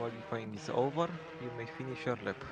qualifying is over, you may finish your lap.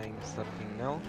I'm starting now.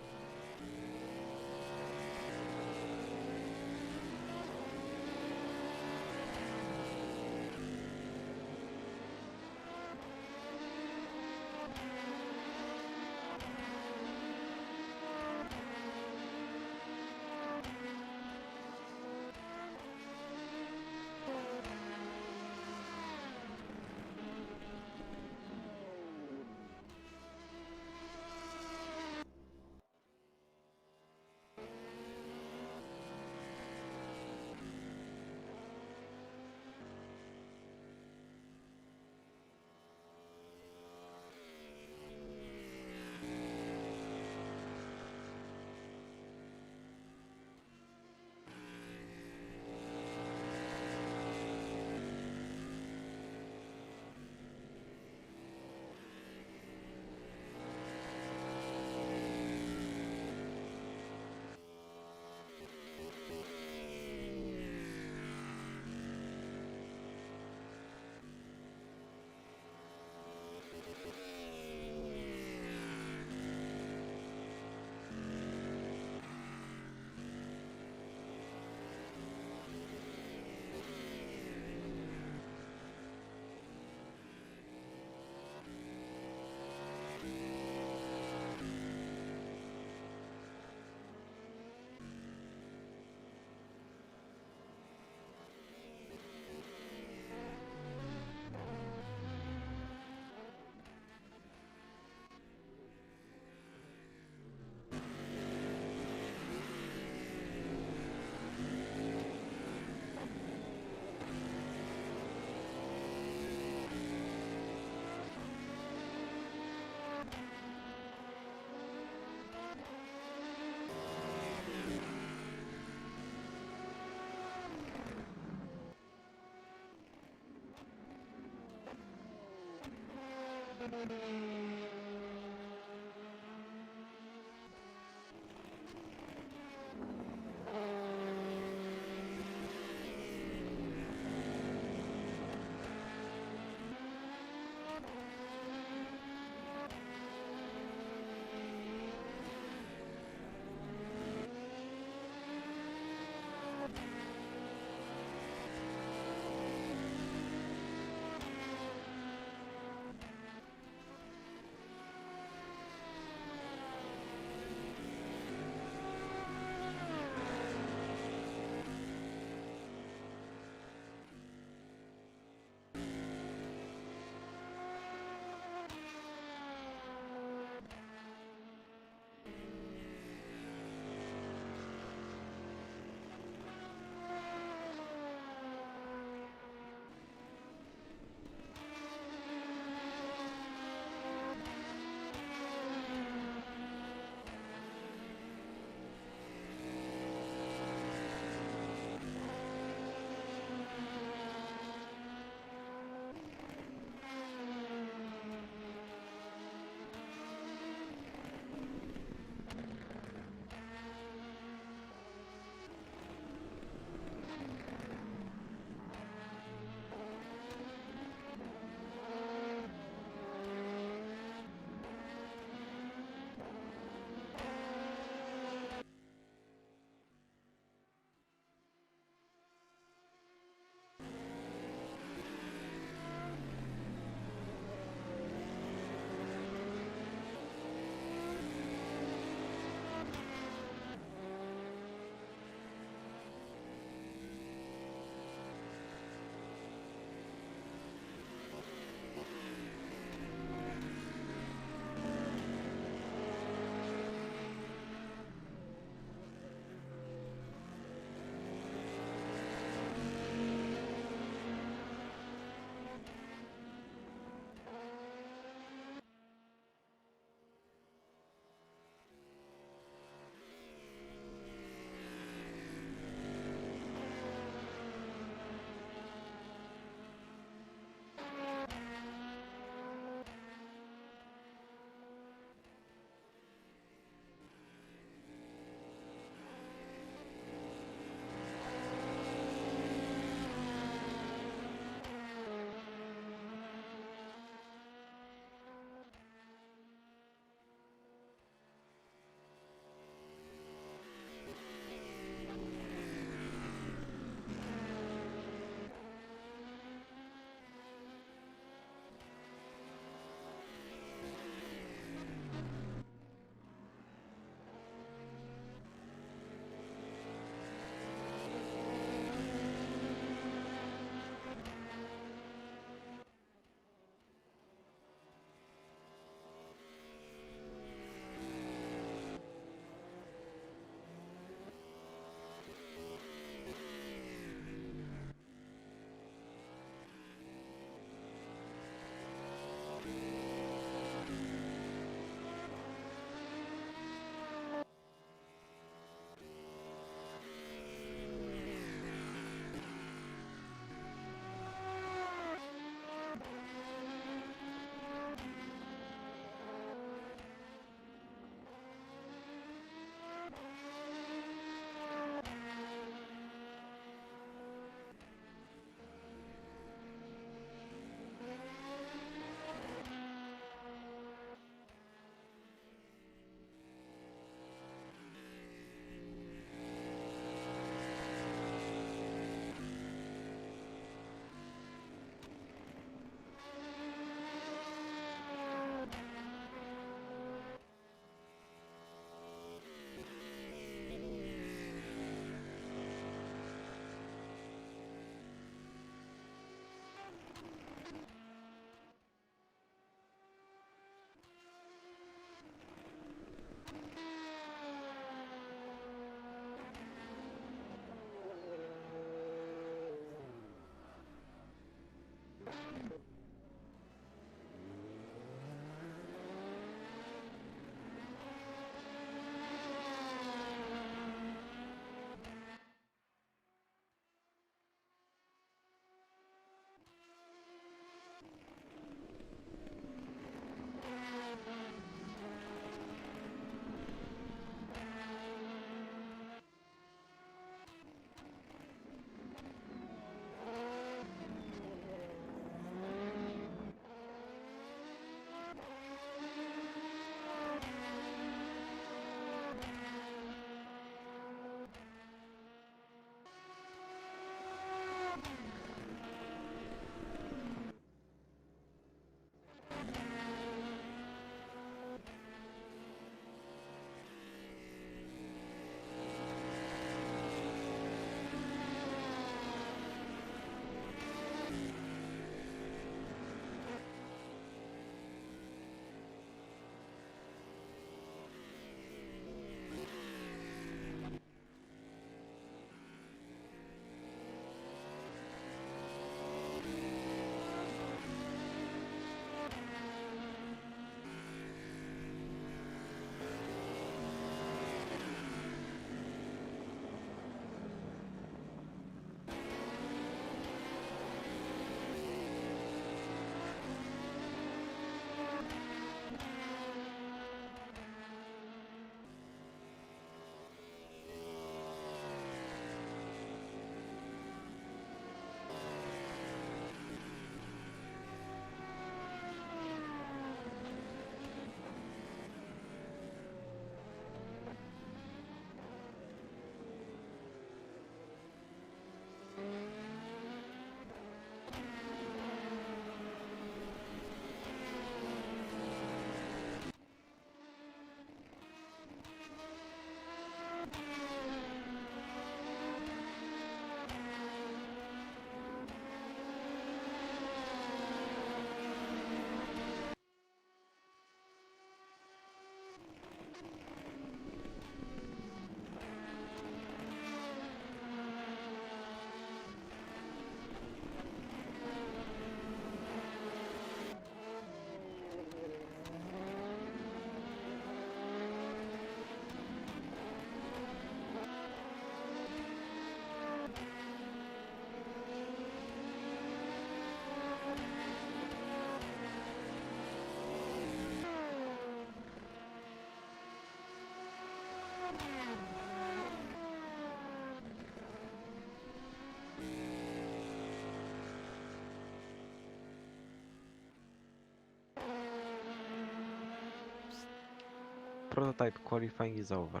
Prototype qualifying is over.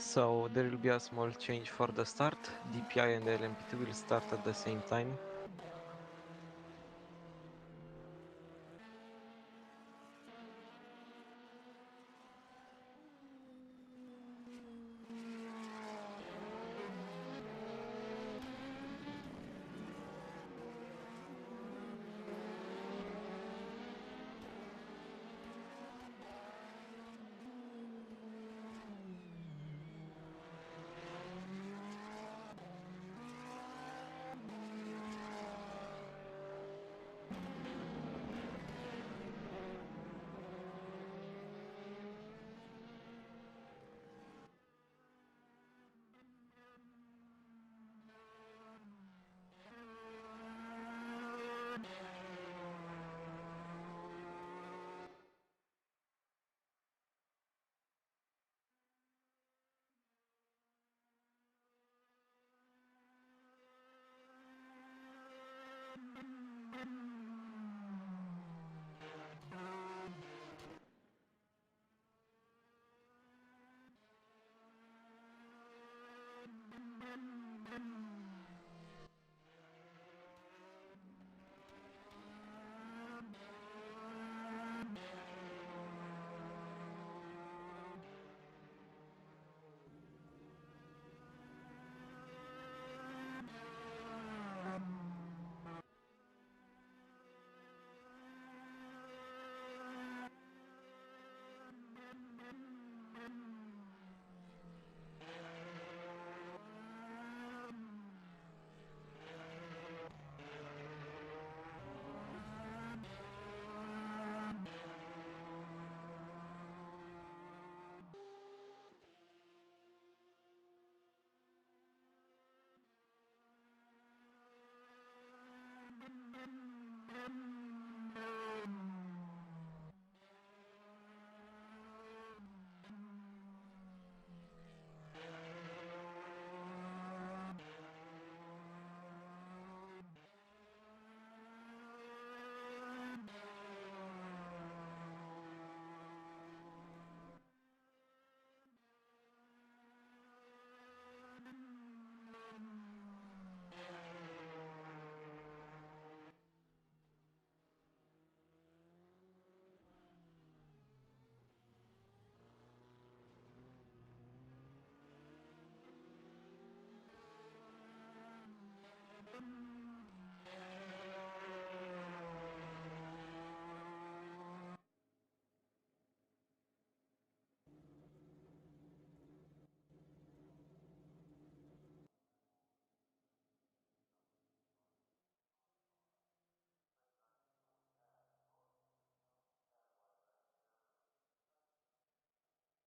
So there will be a small change for the start. DPI and LMP2 will start at the same time.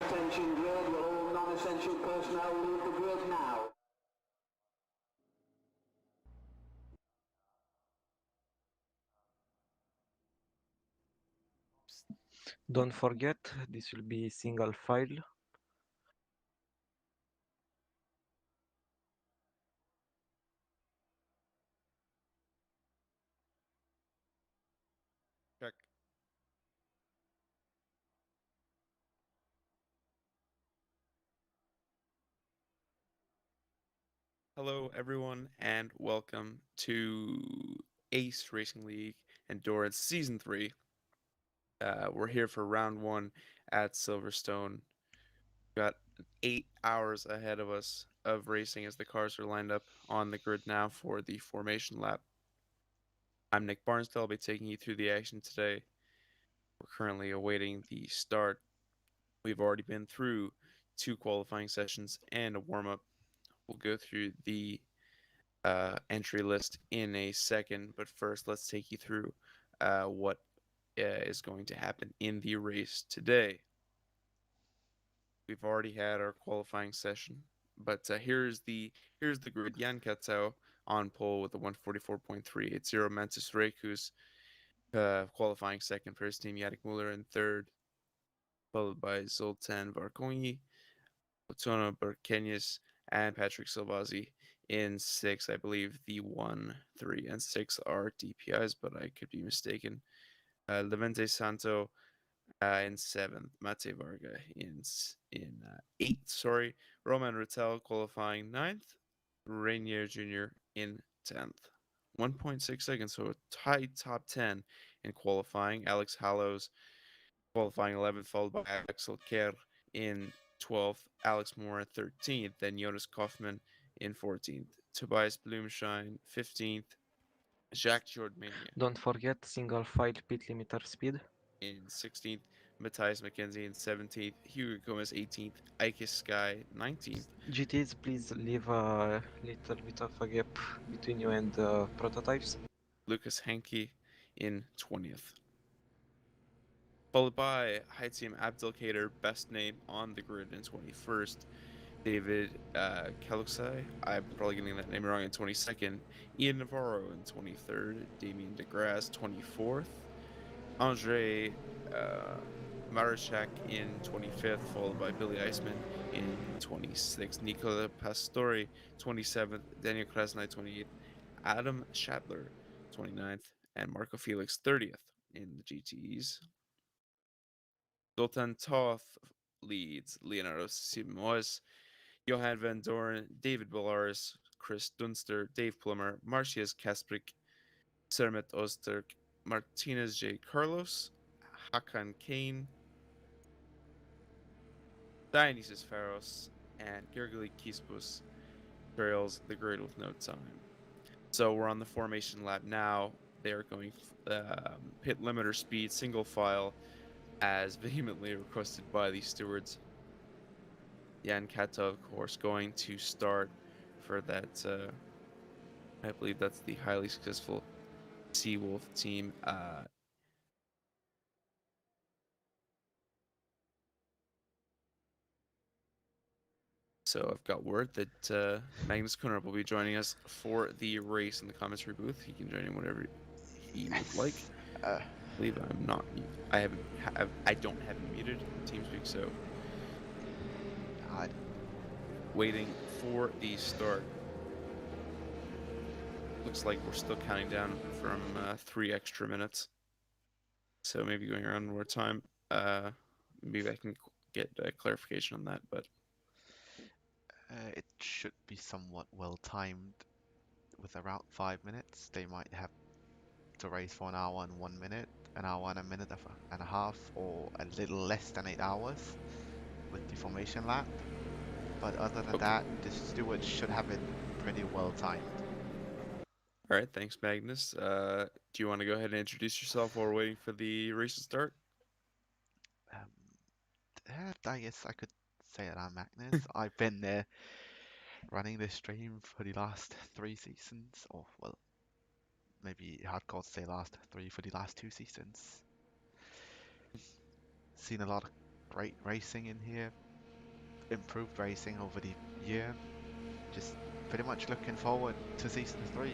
Attention grid, will all non-essential personnel leave the grid now? Don't forget, this will be single file. Check. Hello, everyone, and welcome to Ace Racing League Endurance Season 3. We're here for round 1 at Silverstone. Got 8 hours ahead of us of racing as the cars are lined up on the grid now for the formation lap. I'm Nick Barnsdale. I'll be taking you through the action today. We're currently awaiting the start. We've already been through 2 qualifying sessions and a warm-up. We'll go through the entry list in a second, but first let's take you through what is going to happen in the race today. We've already had our qualifying session, but here's the grid. Jan Katzau on pole with a 144.380. Mantis Rekus qualifying second for his team. Yannick Muller in third, followed by Zoltan Varkonyi, Otono Berkenyas, and Patrick Silvazzi in 6. I believe the 1, 3, and 6 are DPIs, but I could be mistaken. Levente Santo in 7th. Mate Varga in 8th, sorry, Roman Rattel qualifying 9th, Rainier Jr. in 10th. 1.6 seconds, so a tight top 10 in qualifying. Alex Hallows qualifying 11th, followed by Axel Kerr in 12th, Alex Moore in 13th, then Jonas Kaufmann in 14th, Tobias Blumschein 15th, Jacques Jordmania Don't forget single file pit limiter speed. in 16th, Matthias McKenzie in 17th, Hugo Gomez 18th, Ike Sky 19th, GTs, please leave a little bit of a gap between you and prototypes. Lucas Henke in 20th. Followed by Haitham Abdelkader, best name on the grid in 21st. David Kaluxai, I'm probably getting that name wrong, in 22nd. Ian Navarro in 23rd. Damien DeGrasse 24th. Andre Marashak in 25th, followed by Billy Eisman in 26th. Nicola Pastore 27th. Daniel Krasnay 28th. Adam Shatler 29th. And Marco Felix 30th in the GTEs. Zoltan Toth leads. Leonardo Simoes, Johan Van Doren, David Bellaris, Chris Dunster, Dave Plummer, Marcius Kasprick, Sermet Osterk, Martinez J. Carlos, Hakan Kane, Dionysus Pharos, and Gergely Kispus trails the grid with no time. So we're on the formation lap now. They are going pit limiter speed, single file, as vehemently requested by the stewards. Jan Kato, of course, going to start for that. I believe that's the highly successful Seawolf team. So I've got word that Magnus Kunnerup will be joining us for the race in the commentary booth. He can join in whenever he would like. I believe I'm not. I don't have him muted in TeamSpeak, so waiting for the start. Looks like we're still counting down from 3 extra minutes. So maybe going around more time. Maybe I can get clarification on that, but it should be somewhat well timed. With around 5 minutes, they might have to race for an hour and 1 minute, an hour and a minute and a half, or a little less than 8 hours with the formation lap. But other than that, the stewards should have it pretty well timed. All right, thanks, Magnus. Do you want to go ahead and introduce yourself while we're waiting for the race to start? I guess I could say that I'm Magnus. I've been there running this stream for the last 3 seasons, or well, maybe hardcore to say last 3 for the last 2 seasons. Seen a lot of great racing in here, improved racing over the year. Just pretty much looking forward to season 3.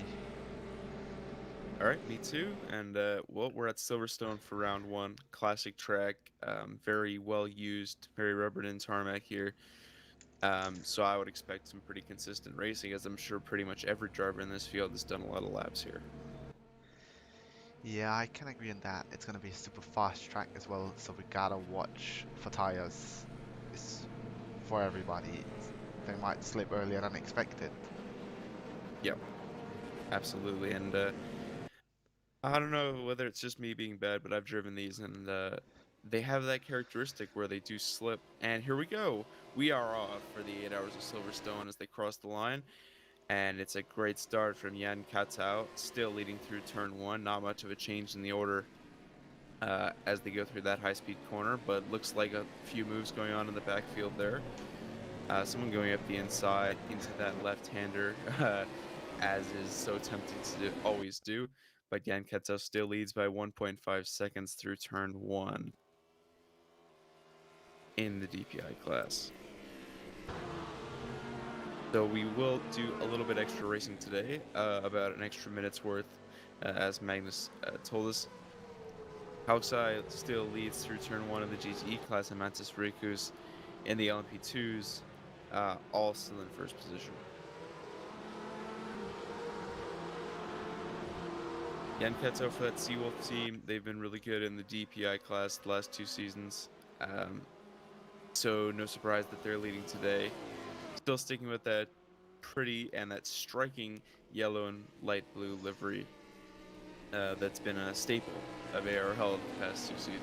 All right, me too. And well, we're at Silverstone for round 1. Classic track, very well used, very rubbered in tarmac here. So I would expect some pretty consistent racing, as I'm sure pretty much every driver in this field has done a lot of laps here. Yeah, I can agree on that. It's going to be a super fast track as well, so we gotta watch for tires. It's for everybody. They might slip earlier than expected. Yep, absolutely. And I don't know whether it's just me being bad, but I've driven these, and they have that characteristic where they do slip. And here we go. We are off for the 8 hours of Silverstone as they cross the line. And it's a great start from Jan Katau, still leading through turn 1. Not much of a change in the order as they go through that high-speed corner, but looks like a few moves going on in the backfield there. Someone going up the inside into that left-hander, as is so tempting to always do. But Jan Katau still leads by 1.5 seconds through turn 1 in the DPI class. So we will do a little bit extra racing today, about an extra minute's worth, as Magnus told us. Hauxai still leads through turn 1 of the GTE class, and Mantis Rikus in the LMP2s, all still in first position. Jan Keto for that Seawolf team, they've been really good in the DPI class the last 2 seasons. So no surprise that they're leading today. still sticking with that pretty and that striking yellow and light blue livery that's been a staple of ARL the past 2 seasons.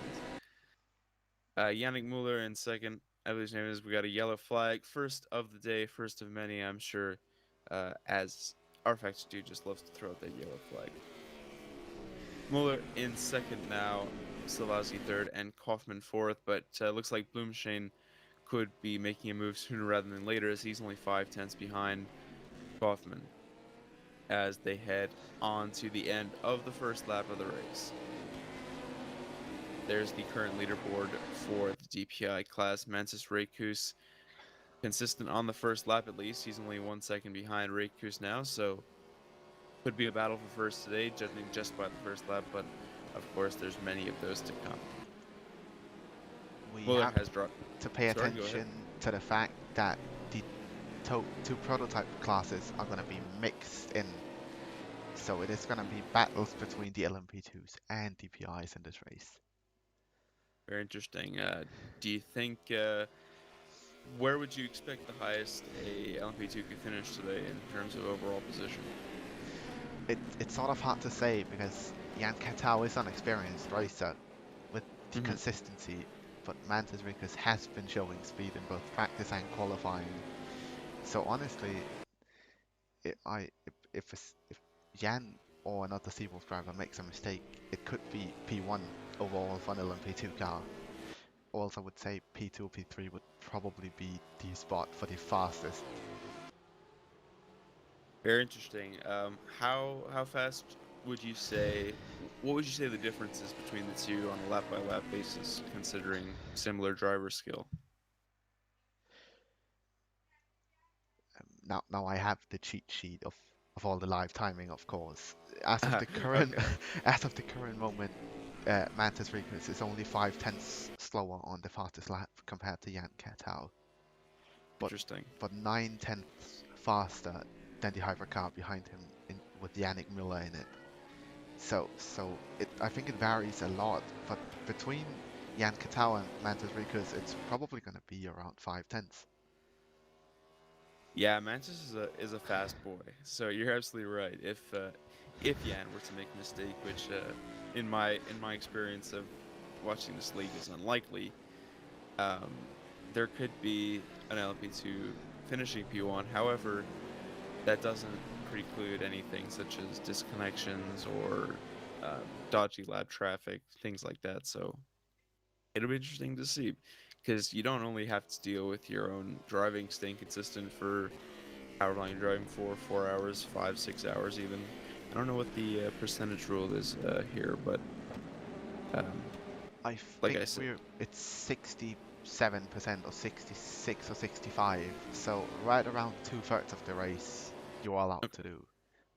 Yannick Muller in second. I believe his name is. We got a yellow flag. First of the day, first of many, I'm sure, as rFactor dude just loves to throw out that yellow flag. Muller in second now, Silvazzi third, and Kaufman fourth, but looks like Blumschein could be making a move sooner rather than later, as he's only 5/10ths behind Kaufman as they head on to the end of the first lap of the race. There's the current leaderboard for the DPI class. Mantis Reikus consistent on the first lap at least. He's only 1 second behind Reikus now, so could be a battle for first today, judging just by the first lap, but of course there's many of those to come. We Muller have has dropped. to pay Sorry, go ahead. attention to the fact that the two prototype classes are going to be mixed in. So it is going to be battles between the LMP2s and DPIs in this race. Very interesting. Do you think, where would you expect the highest a LMP2 could finish today in terms of overall position? It's sort of hard to say because Jan Katau is an experienced racer with the consistency, but Mantis Rikus has been showing speed in both practice and qualifying. So honestly, if Jan or another Seawolf driver makes a mistake, it could be P1 overall for an LMP2 car. Also, I would say P2 or P3 would probably be the spot for the fastest. Very interesting. How fast would you say? What would you say the difference is between the two on a lap by lap basis, considering similar driver skill? Now I have the cheat sheet of all the live timing, of course. As of the current Okay. as of the current moment, Mantis Rikus is only 5/10ths slower on the fastest lap compared to Jan Katau, Interesting. but 9/10ths faster than the hypercar behind him with Yannick Müller in it. So I think it varies a lot, but between Jan Katau and Mantis Rikus, it's probably going to be around 5/10ths. Yeah, Mantis is a fast boy. So you're absolutely right. If Jan were to make a mistake, which in my experience of watching this league is unlikely, there could be an LP2 finishing P1. However, that doesn't preclude anything such as disconnections or dodgy lab traffic, things like that. So it'll be interesting to see, because you don't only have to deal with your own driving staying consistent for however long you're driving for, 4 hours, 5, 6 hours even. I don't know what the percentage rule is here, but I like think I said, it's 67% or 66 or 65, so right around 2/3 of the race you are allowed to do.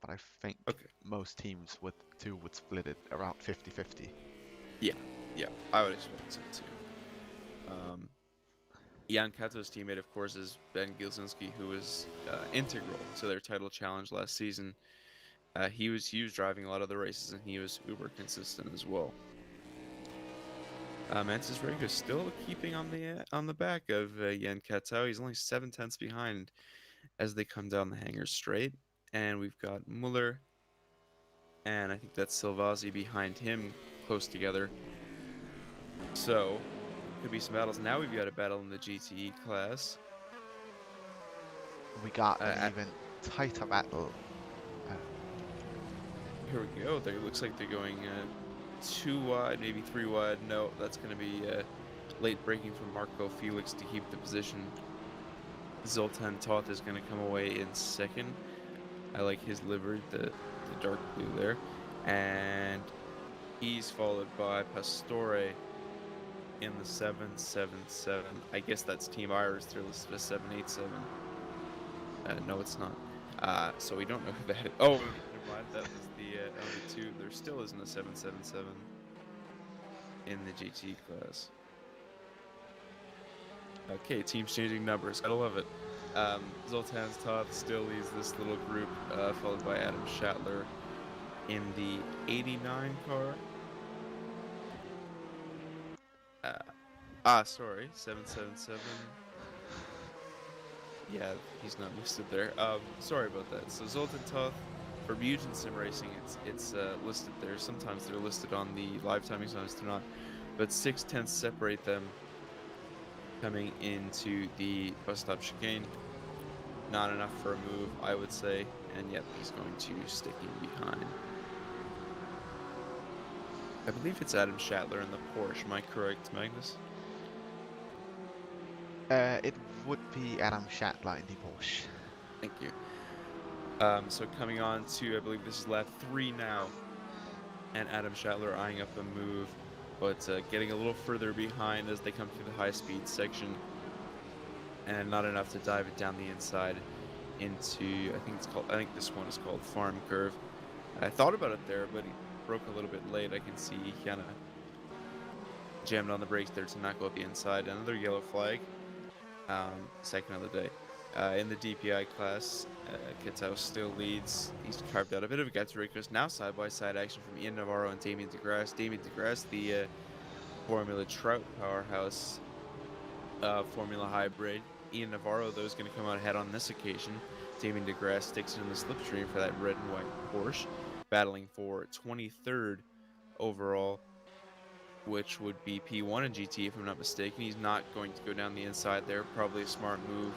But I think okay. most teams with two would split it around 50-50. Yeah, I would expect so too. Jan Kato's teammate, of course, is Ben Gilzinski, who was integral to their title challenge last season. He was driving a lot of the races, and he was uber consistent as well. Mantis Rego is still keeping on the back of Jan Katao. He's only 7/10ths behind as they come down the hanger straight, and we've got Muller, and I think that's Silvazzi behind him, close together. So could be some battles. Now we've got a battle in the GTE class. We got an even tighter battle. Here we go. It looks like they're going 2 wide, maybe 3 wide. No, that's going to be late braking from Marco Felix to keep the position. Zoltan Toth is going to come away in second. I like his livery, the dark blue there. And he's followed by Pastore in the 777. I guess that's Team Iris. They're listed as 787. No, it's not. So we don't know who that is. Oh, never mind. That was the LV2. There still isn't a 777 in the GT class. Okay, teams changing numbers. Gotta love it. Zoltan's Toth still leads this little group, followed by Adam Schattler in the 89 car. Sorry, 777. Yeah, he's not listed there. Sorry about that. So Zoltan Toth for Mugen Sim Racing, it's listed there. Sometimes they're listed on the live timing, sometimes they're not. But 6/10 separate them coming into the bus stop chicane. Not enough for a move, I would say, and yet he's going to stick in behind. I believe it's Adam Schattler in the Porsche. Am I correct, Magnus? It would be Adam Schattler in the Porsche. Thank you. So coming on to, I believe this is lap 3 now, and Adam Schattler eyeing up a move, but getting a little further behind as they come through the high-speed section, and not enough to dive it down the inside into, I think this one is called Farm Curve. I thought about it there, but he broke a little bit late. I can see he kind of jammed on the brakes there to not go up the inside. Another yellow flag, second of the day. In the DPI class, Kitao still leads. He's carved out a bit of a gap to Ricos. Now side-by-side action from Ian Navarro and Damien DeGrasse. Damien DeGrasse, the Formula Trout powerhouse Formula Hybrid. Ian Navarro, though, is going to come out ahead on this occasion. Damien DeGrasse sticks in the slipstream for that red and white Porsche, battling for 23rd overall, which would be P1 and GTE if I'm not mistaken. He's not going to go down the inside there. Probably a smart move.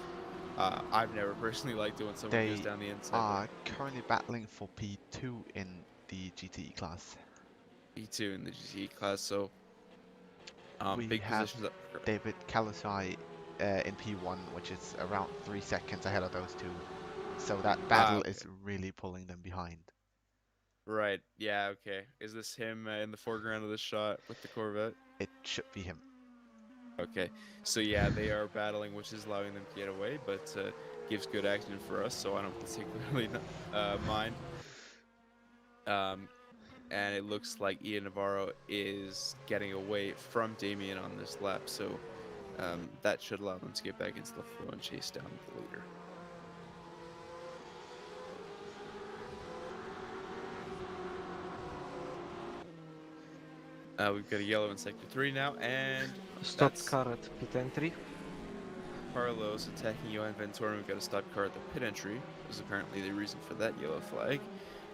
I've never personally liked it when someone goes down the inside. They are currently battling for P2 in the GTE class. P2 in the GTE class, so we big have positions up. David Kalusai in P1, which is around 3 seconds ahead of those two. So that battle okay. is really pulling them behind. Right, yeah, okay. Is this him in the foreground of the shot with the Corvette? It should be him. Okay, so yeah, they are battling, which is allowing them to get away, but gives good action for us, so I don't particularly mind. And it looks like Ian Navarro is getting away from Damien on this lap, so that should allow them to get back into the flow and chase down the leader. We've got a yellow in sector 3 now, and Stopped car at pit entry. Carlos attacking Johan Van Toren. We've got a stopped car at the pit entry. Was apparently the reason for that yellow flag.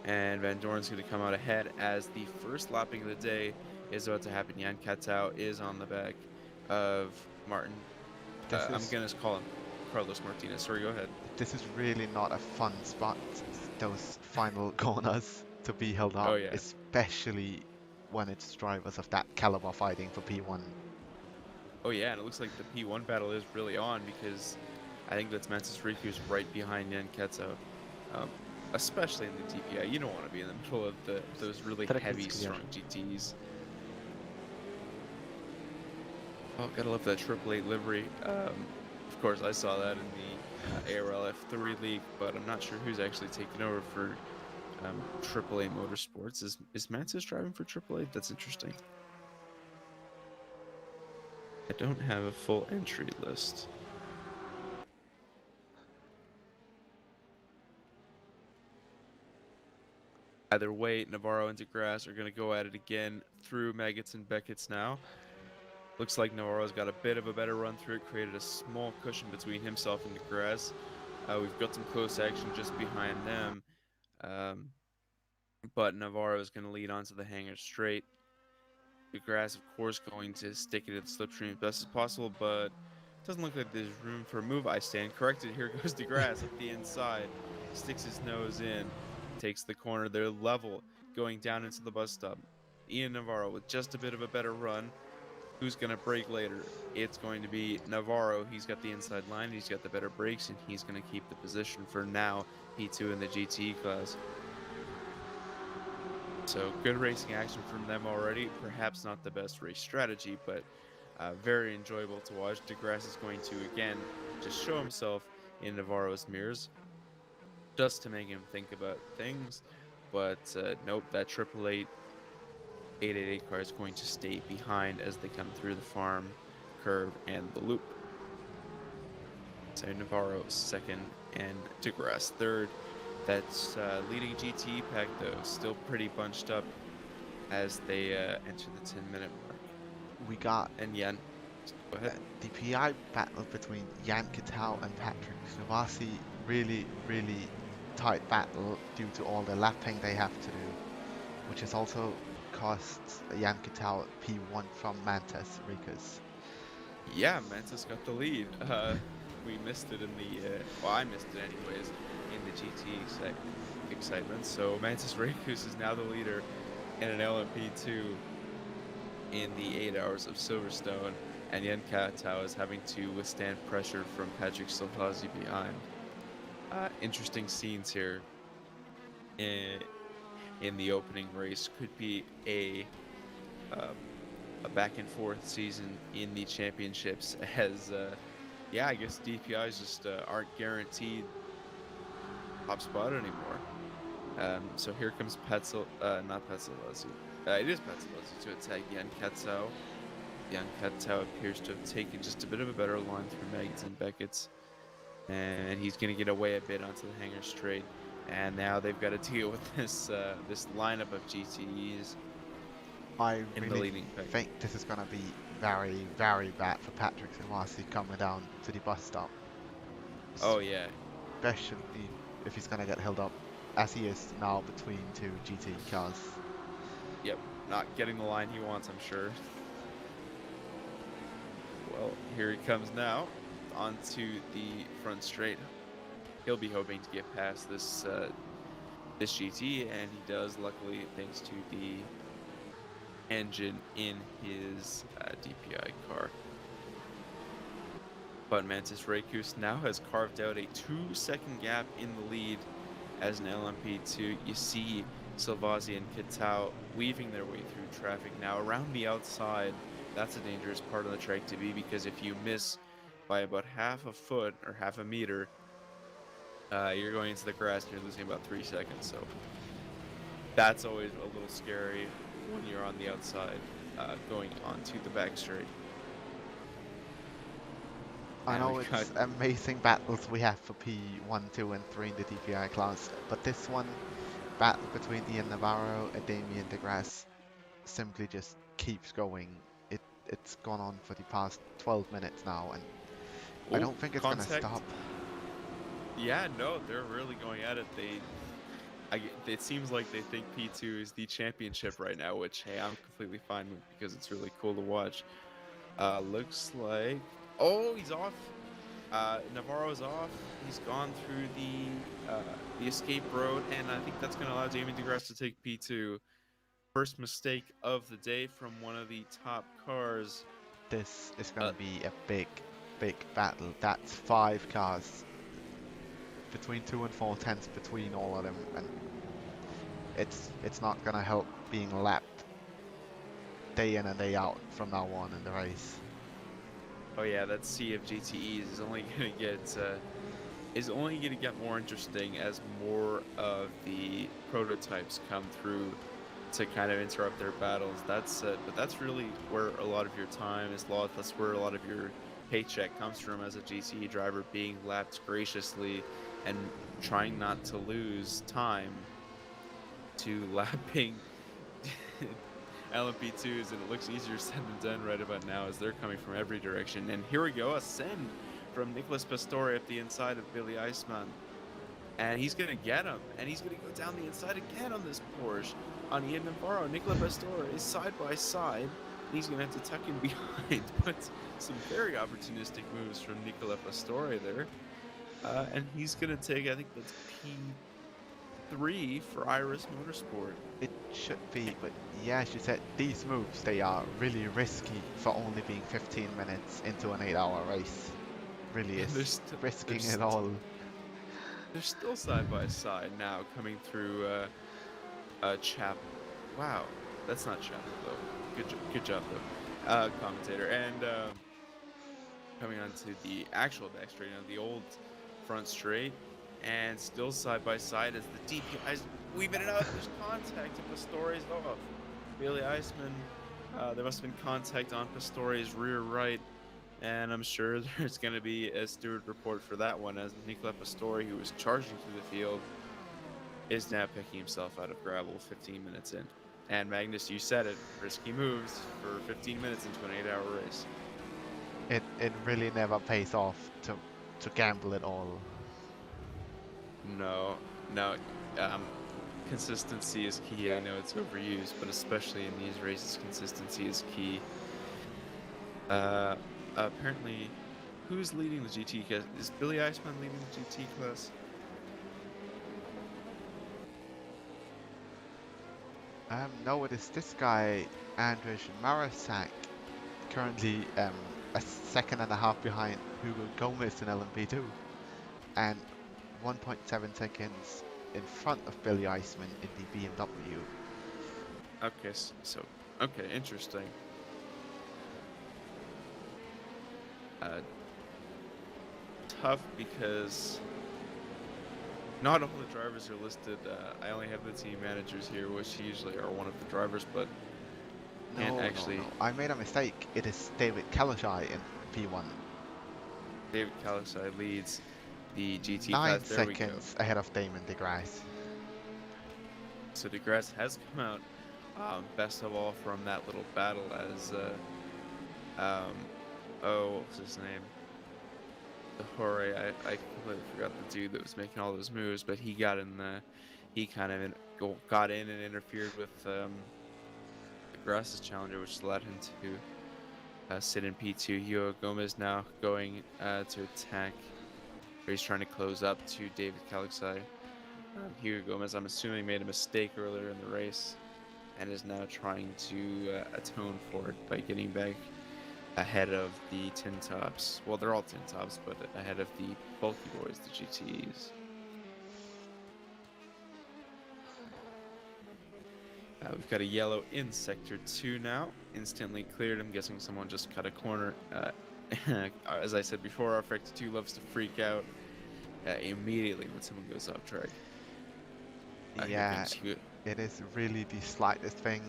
And Van Doren's going to come out ahead as the first lapping of the day is about to happen. Jan Katau is on the back of Martin. I'm going to call him Carlos Martinez. Sorry, go ahead. This is really not a fun spot, those final corners to be held up, Oh, yeah. especially when it's drivers of that caliber fighting for P1. Oh yeah, and it looks like the P1 battle is really on because I think that's Mantis Riku's right behind Jan Katau. Especially in the DPI, you don't want to be in the middle of those really heavy, strong GTs. Oh, gotta love that 888 livery. Of course, I saw that in the ARL F3 League, but I'm not sure who's actually taking over for AAA Motorsports. Is Mantis driving for AAA? That's interesting. I don't have a full entry list. Either way, Navarro and DeGrasse are going to go at it again through Maggots and Beckett's now. Looks like Navarro's got a bit of a better run through it, created a small cushion between himself and DeGrasse. We've got some close action just behind them. But Navarro is going to lead onto the hangar straight. DeGrasse, of course, going to stick it at the slipstream as best as possible, but it doesn't look like there's room for a move. I stand corrected. Here goes DeGrasse up the inside. Sticks his nose in. Takes the corner. They're level going down into the bus stop. Ian Navarro with just a bit of a better run. Who's going to brake later? It's going to be Navarro. He's got the inside line. He's got the better brakes, and he's going to keep the position for now. P2 in the GTE class. So good racing action from them already. Perhaps not the best race strategy, but very enjoyable to watch. DeGrasse is going to, again, just show himself in Navarro's mirrors. Just to make him think about things. But nope, that 888 car is going to stay behind as they come through the farm, curve, and the loop. So Navarro second and DeGrasse third. That's leading GTE pack, though, still pretty bunched up as they enter the 10-minute mark. We got... And yeah, Go ahead. The PI battle between Jan Kitao and Patrick Shavasi, really, really tight battle due to all the lapping they have to do, which has also cost Jan Kitao P1 from Mantas Rikas. Yeah, Mantis got the lead. We missed it in the, well, I missed it anyways, in the GT excitement. So Mantis Rikus is now the leader in an LMP2 in the 8 hours of Silverstone, and Jan Katau is having to withstand pressure from Patrick Silvazzi behind. Interesting scenes here in the opening race. Could be a back and forth season in the championships, as yeah, I guess DPIs just aren't guaranteed top spot anymore. So here comes not Petzelazzi. It is Petzelazzi to attack Jan Katau. Jan Katau appears to have taken just a bit of a better line through Magnus and Beckett's, and he's going to get away a bit onto the hanger straight. And now they've got to deal with this this lineup of GTEs. I in the really leading pack. think this is going to be very, very bad for Patrick Shavasi coming down to the bus stop. Oh yeah, Especially if he's going to get held up, as he is now between two GT cars. yep, not getting the line he wants, I'm sure. Well, here he comes now, onto the front straight. He'll be hoping to get past this this GT, and he does, luckily, thanks to the engine in his DPI car. But Mantis Rekus now has carved out a 2-second gap in the lead as an LMP2. You see Silvazzi and Kitao weaving their way through traffic now around the outside. That's a dangerous part of the track to be, because if you miss by about half a foot or half a meter, you're going into the grass and you're losing about 3 seconds. So that's always a little scary when you're on the outside going onto the back straight. I And know we it's amazing battles we have for P1, 2 and 3 in the DPI class, but this one, battle between Ian Navarro and Damien DeGrasse, simply just keeps going. It's gone on for the past 12 minutes now, and I Oh, don't think it's going to contact. stop. Yeah, no, they're really going at it. It seems like they think P2 is the championship right now, which, hey, I'm completely fine with, because it's really cool to watch. Looks like, oh, he's off. Navarro's off. He's gone through the escape road, and I think that's going to allow Damien DeGrasse to take P2. First mistake of the day from one of the top cars. This is going to be a big, big battle. That's 5 cars. Between 2 and 4 tenths between all of them, and it's not gonna help being lapped day in and day out from now on in the race. Oh yeah, that sea of GTEs is only gonna get more interesting as more of the prototypes come through to kind of interrupt their battles. But that's really where a lot of your time is lost. That's where a lot of your paycheck comes from as a GTE driver, being lapped graciously and trying not to lose time to lapping LMP2s, and it looks easier said than done right about now as they're coming from every direction. And here we go, a send from Nicholas Pastore up the inside of Billy Eisman, and he's gonna get him, and he's gonna go down the inside again on this Porsche on Ian Navarro. Nicolas Pastore is side by side. He's gonna have to tuck in behind, but some very opportunistic moves from Nicolas Pastore there. And he's going to take, I think that's P3 for Iris Motorsport. It should be, but yeah, as you said, these moves, they are really risky for only being 15 minutes into an 8-hour race. Really is risking it all. They're still side by side now, coming through Chapel. Wow, that's not Chapel though. Good job though, commentator. And coming onto the actual back straight, the old front straight, and still side by side as the DPIs weaving it out. There's contact, and Pastore's off. Billy Eisman, there must have been contact on Pastore's rear right, and I'm sure there's going to be a steward report for that one, as Nicolas Pastore, who was charging through the field, is now picking himself out of gravel 15 minutes in. And Magnus, you said it, risky moves for 15 minutes into an 8-hour race. It really never pays off to gamble at all. No, no. Um, Consistency is key. I know it's overused, but especially in these races, consistency is key. Apparently, who's leading the GT class? Is Billy Iceman leading the GT class? No, it is this guy, Andrzej Marasak, currently a second and a half behind Hugo Gomez in LMP2, and 1.7 seconds in front of Billy Iceman in the BMW. Okay, okay, interesting. Tough because not all the drivers are listed. I only have the team managers here, which usually are one of the drivers, but can't actually. No. I made a mistake. It is David Kalaszai in P1. David Kalasai leads the GT 9 class. There we go. seconds ahead of Damon DeGrasse. So DeGrasse has come out best of all from that little battle as what was his name? The Jorge. I completely forgot the dude that was making all those moves, but he got in the got in and interfered with DeGrasse's challenger, which led him to sit in P2. Hugo Gomez now going to attack. He's trying to close up to David Kalaszai. Hugo Gomez, I'm assuming, made a mistake earlier in the race and is now trying to atone for it by getting back ahead of the Tin Tops. Well, they're all Tin Tops, but ahead of the bulky boys, the GTEs. We've got a yellow in Sector 2 now. Instantly cleared. I'm guessing someone just cut a corner. As I said before, rFactor 2 loves to freak out immediately when someone goes off track. Yeah, it is really the slightest thing,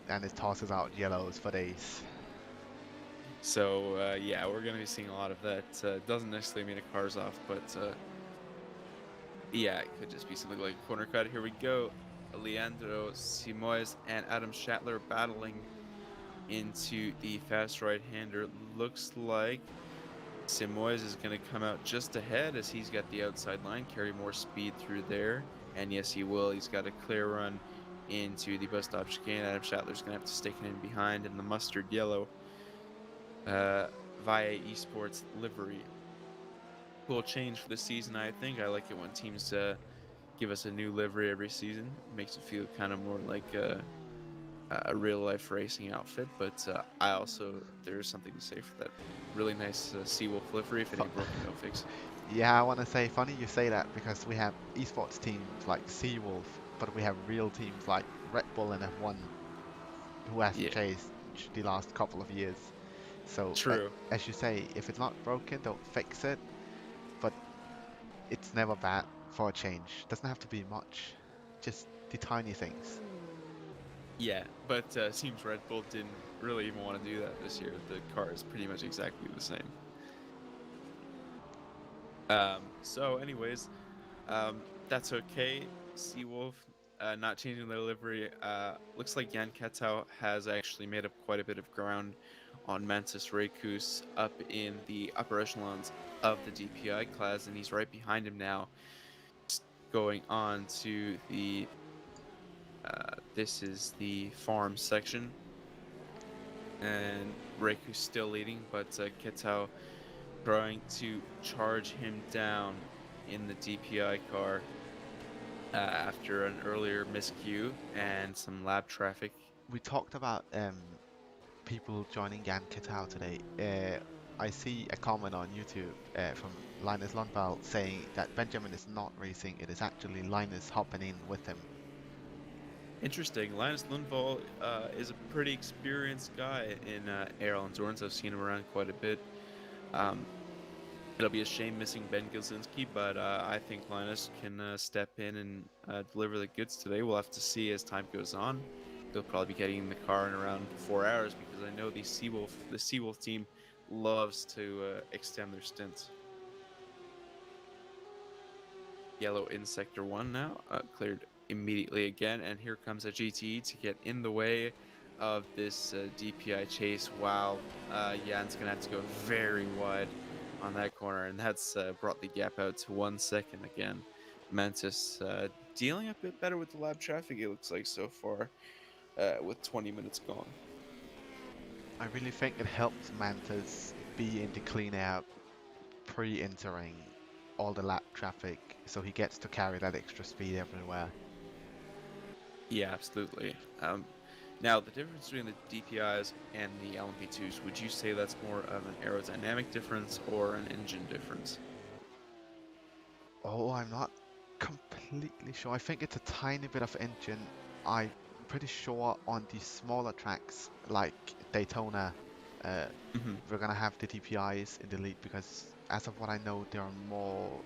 and it tosses out yellows for days. So yeah, we're going to be seeing a lot of that. Doesn't necessarily mean a car's off, but yeah, it could just be something like a corner cut. Here we go. Leandro Simoes and Adam Schattler battling into the fast right-hander. Looks like Simoes is going to come out just ahead as he's got the outside line, carry more speed through there. And yes, he will. He's got a clear run into the bus stop chicane. Adam Schattler's going to have to stick it in behind in the mustard yellow via esports livery. Cool change for the season, I think. I like it when teams give us a new livery every season. It makes it feel kind of more like a real life racing outfit, but there's something to say for that really nice Seawolf livery. If it ain't broken, don't fix it. Yeah, I want to say, funny you say that, because we have esports teams like Seawolf, but we have real teams like Red Bull and F1 who has chased the last couple of years. So true. As you say, if it's not broken, don't fix it, but it's never bad for a change. Doesn't have to be much, just the tiny things. Yeah, but seems Red Bull didn't really even want to do that this year. The car is pretty much exactly the same. So anyways, that's okay. Seawolf not changing their livery. Looks like Jan Kettau has actually made up quite a bit of ground on Mantis Rekus up in the upper echelons of the DPI class, and he's right behind him now, going on to the this is the farm section, and Reiku's still leading, but Kettau trying to charge him down in the DPI car after an earlier miscue and some lap traffic. We talked about people joining Jan Kettau today. I see a comment on YouTube from Linus Lundvall saying that Benjamin is not racing, it is actually Linus hopping in with him. Interesting. Linus Lundvall is a pretty experienced guy in aerial endurance. I've seen him around quite a bit. It'll be a shame missing Ben Gilzinski, but I think Linus can step in and deliver the goods today. We'll have to see as time goes on. They'll probably be getting in the car in around 4 hours, because I know the Seawolf team loves to extend their stints. Yellow in Sector 1 now, cleared immediately again, and here comes a GTE to get in the way of this DPI chase. Wow, Jan's gonna have to go very wide on that corner, and that's brought the gap out to 1 second again. Mantis dealing a bit better with the lap traffic, it looks like, so far, with 20 minutes gone. I really think it helps Mantis be in the clean air pre-entering all the lap traffic, so he gets to carry that extra speed everywhere. Yeah, absolutely. Now, the difference between the DPIs and the LMP2s, would you say that's more of an aerodynamic difference or an engine difference? Oh, I'm not completely sure. I think it's a tiny bit of engine. I'm pretty sure on the smaller tracks like Daytona, we're gonna have the DPIs in the lead because, as of what I know, they are more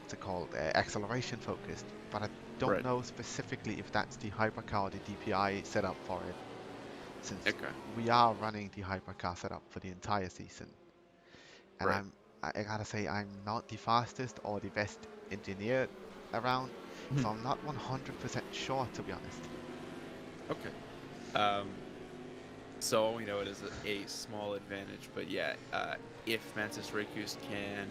what's it called, acceleration focused. But I don't Right. know specifically if that's the hypercar, the DPI setup for it, since Okay. we are running the hypercar setup for the entire season. And Right. I gotta say, I'm not the fastest or the best engineer around, so I'm not 100% sure, to be honest. Okay. So all we know it is a small advantage, but yeah, if Mantis Rekus can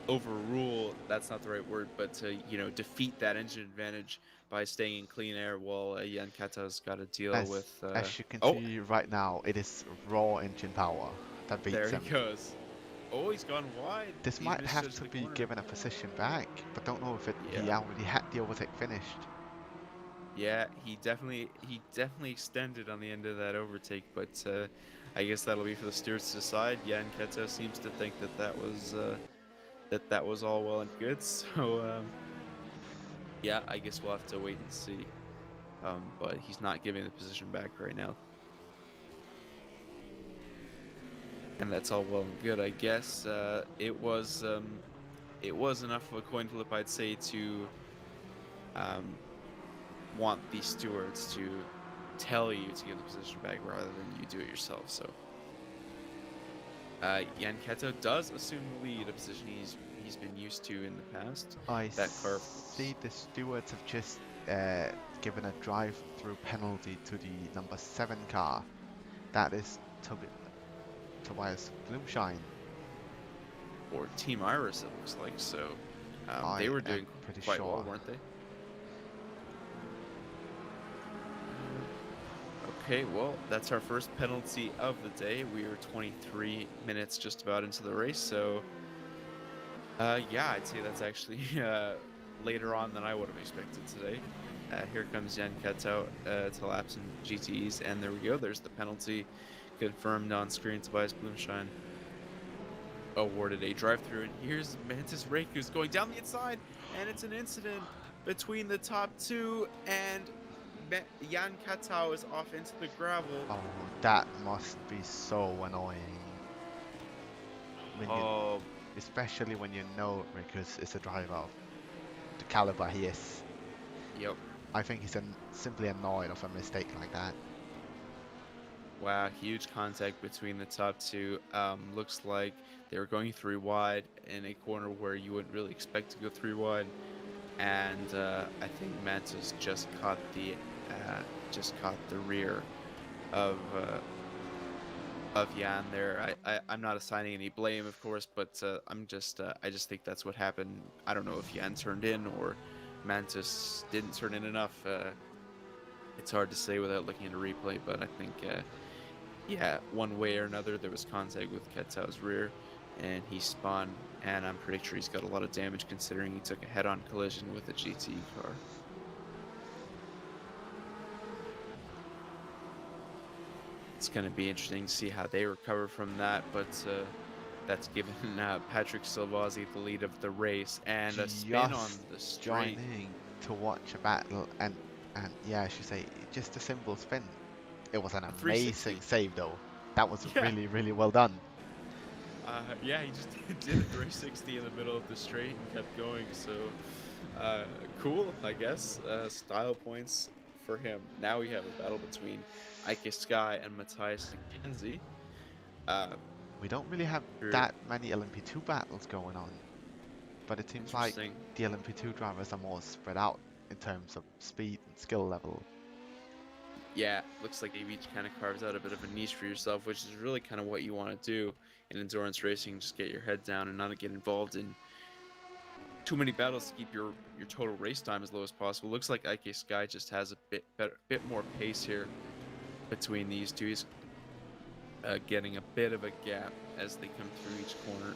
overrule, that's not the right word, but to, defeat that engine advantage by staying in clean air while Jan Kata's got to deal with... As you can Oh, see right now, it is raw engine power that there beats he him. goes. Oh, he's gone wide. This He might have misjudged to the be corner. given a position back, but don't know if he Yeah. already had the overtake finished. Yeah, he definitely extended on the end of that overtake, but I guess that'll be for the stewards to decide. Jan Keto seems to think that that was all well and good. So yeah, I guess we'll have to wait and see. But he's not giving the position back right now, and that's all well and good. I guess it was enough of a coin flip, I'd say, to want the stewards to tell you to give the position back rather than you do it yourself. So Jan Keto does assume the lead, a position he's been used to in the past. I That see the stewards have just given a drive-through penalty to the number 7 car. That is Tobias Blumschein. Or Team Iris, it looks like. So I they were am doing pretty quite sure. well, weren't they? Okay, well, that's our first penalty of the day. We are 23 minutes just about into the race, so yeah, I'd say that's actually later on than I would have expected today. Here comes Jan Keto to laps and GTEs, and there we go. There's the penalty confirmed on screen. Tobias Blumschein awarded a drive-through, and here's Mantis Rekus going down the inside, and it's an incident between the top two, and Jan Katau is off into the gravel. Oh, that must be so annoying. When especially when you know Rekus is a driver of the caliber he is. Yep. I think he's simply annoyed of a mistake like that. Wow, huge contact between the top two. Looks like they were going 3 wide in a corner where you wouldn't really expect to go 3 wide, and I think Mantis just caught the rear of Jan there. I'm not assigning any blame, of course, but I just think that's what happened. I don't know if Jan turned in or Mantis didn't turn in enough. It's hard to say without looking at a replay, but I think yeah, one way or another there was contact with Ketau's rear, and he spun, and I'm pretty sure he's got a lot of damage considering he took a head-on collision with a GT car. It's going to be interesting to see how they recover from that, but that's given Patrick Silvazzi the lead of the race, and a spin on the straight. Joining to watch a battle, and yeah, I should say, just a simple spin. It was an amazing save, though. That was really, really well done. Yeah, he just did a 360 in the middle of the straight and kept going, so cool, I guess. Style points for him. Now we have a battle between Ike Sky and Matthias Mackenzie. We don't really have that many LMP2 battles going on, but it seems like the LMP2 drivers are more spread out in terms of speed and skill level. yeah, looks like they've each kind of carved out a bit of a niche for yourself, which is really kind of what you want to do in endurance racing. Just get your head down and not get involved in too many battles to keep your total race time as low as possible. Looks like IK Sky just has a bit more pace here between these two. He's getting a bit of a gap as they come through each corner.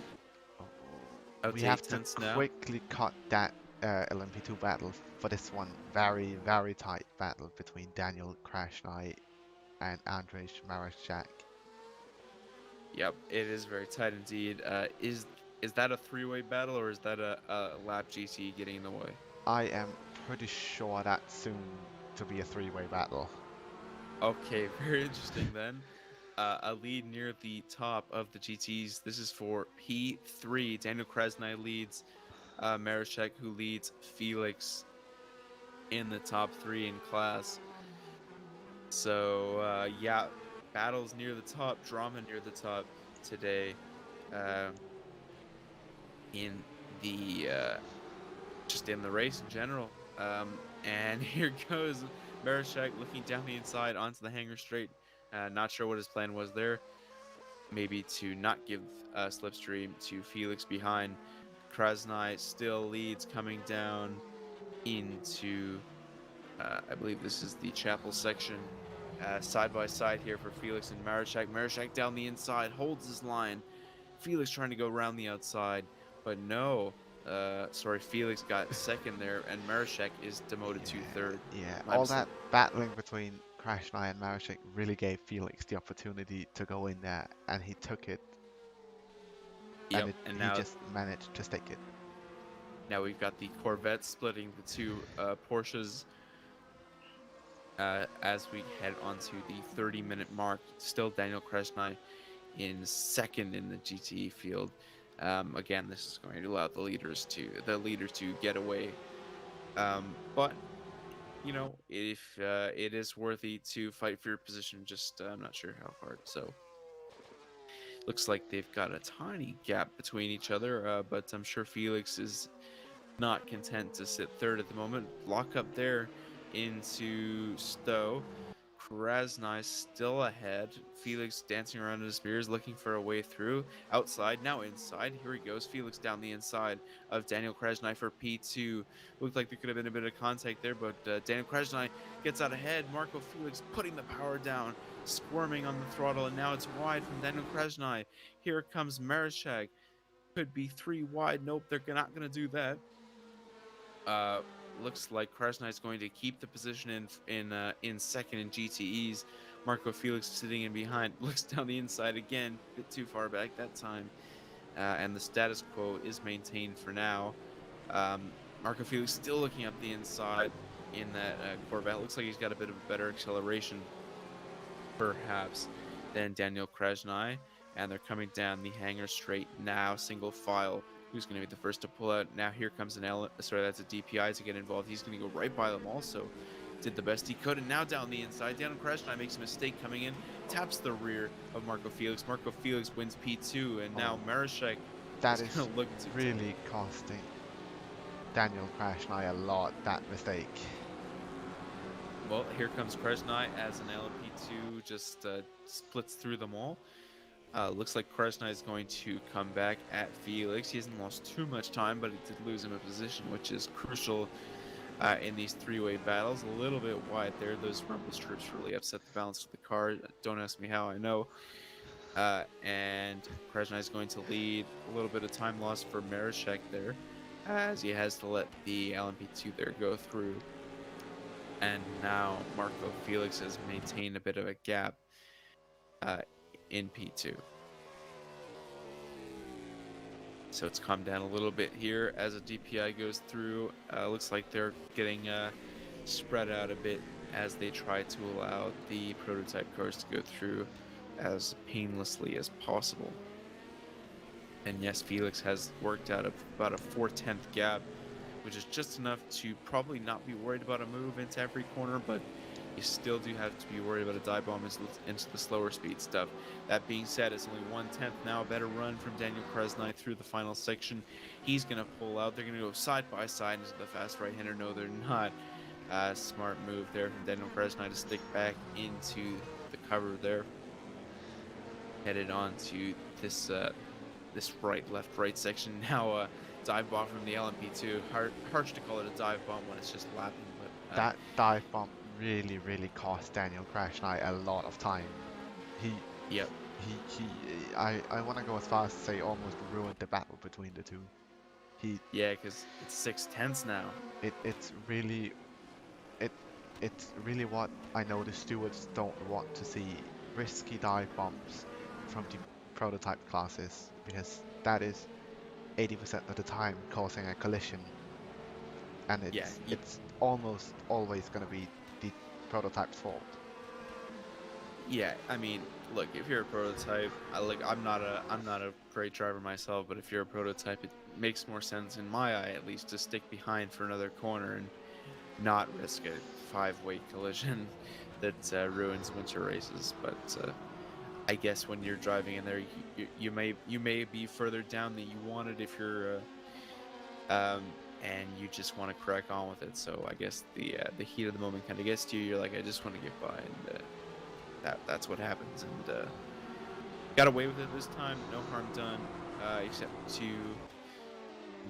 Out We to have 8 to tenths now. quickly cut that LMP2 battle for this one. Very, very tight battle between Daniel Crash Knight and Andrzej Maraszczak. Yep, it is very tight indeed. Is that a three-way battle, or is that a lap GT getting in the way? I am pretty sure that's soon to be a three-way battle. Okay, very interesting then. A lead near the top of the GTs. This is for P3. Daniel Krasny leads Maraszczak, who leads Felix in the top 3 in class. So, yeah, battles near the top, drama near the top today. In the just in the race in general. And here goes Maraszczak looking down the inside onto the hanger straight. Not sure what his plan was there. Maybe to not give slipstream to Felix behind. Krasny still leads, coming down into I believe this is the chapel section. Side by side here for Felix and Maraszczak. Maraszczak down the inside, holds his line. Felix trying to go around the outside, but no. Sorry, Felix got second there, and Maraszczak is demoted to third. Yeah, My all mistake. that battling between Crash Knight and Maraszczak really gave Felix the opportunity to go in there, and he took it. Yep, And now he just managed to stake it. now we've got the Corvette splitting the two Porsches as we head onto the 30-minute mark. Still Daniel Krasny in second in the GTE field. Again, this is going to allow the leader to get away. But you know, if it is worthy to fight for your position, just I'm not sure how hard. So looks like they've got a tiny gap between each other, but I'm sure Felix is not content to sit third at the moment. Lock up there into Stowe. Krasny still ahead. Felix dancing around in his spears, looking for a way through. Outside, now inside. Here he goes. Felix down the inside of Daniel Krasny for P2. Looked like there could have been a bit of contact there, but Daniel Krasny gets out ahead. Marco Felix putting the power down, squirming on the throttle, and now it's wide from Daniel Krasny. Here comes Maraszczak. Could be 3 wide. Nope, they're not going to do that. Looks like Krasny is going to keep the position in second in GTEs. Marco Felix sitting in behind, looks down the inside again, a bit too far back that time, and the status quo is maintained for now. Marco Felix still looking up the inside in that Corvette. Looks like he's got a bit of a better acceleration, perhaps, than Daniel Krasny, and they're coming down the hanger straight now, single file. Who's going to be the first to pull out? Now here comes that's a DPI to get involved. He's going to go right by them also. Did the best he could, and now down the inside. Daniel Krasny makes a mistake coming in, taps the rear of Marco Felix. Marco Felix wins P2, and now Maraszczak That is is going to look to really costing Daniel Krasny a lot, that mistake. Well, here comes Krasny as an LMP2 just splits through them all. Looks like Krasny is going to come back at Felix. He hasn't lost too much time, but it did lose him a position, which is crucial in these three-way battles. A little bit wide there. Those rumble strips really upset the balance of the car. Don't ask me how, I know. And Krasny is going to lead. A little bit of time loss for Maraszczak there, as he has to let the LMP2 there go through. And now Marco Felix has maintained a bit of a gap in P2. So it's calmed down a little bit here as a DPI goes through. Looks like they're getting spread out a bit as they try to allow the prototype cars to go through as painlessly as possible. And yes, Felix has worked out about a 4/10 gap, which is just enough to probably not be worried about a move into every corner, but you still do have to be worried about a dive bomb into the slower speed stuff. That being said, it's only 1/10 now. A better run from Daniel Krasny through the final section. He's going to pull out. They're going to go side by side into the fast right-hander. No, they're not. Smart move there from Daniel Kresnay to stick back into the cover there. Headed on to this this right section now. Dive bomb from the LMP2. Harsh to call it a dive bomb when it's just lapping, but That dive bomb really cost Daniel Kresnay a lot of time. Yep. I want to go as far as to say almost ruined the battle between the two. Yeah, because it's 6/10 now. It's really what I know the stewards don't want to see: risky dive bombs from the prototype classes, because that is 80% of the time causing a collision, and it's almost always going to be the prototype's fault. Yeah, I mean, look, if you're a prototype, I'm not a great driver myself, but if you're a prototype, it makes more sense in my eye, at least, to stick behind for another corner and not risk a 5-way collision that ruins winter races. But I guess when you're driving in there, you may be further down than you wanted if you're and you just want to crack on with it. So I guess the heat of the moment kind of gets to you. You're like, I just want to get by, and that's what happens. And got away with it this time. No harm done, except to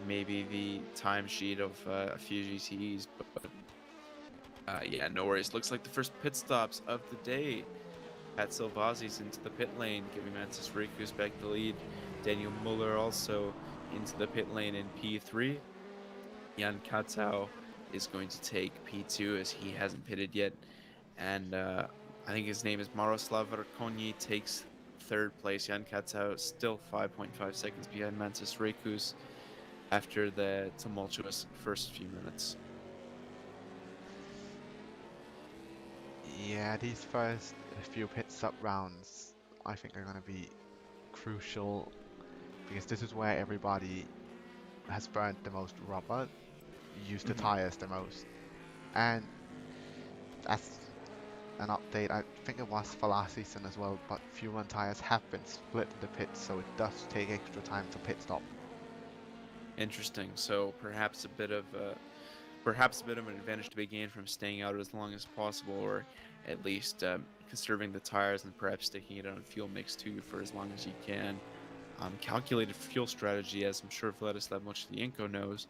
maybe the timesheet of a few GTEs. But yeah, no worries. Looks like the first pit stops of the day. Pat Silvazzi's into the pit lane, giving Mantis Rikus back the lead. Daniel Muller also into the pit lane in P3. Jan Katau is going to take P2 as he hasn't pitted yet. And I think his name is Maroslav Rakonyi, takes third place. Jan Katau still 5.5 seconds behind Mantis Rikus after the tumultuous first few minutes. Yeah, these first few pit stop rounds I think are going to be crucial, because this is where everybody has burned the most rubber, used the tires the most. And that's an update. I think it was for last season as well, but fuel and tires have been split in the pits, so it does take extra time to pit stop. Interesting. So perhaps a bit of an advantage to be gained from staying out as long as possible, or at least conserving the tires and perhaps sticking it on fuel mix too for as long as you can. Calculated fuel strategy, as I'm sure Vladislav Mochlienko knows,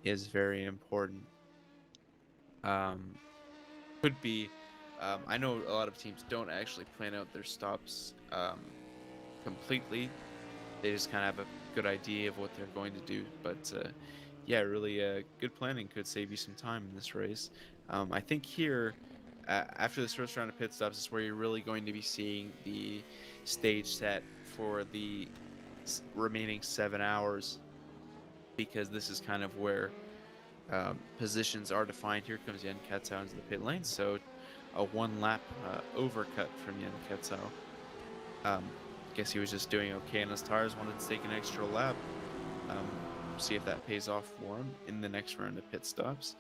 is very important. Could be. I know a lot of teams don't actually plan out their stops completely. They just kind of have a good idea of what they're going to do. But yeah, really good planning could save you some time in this race. I think here, after this first round of pit stops, is where you're really going to be seeing the stage set for the remaining 7 hours, because this is kind of where positions are defined. Here comes Jan Katau into the pit lane, so a 1-lap overcut from Jan Katau. Guess he was just doing okay on his tires, wanted to take an extra lap. See if that pays off for him in the next round of pit stops.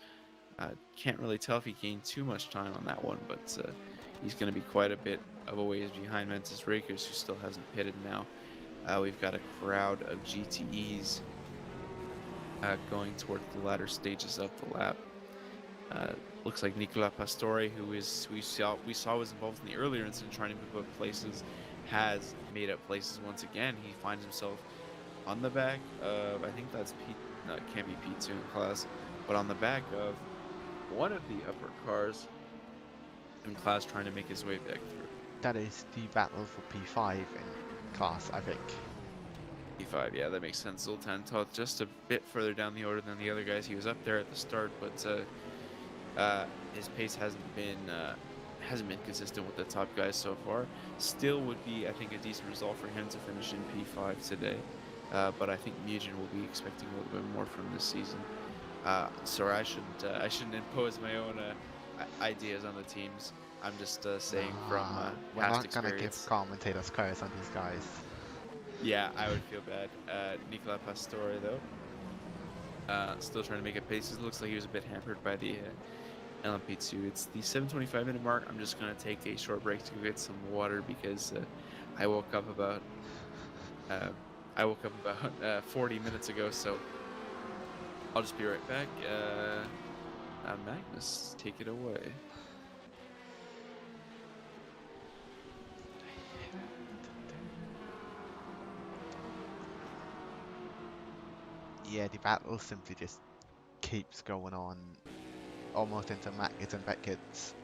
Can't really tell if he gained too much time on that one, but he's going to be quite a bit of a ways behind Mantis Rakers, who still hasn't pitted now. We've got a crowd of GTEs going toward the latter stages of the lap. Looks like Nicola Pastore, who we saw was involved in the earlier incident trying to move up places, has made up places once again. He finds himself on the back of, I think that's no, it can't be P2 in class, but on the back of one of the upper cars in class, trying to make his way back through. That is the battle for P5 in class, I think. P5, yeah, that makes sense. Zoltan Toth just a bit further down the order than the other guys. He was up there at the start, but his pace hasn't been consistent with the top guys so far. Still would be, I think, a decent result for him to finish in P5 today. But I think Mugen will be expecting a little bit more from this season. Sorry, I shouldn't impose my own ideas on the teams. I'm just saying from we're past not gonna experience. give commentators curse on these guys. Yeah, I would feel bad. Nicola Pastore, though, still trying to make it paces. It looks like he was a bit hampered by the LMP2. It's the 7:25-minute mark. I'm just going to take a short break to go get some water, because I woke up about 40 minutes ago, so I'll just be right back. Magnus, take it away. Yeah, the battle simply just keeps going on, almost into Magnus and Beckett's,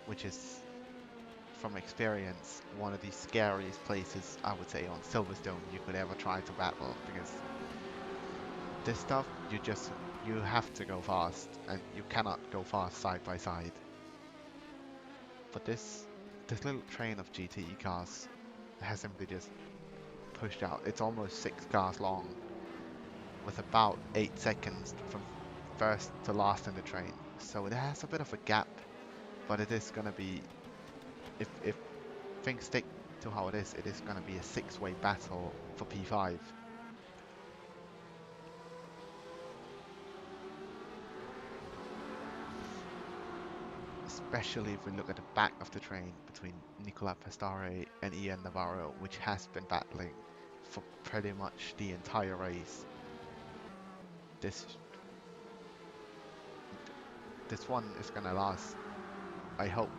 which is, from experience, one of the scariest places, I would say, on Silverstone you could ever try to battle, because this stuff, you have to go fast, and you cannot go fast side by side. But this little train of GTE cars has simply just pushed out. It's almost 6 cars long, with about 8 seconds from first to last in the train. So it has a bit of a gap, but it is going to be, if things stick to how it is going to be a 6-way battle for P5. Especially if we look at the back of the train between Nicola Pastore and Ian Navarro, which has been battling for pretty much the entire race. This one is gonna last, I hope,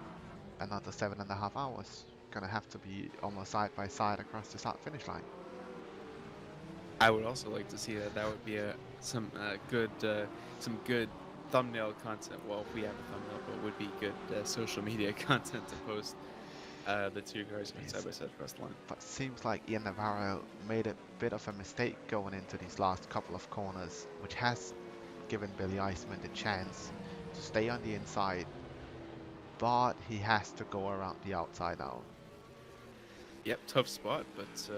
another 7.5 hours. Gonna have to be almost side by side across the start finish line. I would also like to see that. That would be some good thumbnail content. Well, if we have a thumbnail, but would be good social media content to post. The 2 cars going side by side across the line. But seems like Ian Navarro made a bit of a mistake going into these last couple of corners, which has given Billy Iceman the chance to stay on the inside, but he has to go around the outside now. Yep, tough spot, but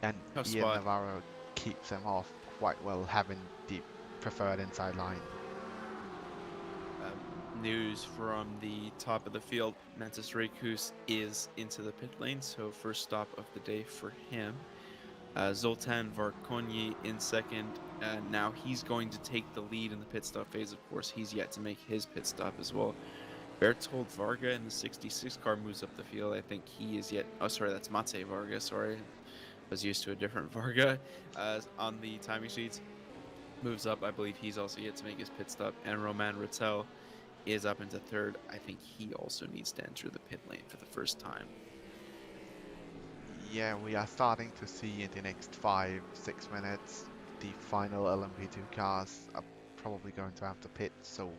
And tough Ian spot. Navarro keeps him off quite well, having the preferred inside line. News from the top of the field, Mantis Rekus is into the pit lane, so first stop of the day for him. Zoltan Varkonyi in second. Now he's going to take the lead in the pit stop phase. Of course, he's yet to make his pit stop as well. Bertold Varga in the 66 car moves up the field. I think he is yet... Oh, sorry, that's Mate Varga, sorry. I was used to a different Varga on the timing sheets. Moves up. I believe he's also yet to make his pit stop. And Roman Rattel is up into third. I think he also needs to enter the pit lane for the first time. Yeah, we are starting to see in the next 5-6 minutes the final LMP2 cars are probably going to have to pit, so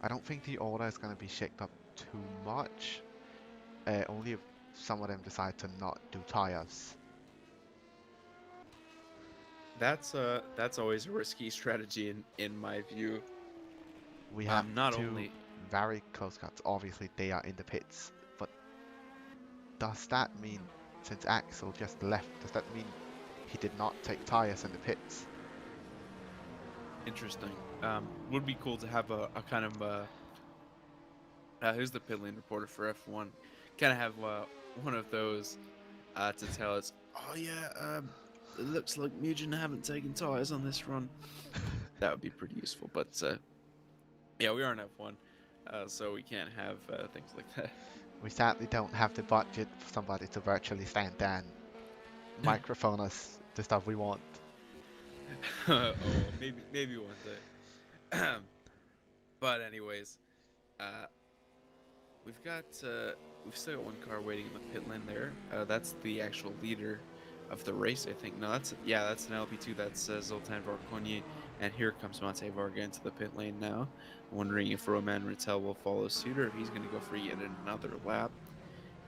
I don't think the order is going to be shaked up too much, only if some of them decide to not do tires. That's always a risky strategy in my view. We have not 2 only very close cuts. Obviously, they are in the pits, but does that mean, since Axel just left, does that mean he did not take tires in the pits? interesting. Would be cool to have a kind of who's the pit lane reporter for F1? Kind of have one of those to tell us, oh yeah, it looks like Mugen haven't taken tires on this run. That would be pretty useful, but yeah, we are in F1, so we can't have things like that. We sadly don't have the budget for somebody to virtually stand there and microphone us the stuff we want. Oh, maybe one day. But anyways, we've still got 1 car waiting in the pit lane there. That's the actual leader of the race, I think. No, that's an LP2. That's Zoltan Varkonyi, and here comes Mate Varga into the pit lane now. Wondering if Roman Rattel will follow suit, or if he's going to go for yet another lap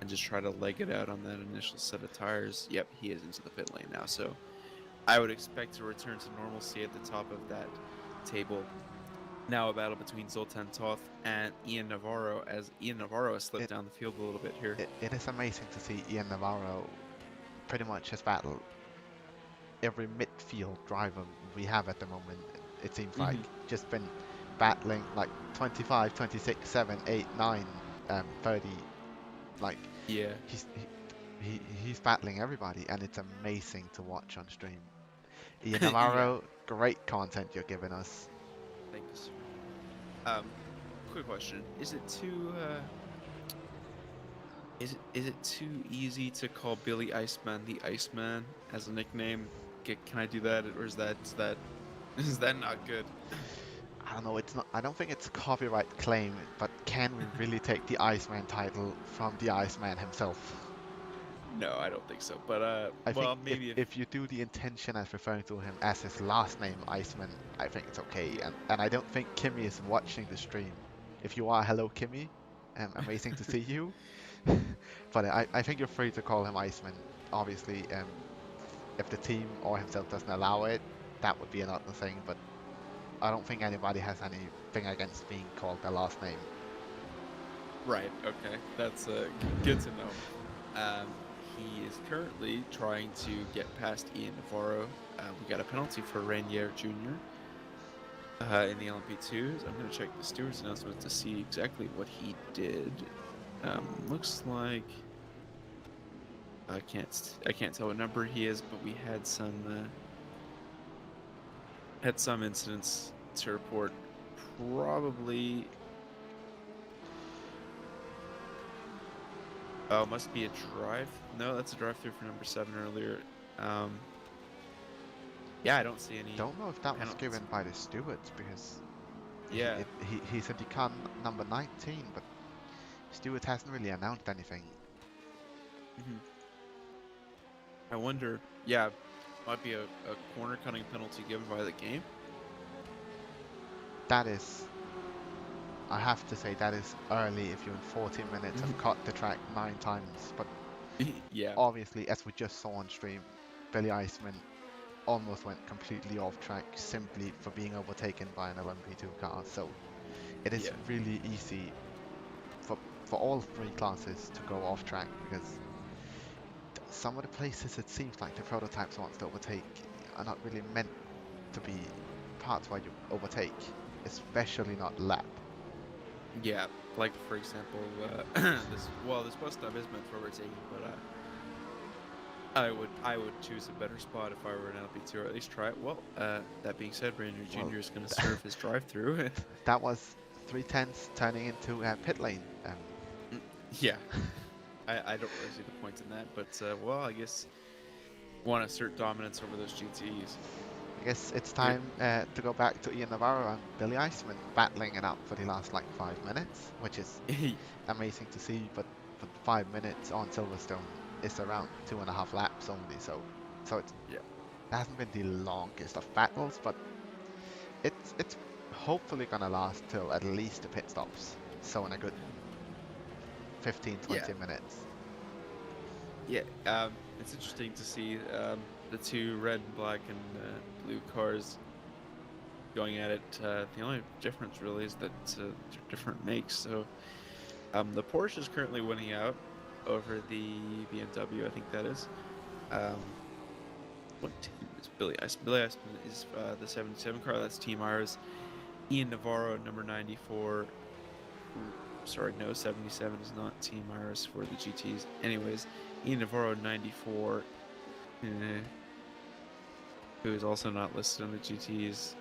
and just try to leg it out on that initial set of tires. Yep, he is into the pit lane now, so I would expect a return to normalcy at the top of that table. Now a battle between Zoltan Toth and Ian Navarro, as Ian Navarro has slipped down the field a little bit here. It is amazing to see Ian Navarro pretty much has battled every midfield driver we have at the moment. It seems like just been battling like 25, 26, 7, 8, 9, 30. Like, Yeah. he's battling everybody, and it's amazing to watch on stream. Ian Navarro, great content you're giving us. Thanks. Quick question: is it too easy to call Billy Iceman the Iceman as a nickname? Can I do that, or is that not good? don't know, it's not. I don't think it's a copyright claim, but can we really take the Iceman title from the Iceman himself? No, I don't think so. But I well, think maybe if you do the intention as referring to him as his last name, Iceman, I think it's okay. And I don't think Kimmy is watching the stream. If you are, hello Kimmy. Amazing to see you. But I think you're free to call him Iceman. Obviously, if the team or himself doesn't allow it, that would be another thing. But I don't think anybody has anything against being called their last name. Right. Okay, that's good to know. He is currently trying to get past Ian Navarro. We got a penalty for Ranier Jr. In the LMP2s. I'm going to check the steward's announcement to see exactly what he did. Looks like I can't tell what number he is, but we had some incidents to report. Probably. Oh, must be a drive. No, that's a drive-through for number 7 earlier. Yeah, I don't see any. Don't know if that was penalties. given by the stewards because Yeah. he said he can't number 19, but Stewart hasn't really announced anything. Mhm. I wonder. Yeah, might be a corner cutting penalty given by the game. That is, I have to say, that is early if you in 40 minutes have cut the track 9 times. But Yeah. obviously, as we just saw on stream, Billy Iceman almost went completely off track simply for being overtaken by an LMP2 car. So it is really easy for all 3 classes to go off track because some of the places it seems like the prototypes wants to overtake are not really meant to be parts where you overtake, especially not lap. Yeah, like for example, this bus stop is meant for overtaking, but I would choose a better spot if I were an LP2, or at least try it. Well, that being said, Rainier Jr. is going to serve his drive-through. That was 3/10 turning into a pit lane. Yeah, I don't really see the point in that, but well, I guess want to assert dominance over those GTEs. I guess it's time to go back to Ian Navarro and Billy Iceman battling it out for the last like 5 minutes, which is amazing to see. But 5 minutes on Silverstone is around 2.5 laps only, so it hasn't been the longest of battles, but it's hopefully gonna last till at least the pit stops, so in a good 15-20 minutes. Yeah, it's interesting to see the 2 red, black, and blue cars going at it. The only difference really is that they're different makes. So the Porsche is currently winning out over the BMW, I think that is. What team is Billy Iceman? Billy Iceman is the 77 car. That's Team Iris. Ian Navarro, number 94. Sorry, no, 77 is not Team Iris for the GTs. Anyways, Ian Navarro, 94. Who is also not listed on the GTs.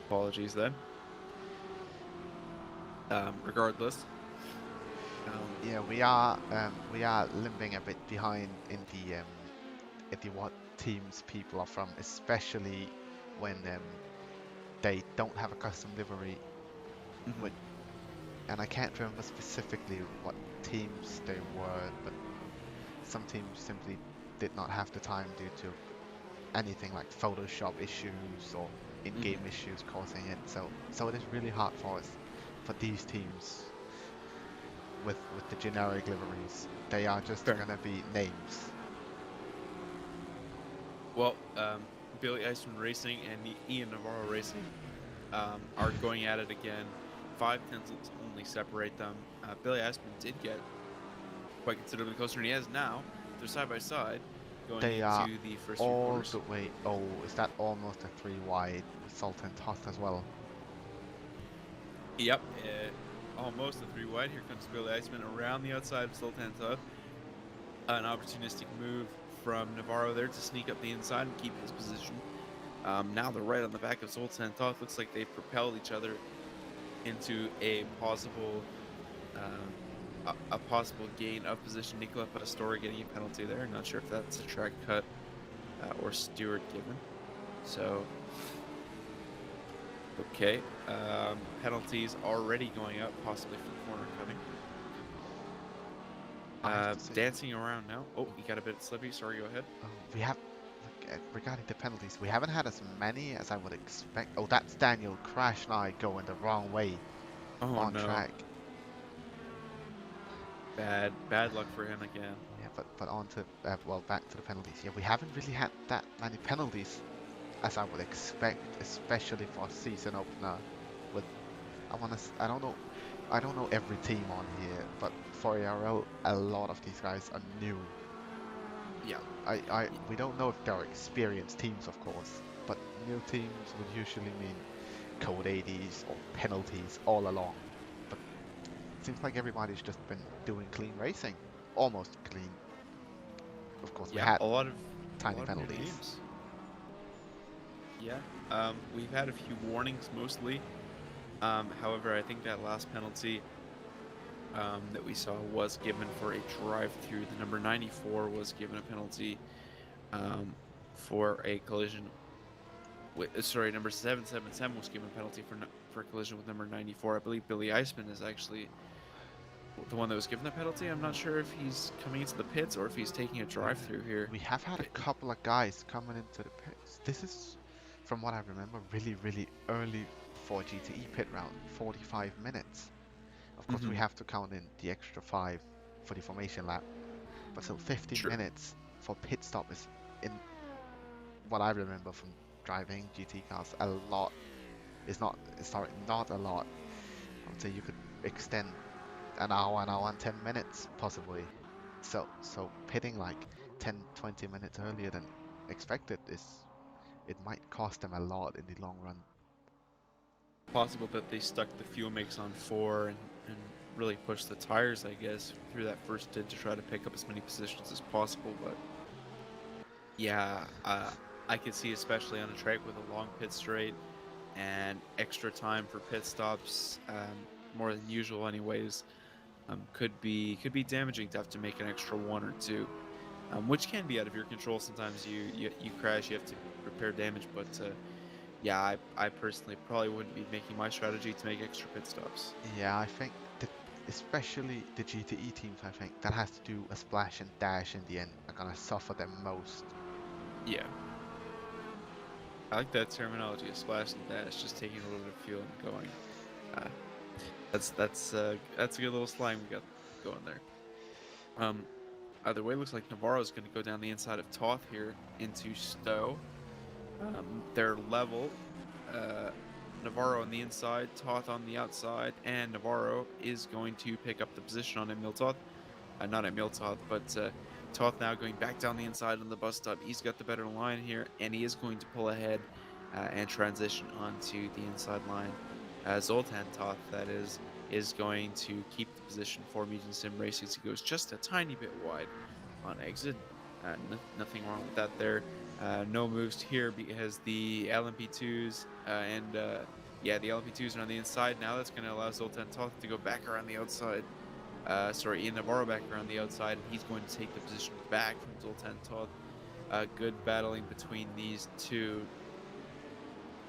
Apologies then. Regardless. Yeah, we are limping a bit behind in the what teams people are from, especially when they don't have a custom livery. And I can't remember specifically what teams they were, but some teams simply did not have the time due to anything like Photoshop issues or in-game issues causing it. So it is really hard for us, for these teams with the generic liveries. They are just gonna be names. Well, Billy Iceman Racing and Ian Navarro Racing are going at it again. 5 tenths only separate them. Billy Iceman did get quite considerably closer than he has now. They're side by side going into the first few quarters. The way. Oh, is that almost a 3 wide with Salt and Toth as well? Yep, almost a 3 wide. Here comes Billy Iceman around the outside of Salt and Toth. An opportunistic move from Navarro there to sneak up the inside and keep his position. Now they're right on the back of Salt and Toth. Looks like they've propelled each other into a possible gain of position. Nicola Pastore getting a penalty there. Not sure if that's a track cut or steward given. So Okay. Penalties already going up, possibly for the corner cutting. I have to say, Dancing around now. Oh, he got a bit slippy. Sorry, go ahead. we have, regarding the penalties, we haven't had as many as I would expect. Oh, that's Daniel Crash Knight going the wrong way Oh on no. track. Bad luck for him again. Yeah, but on to, well, back to the penalties. Yeah, we haven't really had that many penalties as I would expect, especially for a season opener. With, I don't know every team on here, but for ARL, a lot of these guys are new. Yeah. We don't know if they're experienced teams, of course, but new teams would usually mean code 80s or penalties all along. But it seems like everybody's just been doing clean racing, almost clean. Of course, we Yeah, had a lot of tiny new penalties. names. Yeah. We've had a few warnings mostly. However, I think that last penalty that we saw was given for a drive-through. The number 94 was given a penalty for a collision. Sorry, number 777 was given a penalty for a collision with number 94. I believe Billy Eisman is actually the one that was given the penalty. I'm not sure if he's coming into the pits or if he's taking a drive-through here. We have had a couple of guys coming into the pits. This is, from what I remember, really early for GTE pit round, 45 minutes. Of course, we have to count in the extra 5 for the formation lap. But still, 15 Sure. minutes for pit stop is, in what I remember from driving GT cars, a lot. Not a lot. I would say you could extend an hour and 10 minutes possibly. So pitting like 10-20 minutes earlier than expected it might cost them a lot in the long run. Possible that they stuck the fuel mix on 4 and really pushed the tires, I guess, through that first stint to try to pick up as many positions as possible. But yeah, I could see, especially on a track with a long pit straight and extra time for pit stops, more than usual anyways, could be damaging to have to make an extra 1 or 2, which can be out of your control. Sometimes you crash, you have to repair damage, but yeah, I personally probably wouldn't be making my strategy to make extra pit stops. Yeah, I think that especially the GTE teams, I think that has to do a splash and dash in the end are gonna suffer them most. Yeah. I like that terminology, a splash and dash, just taking a little bit of fuel and going. That's a good little slang we got going there. Either way, it looks like Navarro's going to go down the inside of Toth here into Stowe. They're level. Navarro on the inside, Toth on the outside, and Navarro is going to pick up the position on Emil Toth. Not Emil Toth, but Toth now going back down the inside on the bus stop. He's got the better line here, and he is going to pull ahead and transition onto the inside line. Zoltan Toth, that is going to keep the position for Mutant Sim Racing. He goes just a tiny bit wide on exit. Nothing wrong with that there. No moves here because the LMP2s the LMP2s are on the inside now. That's going to allow Zoltan Toth to go back around the outside. Ian Navarro back around the outside, and he's going to take the position back from Zoltan Toth. Good battling between these two.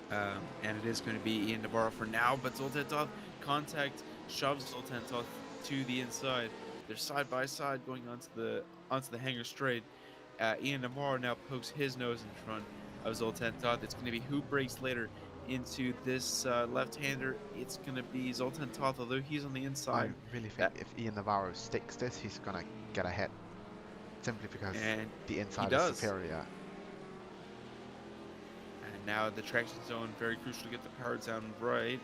And it is going to be Ian Navarro for now, but Zoltan Toth contact shoves Zoltan Toth to the inside. They're side by side going onto the hangar straight. Ian Navarro now pokes his nose in front of Zoltan Toth. It's going to be who breaks later into this left-hander. It's going to be Zoltan Toth, although he's on the inside. I really think if Ian Navarro sticks this, he's gonna get ahead. Simply because the inside is superior. And now the traction zone, very crucial to get the power down right.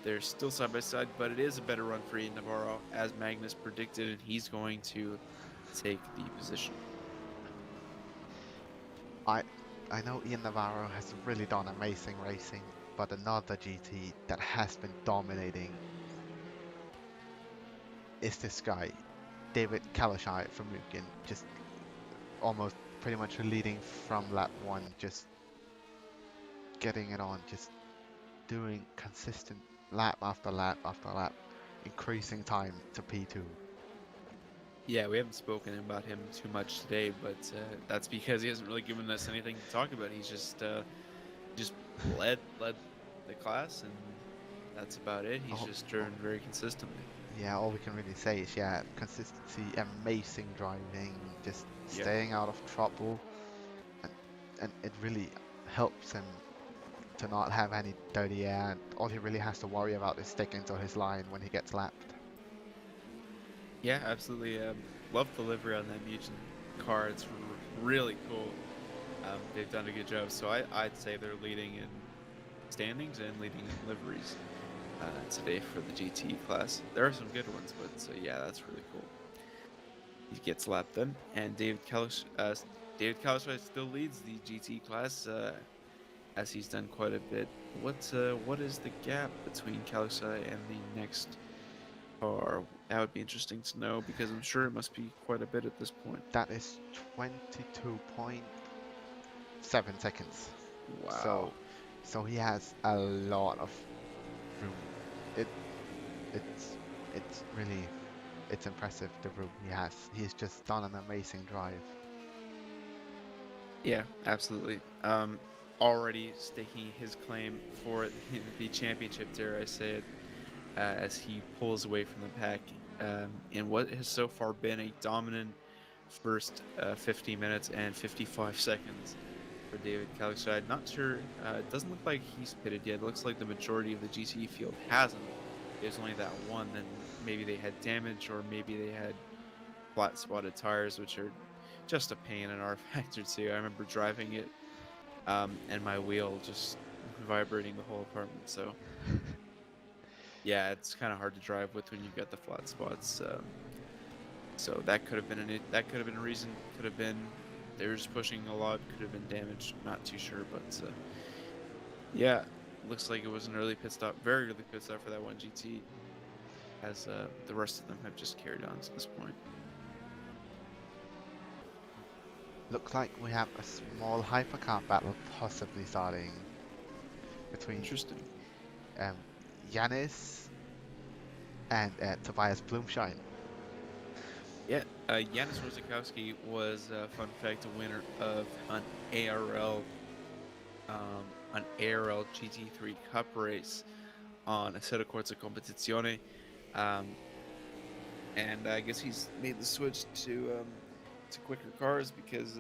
They're still side by side, but it is a better run for Ian Navarro, as Magnus predicted, and he's going to take the position. I know Ian Navarro has really done amazing racing, but another GT that has been dominating is this guy, David Kalashai from Mugen, just almost pretty much leading from lap 1, just getting it on, just doing consistent lap after lap after lap, increasing time to P2. Yeah, we haven't spoken about him too much today, but that's because he hasn't really given us anything to talk about. He's just led the class, and that's about it. He's Oh, just driven very consistently. Yeah, all we can really say is, yeah, consistency, amazing driving, just Yeah. staying out of trouble, and it really helps him to not have any dirty air. And all he really has to worry about is sticking to his line when he gets lapped. Yeah, absolutely. Love the livery on that Mugen car. It's really cool. They've done a good job. So I'd say they're leading in standings and leading in liveries today for the GT class. There are some good ones, but yeah, that's really cool. He gets lapped then, and David Kalusha still leads the GT class as he's done quite a bit. What is the gap between Kalusha and the next car? That would be interesting to know because I'm sure it must be quite a bit at this point. That is 22.7 seconds. Wow. So he has a lot of room. It's really, it's impressive the room he has. He's just done an amazing drive. Yeah, absolutely. Already staking his claim for the championship, dare I say it, as he pulls away from the pack in what has so far been a dominant first 50 minutes and 55 seconds for David Kalusha. Not sure, it doesn't look like he's pitted yet. It looks like the majority of the GTE field hasn't. There's only that one, then maybe they had damage or maybe they had flat spotted tires, which are just a pain in rFactor too. I remember driving it and my wheel just vibrating the whole apartment. So yeah, it's kind of hard to drive with when you've got the flat spots. So that could have been a reason. Could have been they were just pushing a lot. Could have been damage. Not too sure, but yeah, looks like it was an early pit stop. Very early pit stop for that one GT. As the rest of them have just carried on to this point. Looks like we have a small hypercar battle possibly starting between Interesting. Yanis and Tobias Blumschein. Yeah, Janis Rosakowski was, fun fact, a winner of an ARL GT3 Cup race on Assetto Corsa Competizione, and I guess he's made the switch to quicker cars because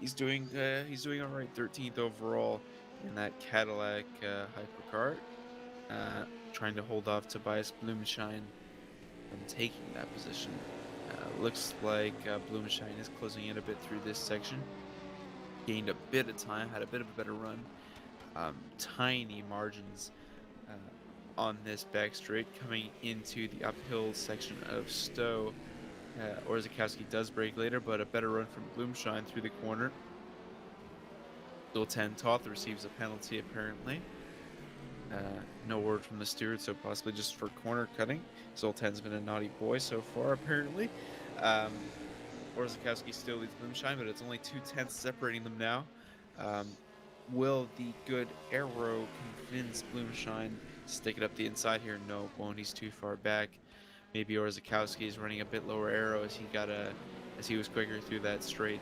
he's doing all right, 13th overall in that Cadillac hypercar, trying to hold off Tobias Blumschein from taking that position. Looks like Blumschein is closing in a bit through this section. Gained a bit of time, had a bit of a better run. Tiny margins on this back straight coming into the uphill section of Stowe. Orzakowski does brake later, but a better run from Blumschein through the corner. Tobias and Toth receives a penalty apparently. No word from the steward, so possibly just for corner cutting. Zoltan's been a naughty boy so far, apparently. Orzakowski still leads Blumschein, but it's only 2/10 separating them now. Will the good arrow convince Blumschein to stick it up the inside here? No, won't. He's too far back. Maybe Orzakowski is running a bit lower arrow as he was quicker through that straight.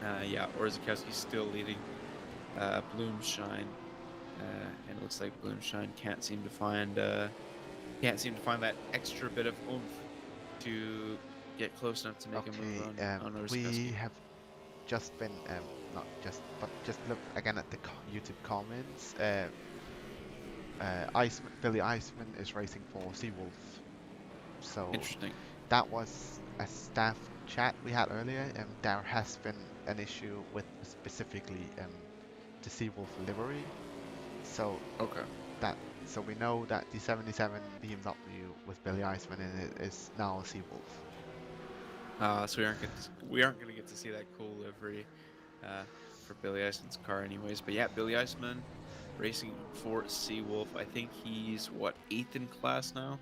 Yeah, Orzakowski's still leading Blumschein. And it looks like Blumschein can't seem to find that extra bit of oomph to get close enough to make a move on Orzakowski. We have just been just look again at the YouTube comments. Billy Iceman is racing for Seawolf, so Interesting. that was a staff chat we had earlier, and there has been an issue with specifically the Seawolf livery. So Okay. So we know that the 77 BMW with Billy Iceman in it is now a Seawolf. So we aren't gonna get to see that cool livery for Billy Iceman's car, anyways. But yeah, Billy Iceman racing for Seawolf. I think he's 8th in class now.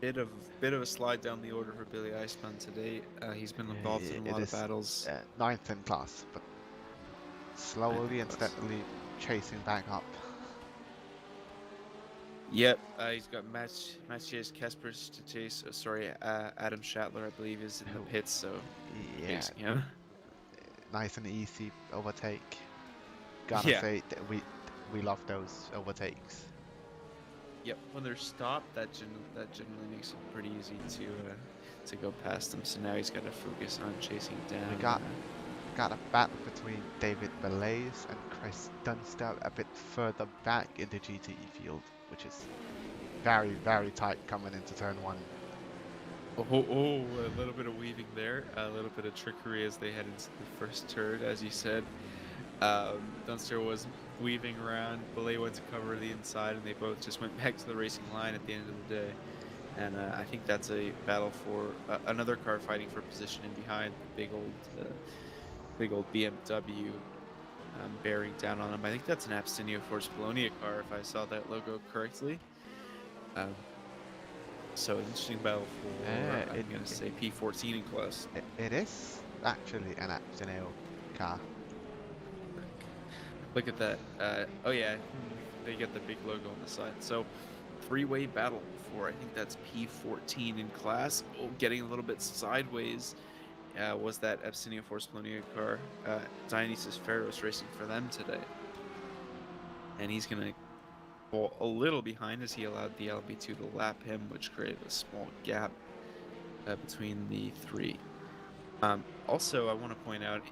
Bit of a slide down the order for Billy Iceman today. He's been involved in a lot of battles. 9th in class, but slowly and steadily chasing back up. Yep, he's got Matthias Kaspers to chase. Adam Schattler, I believe, is in the pits, so Yeah, chasing him. nice and easy overtake. Gotta Yeah. say that we love those overtakes. Yep. When they're stopped, that generally makes it pretty easy to go past them. So now he's got to focus on chasing down. We got a battle between David Belays and Chris Dunster a bit further back in the GTE field, which is very, very tight coming into turn 1. A little bit of weaving there, a little bit of trickery as they head into the first turn, as you said. Dunster was weaving around, Belay went to cover the inside, and they both just went back to the racing line at the end of the day. And I think that's a battle for another car fighting for position in behind the big old BMW bearing down on him. I think that's an Assetto Corsa Polonia car, if I saw that logo correctly. So an interesting battle for, I'm going to say, P14 in class. It is actually an Assetto car. Look at that. Oh yeah, they get the big logo on the side. So, three-way battle for, I think that's P14 in class. Oh, getting a little bit sideways was that Assetto Corsa Polonia car. Dionysus Ferros racing for them today. And he's going to fall a little behind as he allowed the LB2 to lap him, which created a small gap between the three. Also, I want to point out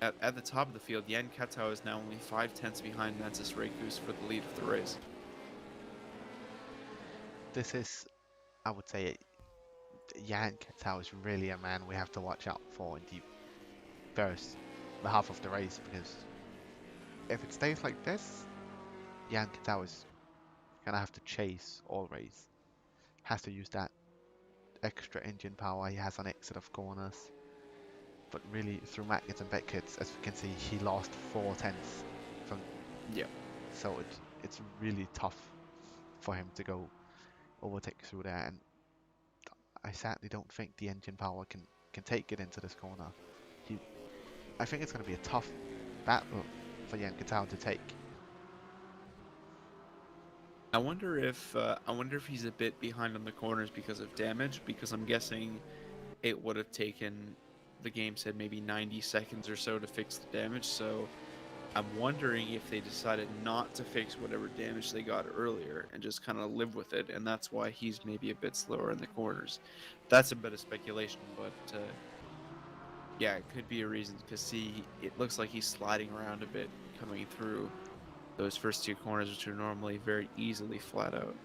at the top of the field, Jan Katau is now only 5/10 behind Mantis Rekus for the lead of the race. This is, I would say, Jan Katau is really a man we have to watch out for in the first half of the race, because if it stays like this, Jan Katau is gonna have to chase all race. Has to use that extra engine power he has on exit of corners. But really, through Magnus and Beckett's, as we can see, he lost 4/10 from. Yeah. So it's really tough for him to go overtake through there, and I sadly don't think the engine power can take it into this corner. I think it's going to be a tough battle for Jan Katau to take. I wonder if he's a bit behind on the corners because of damage, because I'm guessing it would have taken, the game said, maybe 90 seconds or so to fix the damage. So I'm wondering if they decided not to fix whatever damage they got earlier and just kind of live with it, and that's why he's maybe a bit slower in the corners. That's a bit of speculation, but yeah, it could be a reason, because see, it looks like he's sliding around a bit coming through those first two corners, which are normally very easily flat out.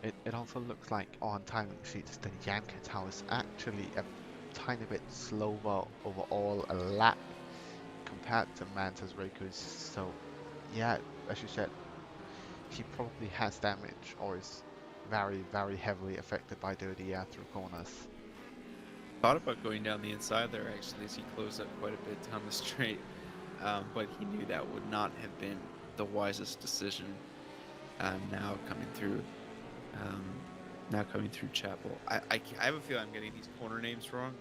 It also looks like on timing sheets that Jan Katau is actually a tiny bit slower overall a lap compared to Mantis Rekus. So yeah, as you said, he probably has damage or is very, very heavily affected by dirty air through corners. Thought about going down the inside there actually, as he closed up quite a bit down the straight, but he knew that would not have been the wisest decision. Now coming through Chapel, I have a feeling I'm getting these corner names wrong,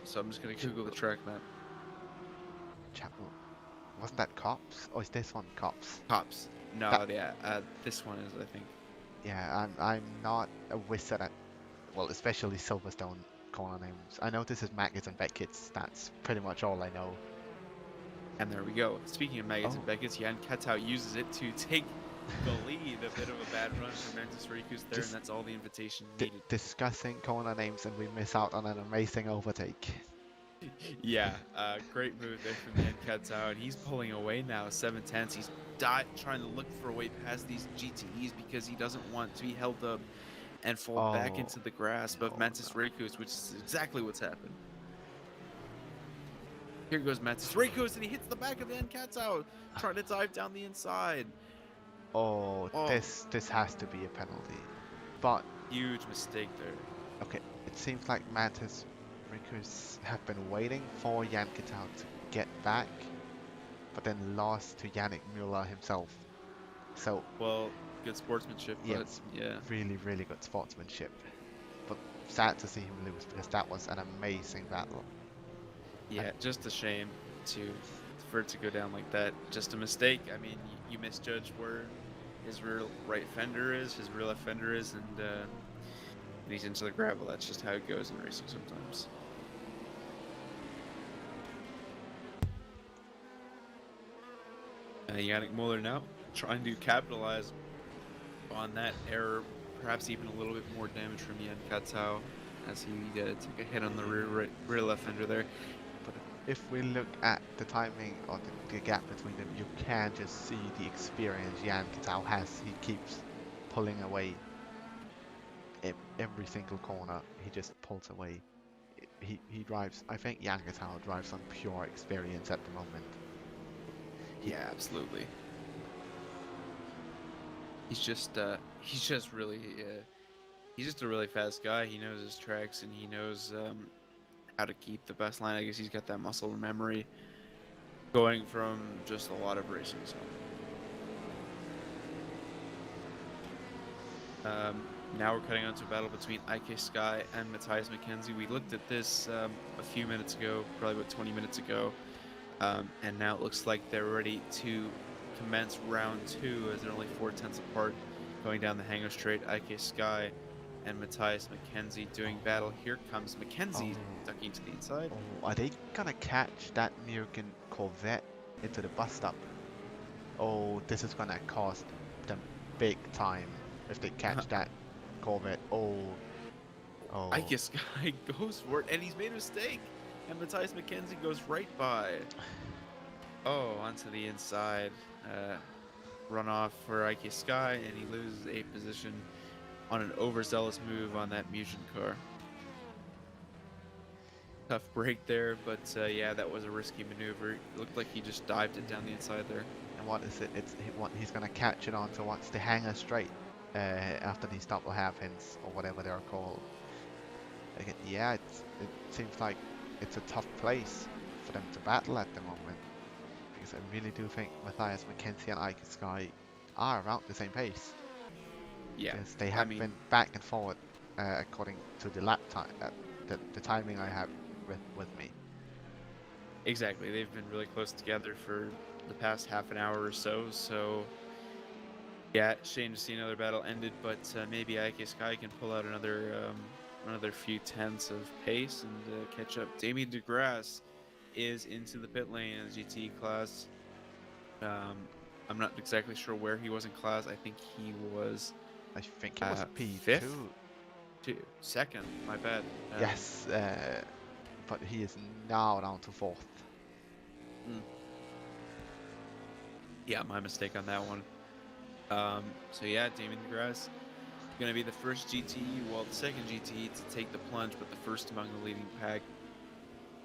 so I'm just gonna Google the track map. Chapel, wasn't that Cops, or is this one Cops? Cops. No, this one is, I think. Yeah, I'm not a wizard at, well, especially Silverstone corner names. I know this is Magnus and Beckett's. That's pretty much all I know. And there we go. Speaking of Magnus and Beckett's, Jan Katau uses it to take the lead. A bit of a bad run for Mantis Rekus there, and that's all the invitation needed. Discussing corner names, and we miss out on an amazing overtake. Yeah, great move there from Jan Katau, and he's pulling away now, 7/10. He's trying to look for a way past these GTEs because he doesn't want to be held up and fall back into the grasp of Mantis Rekus, which is exactly what's happened. Here goes Mantis Rekus, and he hits the back of Jan Katau, trying to dive down the inside. This has to be a penalty. But huge mistake there. Okay, it seems like Mantis Rekus have been waiting for Jan Katau to get back, but then lost to Yannick Müller himself. So, well, good sportsmanship, but yeah. Really, really good sportsmanship. But sad to see him lose, because that was an amazing battle. Yeah, just a shame for it to go down like that. Just a mistake. I mean, you misjudge where his real right fender is, his real left fender is, and he's into the gravel. That's just how it goes in racing sometimes. Yannick Muller now trying to capitalize on that error, perhaps even a little bit more damage from Jan Katzau as he took a hit on the rear left fender there. But if we look at the timing or the gap between them, you can just see the experience Jan Kitao has. He keeps pulling away every single corner. He just pulls away. He drives. I think Jan Kitao drives on pure experience at the moment. Yeah, absolutely. He's just really he's just a really fast guy. He knows his tracks and he knows how to keep the best line. I guess he's got that muscle memory going from just a lot of racing. So now we're cutting on to a battle between IK Sky and Matthias Mackenzie. We looked at this a few minutes ago, probably about 20 minutes ago, and now it looks like they're ready to commence round 2 as they're only 4/10 apart going down the Hangar Straight. IK Sky and Matthias Mackenzie doing battle. Here comes Mackenzie ducking to the inside. Oh, are they gonna catch that American Corvette into the bus stop? Oh, this is gonna cost them big time if they catch that Corvette. Oh. IK Sky goes for it, and he's made a mistake. And Matthias Mackenzie goes right by. Oh, onto the inside. Runoff for IK Sky, and he loses a position on an overzealous move on that Mugen car. Tough break there, but yeah, that was a risky maneuver. It looked like he just dived it down the inside there. And what is it? He's gonna catch it onto what's the Hangar Straight after these double hairpins or whatever they're called. Again, yeah, it seems like it's a tough place for them to battle at the moment, because I really do think Matthias Mackenzie and Ike Sky are around the same pace. Yeah, because they have been back and forward according to the lap time, the timing I have with me. Exactly, they've been really close together for the past half an hour or so. So yeah, shame to see another battle ended, but maybe IK Sky can pull out another few tenths of pace and catch up. Damien DeGrasse is into the pit lane in the GTE class. I'm not exactly sure where he was in class. I think he was. I think it was P2. Fifth? Second, my bad. Yes, but he is now down to 4th. Yeah, my mistake on that one. So yeah, Damien DeGrasse going to be the first GTE, well, the second GTE to take the plunge, but the first among the leading pack.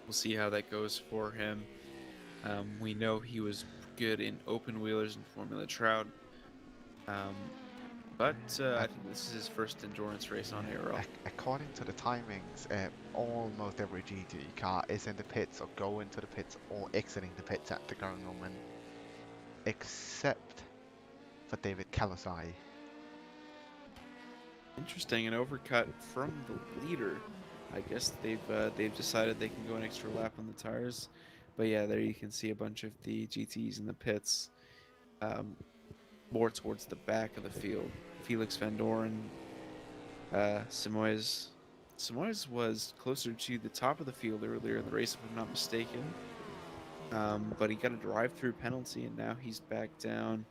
We'll see how that goes for him. We know he was good in open wheelers and Formula Trout. But I think this is his first endurance race on ARL. According to the timings, almost every GTE car is in the pits or go into the pits or exiting the pits at the current moment, except for David Kalasai. Interesting, an overcut from the leader. I guess they've decided they can go an extra lap on the tires. But yeah, there you can see a bunch of the GTs in the pits, more towards the back of the field. Felix Van Doren, Simoes was closer to the top of the field earlier in the race, if I'm not mistaken. But he got a drive-through penalty, and now he's back down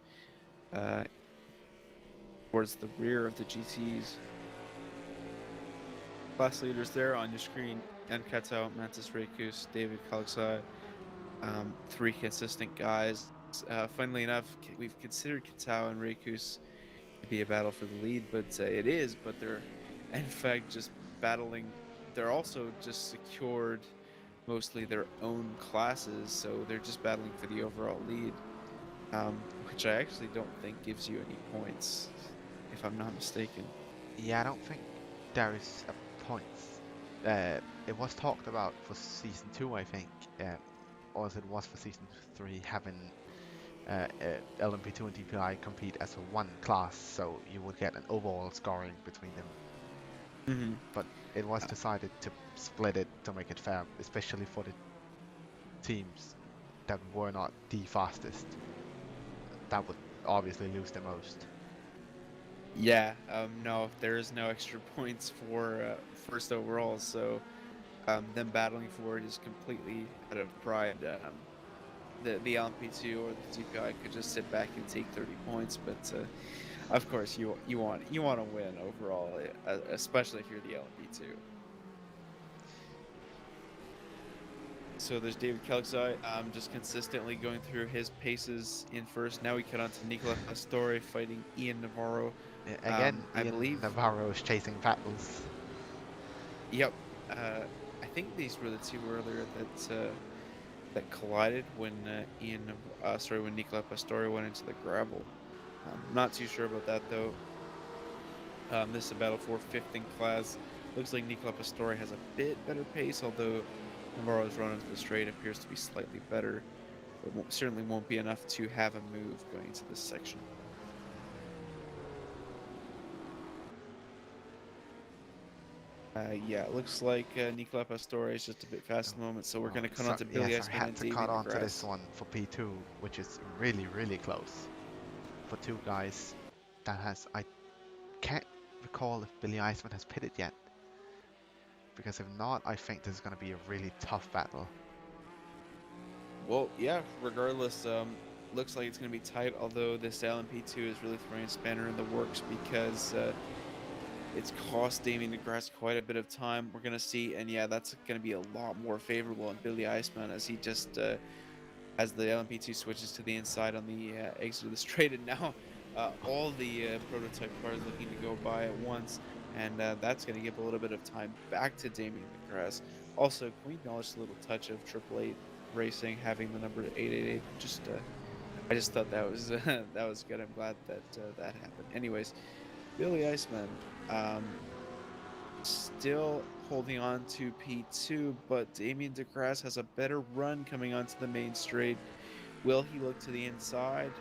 towards the rear of the GTs. Class leaders there on your screen: Jan Katzau, Mantis Rekus, David Kalksai. 3 consistent guys. Funnily enough, we've considered Katzau and Rekus to be a battle for the lead, but it is. But they're, in fact, just battling. They're also just secured mostly their own classes, so they're just battling for the overall lead, which I actually don't think gives you any points, if I'm not mistaken. Yeah, I don't think there is a points. It was talked about for season 2, I think, or as it was for season 3, having LMP2 and DPI compete as a one class, so you would get an overall scoring between them. But it was decided to split it to make it fair, especially for the teams that were not the fastest. That would obviously lose the most. Yeah, no, there is no extra points for first overall, so them battling for it is completely out of pride. the LMP2 or the TPI could just sit back and take 30 points, but of course you want to win overall, especially if you're the LMP2. So there's David Kelczai, just consistently going through his paces in first. Now we cut on to Nicola Pastore fighting Ian Navarro. Again, I Ian believe Navarro is chasing battles. Yep. I think these were the two earlier that collided when when Nicola Pastore went into the gravel. Not too sure about that though. This is a battle for fifth in class. Looks like Nicola Pastore has a bit better pace, although Navarro's run into the straight appears to be slightly better. But certainly won't be enough to have a move going into this section. Yeah, it looks like Nicola Pastore is just a bit fast at the moment, so we're going to cut on to Billy Yes, I Eisman had and to David cut on to DeGrasse. this one for P2, which is really, really close. For two guys that has... I can't recall if Billy Eisman has pitted yet. Because if not, I think this is going to be a really tough battle. Well, yeah, regardless, looks like it's going to be tight, although this LMP2 is really throwing a spanner in the works because it's cost Damien DeGrasse quite a bit of time. We're going to see, and yeah, that's going to be a lot more favorable on Billy Eisman as he just, as the LMP2 switches to the inside on the exit of the straight, and now all the prototype cars looking to go by at once, and that's going to give a little bit of time back to Damien DeGrasse. Also, can we acknowledge the little touch of 888 Racing having the number 888? I just thought that was that was good. I'm glad that that happened. Anyways, Billy Eisman still holding on to P2, but Damien DeGrasse has a better run coming onto the main straight. Will he look to the inside?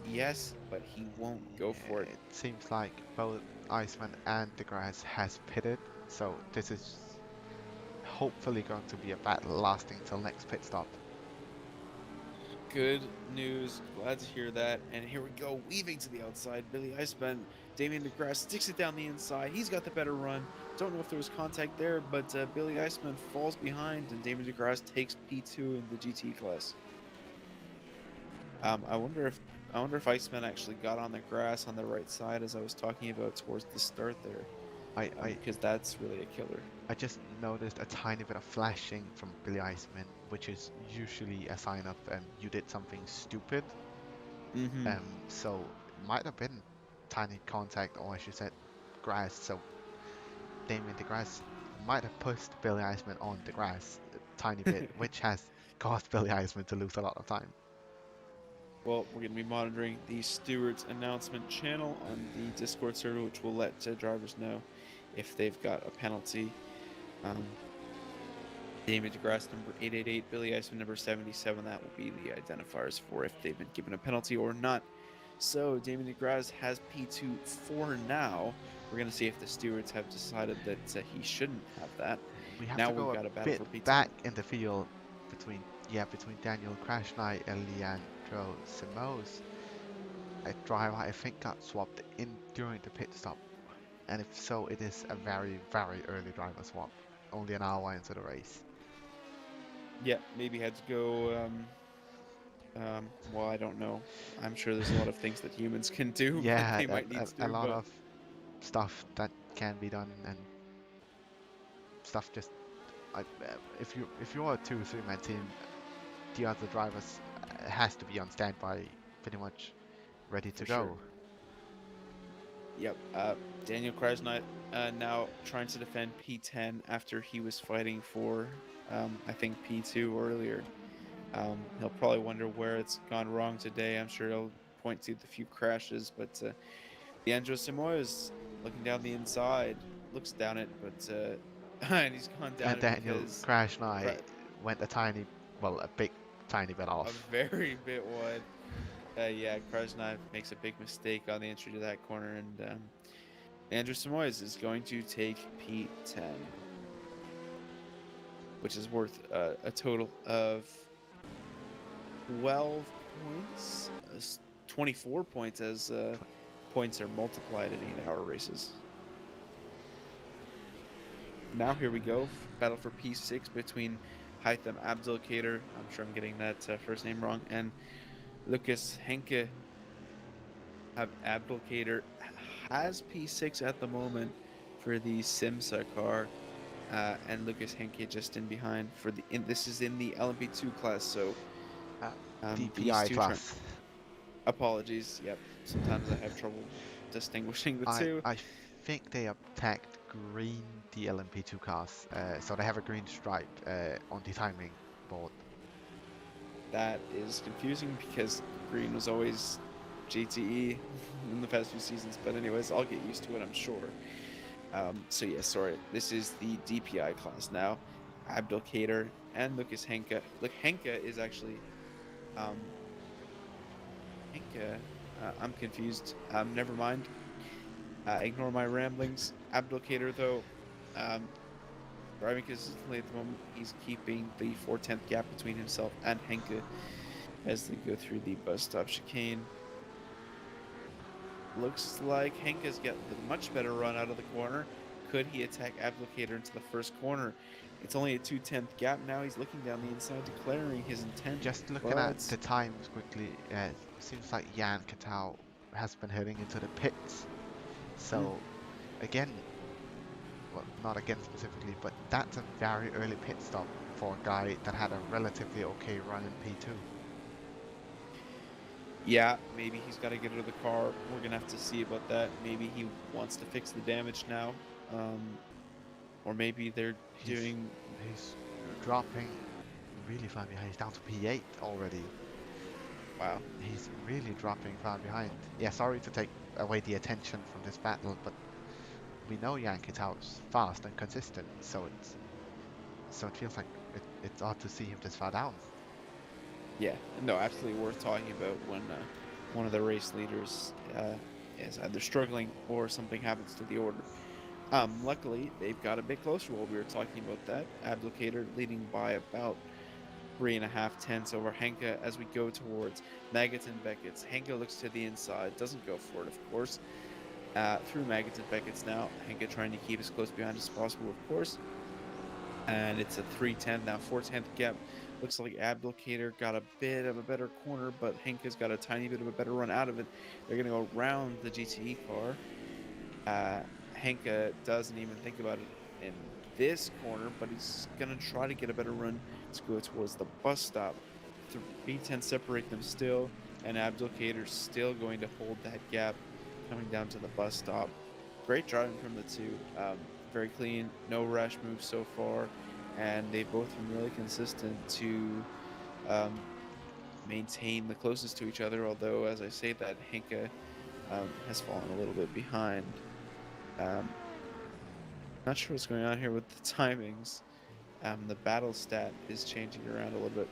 Yes, but he won't go for it. It seems like both Iceman and DeGrasse has pitted, so this is hopefully going to be a battle lasting till next pit stop. Good news. Glad to hear that. And here we go, weaving to the outside. Billy Eisman, Damien DeGrasse sticks it down the inside. He's got the better run. Don't know if there was contact there, but Billy Eisman falls behind, and Damien DeGrasse takes P2 in the GT class. I wonder if Iceman actually got on the grass on the right side as I was talking about towards the start there. Because that's really a killer. I just noticed a tiny bit of flashing from Billy Eisman, which is usually a sign of you did something stupid. So it might have been tiny contact, or as you said, grass. So Damien DeGrasse might have pushed Billy Eisman on the grass a tiny bit, which has caused Billy Eisman to lose a lot of time. Well, we're going to be monitoring the Stewards announcement channel on the Discord server, which will let drivers know if they've got a penalty. Damien DeGrasse number 888, Billy Eisman number 77. That will be the identifiers for if they've been given a penalty or not. So Damien DeGrasse has P2 for now. We're going to see if the Stewards have decided that he shouldn't have that. We have now to go we've got a battle for bit P2. back in the field between Daniel Crash Knight and Leandro Simos. A driver I think got swapped in during the pit stop, and if so, it is a very, very early driver swap, only an hour into the race. Yeah, maybe had to go. Well, I don't know. I'm sure there's a lot of things that humans can do. Yeah, they might need to do, a lot but... of stuff that can be done, and stuff just. If you're a 2-3 man team, the other drivers has to be on standby, pretty much ready to go. Sure. Yep. Daniel Krasnot now trying to defend P10 after he was fighting for, I think, P2 earlier. He'll probably wonder where it's gone wrong today. I'm sure he'll point to the few crashes, but Leandro Simoy is looking down the inside, looks down it, but and he's gone down And it Daniel because Crash Knight went a big tiny bit a off. very bit wide. Yeah, Krasnov makes a big mistake on the entry to that corner, and Andrew Samoyes is going to take P10, which is worth a total of 12 points, 24 points as points are multiplied in 8-hour races. Now here we go, battle for P6 between Hytham Abdulkader, I'm sure I'm getting that first name wrong, and Lucas Henke Abdulkader has P6 at the moment for the Simsa car, and Lucas Henke just in behind for this is in the LMP2 class, so Uh, these DPI two class. apologies. Yep, sometimes I have trouble distinguishing the two. I think they have tagged green the LMP2 cars, so they have a green stripe on the timing board. That is confusing because green was always GTE in the past few seasons, but anyways, I'll get used to it, I'm sure. So yeah, sorry, this is the DPI class now. Abdulkader and Lucas Henke. Look, Henke is actually Henke. I'm confused. Never mind. Ignore my ramblings. Abdulkader, though, driving consistently at the moment, he's keeping the 4/10 gap between himself and Henke as they go through the bus stop chicane. Looks like Henke's got the much better run out of the corner. Could he attack Abdulkader into the first corner? It's only a 2/10 gap now. He's looking down the inside, declaring his intent. Just looking at the times quickly, seems like Jan Katau has been heading into the pits. So, again, well, not again specifically, but that's a very early pit stop for a guy that had a relatively okay run in P2. Yeah, maybe he's got to get out of the car. We're going to have to see about that. Maybe he wants to fix the damage now. Or maybe they're doing... He's dropping really far behind. He's down to P8 already. Wow. He's really dropping far behind. Yeah, sorry to take away the attention from this battle, but we know Jan Katau is fast and consistent, so it feels like it's odd to see him this far down. Yeah, no, absolutely worth talking about when one of the race leaders is either struggling or something happens to the order. Luckily, they've got a bit closer while we were talking about that. Abdulkader leading by about 3.5 tenths over Henke as we go towards Maggots and Beckett's. Henke looks to the inside, doesn't go for it, of course. Through Maggots and Beckett's now. Henke trying to keep as close behind as possible, of course. And it's a 3/10 now, 4/10 gap. Looks like Abdulkader got a bit of a better corner, but Henke's got a tiny bit of a better run out of it. They're going to go around the GTE car. Henke doesn't even think about it in this corner, but he's going to try to get a better run to go towards the bus stop. The B10 separate them still, and Abdulkader's still going to hold that gap coming down to the bus stop. Great driving from the two. Very clean, no rash moves so far, and they've both been really consistent to maintain the closest to each other, although as I say that, Henke has fallen a little bit behind. Not sure what's going on here with the timings. The battle stat is changing around a little bit.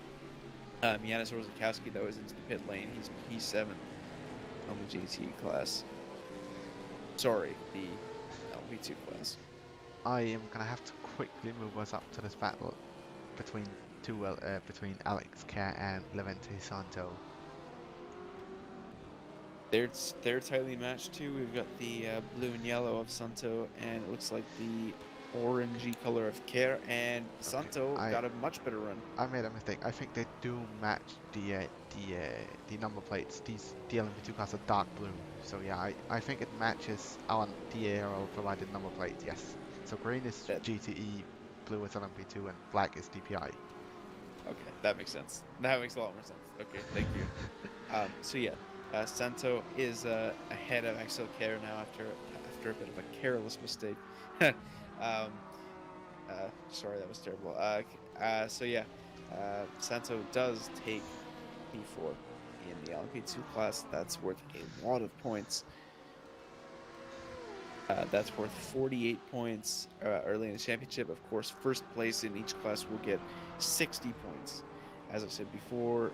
Janis Rosakowski, though, is into the pit lane. He's P7 on the GT class. Sorry, the LP2 class. I am gonna have to quickly move us up to this battle between between Alex Kerr and Levente Santo. They're tightly matched too. We've got the blue and yellow of Santo, and it looks like the orangey color of Kerr, and Santo got a much better run. I made a mistake. I think they do match the number plates. The LMP2 cars are dark blue, so yeah, I think it matches our DARL provided number plate. Yes. So green is GTE, blue is LMP2, and black is DPI. Okay, that makes sense. That makes a lot more sense. Okay, thank you. So yeah, Santo is ahead of Axel Kerr now after a bit of a careless mistake. Sorry, that was terrible. So yeah, Santo does take P4 in the LMP2 class. That's worth a lot of points. That's worth 48 points early in the championship. Of course, first place in each class will get 60 points. As I said before,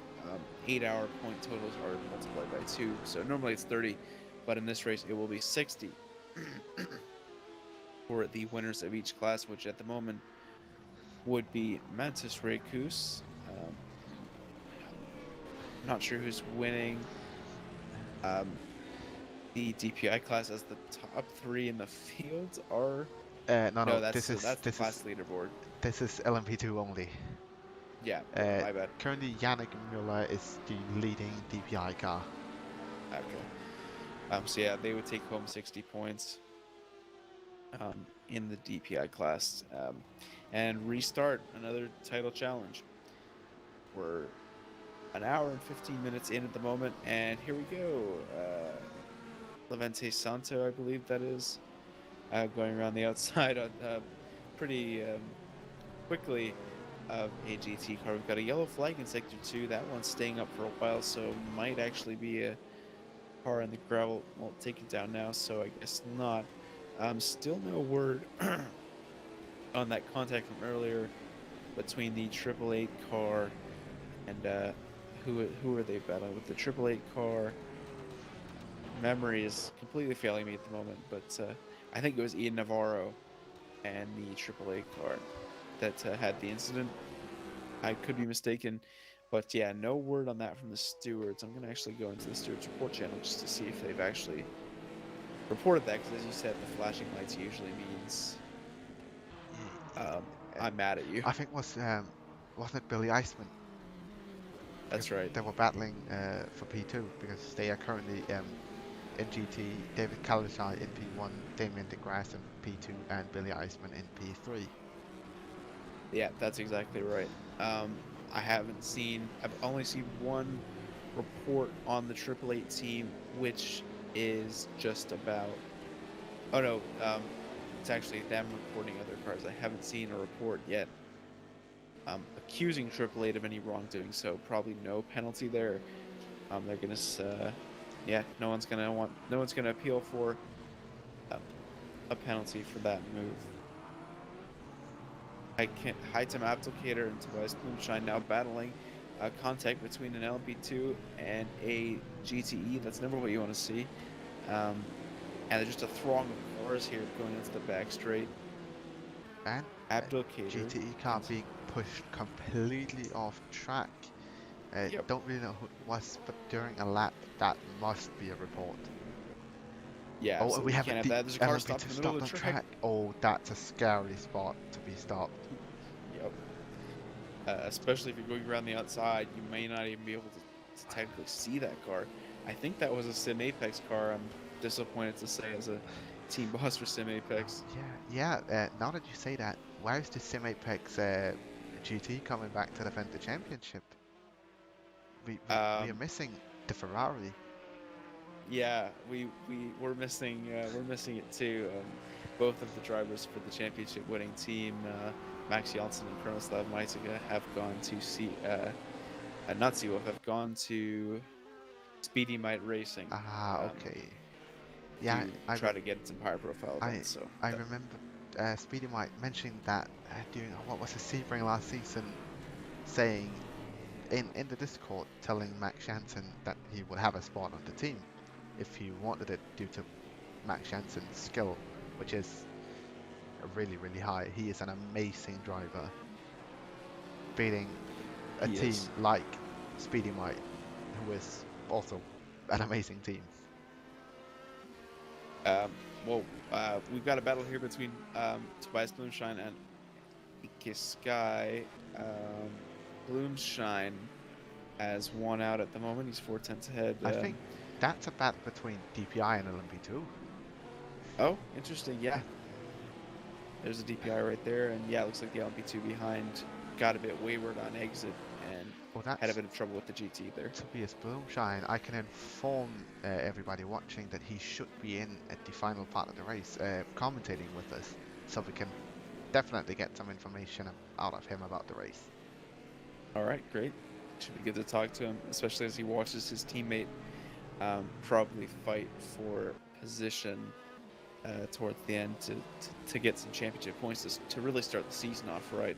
8-hour point totals are multiplied by 2. So normally it's 30, but in this race it will be 60 for the winners of each class, which at the moment would be Mantis Rekus. Not sure who's winning. The DPI class as the top 3 in the field are... No, that's the class leaderboard. This is LMP2 only. Yeah, Uh, my bad. Currently, Yannick Müller is the leading DPI car. Okay. So yeah, they would take home 60 points in the DPI class and restart another title challenge. We're an hour and 15 minutes in at the moment, and here we go. Levente Santo, I believe that is, going around the outside on pretty quickly of a GT car. We've got a yellow flag in Sector 2. That one's staying up for a while, so might actually be a car in the gravel. Won't take it down now, so I guess not. Still no word on that contact from earlier between the 888 car and who are they battling with? The 888 car. Memory is completely failing me at the moment, but I think it was Ian Navarro and the 888 car that had the incident. I could be mistaken, but yeah, no word on that from the stewards. I'm gonna actually go into the stewards report channel just to see if they've actually reported that, because as you said, the flashing lights usually means I'm mad at you. I think wasn't it Billy Iceman? That's right. They were battling for P2 because they are currently in GT. David Kalasai in P1, Damien DeGrasse in P2, and Billy Iceman in P3. Yeah, that's exactly right. I've only seen one report on the 888 team, which is just about, oh no, it's actually them reporting other cars. I haven't seen a report yet accusing 888 of any wrongdoing, so probably no penalty there. They're gonna, yeah, no one's gonna appeal for a penalty for that move. Hightem Applicator and Tobias Blumschein now battling contact between an LMP2 and a GTE. That's never what you want to see. And there's just a throng of cars here going into the back straight. And Applicator. GTE car being pushed completely off track. Yep. Don't really know who it was, but during a lap, that must be a report. Yeah, Oh, so we have can't have the that. There's a car LMP2 stopped in the middle of the on track. Oh, that's a scary spot to be stopped. Yep. Especially if you're going around the outside, you may not even be able to technically see that car. I think that was a Sim Apex car. I'm disappointed to say, as a team boss for Sim Apex. Yeah. Now that you say that, why is the Sim Apex GT coming back to defend the championship? We are missing the Ferrari. Yeah, we're missing it too. Both of the drivers for the championship winning team, Max Janssen and Kronoslav Maitica, have gone to have gone to Speedy Might Racing. Okay. Yeah, to try to get some higher profile events. So I remember Speedy Mike mentioning that during what was the Sebring last season, saying in the Discord, telling Max Jansen that he would have a spot on the team if he wanted it, due to Max Jansen's skill, which is really, really high. He is an amazing driver, beating a team like Speedy Mike, who is also an amazing team. We've got a battle here between Tobias Blumschein and Ike Sky. Blumschein has one out at the moment. He's 4/10 ahead. I think that's a battle between DPI and LMP2. Oh, interesting. Yeah. There's a DPI right there, and yeah, it looks like the LMP2 behind got a bit wayward on exit and had a bit of trouble with the GT there. Tobias Blumschein, I can inform everybody watching that he should be in at the final part of the race, commentating with us, so we can definitely get some information out of him about the race. All right, great. Should be good to talk to him, especially as he watches his teammate probably fight for position towards the end to get some championship points to really start the season off right.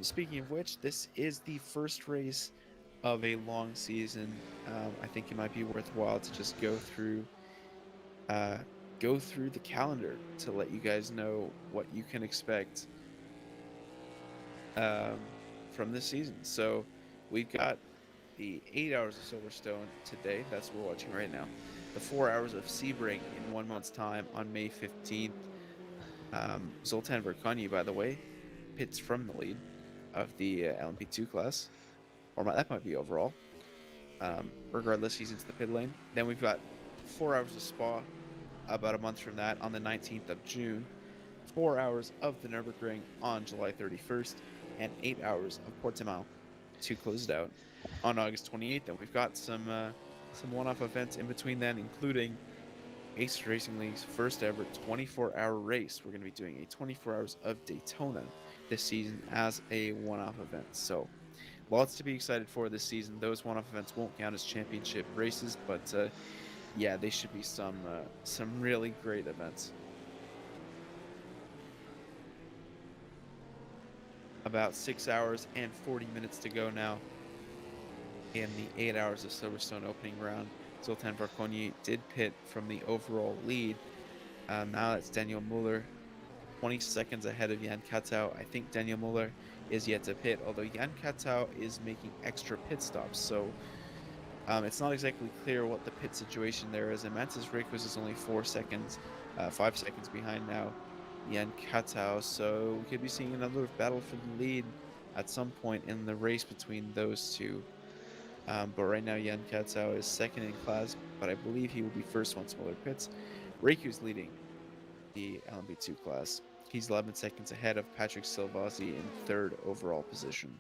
Speaking of which, this is the first race of a long season. I think it might be worthwhile to just go through the calendar to let you guys know what you can expect from this season. So we've got the 8 hours of Silverstone today. That's what we're watching right now. The 4 hours of Sebring in 1 month's time on May 15th. Zoltan Verkonyi, by the way, pits from the lead. of the LMP2 class, or that might be overall. Regardless, he's into the pit lane. Then we've got 4 hours of Spa, about a month from that, on the 19th of June. 4 hours of the Nürburgring on July 31st, and 8 hours of Portimao to close it out on August 28th. And we've got some one-off events in between then, including Ace Racing League's first ever 24-hour race. We're going to be doing a 24 hours of Daytona this season as a one-off event. So lots to be excited for this season. Those one-off events won't count as championship races, but yeah, they should be some really great events. About 6 hours and 40 minutes to go now in the 8 hours of Silverstone opening round. Zoltan Varkonyi did pit from the overall lead. Now it's Daniel Muller, 20 seconds ahead of Jan Katau. I think Daniel Muller is yet to pit, although Jan Katau is making extra pit stops, so it's not exactly clear what the pit situation there is. And Mantis Reikos is only 5 seconds behind now Jan Katau, so we could be seeing another battle for the lead at some point in the race between those two. But right now Jan Katau is second in class, but I believe he will be first once Muller pits. Reiku's leading the LMP2 class. He's 11 seconds ahead of Patrick Silvazzi in third overall position.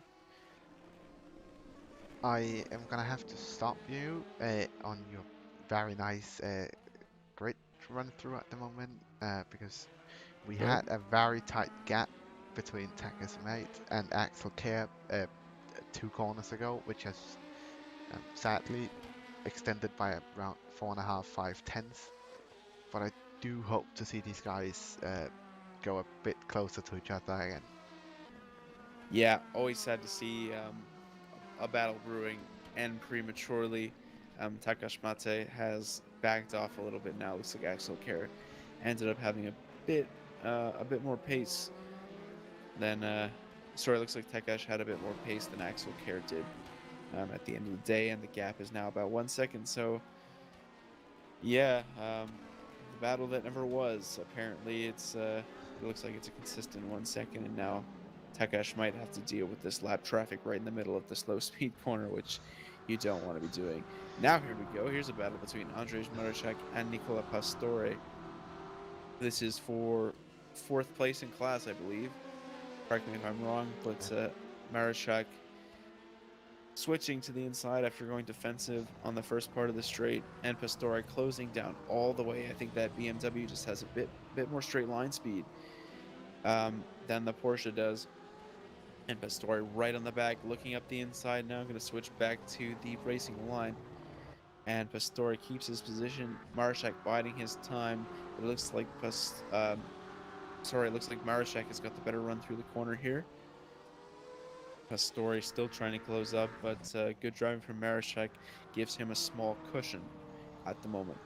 I am gonna have to stop you on your very nice grid run through at the moment because we had a very tight gap between Taka's mate and Axel Kerr 2 corners ago, which has sadly extended by around 4.5-5 tenths. But I do hope to see these guys go a bit closer to each other again. Yeah, always sad to see a battle brewing end prematurely. Takash Mate has backed off a little bit now. Looks like Axel Kerr ended up having a bit more pace than looks like Takash had a bit more pace than Axel Kerr did at the end of the day, and the gap is now about 1 second. So yeah, the battle that never was. Apparently it looks like it's a consistent 1 second, and now Takash might have to deal with this lap traffic right in the middle of the slow speed corner, which you don't want to be doing. Now here we go. Here's a battle between Andrzej Mareczek and Nicola Pastore. This is for 4th place in class, I believe. Correct me if I'm wrong, but Mareczek switching to the inside after going defensive on the first part of the straight, and Pastore closing down all the way. I think that BMW just has a bit more straight line speed than the Porsche does. And Pastore right on the back, looking up the inside now. Going to switch back to the racing line. And Pastore keeps his position. Mareczek biding his time. It looks like Mareczek has got the better run through the corner here. Pastore still trying to close up, but good driving from Mareczek gives him a small cushion at the moment.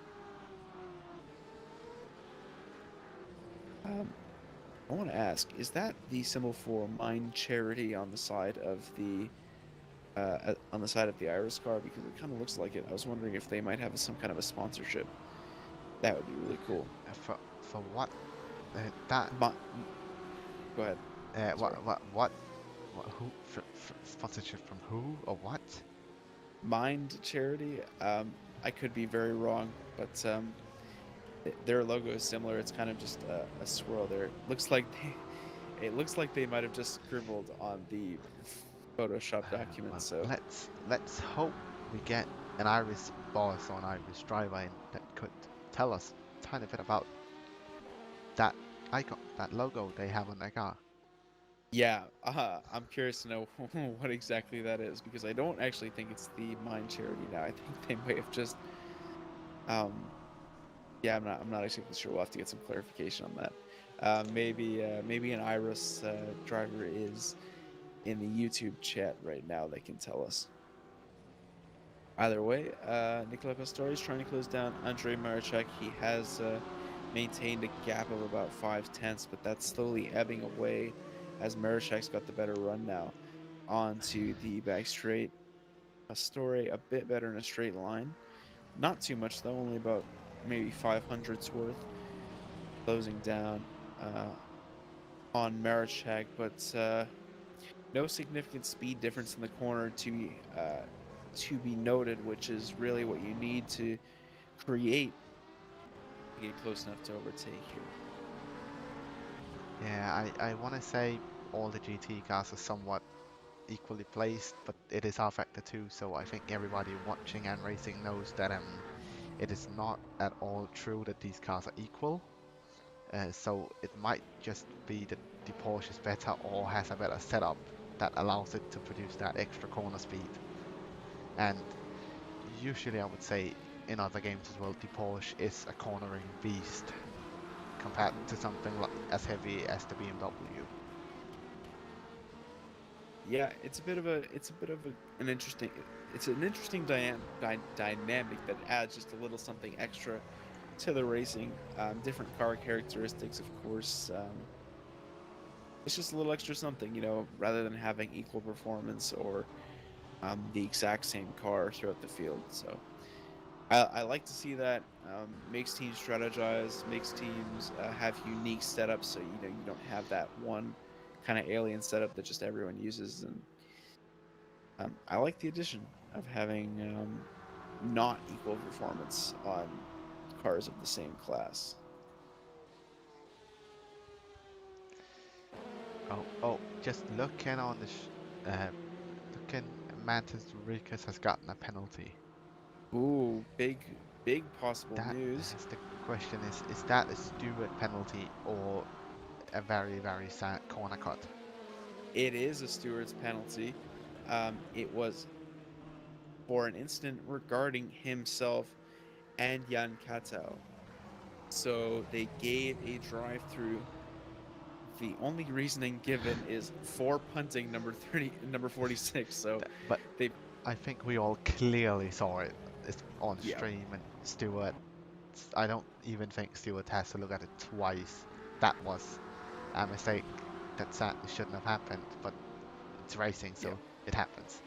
I want to ask, is that the symbol for Mind Charity on the side of the Iris car? Because it kind of looks like it. I was wondering if they might have some kind of a sponsorship. That would be really cool. For what? That. Go ahead. What? Who? Sponsorship from who or what? Mind Charity. I could be very wrong, but their logo is similar. It's kind of just a swirl there. It looks like they might have just scribbled on the Photoshop document. Well, so let's hope we get an Iris boss or an Iris driver in that could tell us a tiny bit about that icon, that logo they have on their car. Yeah, I'm curious to know what exactly that is, because I don't actually think it's the Mind Charity now. I think they might have just yeah, I'm not exactly sure. We'll have to get some clarification on that. Maybe an Iris driver is in the YouTube chat right now. They can tell us. Either way, Nicola Pastore is trying to close down Andrzej Mareczek. He has maintained a gap of about 5 tenths, but that's slowly ebbing away as Mareczek's got the better run now onto the back straight. Pastore a bit better in a straight line. Not too much though, only about maybe 500ths worth. Closing down on Mareczek, but no significant speed difference in the corner to be noted, which is really what you need to create to get close enough to overtake here. Yeah, I want to say all the GT cars are somewhat equally placed, but it is rFactor 2, so I think everybody watching and racing knows that it is not at all true that these cars are equal. So it might just be that the Porsche is better or has a better setup that allows it to produce that extra corner speed. And usually I would say in other games as well, the Porsche is a cornering beast compared to something like as heavy as the BMW. Yeah, it's an interesting dynamic that adds just a little something extra to the racing. Different car characteristics, of course. It's just a little extra something, rather than having equal performance or the exact same car throughout the field. So I like to see that. Makes teams strategize, makes teams have unique setups, so you don't have that one kind of alien setup that just everyone uses. And I like the addition of having not equal performance on cars of the same class. Oh, just looking on the looking, Mantis Rikas has gotten a penalty. Ooh, big possible That news. is the question: is that a steward penalty or a very very sad corner cut? It is a steward's penalty. It was for an incident regarding himself and Jan Katel. So they gave a drive-through. The only reasoning given is for punting number 46. So But they, I think we all clearly saw it. It's on yeah, stream, and Stewart. I don't even think Stewart has to look at it twice. That was a mistake that sadly shouldn't have happened, but it's racing, yeah, so it happens.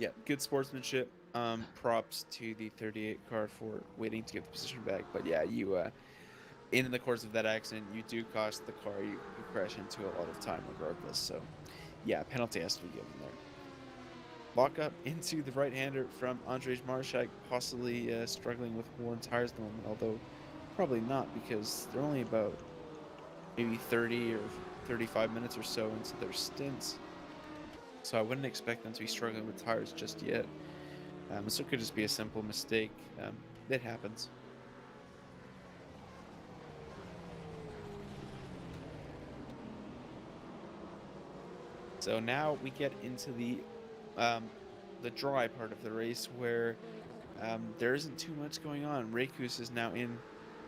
yeah, good sportsmanship. Props to the 38 car for waiting to get the position back. But yeah, in the course of that accident, you do cost the car you crash into a lot of time regardless. So yeah, penalty has to be given there. Lock up into the right-hander from Andrzej Marszak, possibly struggling with worn tires at the moment, although probably not, because they're only about maybe 30 or 35 minutes or so into their stints. So I wouldn't expect them to be struggling with tires just yet. So it could just be a simple mistake. It happens. So now we get into the dry part of the race where there isn't too much going on. Rekus is now in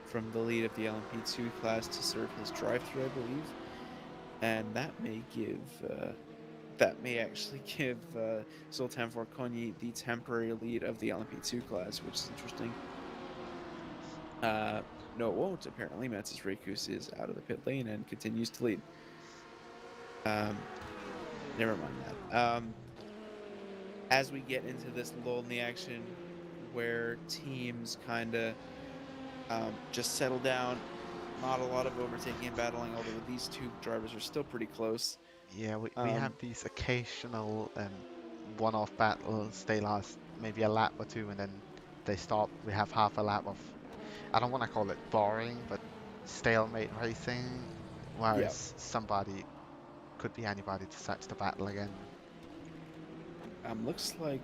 from the lead of the LMP2 class to serve his drive-through, I believe, and that may actually give Zoltan Vorkonyi the temporary lead of the LMP2 class, which is interesting. No, it won't. Apparently, Mantis Rekus is out of the pit lane and continues to lead. Never mind that. As we get into this lull in the action, where teams kind of just settle down, not a lot of overtaking and battling, although these two drivers are still pretty close. Yeah, we have these occasional one-off battles. They last maybe a lap or two, and then they stop. We have half a lap of, I don't want to call it boring, but stalemate racing, Yeah. whereas somebody could be anybody to start the battle again. Looks like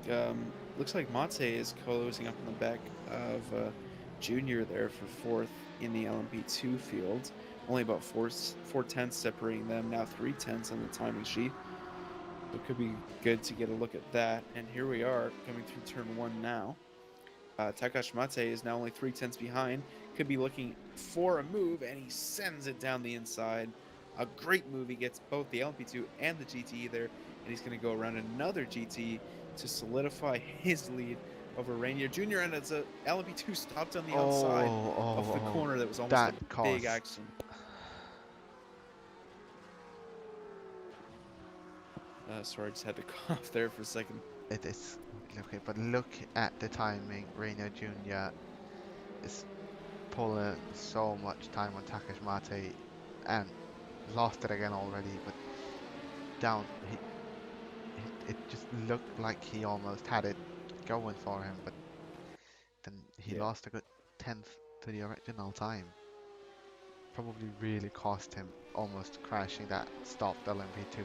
Mate is closing up in the back of Junior there for fourth in the LMP2 field. Only about four tenths separating them. Now 3 tenths on the timing sheet. So it could be good to get a look at that. And here we are coming through turn 1 now. Takashi Mate is now only 3 tenths behind. Could be looking for a move, and he sends it down the inside. A great move. He gets both the LMP2 and the GTE there, and he's going to go around another GTE to solidify his lead over Rainier Jr. And it's a LMP2 stopped on the outside of the corner. That was almost a big action. Sorry, I just had to cough there for a second. It is okay, but look at the timing. Rainier Jr. is pulling so much time on Takashi Mate and lost it again already. But down, it just looked like he almost had it going for him, but then he Yeah. lost a good tenth to the original time. Probably really cost him almost crashing that stopped LMP2.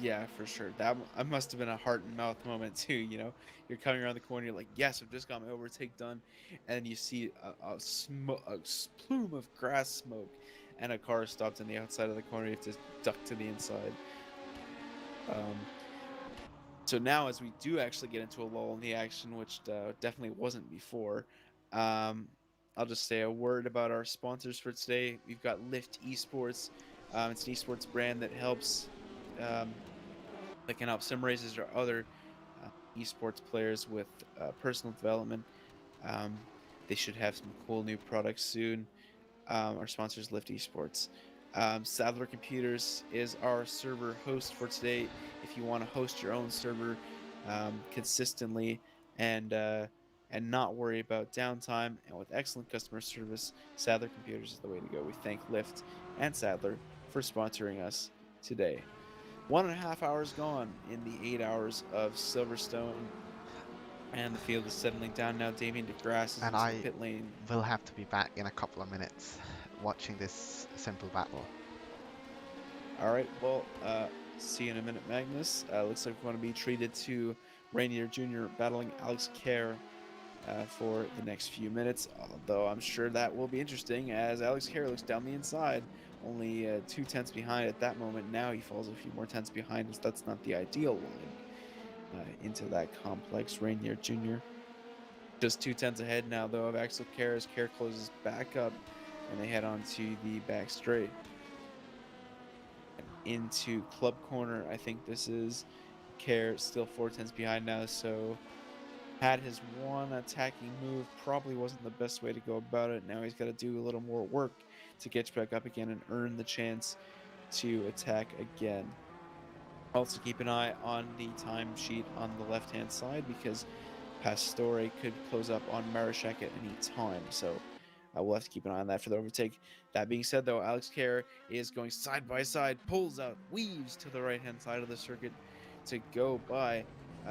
Yeah, for sure. That must have been a heart and mouth moment too. You know, you're coming around the corner, you're like, "Yes, I've just got my overtake done," and you see a plume of grass smoke, and a car stopped on the outside of the corner. You have to duck to the inside. Um, so now, as we do actually get into a lull in the action, which definitely wasn't before, um, I'll just say a word about our sponsors for today. We've got Lift Esports. It's an esports brand that helps. Um, that can help sim racers or other esports players with personal development. Um, they should have some cool new products soon. Our sponsors, Lift Esports. Sadler Computers is our server host for today. If you want to host your own server consistently and not worry about downtime and with excellent customer service, Sadler Computers is the way to go. We thank Lift and Sadler for sponsoring us today. 1.5 hours gone in the 8 hours of Silverstone, and the field is settling down now. Damien DeGrasse is And into the I pit lane. will have to be back in a couple of minutes watching this simple battle. All right, well, see you in a minute, Magnus. Looks like we're going to be treated to Rainier Jr. battling Alex Kerr for the next few minutes, although I'm sure that will be interesting as Alex Kerr looks down the inside, only 2 tenths behind at that moment. Now he falls a few more tenths behind us. That's not the ideal line into that complex. Rainier Jr. just 2 tenths ahead now, though, of Axel Kerr as Kerr closes back up and they head on to the back straight. Into club corner, I think this is Kerr still 4 tenths behind now, so had his one attacking move, probably wasn't the best way to go about it. Now he's got to do a little more work to get back up again and earn the chance to attack again. Also keep an eye on the timesheet on the left-hand side because Pastore could close up on Marashek at any time, so we'll have to keep an eye on that for the overtake. That being said, though, Alex Kerr is going side by side, pulls out, weaves to the right-hand side of the circuit to go by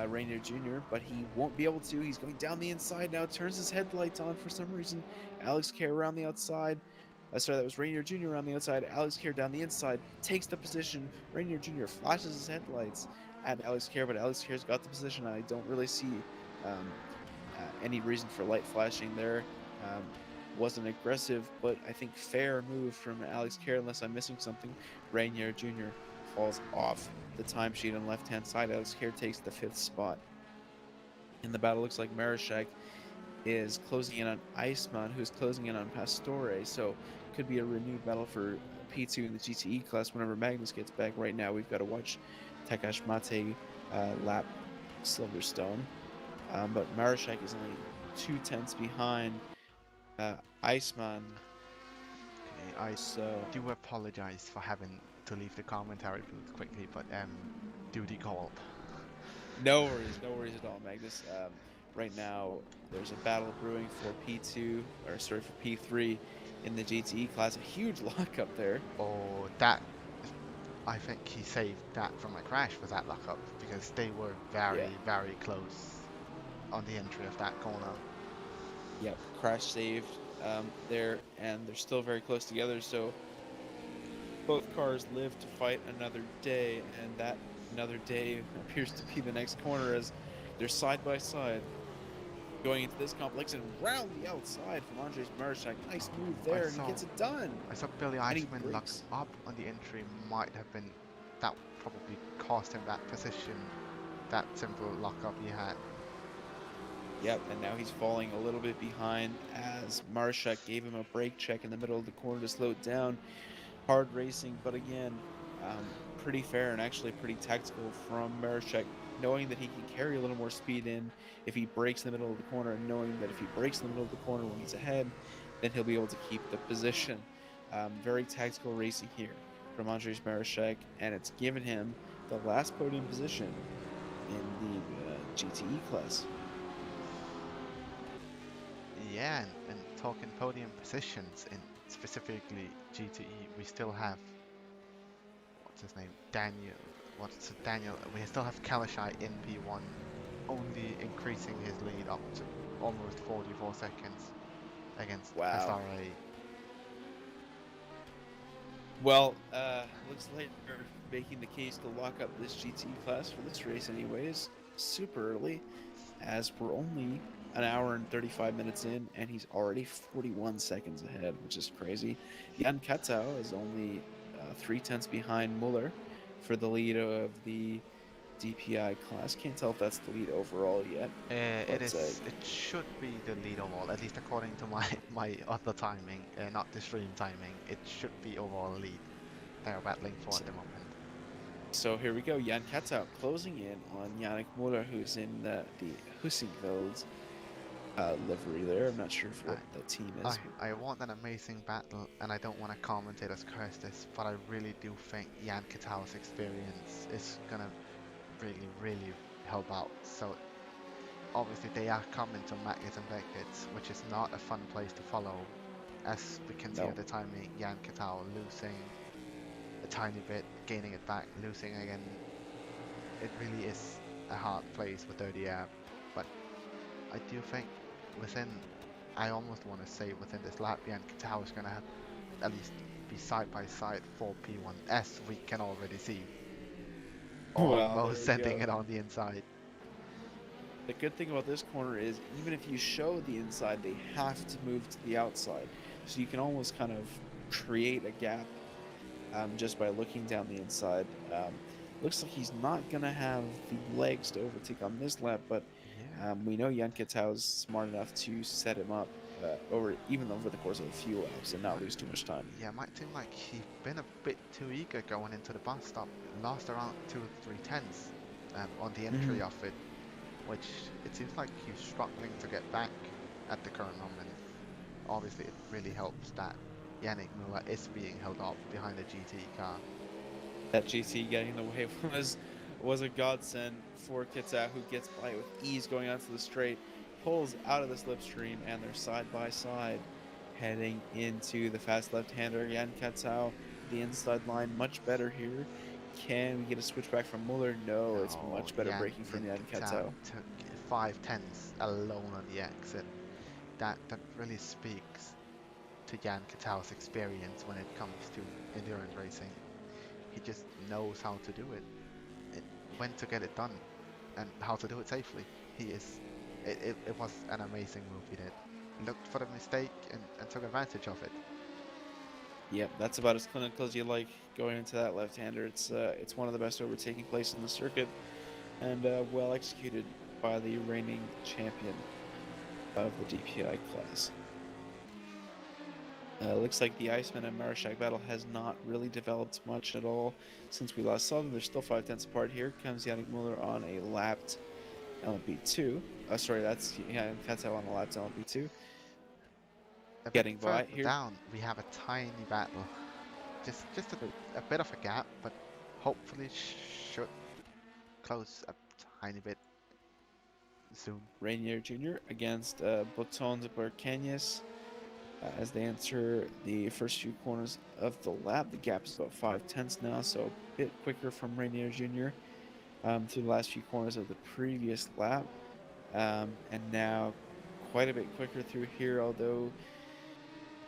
Rainier Jr., but he won't be able to. He's going down the inside now, turns his headlights on for some reason. Alex Kerr around the outside. Sorry, that was Rainier Jr. around the outside. Alex Kerr down the inside, takes the position. Rainier Jr. flashes his headlights at Alex Kerr, but Alex Kerr's got the position. I don't really see any reason for light flashing there. Wasn't aggressive, but I think fair move from Alex Kerr, unless I'm missing something. Rainier Jr. falls off the timesheet on the left-hand side. Alex Kerr takes the 5th spot. In the battle, looks like Marashek is closing in on Iceman, who's closing in on Pastore, so could be a renewed battle for P2 in the GTE class whenever Magnus gets back. Right now, we've got to watch Takash Mate lap Silverstone, but Marashek is only 2 tenths behind Iceman. Okay, I So do apologize for having to leave the commentary booth quickly, but duty called. no worries at all, Magnus. Right now, there's a battle brewing for P2, or sorry, for P3 in the GTE class. A huge lockup there. Oh, that... I think he saved that from a crash with that lockup, because they were very, very close on the entry of that corner. Yep, crash saved there, and they're still very close together, so both cars live to fight another day, and that another day appears to be the next corner as they're side by side going into this complex and round the outside from Andrzej Marashek. Nice move there, and he gets it done. I saw Billy And he Eichmann lock breaks. up on the entry. Might have been... that probably cost him that position, that simple lockup he had. Yep, and now he's falling a little bit behind as Marashek gave him a brake check in the middle of the corner to slow it down. Hard racing, but again, pretty fair and actually pretty tactical from Marashek, knowing that he can carry a little more speed in if he breaks in the middle of the corner, and knowing that if he breaks in the middle of the corner when he's ahead, then he'll be able to keep the position. Very tactical racing here from Andrzej Marashek, and it's given him the last podium position in the GTE class. Yeah, and talking podium positions in specifically GTE, we still have his name? Daniel. What's it, Daniel? We still have Kalashai in P1, only increasing his lead up to almost 44 seconds against Wow. SRA. Well, looks like they're making the case to lock up this GT class for this race anyways, super early, as we're only an hour and 35 minutes in, and he's already 41 seconds ahead, which is crazy. Jan Katau is only 3/10 behind Muller for the lead of the DPI class. Can't tell if that's the lead overall yet. It But, is. It should be the lead overall, at least according to my other timing, not the stream timing. It should be overall lead. They are battling for at the moment. So here we go, Jan Katau closing in on Yannick Muller, who's in the Husingveld livery there. I'm not sure what the team is. I want an amazing battle, and I don't want to commentators curse this, but I really do think Jan Katau's experience is gonna really help out. So obviously they are coming to Magnus and Beckett's, which is not a fun place to follow, as we can see No. at the timing. Jan Katau losing a tiny bit, gaining it back, losing again. It really is a hard place with 30 air, but I do think I almost want to say within this lap, Jan Katau is going to have at least be side by side for P1, as we can already see. Well, Almost there you sending go. it on the inside. The good thing about this corner is even if you show the inside, they have to move to the outside. So you can almost kind of create a gap just by looking down the inside. Looks like he's not going to have the legs to overtake on this lap, but Yeah. we know Jan Katau's smart enough to set him up even over the course of a few laps and not lose too much time. Yeah, might seem like he's been a bit too eager going into the bus stop. Lost around 2-3 tenths on the entry of it, which it seems like he's struggling to get back at the current moment. Obviously, it really helps that Yannick Muller is being held up behind the GT car. That GT getting in the way was a godsend for Katau, who gets by with ease going onto the straight, pulls out of the slipstream, and they're side by side heading into the fast left-hander. Jan Katau, the inside line, much better here. Can we get a switchback from Muller? No, it's much better braking from Jan Katau. Took 5 tenths alone on the exit. That really speaks to Jan Katau's experience when it comes to endurance racing. He just knows how to do it, when to get it done, and how to do it safely. It was an amazing move he did. Looked for the mistake and took advantage of it. Yep, that's about as clinical as you like going into that left-hander. It's one of the best overtaking places in the circuit, and well executed by the reigning champion of the DPI class. Looks like the Iceman and Marashak battle has not really developed much at all since we last saw them. They're still 5 tenths apart. Here comes Yannick Muller on a lapped LMP2. Sorry, that's Jan Katau on a lapped LMP2. Getting by here. Down, we have a tiny battle. Just a bit of a gap, but hopefully should close a tiny bit soon. Rainier Jr. against Botón de Barqueñas. As they enter the first few corners of the lap, the gap is about 5 tenths now, so a bit quicker from Rainier Jr. Through the last few corners of the previous lap, and now quite a bit quicker through here, although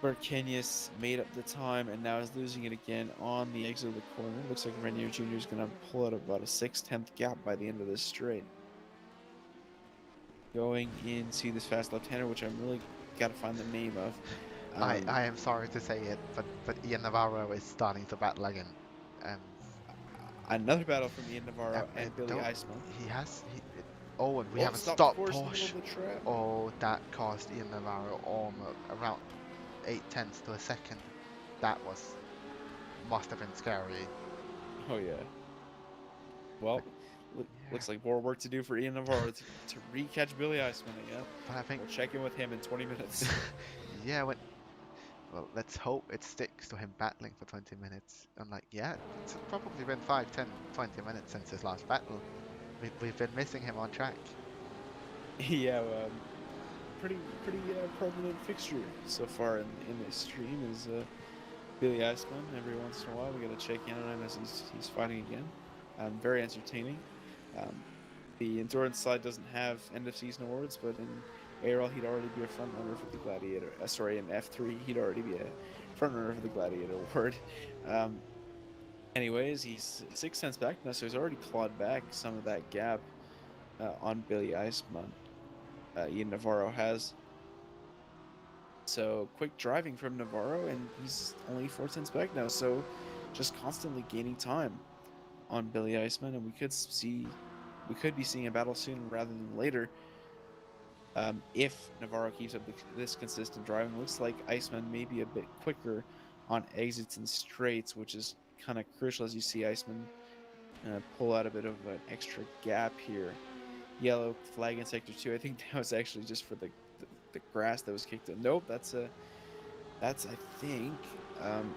Barqueñas made up the time and now is losing it again on the exit of the corner. Looks like Rainier Jr. is going to pull out about a 6/10 gap by the end of this straight. Going into this fast left-hander, which I'm really got to find the name of. I am sorry to say it, but Ian Navarro is starting to battle again. Another battle from Ian Navarro and Billy Eisman. And we have a stop push. Oh, that cost Ian Navarro almost around 8 tenths to a second. That must have been scary. Oh yeah. Well, looks like more work to do for Ian Navarro to re-catch Billy Eisman again. But I think we'll check in with him in 20 minutes. Yeah, well, let's hope it sticks to him battling for 20 minutes. I'm like, yeah, it's probably been 5, 10, 20 minutes since his last battle. We've been missing him on track. Yeah, pretty prominent fixture so far in this stream is Billy Iceman. Every once in a while, we got to check in on him as he's fighting again. Very entertaining. Um, the endurance side doesn't have end of season awards, but in ARL he'd already be a front runner for the Gladiator. Sorry, in F3 he'd already be a front runner for the Gladiator award. Um, anyways, he's 6 cents back now, so he's already clawed back some of that gap on Billy Iceman. Ian Navarro has. So quick driving from Navarro, and he's only 4 cents back now. So just constantly gaining time on Billy Iceman, and we could be seeing a battle sooner rather than later. If Navarro keeps up this consistent driving, looks like Iceman may be a bit quicker on exits and straights, which is kind of crucial as you see Iceman pull out a bit of an extra gap here. Yellow flag in sector 2. I think that was actually just for the grass that was kicked in. Nope, that's I think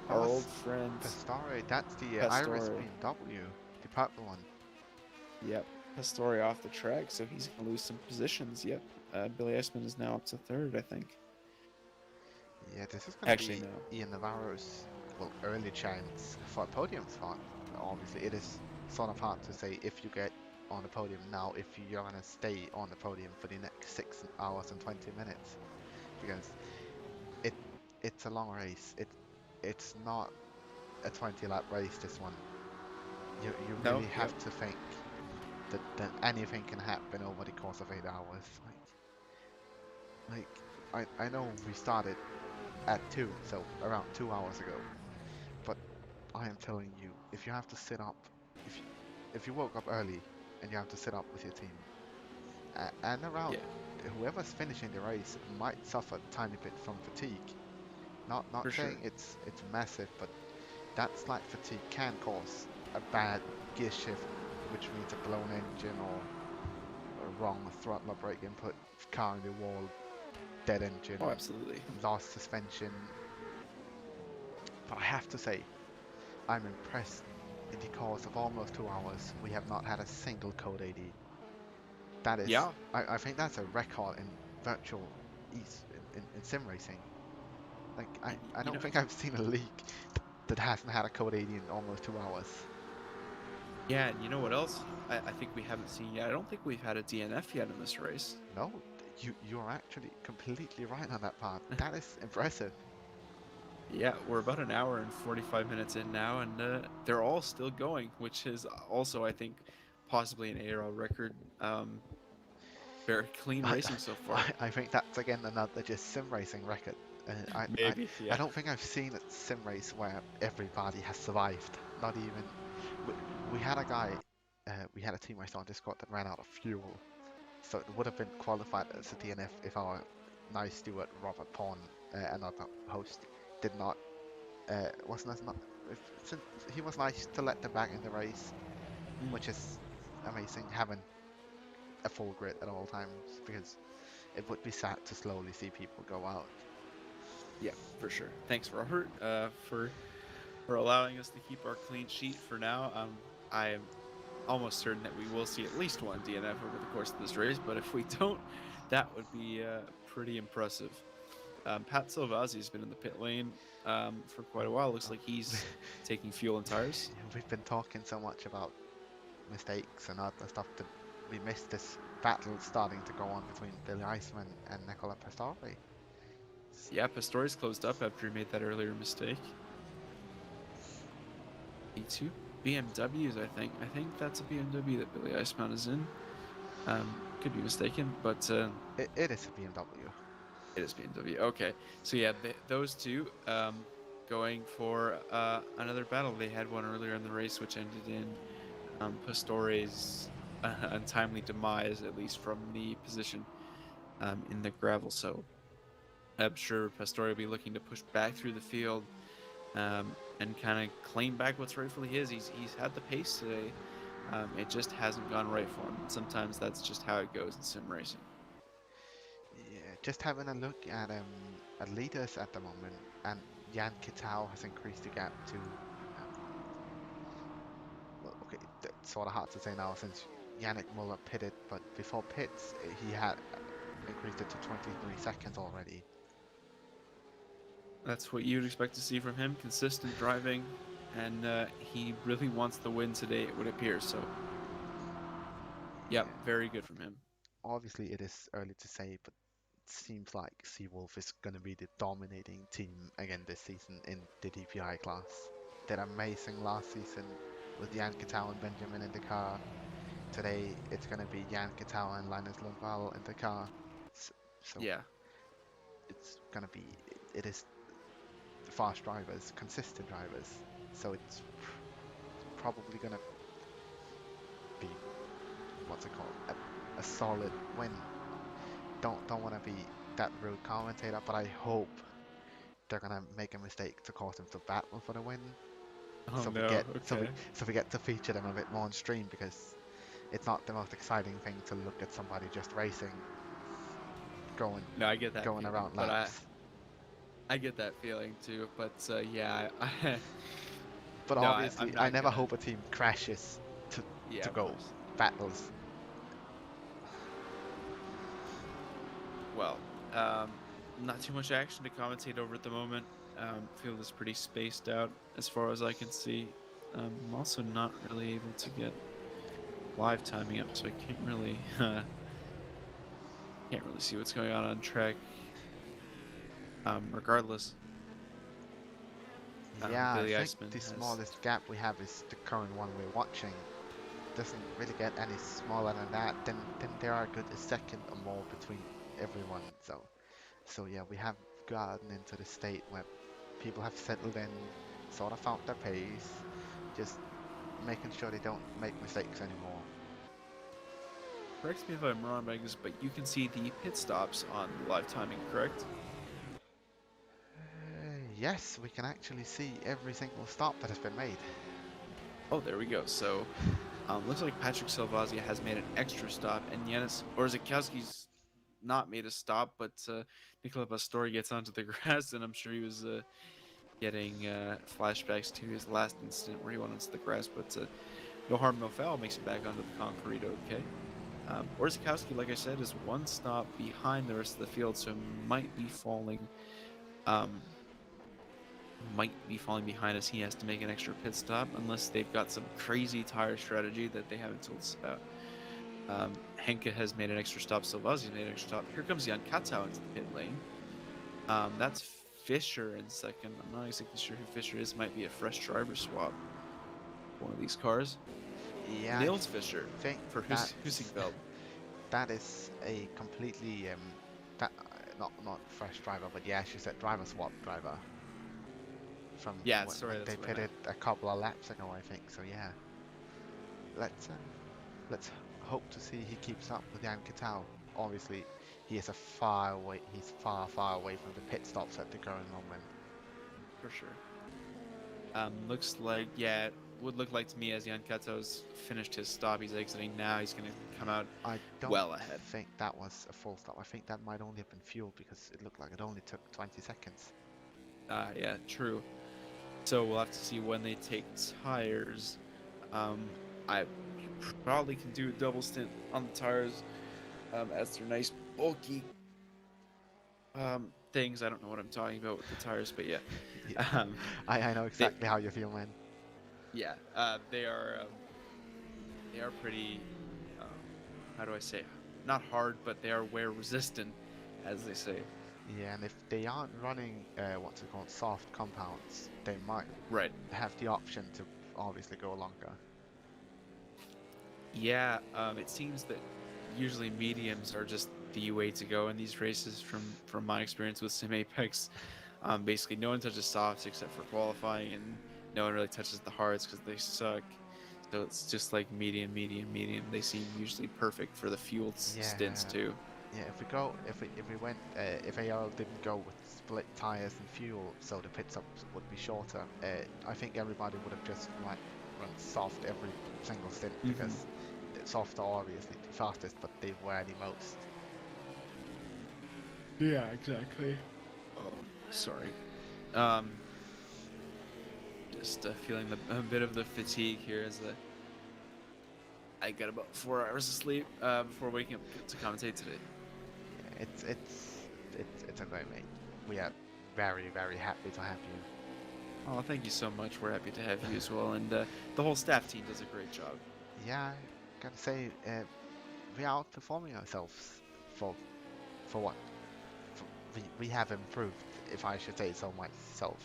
our old friend Pastore, that's the Iris Pastore. BMW, the purple one. Yep, Pastore off the track, so he's gonna lose some positions. Yep, Billy Iceman is now up to third, I think. Yeah, this is going to Actually, be no. Ian Navarro's early chance for a podium spot. Obviously, it is sort of hard to say if you get on the podium now if you're going to stay on the podium for the next 6 hours and 20 minutes, because it's a long race. It's not a 20-lap race. This one, you No, really yep. have to think that anything can happen over the course of 8 hours. I know we started at 2, so around 2 hours ago. But I am telling you, if you have to sit up, if you woke up early and you have to sit up with your team, and around Yeah, whoever's finishing the race might suffer a tiny bit from fatigue. Not for sure. saying it's massive, but that slight fatigue can cause a bad gear shift, which means a blown engine or a wrong throttle or brake input, car in the wall, dead engine, Oh, absolutely. lost suspension. But I have to say, I'm impressed. In the course of almost 2 hours, we have not had a single code AD. That is, Yeah, I think that's a record in virtual in sim racing. Like, I you don't know, think I've seen a league that hasn't had a code AD in almost 2 hours. yeah, and you know what else? I think we haven't seen yet. I don't think we've had a DNF yet in this race. No, you're actually completely right on that part. That is impressive. Yeah, we're about an hour and 45 minutes in now, and they're all still going, which is also, I think, possibly an ARL record. Very clean I, racing so far. I think that's again another just sim racing record. Maybe, I yeah. don't think I've seen a sim race where everybody has survived. Not even. We had a guy, we had a team race on Discord that ran out of fuel. So it would have been qualified as a DNF if our nice steward Robert Pawn, another host, did not, wasn't as not. Since he was nice to let them back in the race, which is amazing, having a full grid at all times, because it would be sad to slowly see people go out. Yeah, for sure. Thanks, Robert, for allowing us to keep our clean sheet for now. I am almost certain that we will see at least one DNF over the course of this race, but if we don't, that would be pretty impressive. Pat Silvazzi's been in the pit lane for quite a while. Looks like he's taking fuel and tires. We've been talking so much about mistakes and other stuff that we missed this battle starting to go on between Billy Iceman and Nicola Pastore. Yeah, Pistorius closed up after he made that earlier mistake. E2 BMWs, I think. I think that's a BMW that Billy Iceman is in. Could be mistaken, but It is a BMW. it is BMW. Okay, so yeah, those two going for another battle. They had one earlier in the race, which ended in Pastore's untimely demise, at least from the position in the gravel. So I'm sure Pastore will be looking to push back through the field and kind of claim back what's rightfully his. He's had the pace today. It just hasn't gone right for him. Sometimes that's just how it goes in sim racing. Yeah, just having a look at leaders at the moment, and Jan Kitao has increased the gap to. Well, okay, that's sort of hard to say now since Yannick Muller pitted, but before pits he had increased it to 23 seconds already. That's what you'd expect to see from him. Consistent driving, and he really wants the win today, it would appear. So, yeah, very good from him. Obviously, it is early to say, but it seems like Seawolf is going to be the dominating team again this season in the DPI class. Did amazing last season with Jan Katau and Benjamin in the car. Today, it's going to be Jan Katau and Linus Lundvall in the car. So Yeah. it's going to be, it is fast drivers, consistent drivers. So it's probably going to be, what's it called, a solid win. Don't want to be that rude commentator, but I hope they're gonna make a mistake to cause them to battle for the win. Oh So no. Okay. we get to feature them a bit more on stream, because it's not the most exciting thing to look at somebody just racing, going No, I get that going feeling, around but laps. I get that feeling too. But yeah, But no, obviously, I'm I not never gonna. hope a team crashes Yeah, to of go course. battles. Well, not too much action to commentate over at the moment. Field is pretty spaced out as far as I can see. I'm also not really able to get live timing up, so I can't really see what's going on track. Regardless, Yeah, I Billy think Eisman the has. smallest gap we have is the current one we're watching. Doesn't really get any smaller than that. Then there are a good second or more between everyone. So yeah, we have gotten into the state where people have settled in, sort of found their pace, just making sure they don't make mistakes anymore. Correct me if I'm wrong, Magnus, but you can see the pit stops on live timing, correct? Yes, we can actually see every single stop that has been made. Oh, there we go. So, looks like Patrick Salvazia has made an extra stop, and Yanis Orzakowski's not made a stop, but Nicola Pastori gets onto the grass, and I'm sure he was getting flashbacks to his last incident where he went onto the grass, but no harm, no foul, makes it back onto the concrete, okay. Orzakowski, like I said, is one stop behind the rest of the field, so might be falling behind as he has to make an extra pit stop, unless they've got some crazy tire strategy that they haven't told us about. Henke has made an extra stop, Salvazi's made an extra stop. Here comes Jan Katau into the pit lane. That's Fisher in second. I'm not exactly sure who Fisher is. Might be a fresh driver swap. One of these cars. Yeah, Nils Fisher think for Husingfeld. that is a completely that not fresh driver, but yeah, she said driver swap driver. From Yeah, when sorry, they that's what I pitted meant. a couple of laps ago, I think. So yeah, let's hope to see he keeps up with Jan Katau. Obviously, he's far away from the pit stops at the current moment. For sure. Looks like, yeah, it would look like to me as Jan Katau's finished his stop. He's exiting now. He's going to come out I don't well ahead. think that was a full stop. I think that might only have been fuel, because it looked like it only took 20 seconds. Yeah, true. So we'll have to see when they take tires. I probably can do a double stint on the tires, as they're nice bulky things. I don't know what I'm talking about with the tires, but yeah. Yeah. I know exactly how you feel, man. Yeah, they are pretty, how do I say, not hard, but they are wear resistant, as they say. Yeah, and if they aren't running what's it called, soft compounds, they might Right. have the option to obviously go longer. Yeah, it seems that usually mediums are just the way to go in these races from my experience with Sim Apex. Basically, no one touches softs except for qualifying, and no one really touches the hards because they suck. So it's just like medium, medium, medium. They seem usually perfect for the fueled stints too. Yeah, if we went if ARL didn't go with split tires and fuel, so the pit stops would be shorter, I think everybody would have just run soft every single stint, because the soft are obviously the fastest, but they wear the most. Yeah, exactly. Oh, sorry. Just feeling a bit of the fatigue here as I got about 4 hours of sleep before waking up to commentate today. Yeah, it's okay, mate. We have very, very happy to have you. Oh, thank you so much. We're happy to have you as well, and the whole staff team does a great job. Yeah, gotta say, we are outperforming ourselves for what? We have improved, if I should say so myself,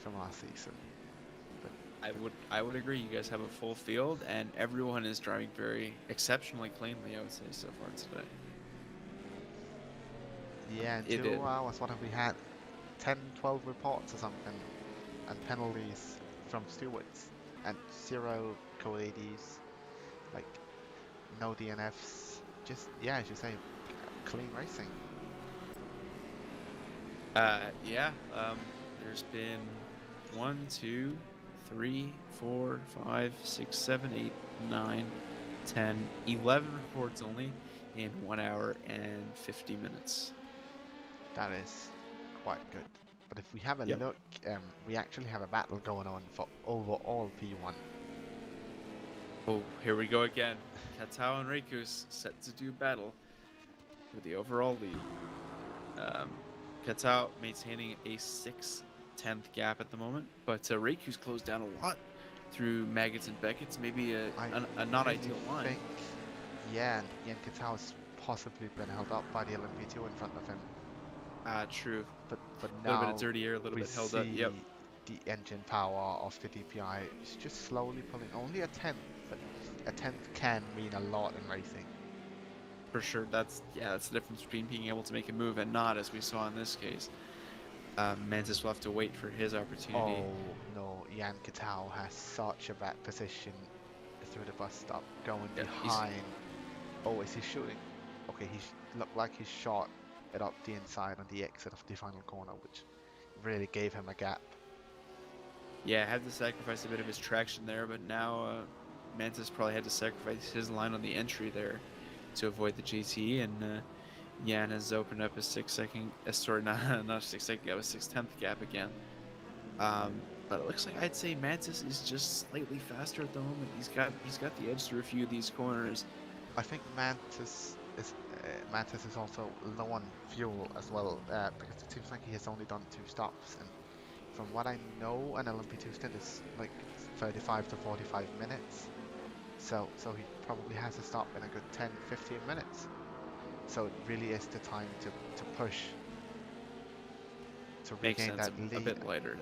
from last season. But I would agree. You guys have a full field, and everyone is driving very exceptionally cleanly. I would say so far today. yeah, in It 2 is. hours, what have we had? 10, 12 reports or something, and penalties from stewards, and 0 code ADs, like no DNFs. Just, yeah, as you say, clean racing. Yeah. There's been 1, 2, 3, 4, 5, 6, 7, 8, 9, 10, 11 reports only in 1 hour and 50 minutes. That is quite good. But if we have a Yep. look, we actually have a battle going on for overall P1. Oh, here we go again. Katao and Reikus set to do battle for the overall lead. Katao maintaining a 6/10 gap at the moment, but Reiku's closed down a lot through Maggots and Beckett's. Maybe a not really ideal line. think, yeah, and Ian Katau's possibly been held up by the LMP2 in front of him. True. But A little now bit of dirty air, a little we bit held see up. Yep. the engine power of the DPI is just slowly pulling. Only a tenth, but a tenth can mean a lot in racing. For sure, that's the difference between being able to make a move and not, as we saw in this case. Mantis will have to wait for his opportunity. Oh no, Jan Katao has such a bad position through the bus stop, going Yeah, behind. Oh, is he shooting? Okay, he looked like he shot it up the inside on the exit of the final corner, which really gave him a gap. Yeah, had to sacrifice a bit of his traction there, but now Mantis probably had to sacrifice his line on the entry there to avoid the GTE, and Jan has opened up a 6-second, sorry, not a 6-second gap, a 6/10 gap again. But it looks like I'd say Mantis is just slightly faster at the moment. He's got the edge through a few of these corners. I think Mantis is also low on fuel as well, because it seems like he has only done 2 stops, and from what I know, an LMP2 stint is like 35 to 45 minutes. So he probably has to stop in a good 10, 15 minutes. So it really is the time to push, to Makes regain sense, that a lead bit lighter.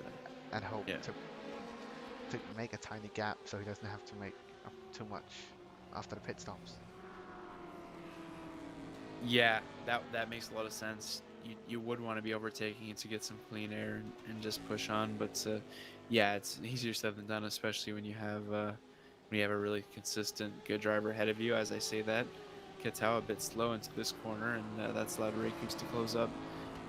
and hope Yeah. to make a tiny gap so he doesn't have to make up too much after the pit stops. Yeah, that makes a lot of sense. You would want to be overtaking it to get some clean air and just push on, but yeah, it's easier said than done, especially when you have a really consistent good driver ahead of you. As I say that, Katao a bit slow into this corner, and that's allowed Reikus to close up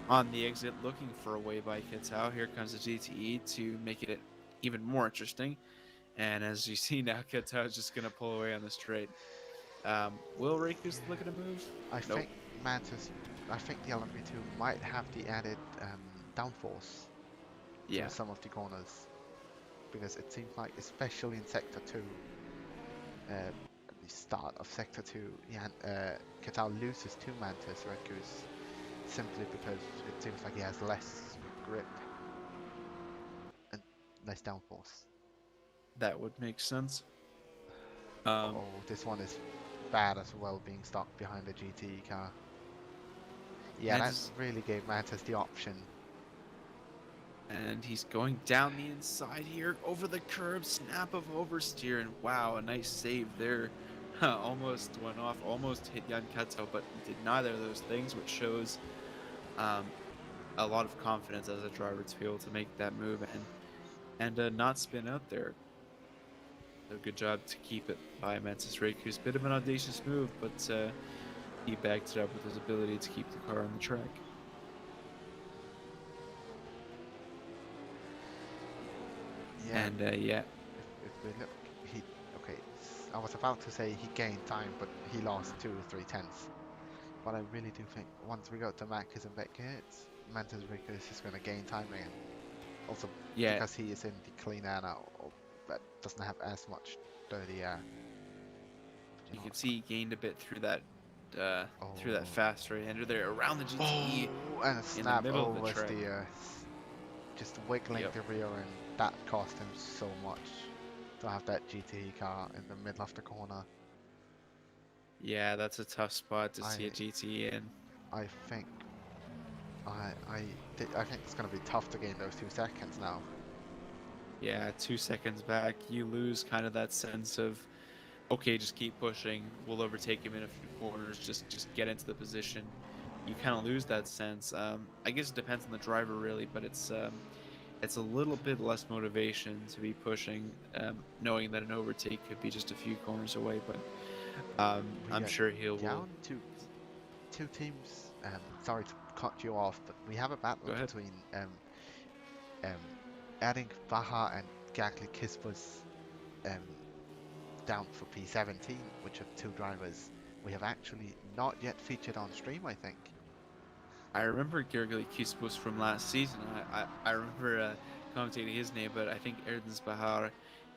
on the exit, looking for a way by Katao. Here comes the GTE to make it even more interesting, and as you see now, Katao is just going to pull away on the straight. Will Reikus look at a move? I Nope. think I think the LMP2 might have the added downforce Yeah. through some of the corners, because it seems like, especially in Sector 2, at the start of Sector 2, Katao loses to Mantis Reikus simply because it seems like he has less grip and less downforce. That would make sense. Oh, this one is bad as well, being stuck behind the GTE car. Yeah, Mantis, that really gave Mantis the option. and he's going down the inside here, over the curb, snap of oversteer, and wow, a nice save there. Almost went off, almost hit Jan Katao, but did neither of those things, which shows a lot of confidence as a driver to be able to make that move and not spin out there. So good job to keep it by Mantis Reikus. Bit of an audacious move, but he backed it up with his ability to keep the car on the track. Yeah. And yeah, If we look, I was about to say he gained time, but he lost 2 or 3 tenths. But I really do think once we go to Magnus and Beckett, Mantis Reikus is going to gain time again. Also, yeah, because he is in the clean air now, but doesn't have as much dirty air. But you know can what? see he gained a bit through that Oh. fast right-hander there around the GTE. and a in the snap middle of the over track. steer. Just wiggling Yep. the rear end. That cost him so much to have that GTE car in the middle of the corner. Yeah, that's a tough spot to see a I GTE in. I think I think it's gonna be tough to gain those 2 seconds now. Yeah, 2 seconds back, you lose kind of that sense of, okay, just keep pushing. We'll overtake him in a few corners. Just get into the position. You kind of lose that sense. I guess it depends on the driver really, but it's a little bit less motivation to be pushing, knowing that an overtake could be just a few corners away. But We I'm are sure he will. down to 2 teams. Sorry to cut you off, but we have a battle Go ahead. between um, adding Baha and Gagli Kispas um, down for P17, which are 2 drivers we have actually not yet featured on stream, I think. I remember Gergely Kispus from last season. I remember commentating his name, but I think Erdens Bahar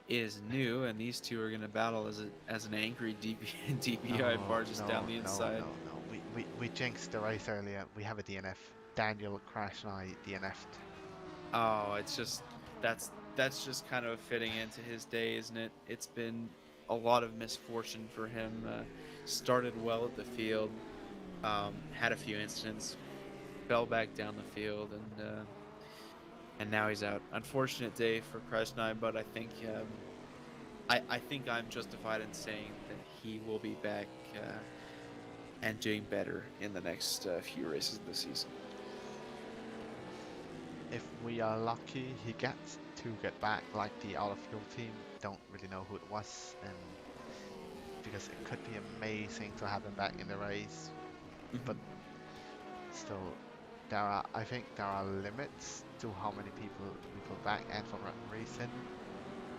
is new, and these two are going to battle as an angry DPI barges down the inside. No. We jinxed the race earlier. We have a DNF. Daniel Crash and I DNF'd. Oh, it's just that's just kind of fitting into his day, isn't it? It's been a lot of misfortune for him. Started well at the field, had a few incidents, fell back down the field, and now he's out. Unfortunate day for Krasnai, but I think I think I'm justified in saying that he will be back and doing better in the next few races of the season. If we are lucky, he gets to get back like the out of field team. Don't really know who it was, and because it could be amazing to have him back in the race, but still, I think there are limits to how many people we put back and for what reason.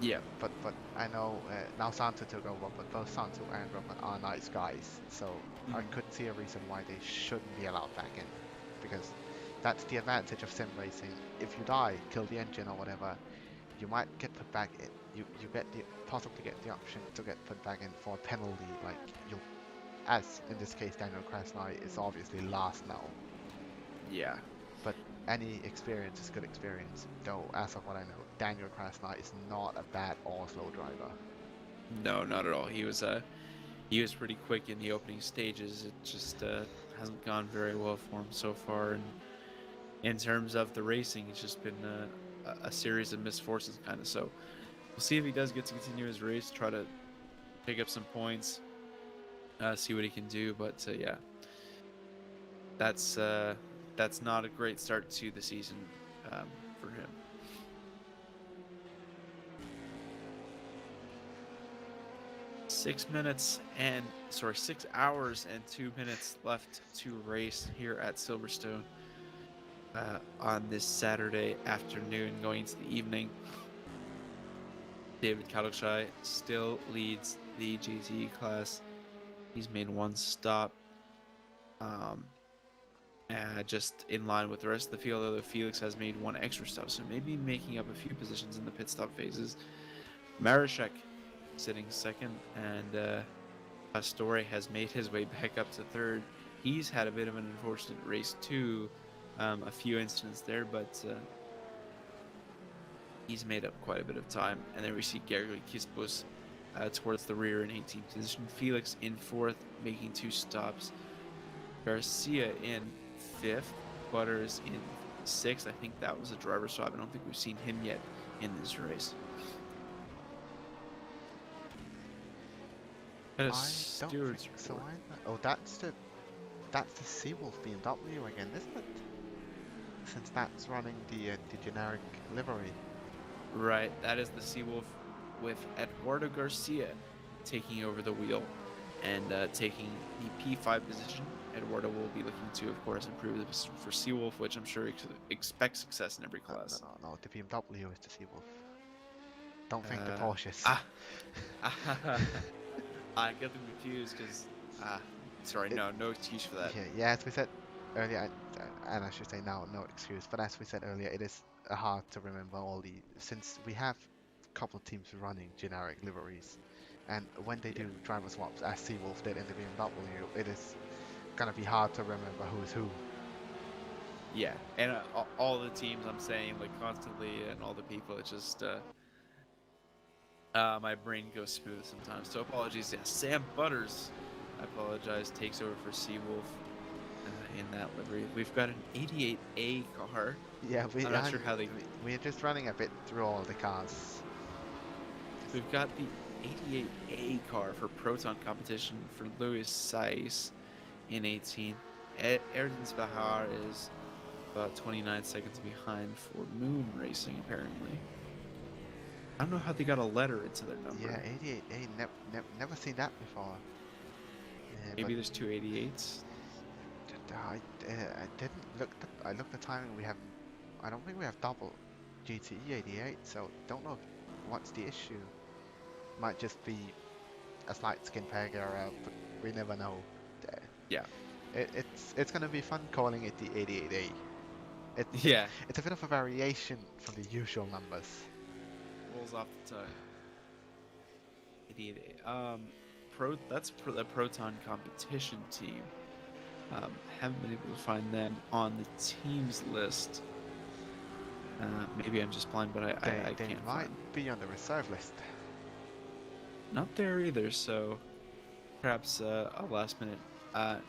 Yeah. But I know now Santo took over, but both Santo and Roman are nice guys, so I couldn't see a reason why they shouldn't be allowed back in, because that's the advantage of sim racing. If you die, kill the engine or whatever, you might get put back in. You possibly get the option to get put back in for a penalty, like as in this case Daniel Krasnai is obviously last now. Yeah. But any experience is good experience, though as of what I know, Daniel Krasnai is not a bad Oslo driver. No, not at all. He was pretty quick in the opening stages. It just hasn't gone very well for him so far. And in terms of the racing, it's just been a series of misfortunes, kind of. So we'll see if he does get to continue his race, try to pick up some points, see what he can do. But yeah, that's not a great start to the season for him. Sorry, 6 hours and 2 minutes left to race here at Silverstone on this Saturday afternoon, going into the evening. David Kalushai still leads the GTE class. He's made one stop, just in line with the rest of the field, although Felix has made one extra stop, so maybe making up a few positions in the pit stop phases. Marashek sitting second, and Pastore has made his way back up to third. He's had a bit of an unfortunate race too, a few incidents there, but he's made up quite a bit of time. And then we see Gergely Kispus towards the rear in 18th position. Felix in 4th, making 2 stops. Garcia in 5th. Butters in 6th. I think that was a driver swap. I don't think we've seen him yet in this race. I don't think so either. Oh, that's the Seawolf BMW again, isn't it? Since that's running the generic livery. Right, that is the Seawolf with Eduardo Garcia taking over the wheel and taking the P5 position. Eduardo will be looking to, of course, improve the position for Seawolf, which I'm sure expects success in every class. No, the BMW is the Seawolf. Don't think the Porsches. I get them confused because, no excuse for that. Yeah, as we said earlier, and I should say now, no excuse, but as we said earlier, it is hard to remember since we have a couple of teams running generic liveries, and when they do driver swaps, as Seawolf did in the BMW, it is gonna be hard to remember who's who. Yeah, and all the teams I'm saying like constantly, and all the people, it's just my brain goes smooth sometimes. So apologies. Yeah, Sam Butters, I apologize, takes over for Seawolf in that livery. We've got an 88A car. Yeah, I'm not sure how they. we're just running a bit through all the cars. We've got the 88A car for Proton competition for Louis Saiz in 18th. Erdens Bahar is about 29 seconds behind for Moon Racing, apparently. I don't know how they got a letter into their number. Yeah, 88A, never seen that before. Maybe there's two 88s. I didn't look. I looked at timing. I don't think we have double GTE 88, so don't know what's the issue. Might just be a slight skin peg error, but we never know. Yeah. It's gonna be fun calling it the 88A. Yeah. It's a bit of a variation from the usual numbers. Rolls off the tongue. 88A. That's the Proton competition team. Haven't been able to find them on the teams list. Maybe I'm just blind, but I They can't might find. be on the reserve list. Not there either, so perhaps a last minute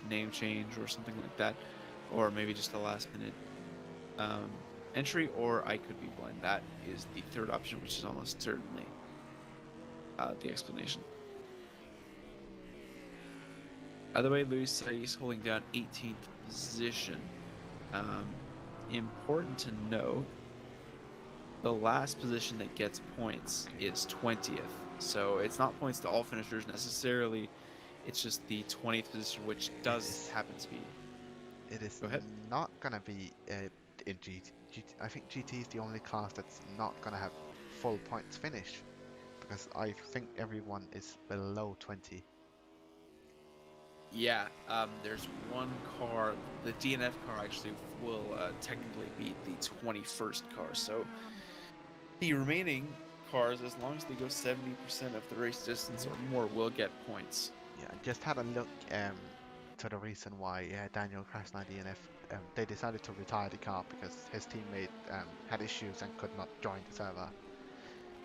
name change or something like that, or maybe just a last minute entry, or I could be blind. That is the third option, which is almost certainly the explanation. Either way, Louis Saiz holding down 18th position. Important to note, the last position that gets points is 20th. So it's not points to all finishers necessarily. It's just the 20th position, which does happen to be. It is Go ahead. not gonna be in GT. I think GT is the only class that's not gonna have full points finish, because I think everyone is below 20. Yeah, there's one car, the DNF car actually will technically be the 21st car. So the remaining cars, as long as they go 70% of the race distance or more, will get points. Yeah, I just had a look to the reason why Daniel crashed 9 DNF. They decided to retire the car because his teammate had issues and could not join the server.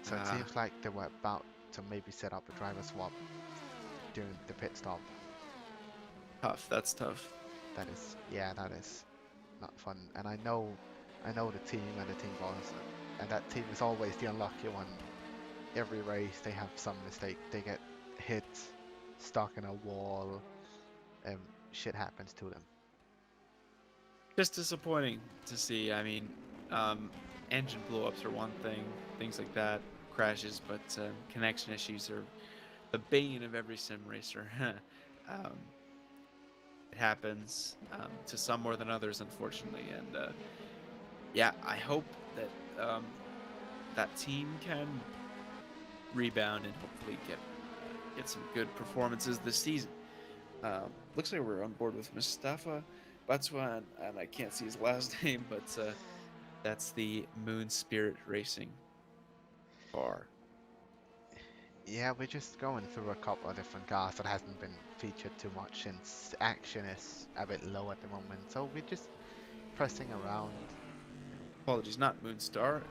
So it seems like they were about to maybe set up a driver swap during the pit stop. Tough, that's tough. That is not fun. And I know the team and the team boss, and that team is always the unlucky one. Every race they have some mistake. They get hit, stuck in a wall. Shit happens to them. Just disappointing to see. I mean, engine blow-ups are one thing, things like that, crashes, but connection issues are the bane of every sim racer. It happens to some more than others, unfortunately, and yeah, I hope that that team can rebound and hopefully get some good performances this season. Looks like we're on board with Mustafa Batswan, and I can't see his last name, but that's the Moon Spirit Racing car. Yeah, we're just going through a couple of different cars that hasn't been featured too much since action is a bit low at the moment. So we're just pressing around. Apologies, not Moon Spirit,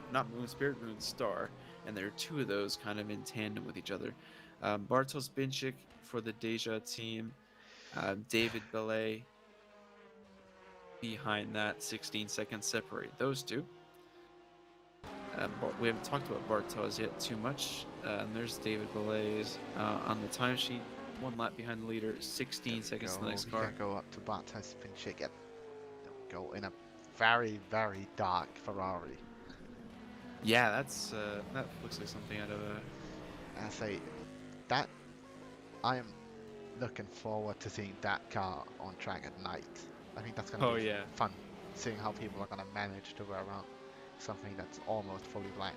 Moon Star, and there are two of those kind of in tandem with each other. Bartosz Binchik for the Deja team, David Belay behind that. 16 seconds separate those two. We haven't talked about Bartosz yet too much. And there's David Belay's on the timesheet, 1 lap behind the leader, 16 seconds to the next car. We can go up to Bartosz Binchik and go in a very, very dark Ferrari. Yeah, that looks like something out of a. I say that I am looking forward to seeing that car on track at night. I think that's gonna be fun, seeing how people are gonna manage to go around something that's almost fully black.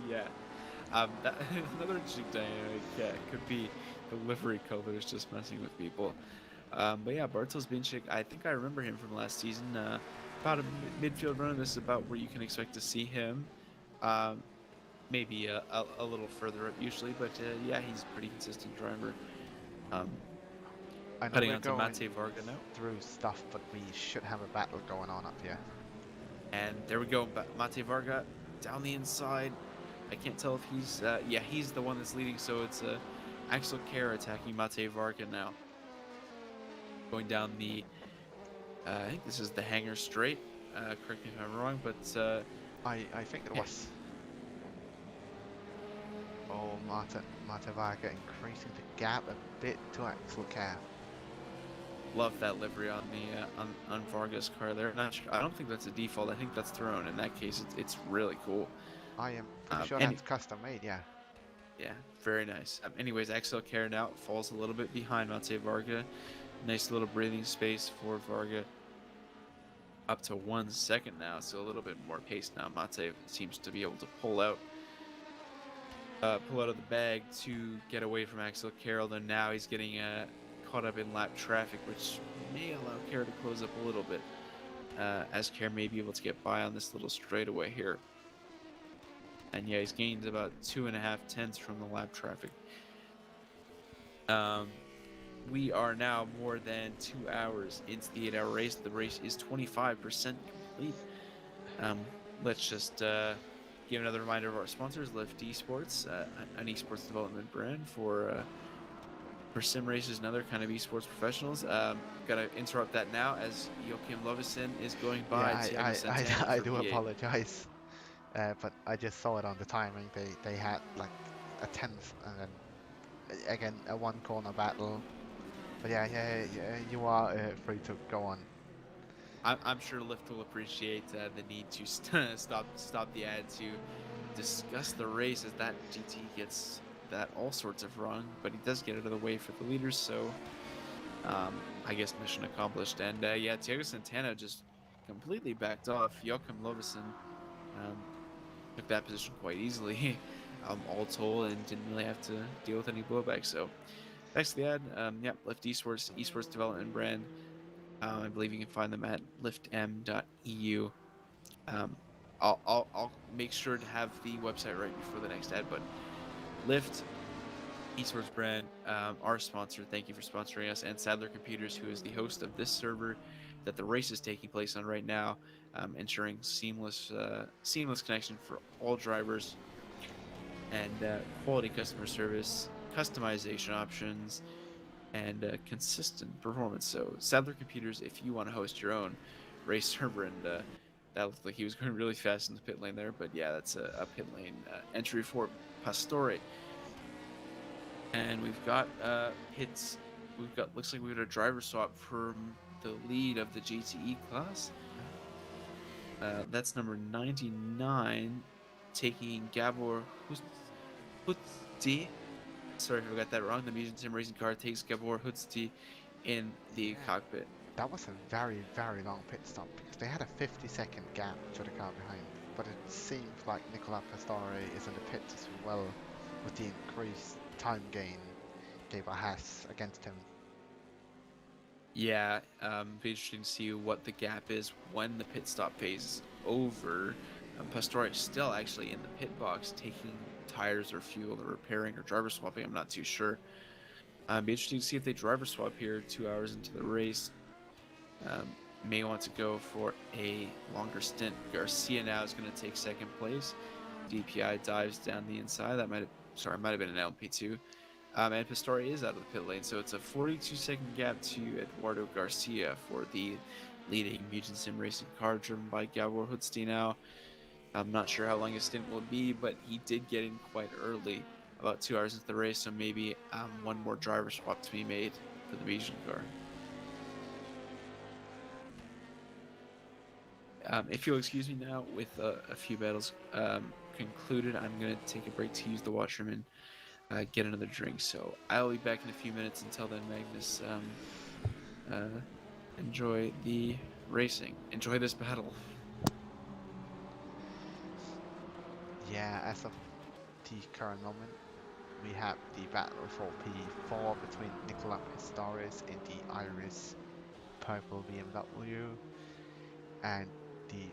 Yeah. Another interesting dynamic could be the livery colors just messing with people. But yeah, Bartosz Binchik, I think I remember him from last season. About a midfield run. This is about where you can expect to see him. Maybe a little further up usually, but yeah, he's a pretty consistent driver. I know Cutting we're onto going Mate Varga now. through stuff, but we should have a battle going on up here. And there we go. Mate Varga down the inside. I can't tell if he's... yeah, he's the one that's leading, so it's Axel Kerr attacking Mate Varga now. Going down the... I think this is the Hangar Straight. Correct me if I'm wrong, but... I think it yeah. was. Oh, Mate Varga increasing the gap a bit to Axel Kerr. Love that livery on the on Varga's car there. Not sure, I don't think that's a default. I think that's thrown. In that case, it's really cool. I am pretty sure Any- that's custom made, yeah. Yeah, very nice. Anyways, Axel Kerr now falls a little bit behind Mate Varga. Nice little breathing space for Varga. Up to 1 second now, so a little bit more pace now. Mate seems to be able to pull out of the bag to get away from Axel Kerr. And now he's getting caught up in lap traffic, which may allow Kerr to close up a little bit, as Kerr may be able to get by on this little straightaway here. And yeah, he's gained about 2.5 tenths from the lap traffic. We are now more than 2 hours into the 8-hour race. The race is 25% complete. Let's just give another reminder of our sponsors: Lift Esports, an esports development brand for sim races and other kind of esports professionals. Gotta interrupt that now as Joachim Lovesen is going by. Yeah, I do PA. apologize. But I just saw it on the timing. They had like a 10th and then again a one corner battle. But yeah, you are free to go on. I'm sure Lyft will appreciate the need to stop the ad to discuss the race, as that GT gets that all sorts of wrong, but he does get out of the way for the leaders, so I guess mission accomplished. And yeah, Thiago Santana just completely backed off. Joachim Lovesen took that position quite easily, all told, and didn't really have to deal with any blowback. So next to the ad, yeah, Lift Esports development brand. I believe you can find them at liftm.eu. I'll make sure to have the website right before the next ad, but Lift Esports brand, our sponsor. Thank you for sponsoring us, and Sadler Computers, who is the host of this server that the race is taking place on right now, ensuring seamless connection for all drivers and quality customer service, customization options, and consistent performance. So Sadler Computers, if you want to host your own race server, and that looked like he was going really fast in the pit lane there, but yeah, that's a pit lane entry for Pastore. And we've got hits. Looks like we got a driver swap from the lead of the GTE class. That's number 99, taking Gabor Hutzti. Sorry if I got that wrong. The Mugen Sim racing car takes Gabor Hutzti in the cockpit. That was a very, very long pit stop because they had a 50-second gap to the car behind. But it seems like Nicola Pastore is in the pit as well, with the increased time gain Gabor has against him. Yeah, be interesting to see what the gap is when the pit stop phase is over. Pastore is still actually in the pit box taking tires or fuel or repairing or driver swapping. I'm not too sure. Be interesting to see if they driver swap here 2 hours into the race. May want to go for a longer stint. Garcia now is going to take second place. DPI dives down the inside. That might have been an LP2. And Pastore is out of the pit lane, so it's a 42-second gap to Eduardo Garcia for the leading Mugen Sim racing car driven by Gabor Hutzti now. I'm not sure how long his stint will be, but he did get in quite early, about 2 hours into the race, so maybe one more driver swap to be made for the Mugen car. If you'll excuse me now, with a few battles concluded, I'm going to take a break to use the washroom and get another drink. So I'll be back in a few minutes. Until then, Magnus, enjoy the racing. Enjoy this battle. Yeah, as of the current moment, we have the battle for P4 between Nicola Pastores in the Iris purple BMW and the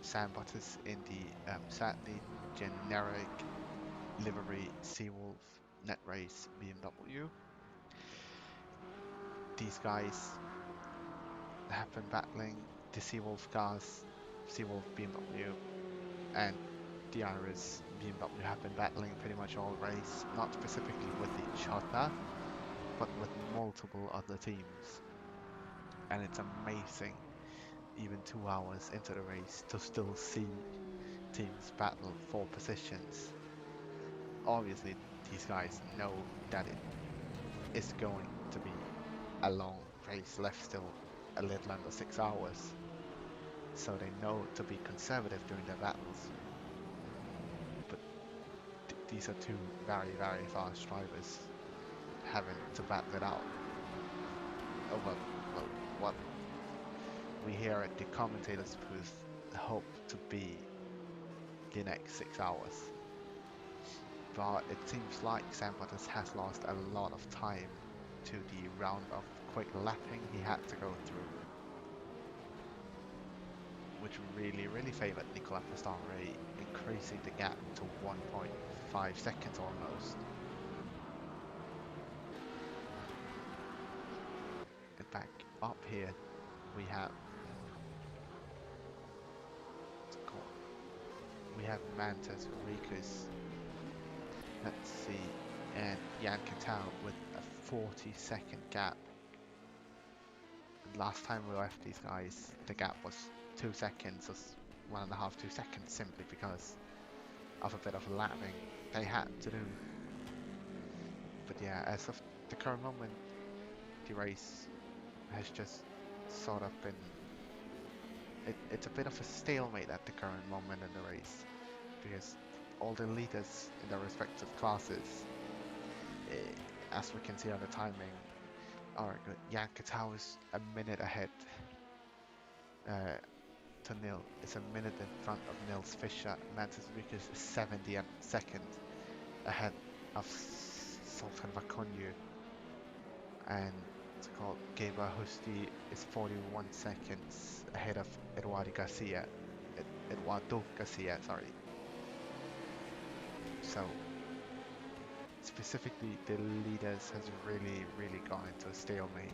Sam Bottas in the sadly generic livery Seawolf Net Race BMW. The these guys have been battling the Seawolf cars, Seawolf BMW, and the Iris BMW have been battling pretty much all race, not specifically with each other, but with multiple other teams. And it's amazing, even 2 hours into the race, to still see teams battle for positions. Obviously, these guys know that it is going to be a long race, left still a little under 6 hours. So they know to be conservative during their battles. But these are two very, very fast drivers having to battle it out over, well, what we here at the Commentators booth hope to be the next 6 hours. But it seems like Sambutters has lost a lot of time to the round of quick lapping he had to go through, which really favoured Nicola Pastore, increasing the gap to 1.5 seconds almost. And back up here we have Mantis, Rikus, let's see, and Jan Katao with a 40-second gap. And last time we left these guys, the gap was 2 seconds, or 1.5, 2 seconds, simply because of a bit of lapping they had to do. But yeah, as of the current moment, the race has just sort of been, it's a bit of a stalemate at the current moment in the race, because all the leaders in their respective classes, as we can see on the timing, are good. Jan Katao is a minute ahead to Nil. It's a minute in front of Nils Fischer. Mantis Rikus is 70 seconds ahead of Sultan Vakonyu, and it's called Geba Husti is 41 seconds ahead of Eduardo Garcia, sorry. So specifically the leaders has really gone into a stalemate.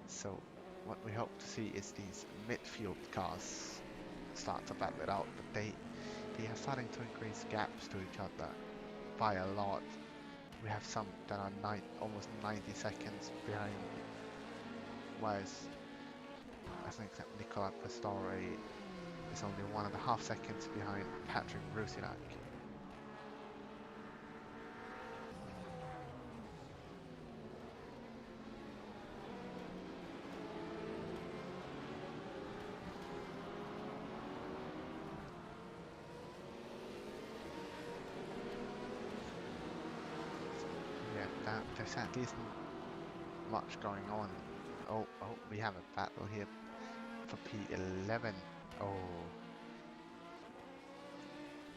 So what we hope to see is these midfield cars start to battle it out, but they are starting to increase gaps to each other by a lot. We have some that are almost 90 seconds behind, whereas I think that Nicola Pastore is only 1.5 seconds behind Patrick Rusinak. There sadly isn't much going on. Oh, we have a battle here for P11.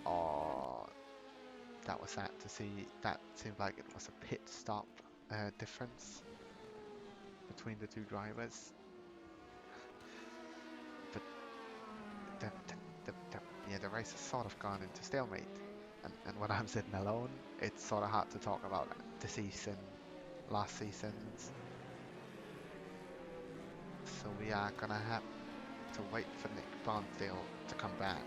Oh, that was sad to see. That seemed like it was a pit stop difference between the two drivers. But the race has sort of gone into stalemate. And when I'm sitting alone, it's sort of hard to talk about the season, last seasons. So we are gonna have to wait for Nick Barnsdale to come back.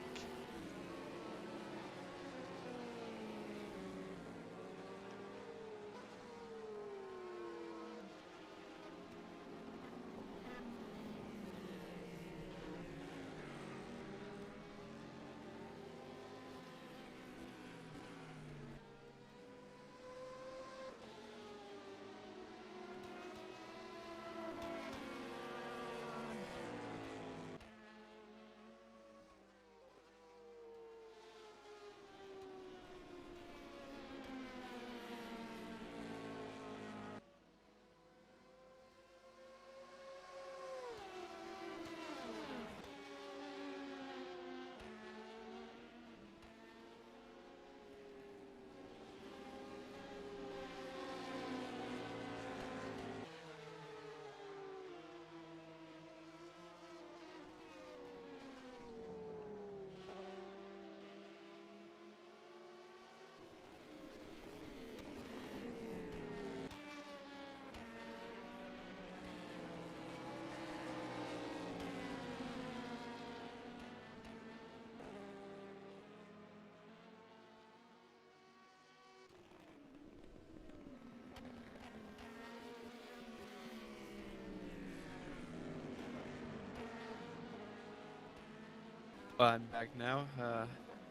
I'm back now.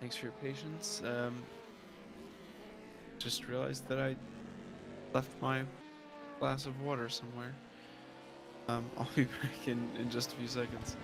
Thanks for your patience. Just realized that I left my glass of water somewhere. I'll be back in just a few seconds.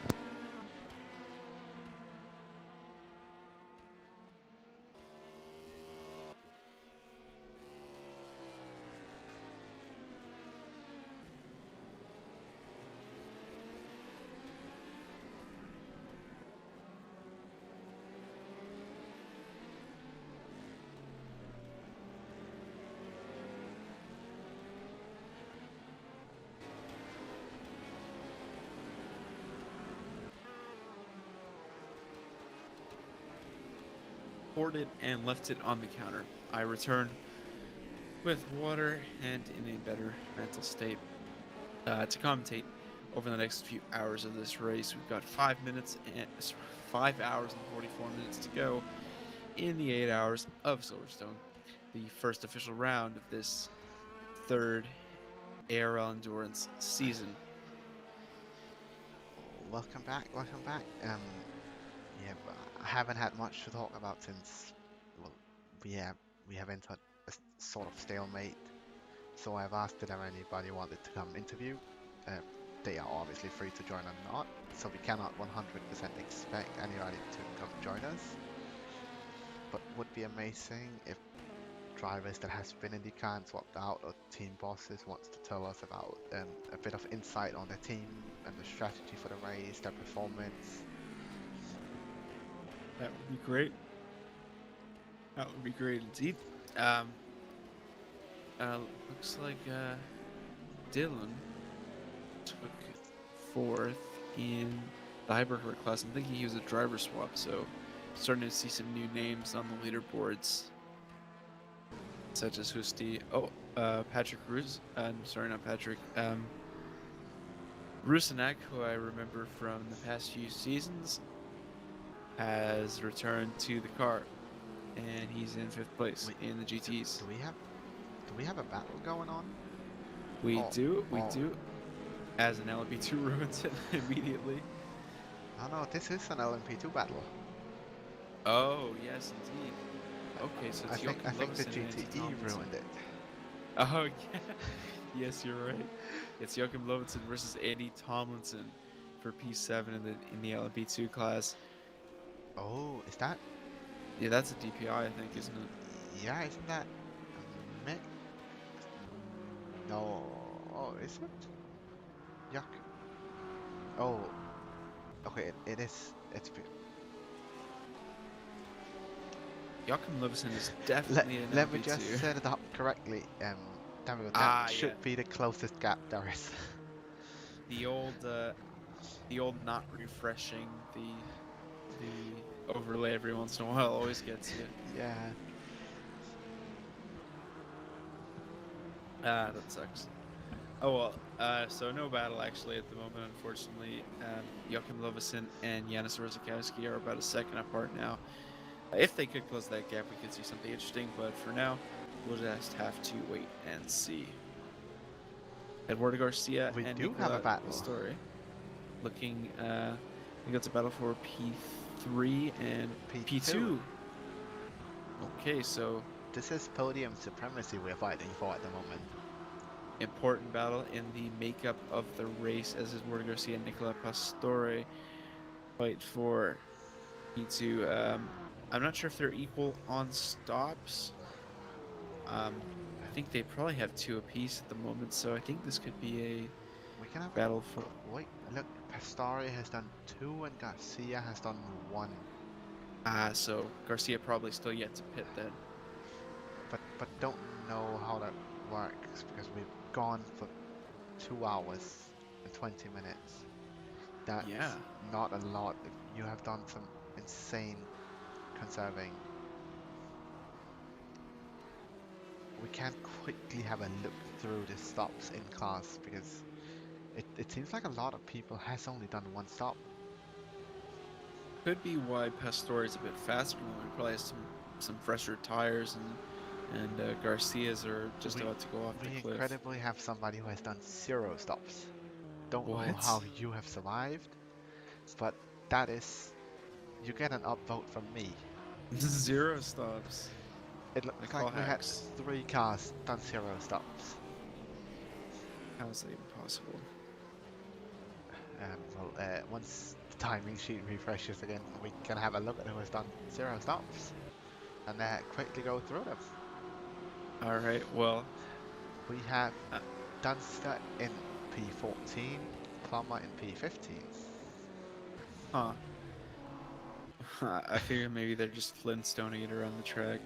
Poured it and left it on the counter. I returned with water and in a better mental state to commentate over the next few hours of this race. We've got 5 hours and 44 minutes to go in the 8 hours of Silverstone, the first official round of this third ARL Endurance season. Welcome back, welcome back. Yeah, I haven't had much to talk about since, well, we have entered a sort of stalemate. So I've asked if anybody wanted to come interview. They are obviously free to join or not, so we cannot 100% expect anybody to come join us. But would be amazing if drivers that has been in the car and swapped out, or team bosses wants to tell us about a bit of insight on their team and the strategy for the race, their performance. That would be great. That would be great indeed. Looks like Dylan took fourth in the hypercar class. I'm thinking he was a driver swap, so starting to see some new names on the leaderboards, such as Husti. Patrick Rus. Sorry, not Patrick. Rusinak, who I remember from the past few seasons, has returned to the car, and he's in 5th place in the GTs. Do we have a battle going on? We do. As an LMP2 ruins it immediately. Oh no, this is an LMP2 battle. Oh yes, indeed. Okay, so it's I think the Lovesen and Andy GTE Tomlinson. ruined it. Oh yeah, yes, you're right. It's Joachim Lovinson versus Andy Tomlinson for P7 in the LMP2 class. Oh, is that? Yeah, that's a DPI, I think, isn't it? Yeah, isn't that? No. Oh, is it? Yuck. Oh. Okay, it is. It's. Joachim Lovinson is definitely an Let me LMP2. just set it up correctly. That should yeah. be the closest gap there is. The old not refreshing the overlay every once in a while always gets you. Yeah. That sucks. Oh well, so no battle actually at the moment, unfortunately. Joachim Lovinson and Janis Rosakowski are about a second apart now. If they could close that gap, we could see something interesting, but for now, we'll just have to wait and see. Eduardo Garcia We and do have a Nicola battle. Story looking, I think it's a battle for P3 and P2. Okay, so this is podium supremacy we're fighting for at the moment. important battle in the makeup of the race as Eduardo Garcia and Nicola Pastore fight for P2. I'm not sure if they're equal on stops. I think they probably have 2 apiece at the moment, so I think this could be a We can have battle for. Wait, look, Pastore has done 2 and Garcia has done 1. So Garcia probably still yet to pit then. But don't know how that works because we've gone for 2 hours and 20 minutes. That's not a lot. If you have done some insane conserving. We can quickly have a look through the stops in class because it seems like a lot of people has only done 1 stop. Could be why Pastore is a bit faster. We probably has some fresher tires, and Garcia's are just about to go off the We cliff. incredibly have somebody who has done 0 stops. Don't know What? how you have survived, but that is You get an upvote from me. 0 stops. It I looks call like we had hacks. 3 cars done 0 stops. How is that even possible? Once the timing sheet refreshes again, we can have a look at who has done 0 stops and quickly go through them. All right. Well, We have uh, Dunster in P14, Plummer in P15. huh? I figure maybe they're just Flintstoning it around the track.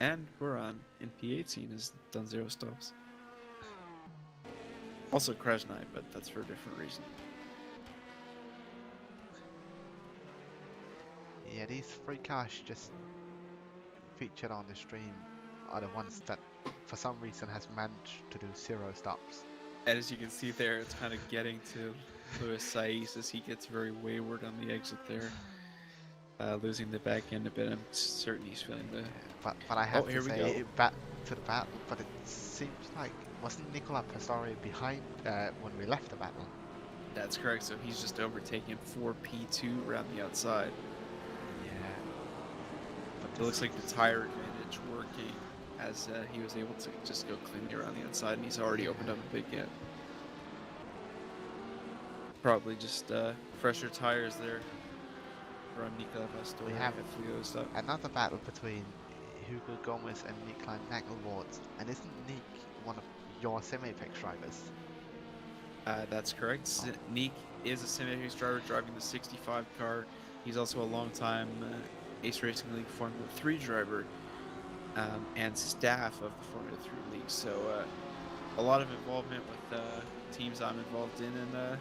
And Buran in P18 has done 0 stops. Also Crash Night, but that's for a different reason. Yeah, these 3 cars just featured on the stream are the ones that for some reason has managed to do 0 stops. And as you can see there, it's kind of getting to Louis Saiz as he gets very wayward on the exit there. Losing the back end a bit. I'm certain he's feeling the... But I have to here we say, go. back to the battle, but it seems like, wasn't Nicola Pastori behind when we left the battle? That's correct, so he's just overtaken 4P2 around the outside. Yeah. But It looks like the tire advantage working as he was able to just go cleanly around the outside, and he's already opened up a big gap. Probably just fresher tires there from Nicola Pastori. We have Flios up. another battle between Hugo Gomez and Nicolai Nagelwort, and isn't Nick one of your semi-apex drivers? That's correct. Neek is a Sim-Apex driver driving the 65 car. He's also a long-time Ace Racing League Formula 3 driver and staff of the Formula 3 League. So a lot of involvement with teams I'm involved in, and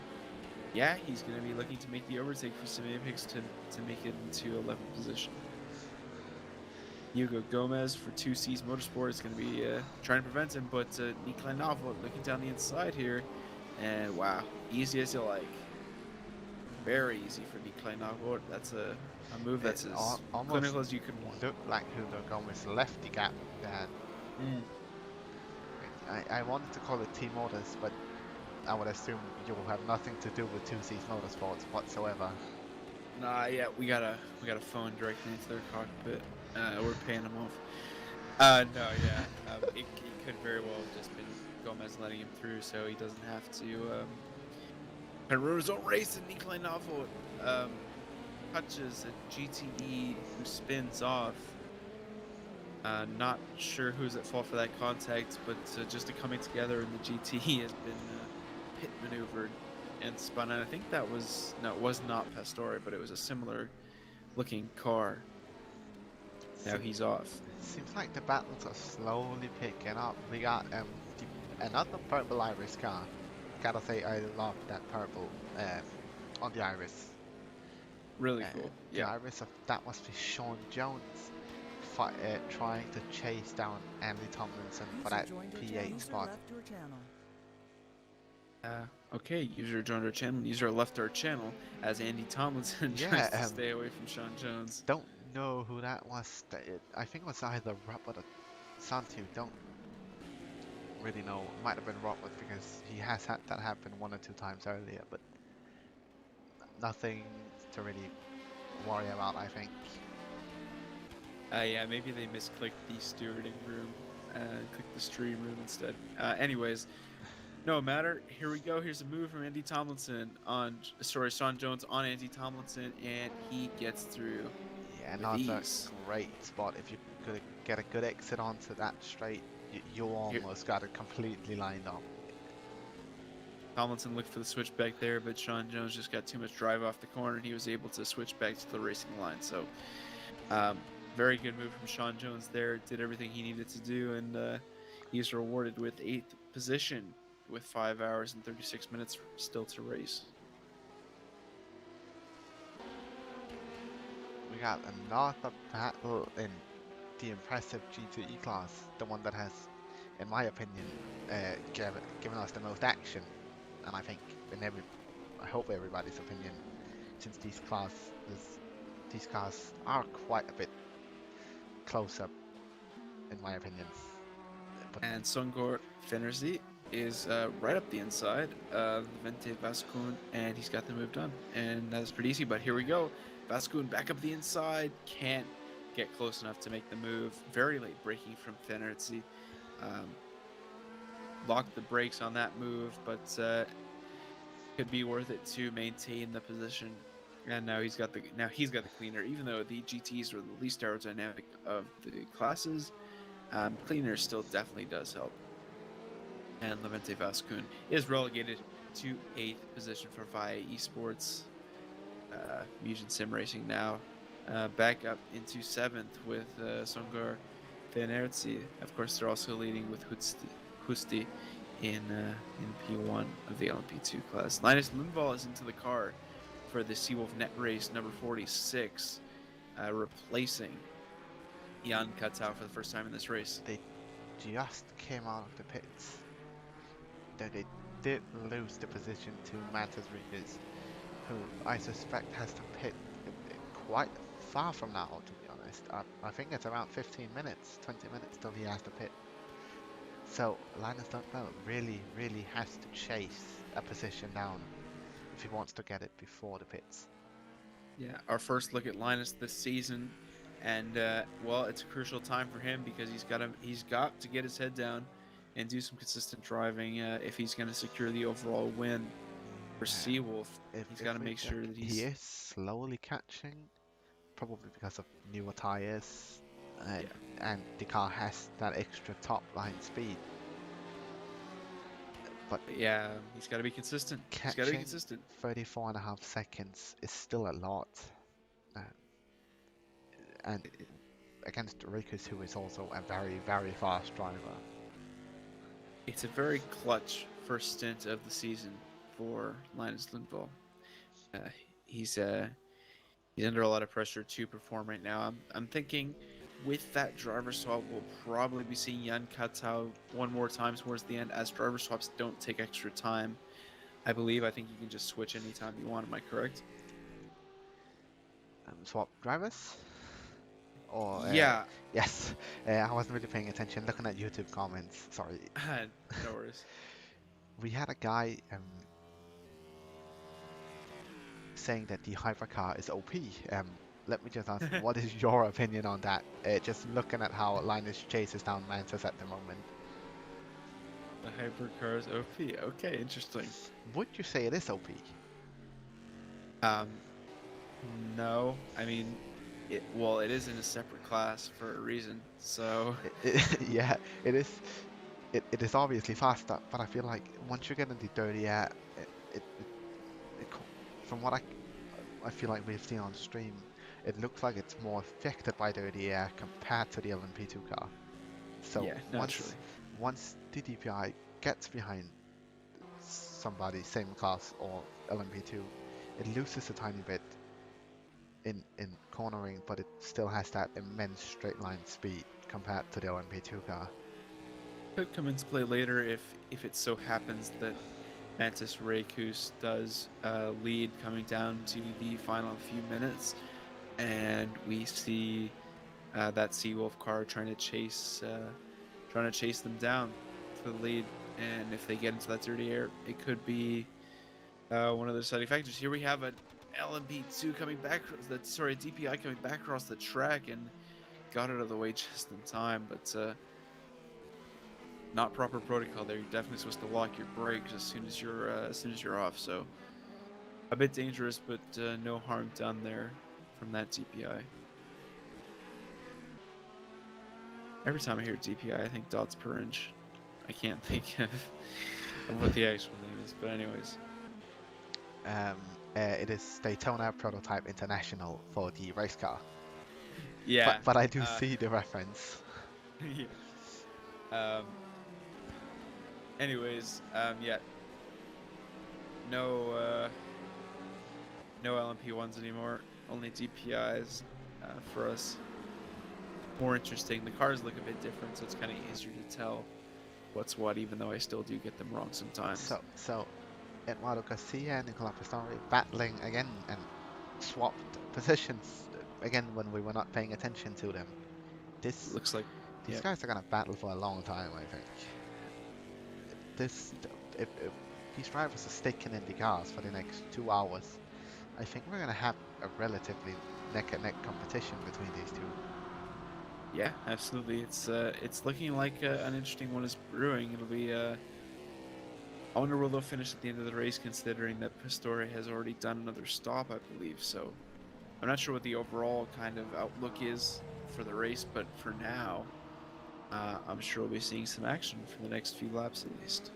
yeah, he's going to be looking to make the overtake for Sim-Apex to make it into 11th position. Hugo Gomez for 2C's Motorsport is going to be trying to prevent him, but Nicolai Navarro looking down the inside here. And wow, easy as you like. Very easy for Nicolai Navarro. That's a move that's as clinical as you could want. Looked like Hugo Gomez left the gap there. I wanted to call it Team Orders, but I would assume you will have nothing to do with 2C's Motorsports whatsoever. Nah, yeah, we got a phone directly into their cockpit. We're paying them off. No, yeah, it could very well have just been Gomez letting him through, so he doesn't have to kind of ruin his own race. And Nicolai Navarro touches a GTE who spins off. Not sure who's at fault for that contact, but just a coming together in the GTE has been pit maneuvered and spun. And I think that was it was not Pastore, but it was a similar looking car. Now he's off. Seems like the battles are slowly picking up. We got another purple Iris car. Gotta say, I love that purple on the Iris. Really cool. The Yeah. Iris that must be Sean Jones trying to chase down Andy Tomlinson for that P8 spot. Okay, user joined our channel. User left our channel as Andy Tomlinson tries to stay away from Sean Jones. Don't know who that was. I think it was either Robert or Santu. Don't really know. It might have been Robert because he has had that happen 1 or 2 times earlier, but nothing to really worry about, I think. Yeah, maybe they misclicked the stewarding room and clicked the stream room instead. Anyways, no matter. Here we go. Here's a move from Andy Tomlinson Sean Jones on Andy Tomlinson, and he gets through. Yeah, another great spot. If you could get a good exit onto that straight, you almost got it completely lined up. Tomlinson looked for the switchback there, but Sean Jones just got too much drive off the corner, and he was able to switch back to the racing line. So, very good move from Sean Jones there. Did everything he needed to do, and he's rewarded with 8th position with 5 hours and 36 minutes still to race. We got another battle in the impressive GTE class, the one that has, in my opinion, given us the most action, and I think I hope everybody's opinion, since these cars are quite a bit closer, in my opinion. And Songor Fenerzi is right up the inside of Vente Vascon, and he's got the move done, and that's pretty easy. But here we go. Vascoon back up the inside, can't get close enough to make the move. Very late braking from Fenerzi. Locked the brakes on that move, but could be worth it to maintain the position. And now he's got the cleaner. Even though the GTs are the least aerodynamic of the classes, cleaner still definitely does help. And Levente Vascoon is relegated to 8th position for VIA Esports. Mugen Sim Racing now back up into 7th with Songar Fenerzi. Of course, they're also leading with Husti in P1 of the LMP2 class. Linus Lundvall is into the car for the Seawolf Net Race number 46, replacing Jan Katau for the first time in this race. They just came out of the pits. Though they did lose the position to Mantis Readers, who I suspect has to pit quite far from now, to be honest. I think it's around 15 minutes, 20 minutes till he has to pit. So Linus Lundvall really has to chase a position down if he wants to get it before the pits. Yeah, our first look at Linus this season, and well, it's a crucial time for him because he's got to get his head down and do some consistent driving if he's going to secure the overall win for Seawolf. He's got to make sure that he is slowly catching, probably because of newer tires, and the car has that extra top line speed. But yeah, he's got to be consistent. He's got to be consistent. 34.5 seconds is still a lot, and against Rikus, who is also a very fast driver. It's a very clutch first stint of the season for Linus Lundvall. He's under a lot of pressure to perform right now. I'm thinking with that driver swap, we'll probably be seeing Jan Katau one more time towards the end, as driver swaps don't take extra time. I think you can just switch anytime you want. Am I correct? Swap drivers? Or yeah. Yes. I wasn't really paying attention. Looking at YouTube comments. Sorry. No worries. We had a guy saying that the hypercar is OP. Let me just ask, what is your opinion on that? Just looking at how Linus chases down Mantis at the moment. The hypercar is OP. Okay, interesting. Would you say it is OP? No. I mean, it is in a separate class for a reason. So yeah, it is. It is obviously faster, but I feel like once you get into dirty air, from what I feel like we've seen on stream, it looks like it's more affected by dirty air compared to the LMP2 car. So yeah, once the DPI gets behind somebody, same class or LMP2, it loses a tiny bit in cornering, but it still has that immense straight line speed compared to the LMP2 car. Could come into play later if it so happens that Mantis Raykus does lead coming down to the final few minutes, and we see that Seawolf car trying to chase them down to the lead. And if they get into that dirty air, it could be one of the deciding factors. Here we have an LMP2 coming back, DPI coming back across the track and got out of the way just in time, but not proper protocol there. You're definitely supposed to lock your brakes as soon as you're off. So a bit dangerous, but no harm done there from that DPI. Every time I hear DPI, I think dots per inch. I can't think of what the actual name is, but anyways. It is Daytona Prototype International for the race car. Yeah. But I do see the reference. Yeah. Anyways, yeah. No LMP1s anymore. Only DPIs for us. More interesting. The cars look a bit different, so it's kind of easier to tell what's what, even though I still do get them wrong sometimes. So Eduardo Garcia and Nicola Pistori battling again and swapped positions again when we were not paying attention to them. This looks like these guys are gonna battle for a long time, I think. If these drivers are sticking in the cars for the next 2 hours, I think we're gonna have a relatively neck-and-neck competition between these two. Yeah, absolutely. It's looking like an interesting one is brewing. It'll be I wonder where they'll finish at the end of the race, considering that Pastore has already done another stop, I believe. So I'm not sure what the overall kind of outlook is for the race, but for now, I'm sure we'll be seeing some action for the next few laps at least.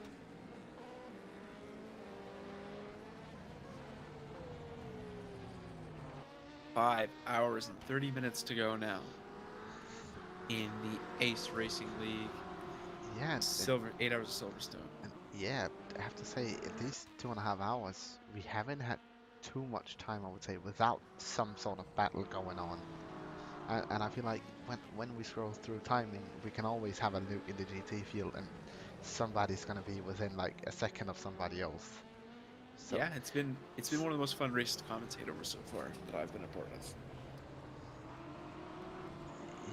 Five hours and 30 minutes to go now in the Ace Racing League. Yeah, 8 hours of Silverstone. and yeah, I have to say, at these 2.5 hours, we haven't had too much time, I would say, without some sort of battle going on. And I feel like when we scroll through timing, we can always have a look in the GT field, and somebody's gonna be within like a second of somebody else. So Yeah, it's been one of the most fun races to commentate over so far that I've been a part of.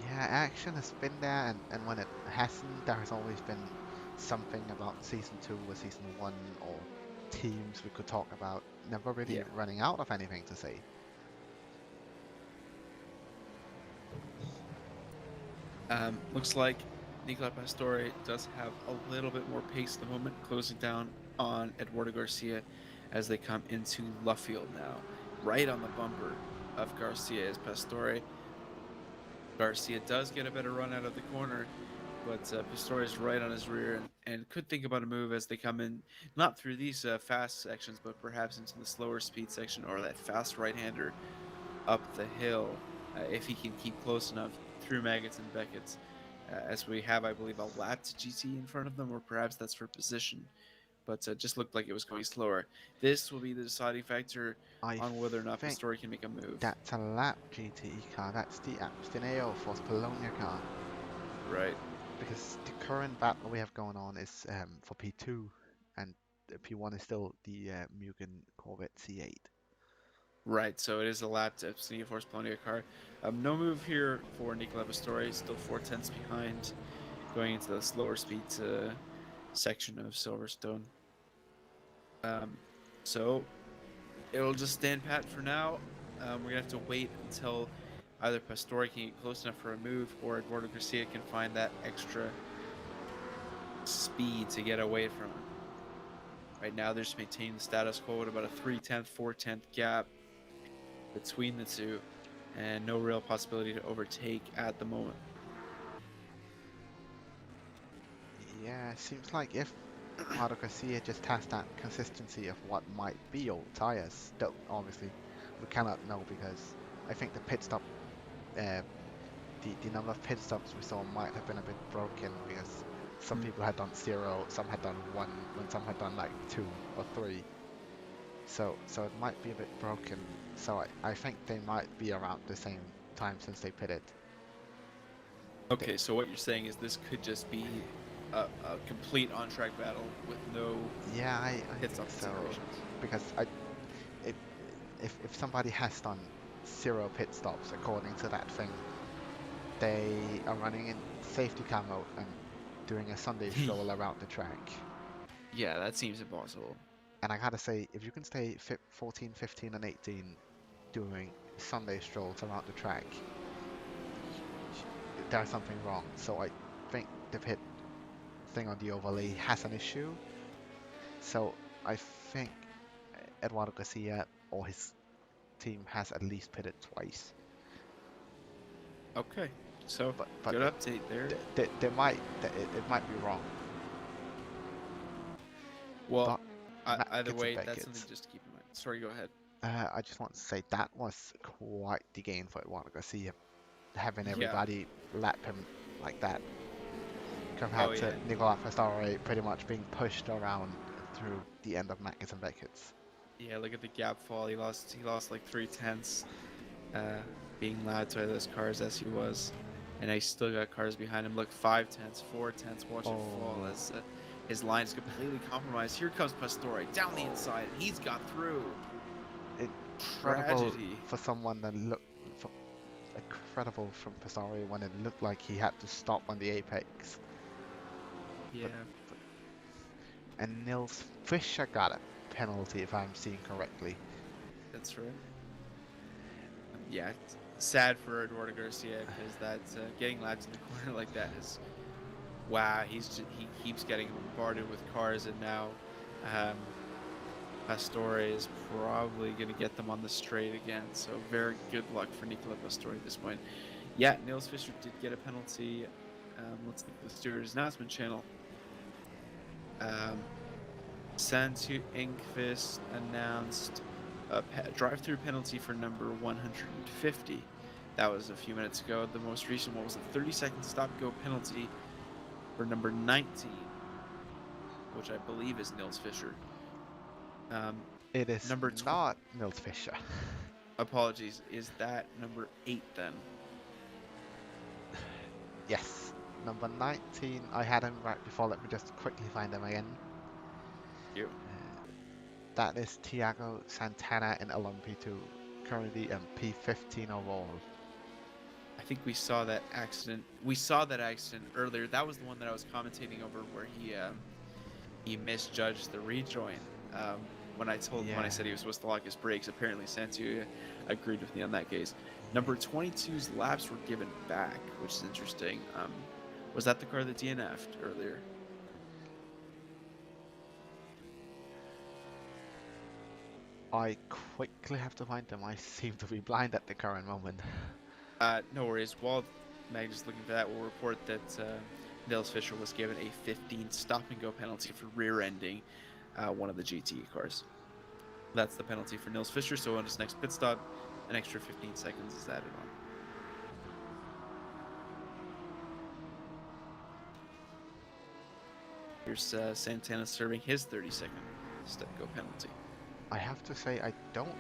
yeah, action has been there, and when it hasn't, there has always been something about season 2 or season 1 or teams we could talk about. Never really Yeah. running out of anything to say. Looks like Nicola Pastore does have a little bit more pace at the moment, closing down on Eduardo Garcia as they come into Luffield now. Right on the bumper of Garcia is Pastore. Garcia does get a better run out of the corner, but Pastore is right on his rear and could think about a move as they come in, not through these fast sections, but perhaps into the slower speed section or that fast right-hander up the hill if he can keep close enough through Maggots and Beckett's. As we have, I believe, a lap to GT in front of them, or perhaps that's for position. But just looked like it was going slower. This will be the deciding factor I on whether or not think Pastore can make a move. that's a lap GTE car. That's the Abstineo for Polonia car. Right. Because the current battle we have going on is for P2, and P1 is still the Mugen Corvette C8. Right, so it is a lap to Absinia Force Polonia car. No move here for Nicola Pastore, still 4/10 behind, going into the slower speed section of Silverstone. So it'll just stand pat for now. We're gonna have to wait until either Pastore can get close enough for a move, or Eduardo Garcia can find that extra speed to get away from him. Right now, they're just maintaining the status quo at about a 3/10, 4/10 gap between the two, and no real possibility to overtake at the moment. Yeah, it seems like if Eduardo Garcia just has that consistency of what might be old tires, though obviously we cannot know because I think the pit stop, the number of pit stops we saw might have been a bit broken because some people had done 0, some had done 1, when some had done like 2 or 3. So it might be a bit broken. So I think they might be around the same time since they pitted. Okay, so what you're saying is this could just be a complete on-track battle with no Yeah, I pit think stop so. considerations. Because if somebody has done 0 pit stops according to that thing, they are running in safety car mode and doing a Sunday stroll around the track. Yeah, that seems impossible. And I gotta say, if you can stay 14, 15, and 18 doing Sunday strolls around the track, there's something wrong. So I think the pit thing on the overlay has an issue. So I think Eduardo Garcia or his team has at least pitted twice. Okay, so But good update there. it might be wrong. Well, But either Magnus way, and that's Beckett, something just to keep in mind. Sorry, go ahead. I just want to say that was quite the gain for Eduardo Garcia, having Yeah. everybody lap him like that, compared Oh, to yeah. Nicola Pastore pretty much being pushed around through the end of Magnus and Beckett's. Yeah, look at the gap fall. He lost like 3/10, being loud to those cars as he was, and he still got cars behind him. Look, 5/10, 4/10. Watch it fall as his line is completely compromised. Here comes Pastore down the inside, and he's got through. Incredible Tragedy. for someone that looked incredible from Pastore when it looked like he had to stop on the apex. Yeah. And Nils Fischer got a penalty, if I'm seeing correctly. That's right. Yeah, it's sad for Eduardo Garcia because that's getting laps in the corner like that is wow. He keeps getting bombarded with cars, and now Pastore is probably going to get them on the straight again. So very good luck for Nicola Pastore at this point. Yeah, Nils Fischer did get a penalty. Let's look at the stewards announcement channel. Santu Engqvist announced a drive-through penalty for number 150. That was a few minutes ago. The most recent one was a 30-second stop-go penalty for number 19, which I believe is Nils Fischer. It is Number not Nils Fischer. Apologies. Is that number 8 then? Yes, number 19. I had him right before. Let me just quickly find him again. You. That is Thiago Santana in LMP2, currently P15 overall. I think we saw that accident. We saw that accident earlier. That was the one that I was commentating over, where he misjudged the rejoin. When I said he was supposed to lock his brakes, apparently Santu agreed with me on that case. Number 22's laps were given back, which is interesting. Was that the car that DNF'd earlier? I quickly have to find them. I seem to be blind at the current moment. No worries. While Magnus is looking for that, we'll report that Nils Fischer was given a 15 stop-and-go penalty for rear-ending one of the GTE cars. That's the penalty for Nils Fischer, so on his next pit stop, an extra 15 seconds is added on. Here's Santana serving his 30-second step-go penalty. I have to say, I don't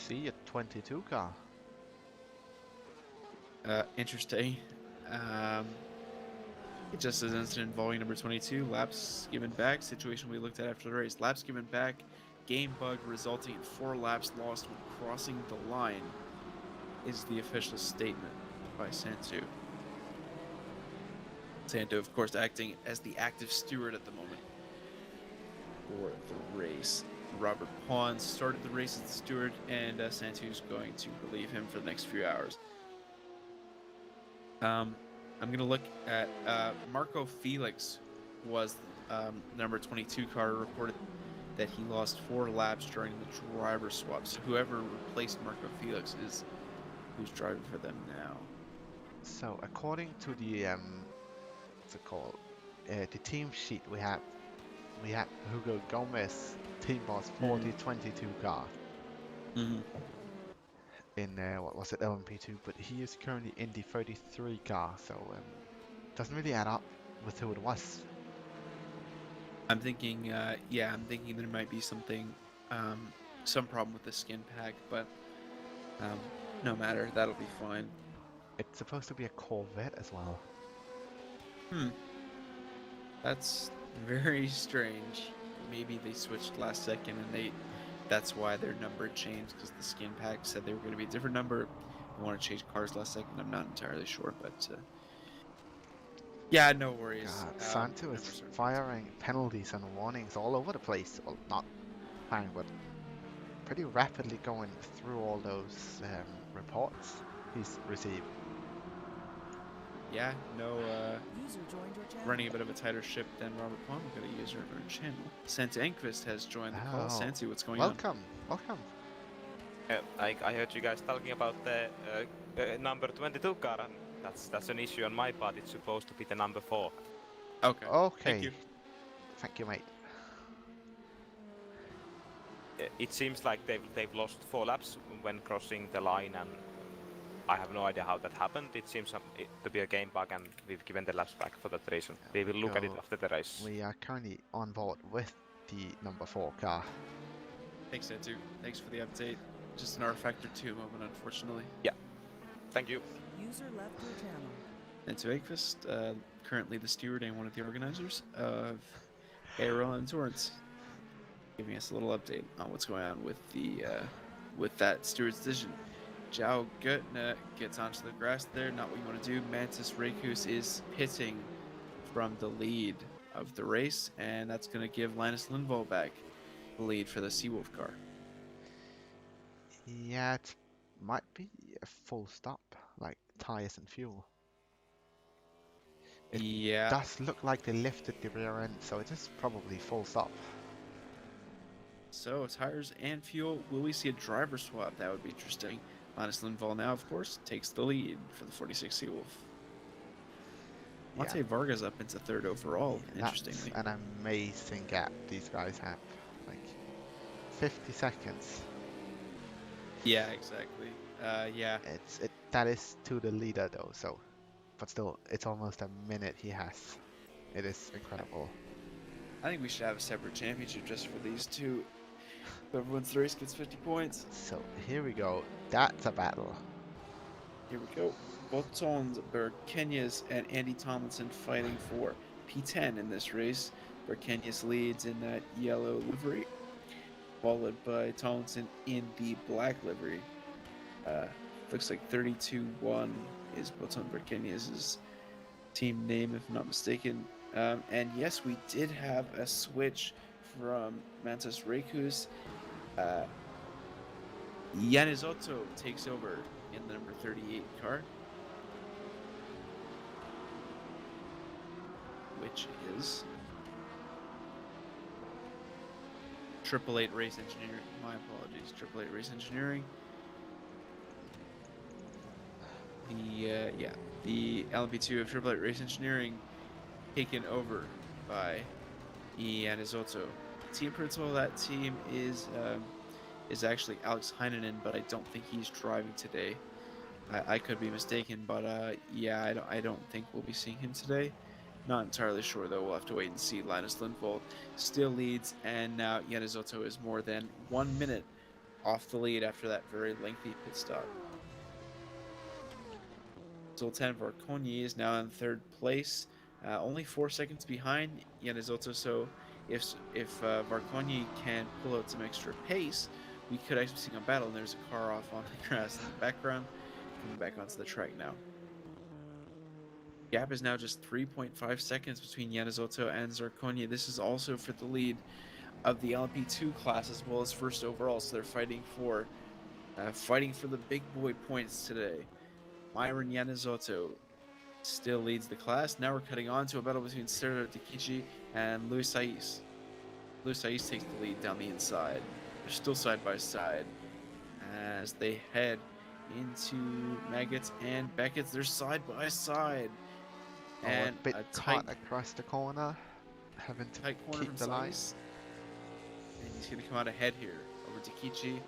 see a 22 car. Interesting. It just says incident involving number 22, laps given back, situation we looked at after the race. Laps given back, game bug resulting in 4 laps lost when crossing the line is the official statement by Santu. Santu, of course, acting as the active steward at the moment for the race. Robert Pons started the race as the steward, and Santu's going to relieve him for the next few hours. I'm going to look at Marco Felix was number 22 car, reported that he lost 4 laps during the driver swap. So whoever replaced Marco Felix is who's driving for them now. So according to the what's it called? The team sheet we have Hugo Gomez, team boss 4022 car. Mm-hmm. In what was it, LMP2, but he is currently in the 33 car, so doesn't really add up with who it was. I'm thinking there might be something, some problem with the skin pack, but no matter, that'll be fine. It's supposed to be a Corvette as well. That's very strange. Maybe they switched last second and that's why their number changed, because the skin pack said they were going to be a different number. They want to change cars last second. I'm not entirely sure, but yeah, no worries. God, Santu is firing penalties and warnings all over the place. Well, not firing, but pretty rapidly going through all those reports he's received. Yeah, no, running a bit of a tighter ship than Robert Palm, we've got a user of our channel. Santu Engqvist has joined the call. Santu, what's going on? Welcome. I heard you guys talking about the number 22 car, and that's an issue on my part. It's supposed to be the number 4. Okay. Okay. Thank you, mate. It seems like they've lost 4 laps when crossing the line, and I have no idea how that happened. It seems to be a game bug, and we've given the laps back for that reason. We will look at it after the race. We are currently on board with the number 4 car. Thanks, Santu. Thanks for the update. Just an rFactor 2 moment, unfortunately. Yeah. Thank you. User left your channel. Santu Engqvist, currently the steward and one of the organizers of ARL Endurance, giving us a little update on what's going on with the with that steward's decision. Zhao Gutna gets onto the grass there, not what you want to do. Mantis Rekus is pitting from the lead of the race, and that's going to give Linus Lindvall back the lead for the Seawolf car. Yeah, it might be a full stop, like tires and fuel. It Yeah. does look like they lifted the rear end, so it is probably full stop. So tires and fuel. Will we see a driver swap? That would be interesting. Magnus Lindvall now, of course, takes the lead for the 46 Seawolf. Yeah, Monte Vargas up into third overall, that's interestingly. an amazing gap these guys have. Like 50 seconds. Yeah, exactly. Yeah. That is to the leader though, so but still it's almost a minute he has. It is incredible. I think we should have a separate championship just for these two. Whoever wins the race gets 50 points. So here we go. That's a battle. Here we go. Both Tons, Berkenyas and Andy Tomlinson fighting for P10 in this race. Berkenyas leads in that yellow livery, followed by Tomlinson in the black livery. Looks like 32-1 is Boton Berkenyas' team name, if I'm not mistaken. And yes, we did have a switch from Mantis Rekus. Yanizotto takes over in the number 38 car, which is 888 Race Engineering. My apologies, 888 Race Engineering. The LMP2 of 888 Race Engineering taken over by Yanizotto. Team principal of that team is actually Alex Heinonen, but I don't think he's driving today. I could be mistaken, but yeah, I don't think we'll be seeing him today. Not entirely sure though. We'll have to wait and see. Linus Lindvall still leads, and now Yanizotto is more than 1 minute off the lead after that very lengthy pit stop. Zoltan Varkonyi is now in third place, only 4 seconds behind Yanizotto. So if Varkonyi can pull out some extra pace, we could actually see a battle. And there's a car off on the grass in the background, coming back onto the track now. Gap is now just 3.5 seconds between Yanizotto and Zarkonia. This is also for the lead of the LMP2 class as well as first overall. So they're fighting for the big boy points today. Myron Yanizotto still leads the class. Now we're cutting on to a battle between Serdar Dikici and Luis Saiz. Luis Saiz takes the lead down the inside. They're still side by side as they head into Maggots and Beckett's. They're side by side. And a bit tight caught across the corner, having to corner keep from the line. Saiz. And he's going to come out ahead here over Dikici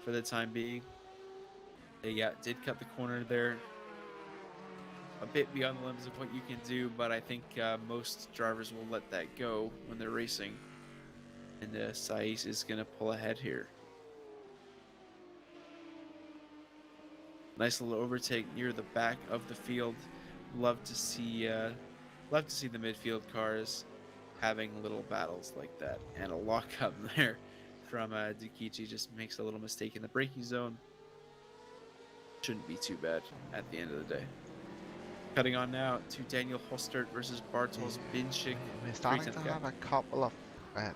for the time being. They did cut the corner there. A bit beyond the limits of what you can do, but I think most drivers will let that go when they're racing. And Saiz is going to pull ahead here. Nice little overtake near the back of the field. Love to see the midfield cars having little battles like that. And a lockup there from Dikici just makes a little mistake in the braking zone. Shouldn't be too bad at the end of the day. Cutting on now to Daniel Hostert versus Bartosz Binchik. We're starting to 3/10 have a couple of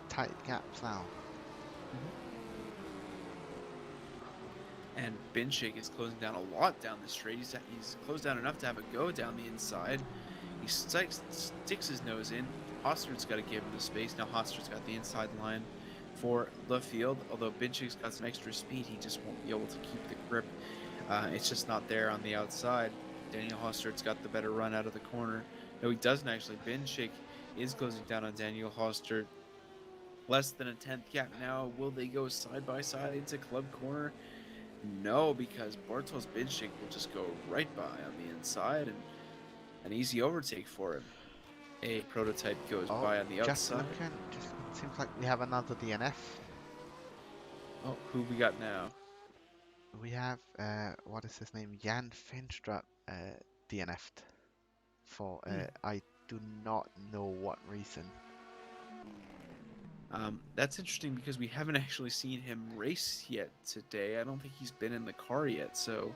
tight gaps now. And Binchik is closing down a lot down the straight. He's closed down enough to have a go down the inside. He sticks his nose in. Hostert's got to give him the space. Now Hostert's got the inside line for the field. Although Binchik's got some extra speed, he just won't be able to keep the grip. It's just not there on the outside. Daniel Hostert's got the better run out of the corner. No, he doesn't actually. Binchik is closing down on Daniel Hostert. Less than a 10th gap now. Will they go side by side into club corner? No, because Bartosz Binchik will just go right by on the inside, and an easy overtake for him. A prototype goes by on the outside. Just seems like we have another DNF. Oh, who we got now? We have what is his name? Jan Finstrup DNF'd for I do not know what reason. That's interesting because we haven't actually seen him race yet today. I don't think he's been in the car yet, so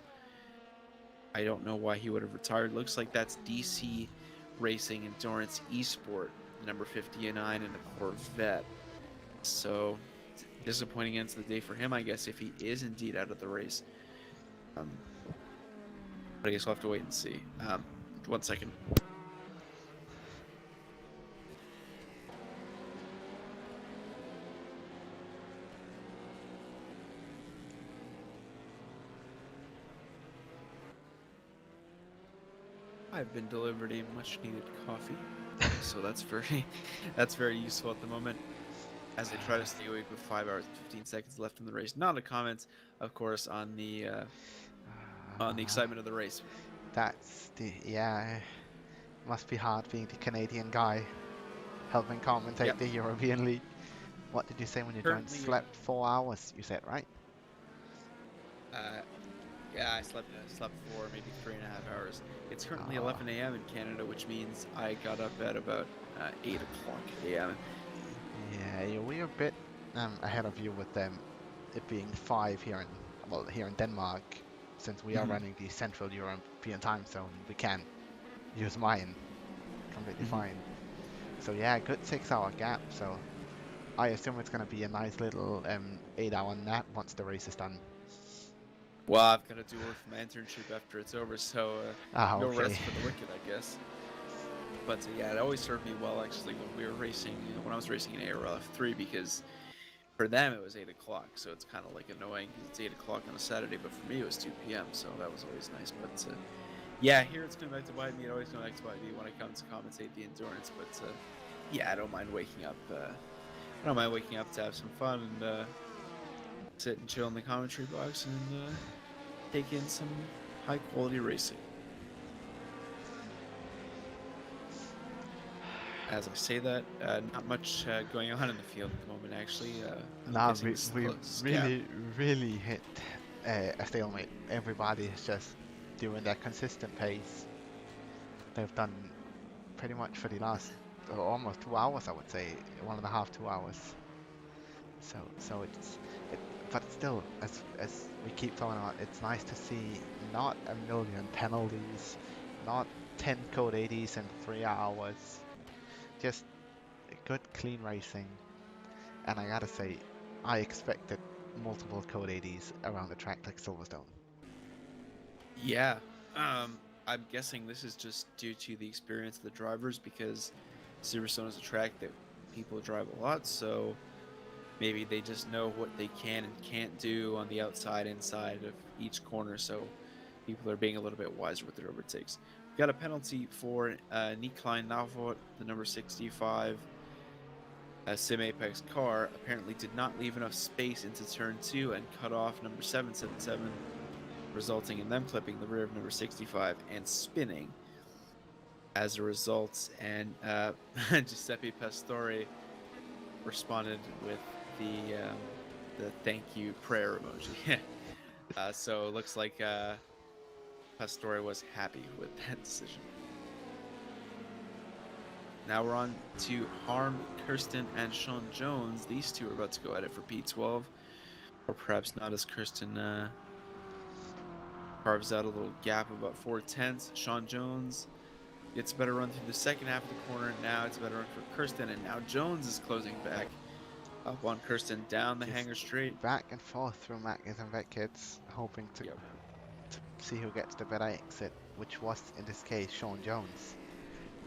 I don't know why he would have retired. Looks like that's DC Racing Endurance Esport, number 59 in a Corvette. So disappointing end to the day for him, I guess, if he is indeed out of the race. But I guess we'll have to wait and see. 1 second. I've been delivered a much needed coffee, so that's very useful at the moment. As I try to stay awake with 5 hours and 15 seconds left in the race. Not a comment, of course, on the excitement of the race. That's yeah. Must be hard being the Canadian guy helping commentate Yep. the European League. What did you say when you joined? Currently, Slept 4 hours, you said, right? Yeah, I slept for maybe 3.5 hours. It's currently Ah. 11 a.m. in Canada, which means I got up at about 8 o'clock a.m. Yeah, we're a bit ahead of you with it being 5 here in Denmark. Since we are Mhm. running the Central European time zone, we can use mine completely Mhm. fine. So yeah, good 6-hour gap. So I assume it's gonna be a nice little 8-hour nap once the race is done. Well, I've got to do work for my internship after it's over, so no Okay. rest for the wicked, I guess. But yeah, it always served me well actually when we were racing, when I was racing in ARL F3, because for them it was 8 o'clock, so it's kind of like annoying because it's 8 o'clock on a Saturday, but for me it was 2 p.m., so that was always nice. But yeah, here it's coming back to bite me. It always comes back to bite me when I come to commentate the endurance. But yeah, I don't mind waking up. I don't mind waking up to have some fun and sit and chill in the commentary box and take in some high quality racing. As I say that, not much going on in the field at the moment, actually. I'm Nah, guessing this is the we closest gap. really hit a stalemate. Everybody is just doing their consistent pace. They've done pretty much for the last almost 2 hours, I would say, 1.5, 2 hours. So but still, as we keep talking about, it's nice to see not a million penalties, not 10 code 80s in 3 hours, just good clean racing. And I gotta say, I expected multiple code 80s around the track like Silverstone. Yeah, I'm guessing this is just due to the experience of the drivers, because Silverstone is a track that people drive a lot, so maybe they just know what they can and can't do on the outside, inside of each corner, so people are being a little bit wiser with their overtakes. We got a penalty for Navarro, the number 65 Sim Apex car, apparently did not leave enough space into turn 2 and cut off number 777, resulting in them clipping the rear of number 65 and spinning as a result. And Giuseppe Pastore responded with the thank you prayer emoji. So it looks like Pastore was happy with that decision. Now we're on to Harm, Kirsten, and Sean Jones. These two are about to go at it for P12, or perhaps not, as Kirsten carves out a little gap of about 4/10. Sean Jones gets a better run through the second half of the corner. Now it's a better run for Kirsten, and now Jones is closing back up on Kirsten down the Just hanger straight. Back and forth through Magnus and Vet Kids, hoping to see who gets the better exit, which was in this case Sean Jones.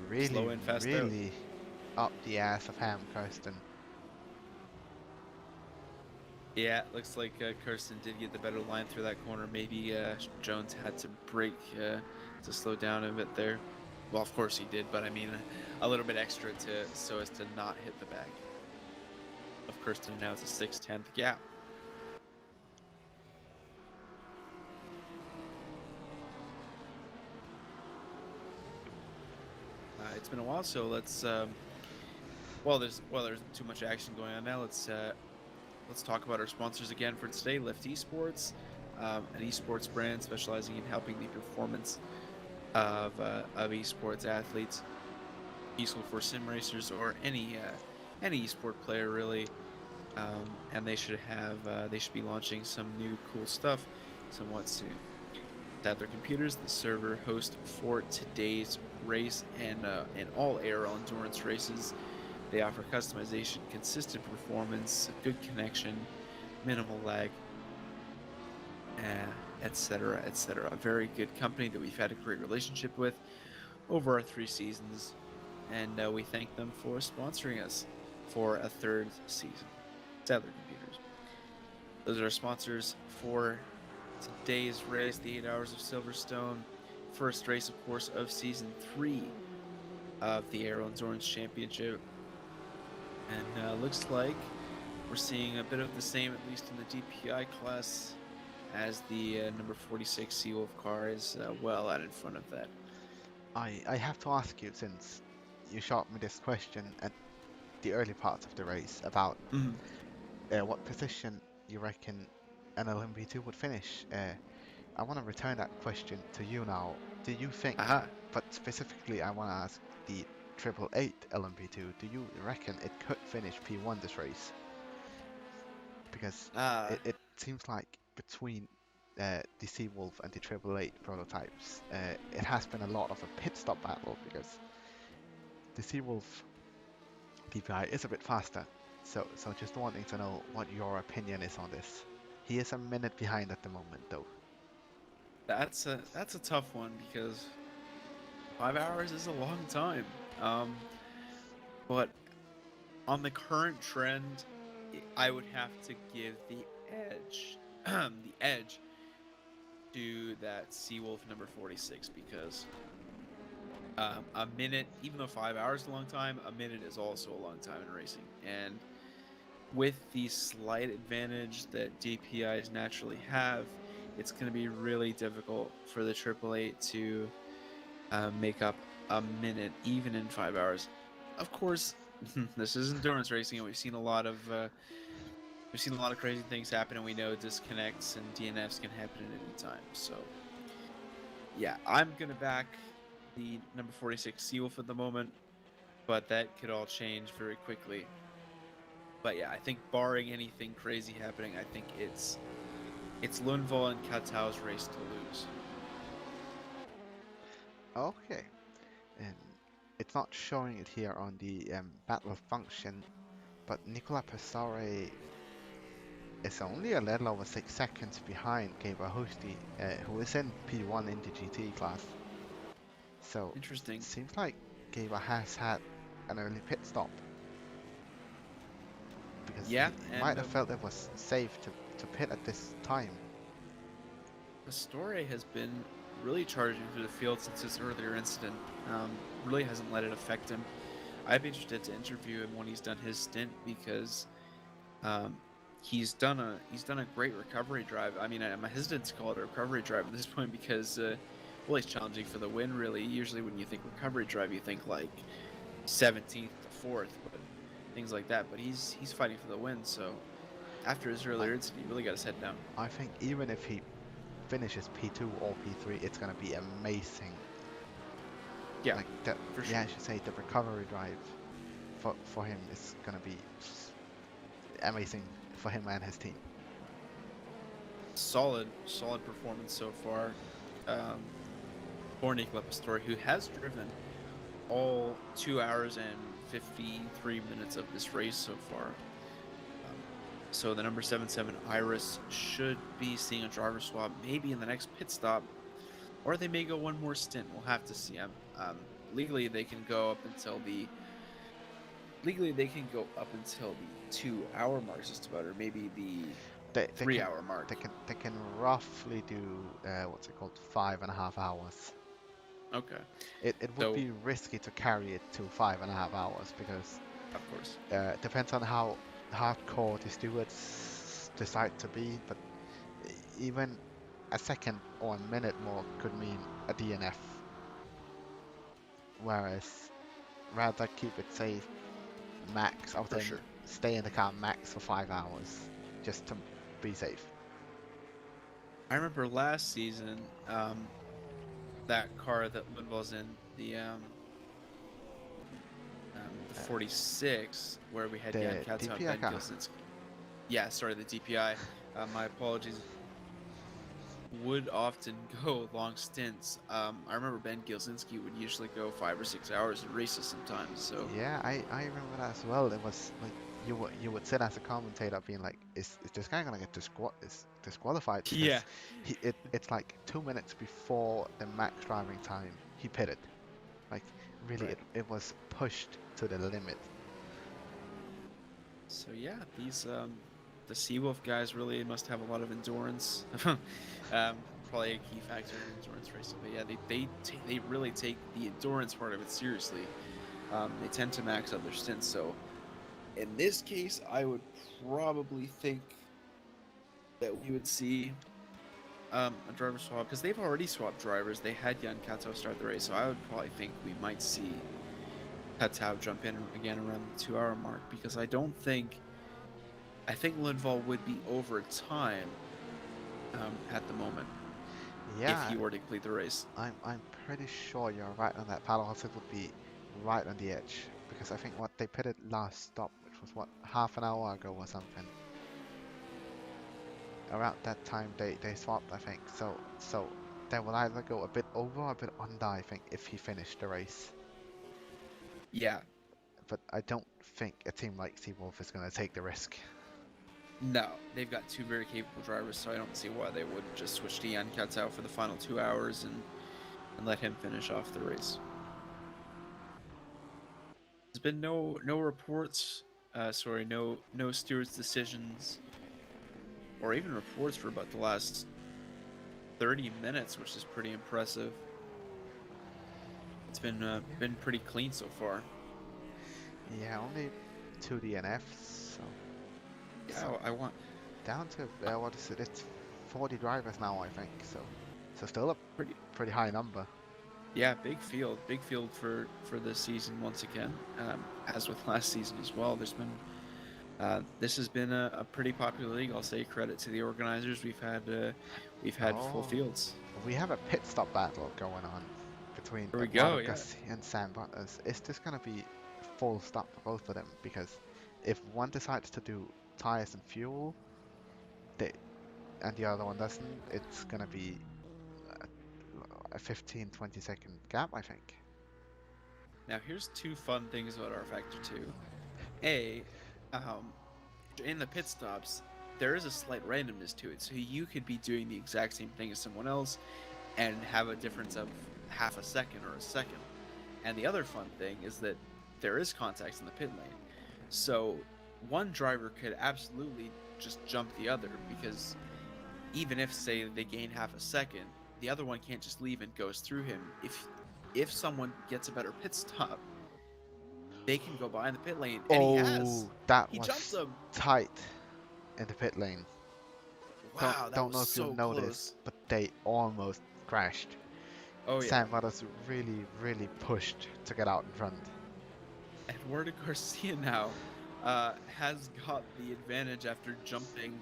Really, Slow in, fast out. really up the ass of Ham Kirsten. Yeah, looks like Kirsten did get the better line through that corner. Maybe Jones had to brake to slow down a bit there. Well, of course he did, but I mean a little bit extra so as to not hit the back of Kirsten. Now it's a 6/10 gap. It's been a while, so let's well, there's too much action going on now. Let's talk about our sponsors again for today. Lift Esports, an esports brand specializing in helping the performance of esports athletes, useful for sim racers or any esport player really. And they should be launching some new cool stuff somewhat soon. At their computers, the server host for today's race and all ARL endurance races They offer customization, consistent performance, good connection, minimal lag, etc., etc. A very good company that we've had a great relationship with over our 3 seasons, and we thank them for sponsoring us for a 3rd season. Sadler Computers. Those are our sponsors for today's race, the 8 Hours of Silverstone, first race, of course, of Season 3 of the Aero Endurance Championship. And looks like we're seeing a bit of the same, at least in the DPI class, as the number 46 Seawolf car is well out in front of that. I have to ask you, since you shot me this question at the early parts of the race, about what position you reckon an LMP2 would finish. I want to return that question to you now. Do you think, Aha. but specifically I want to ask the 888 LMP2, do you reckon it could finish P1 this race? Because it seems like between the Seawolf and the 888 prototypes, it has been a lot of a pit stop battle, because the Seawolf DPI is a bit faster. So just wanting to know what your opinion is on this. He is a minute behind at the moment, though. That's a tough one, because 5 hours is a long time. But on the current trend, I would have to give the edge, to that Seawolf number 46, because a minute, even though 5 hours is a long time, a minute is also a long time in racing. And with the slight advantage that DPIs naturally have, it's going to be really difficult for the 888 to make up a minute, even in 5 hours. Of course, this is endurance racing, and we've seen a lot of crazy things happen, and we know disconnects and DNFs can happen at any time. So, yeah, I'm gonna back the number 46 Seawolf at the moment, but that could all change very quickly. But yeah, I think barring anything crazy happening, I think it's Lundvall and Katau's race to lose. Okay. It's not showing it here on the battle function, but Nicola Pessore is only a little over 6 seconds behind Gabriel Hosti, who is in P1 in the GT class. So Interesting. it seems like Gabriel has had an early pit stop, because he might have felt it was safe to pit at this time. Pastore has been really charging through the field since his earlier incident. Really hasn't let it affect him. I'd be interested to interview him when he's done his stint, because he's done a great recovery drive. I mean, I'm hesitant to call it a recovery drive at this point, because well, he's challenging for the win. Really, usually when you think recovery drive, you think like 17th to 4th, but things like that. But he's fighting for the win. So after his earlier incident, he really got his head down. I think even if he finishes P2 or P3, it's gonna be amazing. Yeah, like that. for sure. Yeah, I should say the recovery drive for him is gonna be amazing for him and his team. Solid performance so far for Nicola Pastore, who has driven all 2 hours and 53 minutes of this race so far. So the number 77 Iris should be seeing a driver swap maybe in the next pit stop, or they may go one more stint. We'll have to see. Legally they can go up until the 2 hour mark, just about, or maybe the 3 hour mark. They can roughly do what's it called, 5.5 hours. Okay. It would be risky to carry it to 5.5 hours, because of course depends on how hardcore the stewards decide to be, but even a second or a minute more could mean a DNF. Whereas rather keep it safe, max, I would say stay in the car max for 5 hours, just to be safe. I remember last season, that car that Lundvall's in, the 46, where we had Jan Katau and Ben Gilson's. Yeah, sorry, the DPI. My apologies. would often go long stints. I remember Ben Gilzinski would usually go 5 or 6 hours in races sometimes. So Yeah, I remember that as well. It was like you would sit as a commentator being like, is this guy gonna get disqualified? yeah, Because it's like 2 minutes before the max driving time he pitted. Like really, right. it was pushed to the limit. So yeah, these the Seawolf guys really must have a lot of endurance. Probably a key factor in endurance racing. But yeah, they really take the endurance part of it seriously. They tend to max out their stints. So in this case, I would probably think that we would see a driver swap because they've already swapped drivers. They had Jan Kato start the race, so I would probably think we might see Kato jump in again around the 2 hour mark because I think Lindvall would be over time at the moment Yeah, if he were to complete the race. I'm pretty sure you're right on that. Palos it would be right on the edge because I think what they pitted last stop, which was what half an hour ago or something. Around that time they swapped, I think. So they will either go a bit over or a bit under, I think, if he finished the race. Yeah, But I don't think a team like Seawolf is going to take the risk. no, they've got two very capable drivers, so I don't see why they wouldn't just switch to Jan Kato for the final 2 hours and let him finish off the race. There's been no reports, no stewards' decisions, or even reports for about the last 30 minutes, which is pretty impressive. It's been pretty clean so far. Yeah, only 2 DNFs. So Yeah, I want down to what is it? It's 40 drivers now, I think. So still a pretty. pretty high number. Yeah, big field for this season once again, as with last season as well. There's been this has been a pretty popular league. I'll say credit to the organizers. We've had full fields. We have a pit stop battle going on between There we Eduardo go, yeah. Garcia and Sam Butters. Is this going to be a full stop for both of them? Because if one decides to do tires and fuel, and the other one doesn't, it's going to be a 15-20 second gap, I think. Now here's two fun things about rFactor 2. A, in the pit stops, there is a slight randomness to it, so you could be doing the exact same thing as someone else and have a difference of half a second or a second. And the other fun thing is that there is contact in the pit lane, so one driver could absolutely just jump the other, because even if, say, they gain half a second, the other one can't just leave and goes through him. If someone gets a better pit stop, they can go by in the pit lane, and he was jumped them. tight in the pit lane. Wow, that don't was know if so you'll close. notice, but they almost crashed. Oh yeah, Sam Butters really pushed to get out in front. Eduardo Garcia now has got the advantage after jumping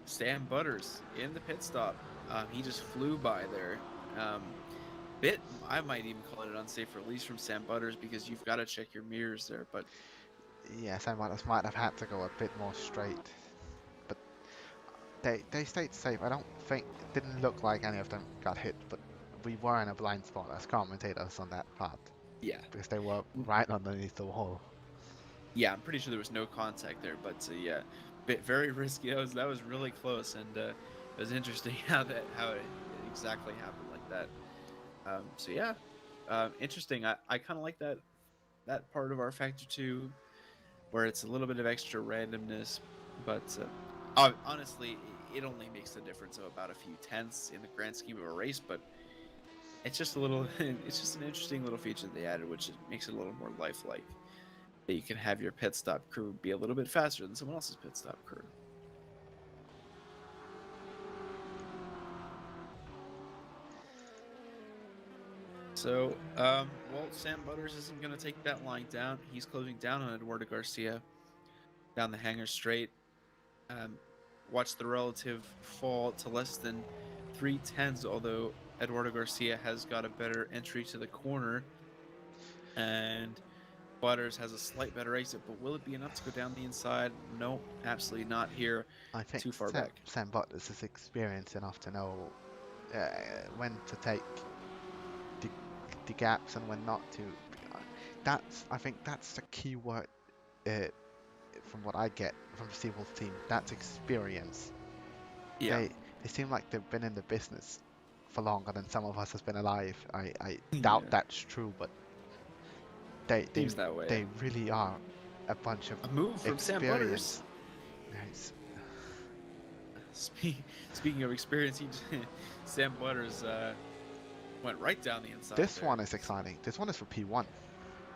Sam Butters in the pit stop. He just flew by there. I might even call it an unsafe release from Sam Butters, because you've got to check your mirrors there. But Yeah, Sam Butters might have had to go a bit more straight, but they stayed safe. I don't think it didn't look like any of them got hit, but we were in a blind spot as commentators on that part yeah, because they were right underneath the wall. yeah, I'm pretty sure there was no contact there. But yeah, very risky. That was really close, and it was interesting how it exactly happened like that. So yeah, interesting. I kind of like that part of rFactor 2, where it's a little bit of extra randomness, but honestly, it only makes a difference of about a few tenths in the grand scheme of a race. But it's just it's just an interesting little feature that they added, which makes it a little more lifelike. That you can have your pit stop crew be a little bit faster than someone else's pit stop crew. So, Sam Butters isn't going to take that line down. He's closing down on Eduardo Garcia down the hangar straight. Watch the relative fall to less than 3/10, although Eduardo Garcia has got a better entry to the corner, and Butters has a slight better exit. But will it be enough to go down the inside? No, absolutely not here. I think Too far back. Sam Butters is experienced enough to know when to take the gaps and when not to. I think that's the key word from what I get from the Seawolves team. That's experience. Yeah. They seem like they've been in the business for longer than some of us has been alive. I doubt Yeah. that's true, but they Seems that way. they really are a bunch of A move from Sam Butters. experience. Nice. Speaking of experience, Sam Butters went right down the inside. This there. one is exciting. This one is for P1.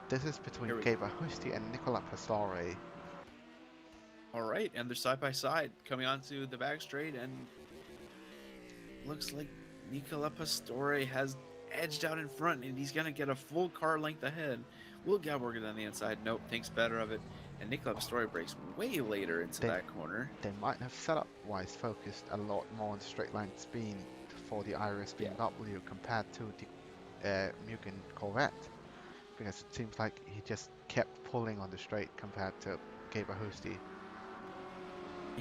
This is between Here we go. Gaber Husti and Nicola Pastore. All right, and they're side by side coming onto the back straight, and looks like Nicola Pastore has edged out in front, and he's gonna get a full car length ahead. Will Gabor get on the inside? Nope, thinks better of it, and Nicola Pastore breaks way later into that corner. They might have setup-wise focused a lot more on straight line speed for the Iris BMW compared to the Mugen Corvette, because it seems like he just kept pulling on the straight compared to Gaber Husti.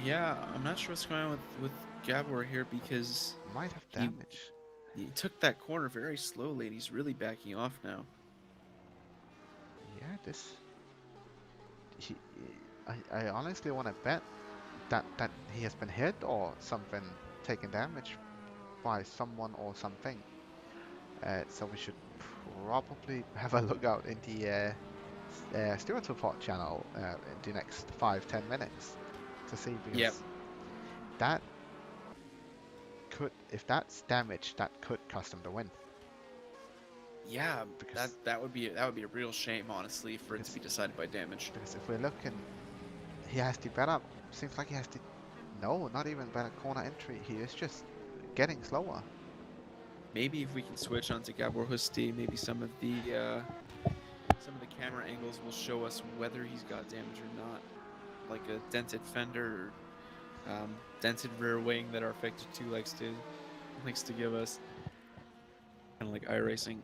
Yeah, I'm not sure what's going on with Gabor here because Might have He- damage. he took that corner very slowly, and he's really backing off now. Yeah, this. I honestly want to bet that he has been hit or something, taken damage by someone or something. So we should probably have a look out in the Stewart Report channel in the next 5-10 minutes to see, because Yep. that could, if that's damage, that could cost him the win. Yeah, Because- that would be a real shame, honestly, for it to be decided by damage. Because if we're looking, he has the better. Seems like he has the. No, not even better corner entry. He is just getting slower. Maybe if we can switch onto Gabor Husti, maybe some of the camera angles will show us whether he's got damage or not, like a dented fender or dented rear wing that our Factor 2 likes to give us, kind of like iRacing.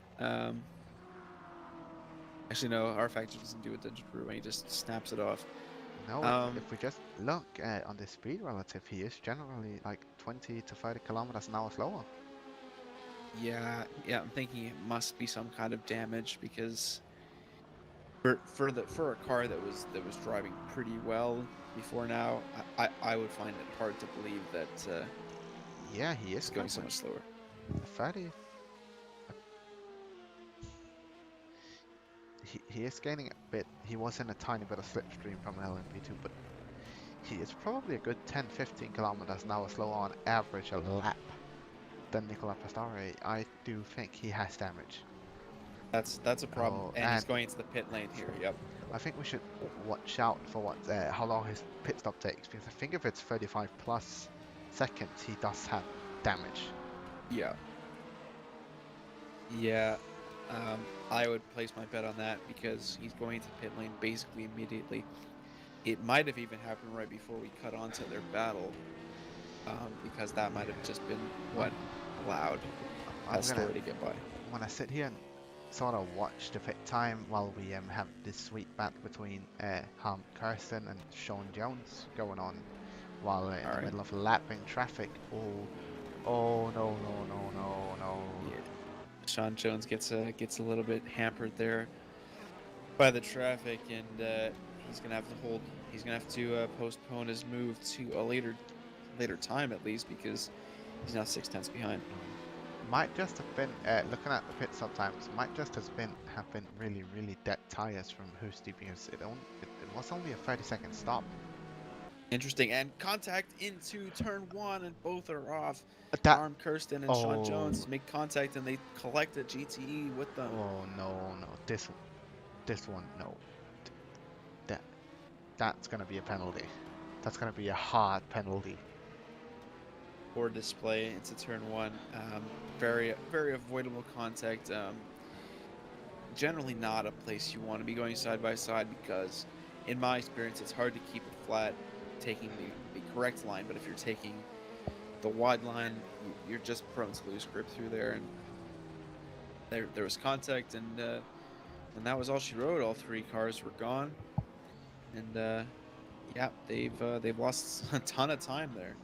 Actually, no, our Factor doesn't do a dented rear wing; he just snaps it off. No, Um, if we just look on the speed relative, he is generally like 20 to 30 kilometers an hour slower. Yeah, I'm thinking it must be some kind of damage because for a car that was driving pretty well before now, I would find it hard to believe that Yeah, he is it's going so much slower. 30. He is gaining a bit. He was in a tiny bit of slipstream from an LMP2, but he is probably a good 10-15 kilometers an hour slower on average a lap than Nicola Pastore. I do think he has damage. That's a problem, Oh, and he's and- going into the pit lane here. Yep. I think we should watch out for how long his pit stop takes, because I think if it's 35 plus seconds, he does have damage. Yeah. Yeah. I would place my bet on that because he's going into pit lane basically immediately. It might have even happened right before we cut onto their battle, because that might have just been what allowed I'm that story to get by. When I sit here and sort of watch the pit time while we have this sweet battle between Kirsten and Sean Jones going on while in the Alright. middle of lapping traffic. Oh no. Yeah. Sean Jones gets a little bit hampered there by the traffic, and he's gonna have to postpone his move to a later time at least, because he's now 6/10 behind. Might just have been looking at the pit stop times. Might just have been really dead tires from Husti, because it was only a 30-second stop. Interesting, and contact into turn 1, and both are off. That Arm Kirsten and Sean Oh. Jones make contact, and they collect a GTE with them. Oh no, this one, no. That's gonna be a penalty. That's gonna be a hard penalty. Or display into turn 1. Very avoidable contact. Generally not a place you want to be going side by side, because in my experience it's hard to keep it flat taking the correct line, but if you're taking the wide line, you're just prone to lose grip through there. And there was contact, and that was all she wrote. All three cars were gone, and yeah, they've lost a ton of time there.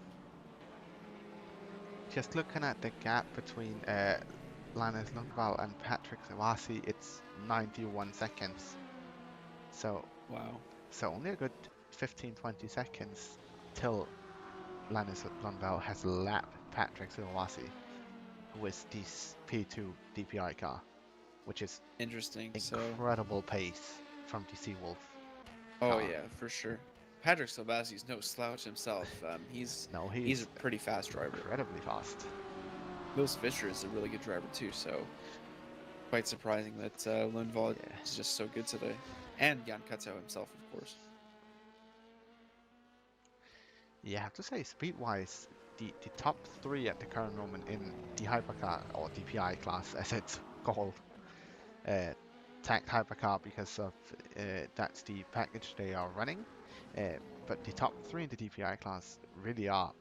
just looking at the gap between Linus Lundvall and Patrick Savasi, it's 91 seconds. So Wow. only a good 15-20 seconds till Linus Lundvall has lapped Patrick Savasi, who is this P2 DPI car, which is Interesting. So, incredible pace from the Seawolf. oh yeah, for sure. Patrick Silvasi's no slouch himself. He's No, a he's pretty fast driver. incredibly fast. Lewis Fischer is a really good driver too. So, quite surprising that Lundvall Yeah. is just so good today, and Jan Katzow himself, of course. Yeah, I have to say, speed-wise, the top three at the current moment in the hypercar, or DPI class as it's called, tagged hypercar because of that's the package they are running. But the top three in the DPI class really are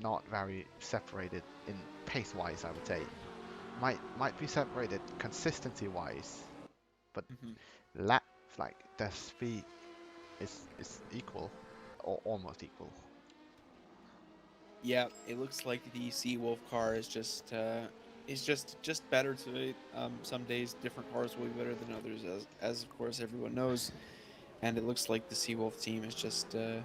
not very separated in pace-wise, I would say. Might be separated consistency-wise, but laps, like the speed is equal or almost equal. Yeah, it looks like the Seawolf car is just better today. Some days different cars will be better than others, as of course everyone knows. And it looks like the Seawolf team is just a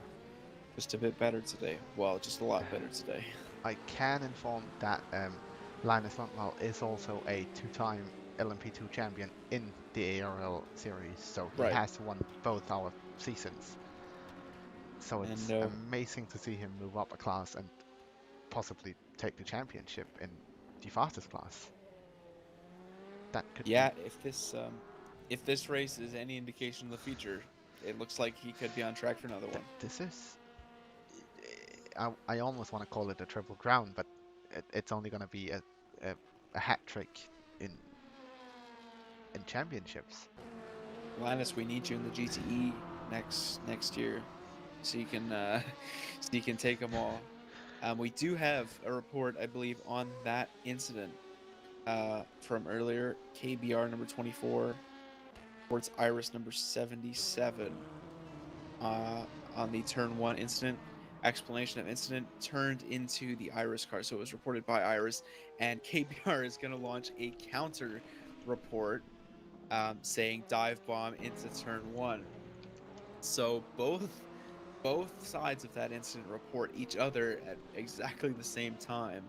bit better today. Well, just a lot better today. I can inform that Linus Lundvall is also a two-time LMP2 champion in the ARL series, so he Right. has won both our seasons. So it's And, amazing to see him move up a class and possibly take the championship in the fastest class. That could Yeah, be... if this race is any indication of the future, it looks like he could be on track for another one. This is... I almost want to call it a triple crown, but it's only going to be a hat trick in championships. Linus, we need you in the GTE next year, so you can take them all. We do have a report, I believe, on that incident from earlier. KBR number 24 reports Iris number 77 on the turn 1 incident. Explanation of incident turned into the Iris car, so it was reported by Iris, and KBR is going to launch a counter report saying dive bomb into turn 1. So both sides of that incident report each other at exactly the same time,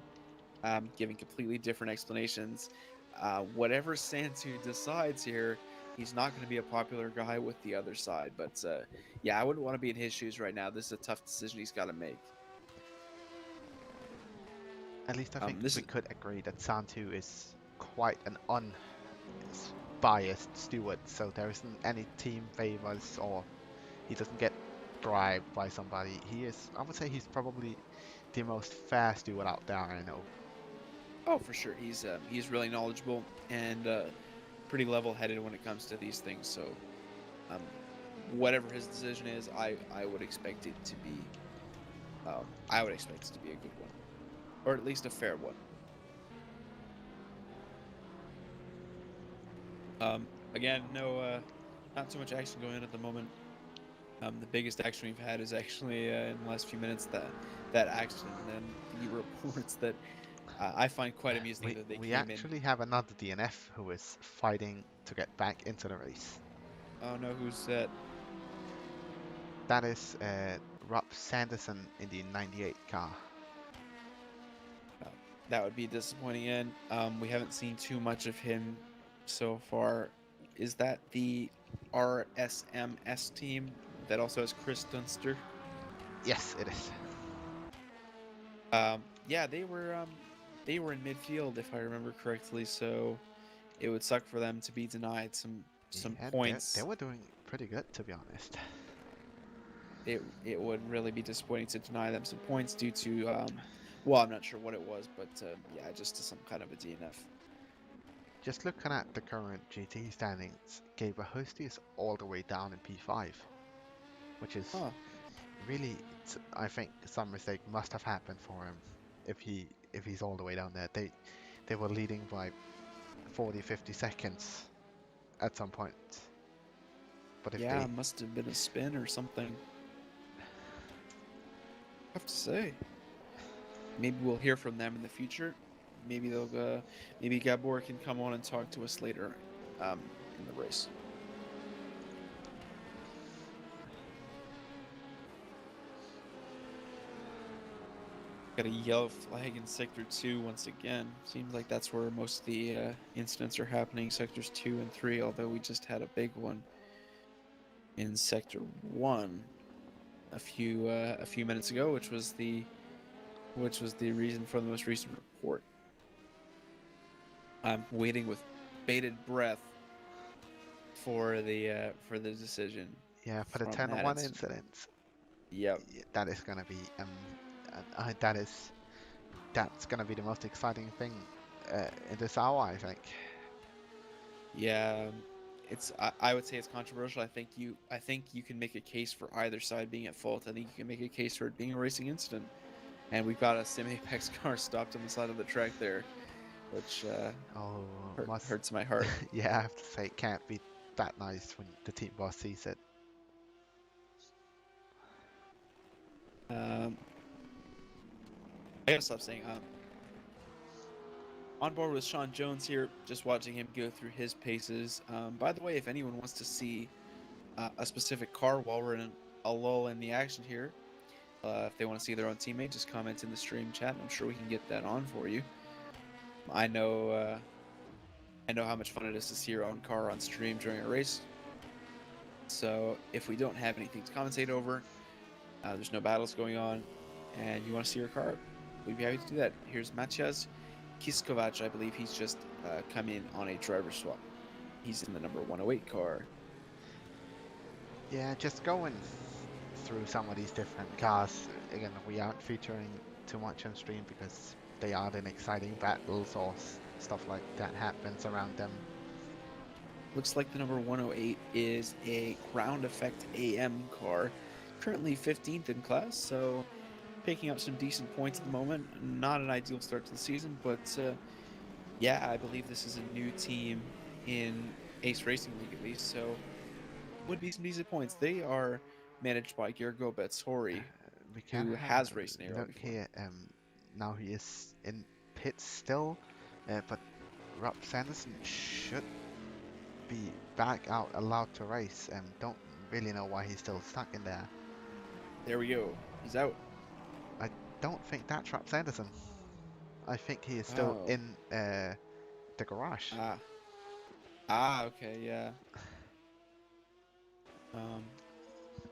giving completely different explanations. Whatever Santu decides here, he's not going to be a popular guy with the other side. But yeah, I wouldn't want to be in his shoes right now. This is a tough decision he's got to make. At least I think we could agree that Santu is quite an unbiased steward, so there isn't any team favors or he doesn't get bribed by somebody. He is, I would say he's probably the most fair steward out there I know. Oh, for sure. He's really knowledgeable and pretty level-headed when it comes to these things. So whatever his decision is, I would expect it to be a good one, or at least a fair one. Again, not too much action going on at the moment. The biggest action we've had is actually in the last few minutes that accident, and the reports that I find quite amusing that they we came actually have another DNF who is fighting to get back into the race. Oh no, who's that? That is Rob Sanderson in the 98 car. That would be disappointing. And we haven't seen too much of him so far. Is that the RSMS team that also has Chris Dunster? Yes, it is. Yeah, they were in midfield if I remember correctly, so it would suck for them to be denied some Yeah, points. They were doing pretty good, to be honest. It would really be disappointing to deny them some points due to well, I'm not sure what it was, but yeah, just to some kind of a DNF. Just looking at the current GT standings, Gabriel Hosty is all the way down in P5, which is really, I think some mistake must have happened for him if he's all the way down there. They were leading by 40-50 seconds at some point. But if yeah, it must have been a spin or something. I have to say. maybe we'll hear from them in the future. Maybe they'll maybe Gabor can come on and talk to us later in the race. Got a yellow flag in Sector 2 once again. Seems like that's where most of the incidents are happening, Sectors 2 and 3, although we just had a big one in Sector 1 a few minutes ago, which was the reason for the most recent report. I'm waiting with bated breath for the decision. Yeah, for the from 10 that 1 incident. incidents, Yep. that is gonna be that's gonna be the most exciting thing in this hour, I think. Yeah, I would say it's controversial. I think you can make a case for either side being at fault. I think you can make a case for it being a racing incident. And we've got a Sim Apex car stopped on the side of the track there, which Oh, hurts my heart. yeah, I have to say, it can't be that nice when the team boss sees it. I gotta stop saying on board with Sean Jones here, just watching him go through his paces. By the way, if anyone wants to see a specific car while we're in a lull in the action here, if they want to see their own teammate, just comment in the stream chat. I'm sure we can get that on for you. I know how much fun it is to see your own car on stream during a race. So if we don't have anything to commentate over, there's no battles going on, and you want to see your car, we'd be happy to do that. Here's Maciej Kiskovac. I believe he's just come in on a driver swap. He's in the number 108 car. Yeah, just going through some of these different cars. Again, we aren't featuring too much on stream because they aren't in exciting battles or stuff like that happens around them. Looks like the number 108 is a ground effect AM car, currently 15th in class, so picking up some decent points at the moment. Not an ideal start to the season, but yeah, I believe this is a new team in Ace Racing League at least, so would be some decent points. They are managed by Gergo Betsori, We can who have has a raced an aero look before. here. Now he is in pits still, but Rob Sanderson should be back out, allowed to race. Don't really know why he's still stuck in there. There we go. He's out. I don't think that's Rob Sanderson. I think he is still Oh. in the garage. Okay, yeah.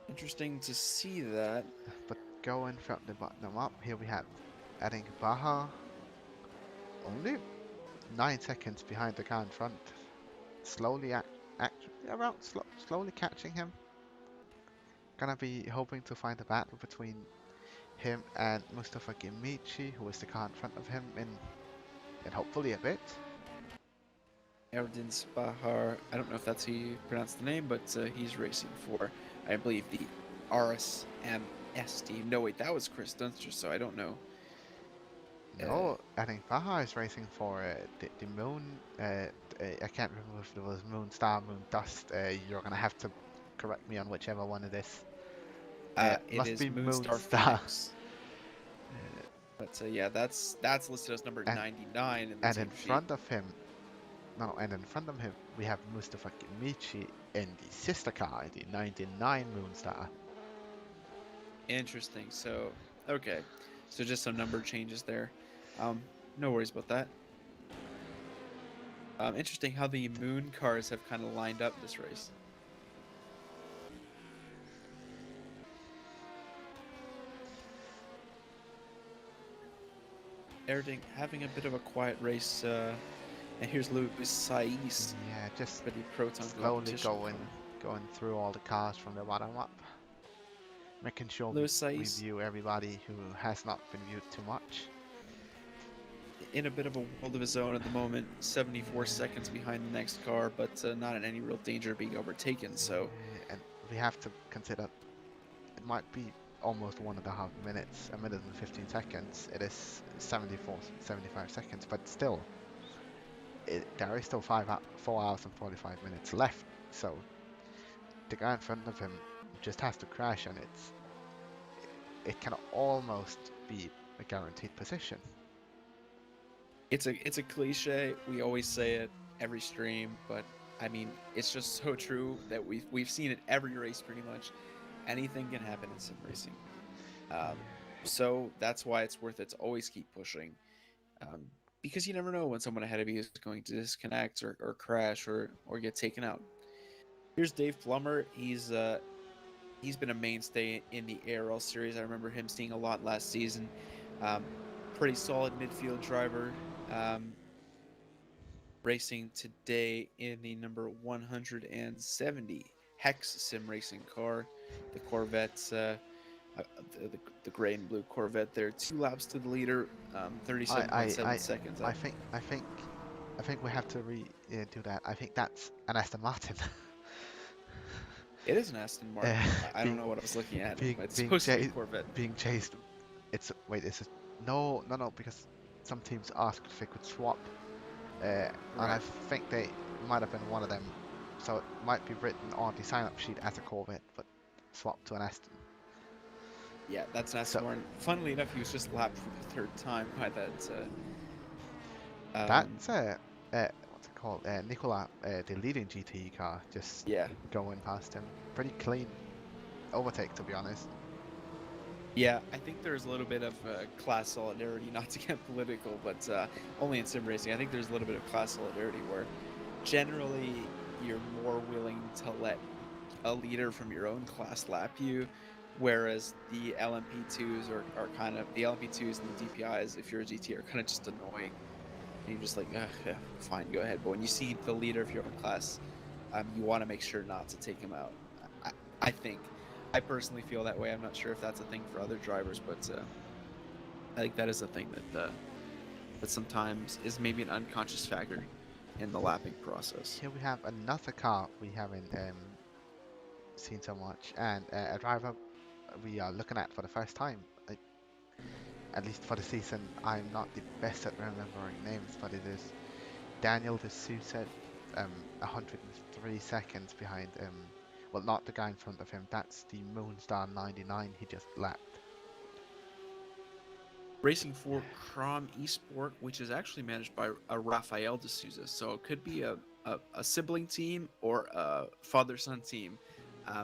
Interesting to see that. But going from the bottom up, here we have adding Baha. Only 9 seconds behind the car in front. Slowly slowly catching him. Gonna be hoping to find a battle between him and Mustafa Gimici, who is the car in front of him in hopefully a bit. Erdin Spahar, I don't know if that's how you pronounce the name, but he's racing for, I believe, the RSMS team. No, wait, that was Chris Dunster, so I don't know. No, I think Baha is racing for the Moon. I can't remember if it was Moon Star, Moon Dust. You're gonna have to correct me on whichever one it is. It must is be Moonstar Moonstar. Phoenix. But yeah, that's listed as number 99 in the And team in sheet. front of him, we have Mustafa Gimici in the sister car, the 99 Moonstar. Interesting. So, okay. So just some number changes there. No worries about that. Interesting how the Moon cars have kind of lined up this race. Erding having a bit of a quiet race, and here's Louis Saiz. Yeah, just for the Proton slowly competition. going through all the cars from the bottom up, making sure we Louis Saiz view everybody who has not been viewed too much. in a bit of a world of his own at the moment, 74 seconds behind the next car, but not in any real danger of being overtaken. So And we have to consider it might be almost 1.5 minutes, 1 minute and 15 seconds. It is 75 seconds, but still, there is still 4 hours and 45 minutes left. So the guy in front of him just has to crash, and it can almost be a guaranteed position. It's a cliche. We always say it every stream, but I mean, it's just so true that we've seen it every race pretty much. Anything can happen in sim racing. So that's why it's worth it to always keep pushing, because you never know when someone ahead of you is going to disconnect or crash or get taken out. Here's Dave Plummer. He's been a mainstay in the ARL series. I remember him seeing a lot last season. Pretty solid midfield driver. Racing today in the number 170 Hex sim racing car, the Corvette's the gray and blue Corvette there. 2 laps to the leader, 37.7 seconds. I think we have to do that. I think that's an Aston Martin. It is an Aston Martin. I don't know what I was looking at. But it's supposed to be a Corvette. Being chased. No, because some teams asked if they could swap, and I think they might have been one of them. So it might be written on the sign-up sheet as a Corvette, but swapped to an Aston. Yeah, that's an Aston Martin. Funnily enough, he was just lapped for the 3rd time by that. That's what's it called? Nicola, the leading GTE car, just going past him. Pretty clean overtake, to be honest. Yeah, I think there's a little bit of class solidarity, not to get political, but only in sim racing. I think there's a little bit of class solidarity where generally you're more willing to let a leader from your own class lap you, whereas the LMP2s are kind of, the LMP2s and the DPIs, if you're a GT, are kind of just annoying. And you're just like, yeah, fine, go ahead. But when you see the leader of your own class, you want to make sure not to take him out. I think. I personally feel that way. I'm not sure if that's a thing for other drivers, but I think that is a thing that sometimes is maybe an unconscious factor in the lapping process. Here we have another car we haven't seen so much, and a driver we are looking at for the first time. At least for the season. I'm not the best at remembering names, but it is Daniel de Souza, 103 seconds behind well, not the guy in front of him, that's the Moonstar 99 he just lapped. Racing for Crom Esport, which is actually managed by Rafael de Souza, so it could be a sibling team or a father-son team.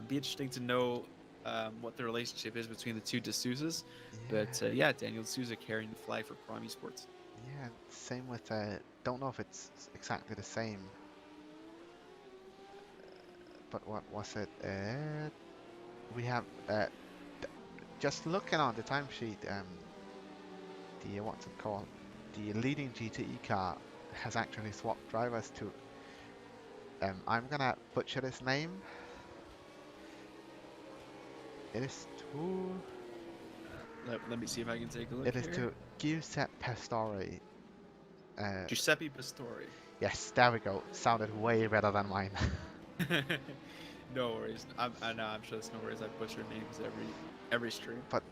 Be interesting to know what the relationship is between the two de Souzas. Yeah. But yeah, Daniel de Souza carrying the flag for Crom Esports. Yeah, same with, don't know if it's exactly the same. But what was it? We have, just looking on the timesheet, the, what's it called? The leading GTE car has actually swapped drivers to, I'm gonna butcher this name. It is to... Let me see if I can take a look. It is to Giuseppe Pastore. Giuseppe Pastore. Yes, there we go. Sounded way better than mine. No worries. I'm sure there's no worries. I butcher names every stream. But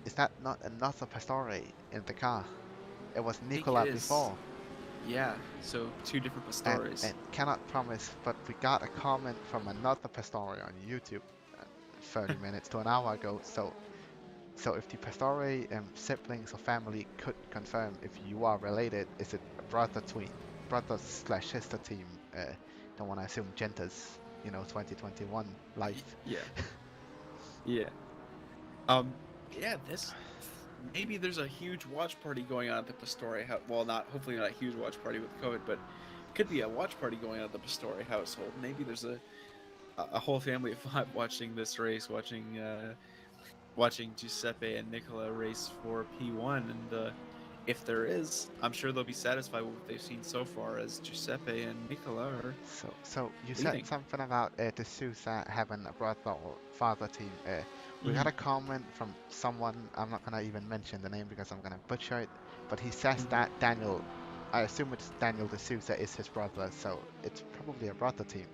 is that not another Pastore in the car? It was Nicola before. Yeah, so 2 different Pastores. And cannot promise, but we got a comment from another Pastore on YouTube 30 minutes to an hour ago. So if the Pastore siblings or family could confirm if you are related, is it a brother/sister team? Don't want to assume genders, 2021 life. Yeah. Yeah. This maybe there's a huge watch party going on at the Pastore house. Well, hopefully not a huge watch party with COVID, but could be a watch party going on at the Pastore household. Maybe there's a whole family of 5 watching this race, watching Giuseppe and Nicola race for P1, and if there is, I'm sure they'll be satisfied with what they've seen so far, as Giuseppe and Nicola are. So you said something about De Souza having a brother or father team. We had a comment from someone, I'm not gonna even mention the name because I'm gonna butcher it, but he says that Daniel, I assume it's Daniel De Souza, is his brother, so it's probably a brother team.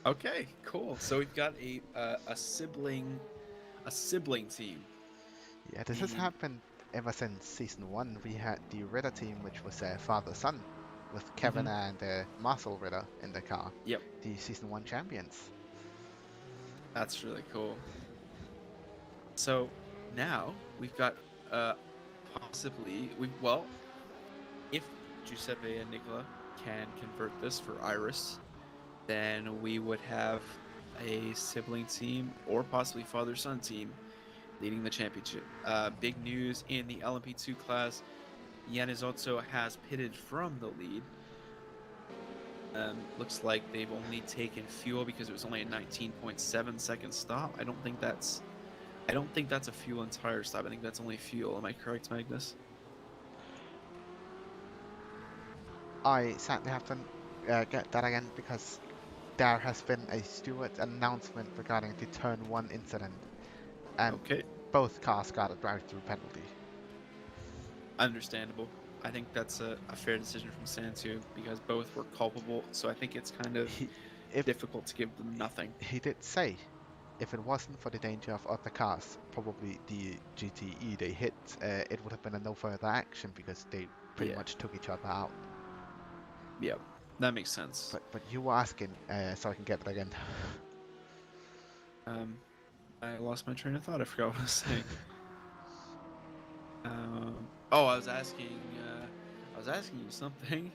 Okay, cool. So we've got a sibling team. Yeah, this has happened ever since season 1. We had the Ritter team, which was father-son, with Kevin and Marcel Ritter in the car. Yep. The season 1 champions. That's really cool. So now we've got possibly, if Giuseppe and Nicola can convert this for Iris, then we would have a sibling team or possibly father-son team leading the championship. Big news in the LMP2 class, Yanizotso has pitted from the lead. Looks like they've only taken fuel because it was only a 19.7 second stop. I don't think that's a fuel and tire stop. I think that's only fuel. Am I correct, Magnus? I sadly have to get that again because there has been a steward's announcement regarding the turn 1 incident, and Okay, both cars got a drive-through penalty. understandable. I think that's a fair decision from Santu because both were culpable. So I think it's kind of difficult to give them nothing. He did say, if it wasn't for the danger of other cars, probably the GTE they hit, it would have been a no further action because they pretty much took each other out. Yeah, that makes sense. But you were asking, so I can get it again. I lost my train of thought. I forgot what I was saying. I was asking you something.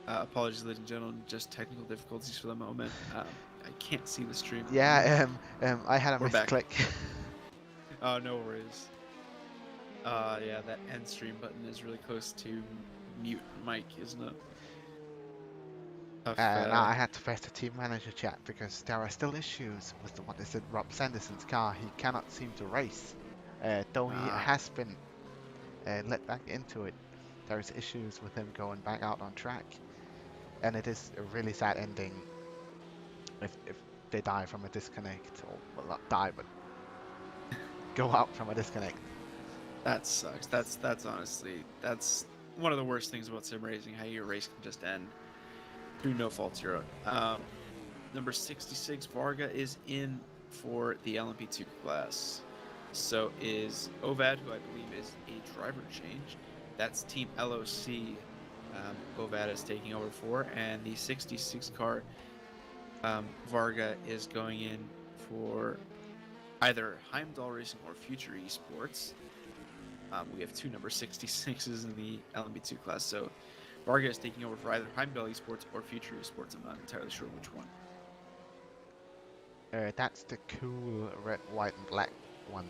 Apologies, ladies and gentlemen, just technical difficulties for the moment. I can't see the stream. Yeah, I had a We're back. misclick. Oh, no worries. Yeah, that end stream button is really close to mute mic, isn't it? Now I had to press the team manager chat because there are still issues with what is it, Rob Sanderson's car. He cannot seem to race. Though he has been let back into it, there's issues with him going back out on track. And it is a really sad ending if they die from a disconnect, or well, not die, but go out from a disconnect. That sucks. That's honestly, that's one of the worst things about sim racing, how your race can just end through no fault of your own. Number 66, Varga, is in for the LMP2 class. So is Ovad, who I believe is a driver change. That's Team LOC. Ovad is taking over for, and the 66 car, Varga is going in for either Heimdall Racing or Future Esports. We have two number 66s in the LMP2 class, so Varga is taking over for either Heimdall Esports or Future Esports. I'm not entirely sure which one. That's the cool red, white, and black one.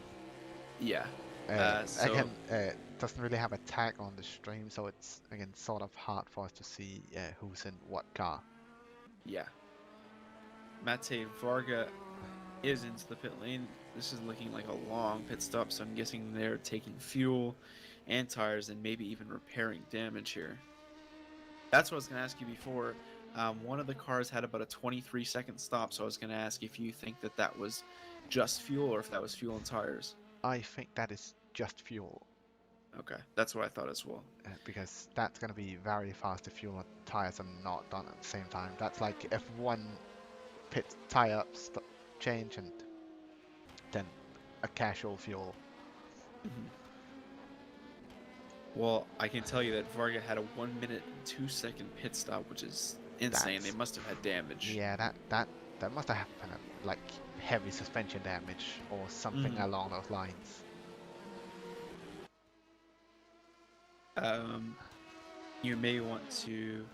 Yeah. Again, doesn't really have a tag on the stream, so it's again sort of hard for us to see who's in what car. Yeah. Mate Varga is into the pit lane. This is looking like a long pit stop, so I'm guessing they're taking fuel and tires and maybe even repairing damage here. That's what I was going to ask you before. One of the cars had about a 23-second stop, so I was going to ask if you think that that was just fuel or if that was fuel and tires. I think that is just fuel. Okay, that's what I thought as well. Because that's going to be very fast if fuel and tires are not done at the same time. That's like if one pit tire change and then a casual fuel. Well, I can tell you that Varga had a 1 minute and 2 second pit stop, which is insane. They must have had damage. Yeah, that must have happened, like heavy suspension damage or something along those lines. You may want to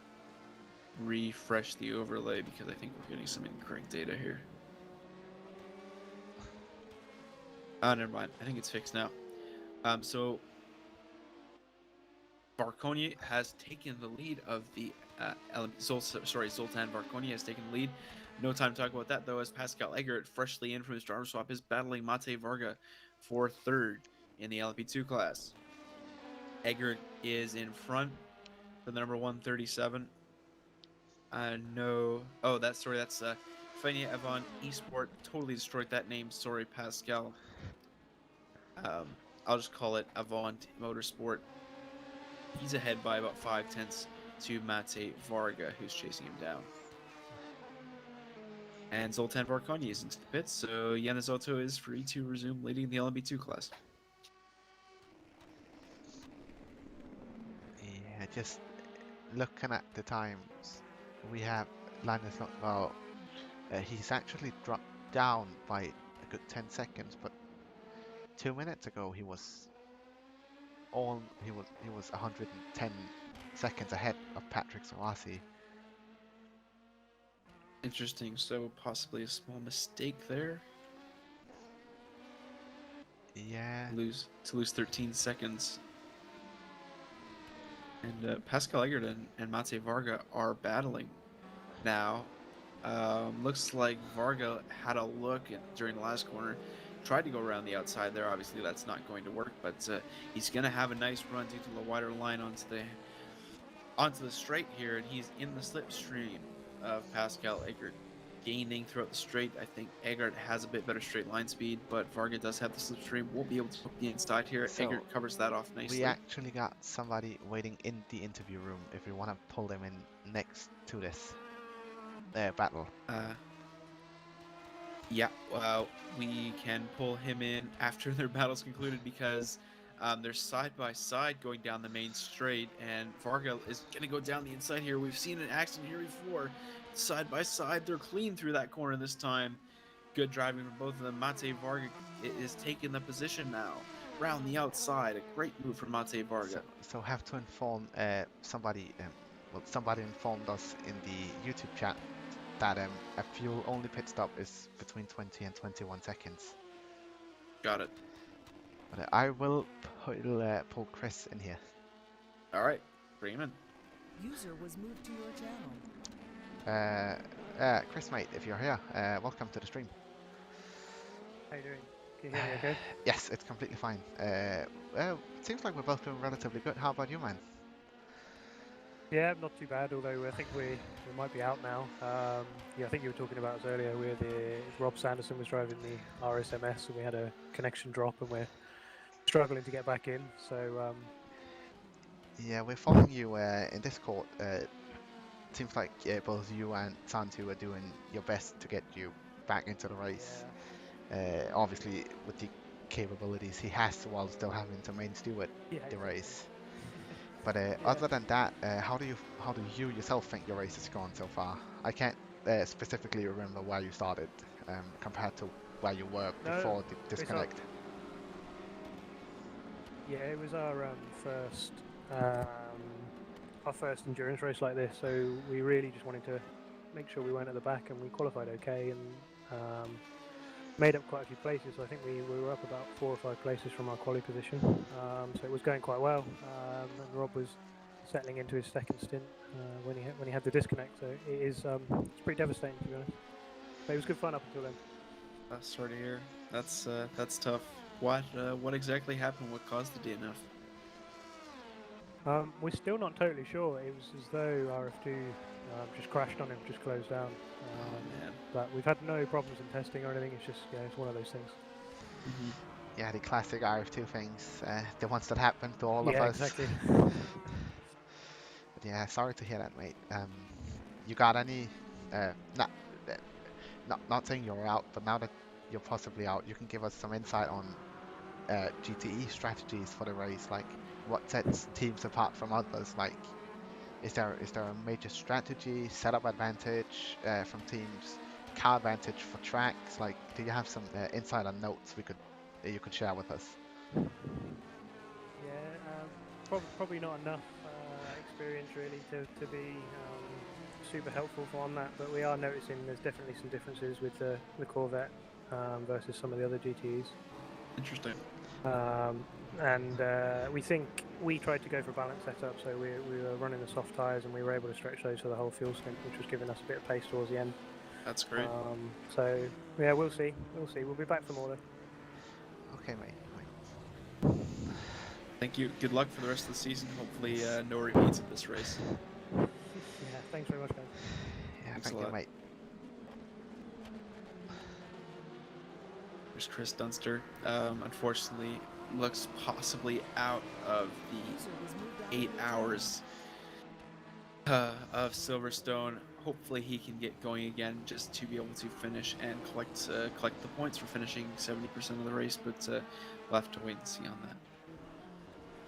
refresh the overlay because I think we're getting some incorrect data here. Oh, never mind. I think it's fixed now. So Varkonyi has taken the lead of the Zoltan Varkonyi has taken the lead. No time to talk about that though, as Pascal Eggert, freshly in from his driver swap, is battling Mate Varga for third in the LMP2 class. Eggert is in front for the number 137. No. Oh, that's Fania Avon Esport. Totally destroyed that name. Sorry, Pascal. I'll just call it Avant Motorsport. He's ahead by about 5/10 to Mate Varga, who's chasing him down. And Zoltan Varkonyi is into the pits, so Yanizotto is free to resume leading the LMP2 class. Yeah, just looking at the times, we have Linus. Well, He's actually dropped down by a good 10 seconds, but 2 minutes ago he was 110 seconds ahead of Patrick Swayze. Interesting. So possibly a small mistake there. Yeah. To lose 13 seconds. And Pascal Eggert and Mate Varga are battling now. Looks like Varga had a look during the last corner, tried to go around the outside there. Obviously, that's not going to work, but he's going to have a nice run due to the wider line onto the straight here, and he's in the slipstream of Pascal Eggert, gaining throughout the straight. I think Eggert has a bit better straight line speed, but Varga does have the slipstream. Won't be able to hook the inside here. So Eggert covers that off nicely. we actually got somebody waiting in the interview room if we want to pull them in next to this battle. Yeah, well, we can pull him in after their battle's concluded because they're side by side going down the main straight, and Varga is going to go down the inside here. We've seen an accident here before. Side by side, they're clean through that corner this time. Good driving from both of them. Mate Varga is taking the position now. Round the outside, a great move from Mate Varga. So have to inform somebody. Somebody informed us in the YouTube chat that a fuel-only pit stop is between 20 and 21 seconds. Got it. But I will pull Chris in here. All right, bring him in. User was moved to your channel. Chris, mate, if you're here, welcome to the stream. How you doing? Can you hear me okay? Yes, it's completely fine. Well, it seems like we're both doing relatively good. How about you, man? Yeah, not too bad, although I think we might be out now. Yeah, I think you were talking about us earlier. Rob Sanderson was driving the RSMS and we had a connection drop and we're struggling to get back in. So Yeah, we're following you in Discord. Seems like both you and Santu are doing your best to get you back into the race. yeah. Obviously, with the capabilities he has to, while still having to main steward Yeah, the exactly. race. But other than that, how do you yourself think your race has gone so far? I can't specifically remember where you started compared to where you were before the disconnect. Yeah, it was our first endurance race like this, so we really just wanted to make sure we weren't at the back, and we qualified okay and made up quite a few places. So I think we were up about 4 or 5 places from our quali position, so it was going quite well. And Rob was settling into his second stint when he had the disconnect. So it's pretty devastating, to be honest. But it was good fun up until then. Sorry to hear. That's tough. What exactly happened? What caused the DNF? We're still not totally sure. It was as though RF2 just crashed on him, just closed down. Man. But we've had no problems in testing or anything. It's just, yeah, it's one of those things. Yeah, the classic RF2 things, the ones that happen to all of us. Exactly. But yeah, sorry to hear that, mate. You got any? Not saying you're out, but now that you're possibly out, you can give us some insight on GTE strategies for the race. Like, what sets teams apart from others? Like, is there a major strategy, setup advantage from teams, car advantage for tracks? Like, do you have some insight on notes you could share with us? Yeah, probably not enough experience really to be super helpful on that, but we are noticing there's definitely some differences with the Corvette versus some of the other GTEs. Interesting. And we think we tried to go for a balanced setup, so we were running the soft tyres and we were able to stretch those for the whole fuel stint, which was giving us a bit of pace towards the end. That's great. So yeah, we'll see. We'll be back for more though. Okay, mate. Thank you. Good luck for the rest of the season. Hopefully, no repeats of this race. Yeah, thanks very much, guys. Yeah, Thanks a thank you, lot. mate. There's Chris Dunster. Unfortunately, looks possibly out of the 8 hours of Silverstone. Hopefully, he can get going again just to be able to finish and collect the points for finishing 70% of the race. But we'll have to wait and see on that.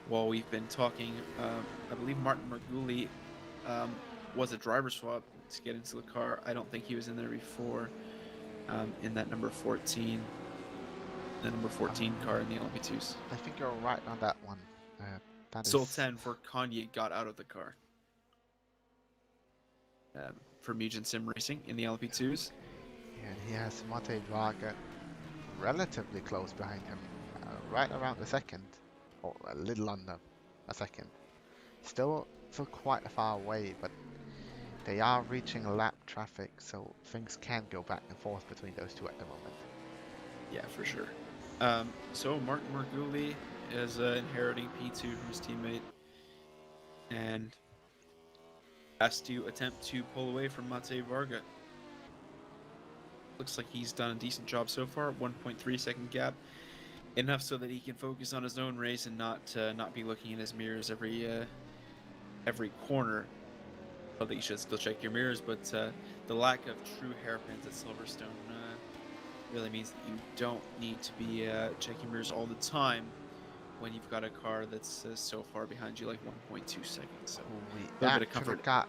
While we've been talking, I believe Martin Marguli was a driver swap to get into the car. I don't think he was in there before, in that number 14, the number 14 car in the LMP2s. I think you're right on that one. That Sol is 10 for Kanye got out of the car. For Mugen Sim Racing in the LMP2s. and he has Matej Varga relatively close behind him, right around a second, or a little under a second. Still quite far away, but they are reaching lap traffic, so things can go back and forth between those two at the moment. Yeah, for sure. So Martin Marguli is inheriting P2 from his teammate and has to attempt to pull away from Matej Varga. Looks like he's done a decent job so far. 1.3 second gap, enough so that he can focus on his own race and not be looking in his mirrors every corner. Well, that you should still check your mirrors, but the lack of true hairpins at Silverstone really means that you don't need to be checking mirrors all the time when you've got a car that's so far behind you, like 1.2 seconds. So We a little bit of actually comfort. got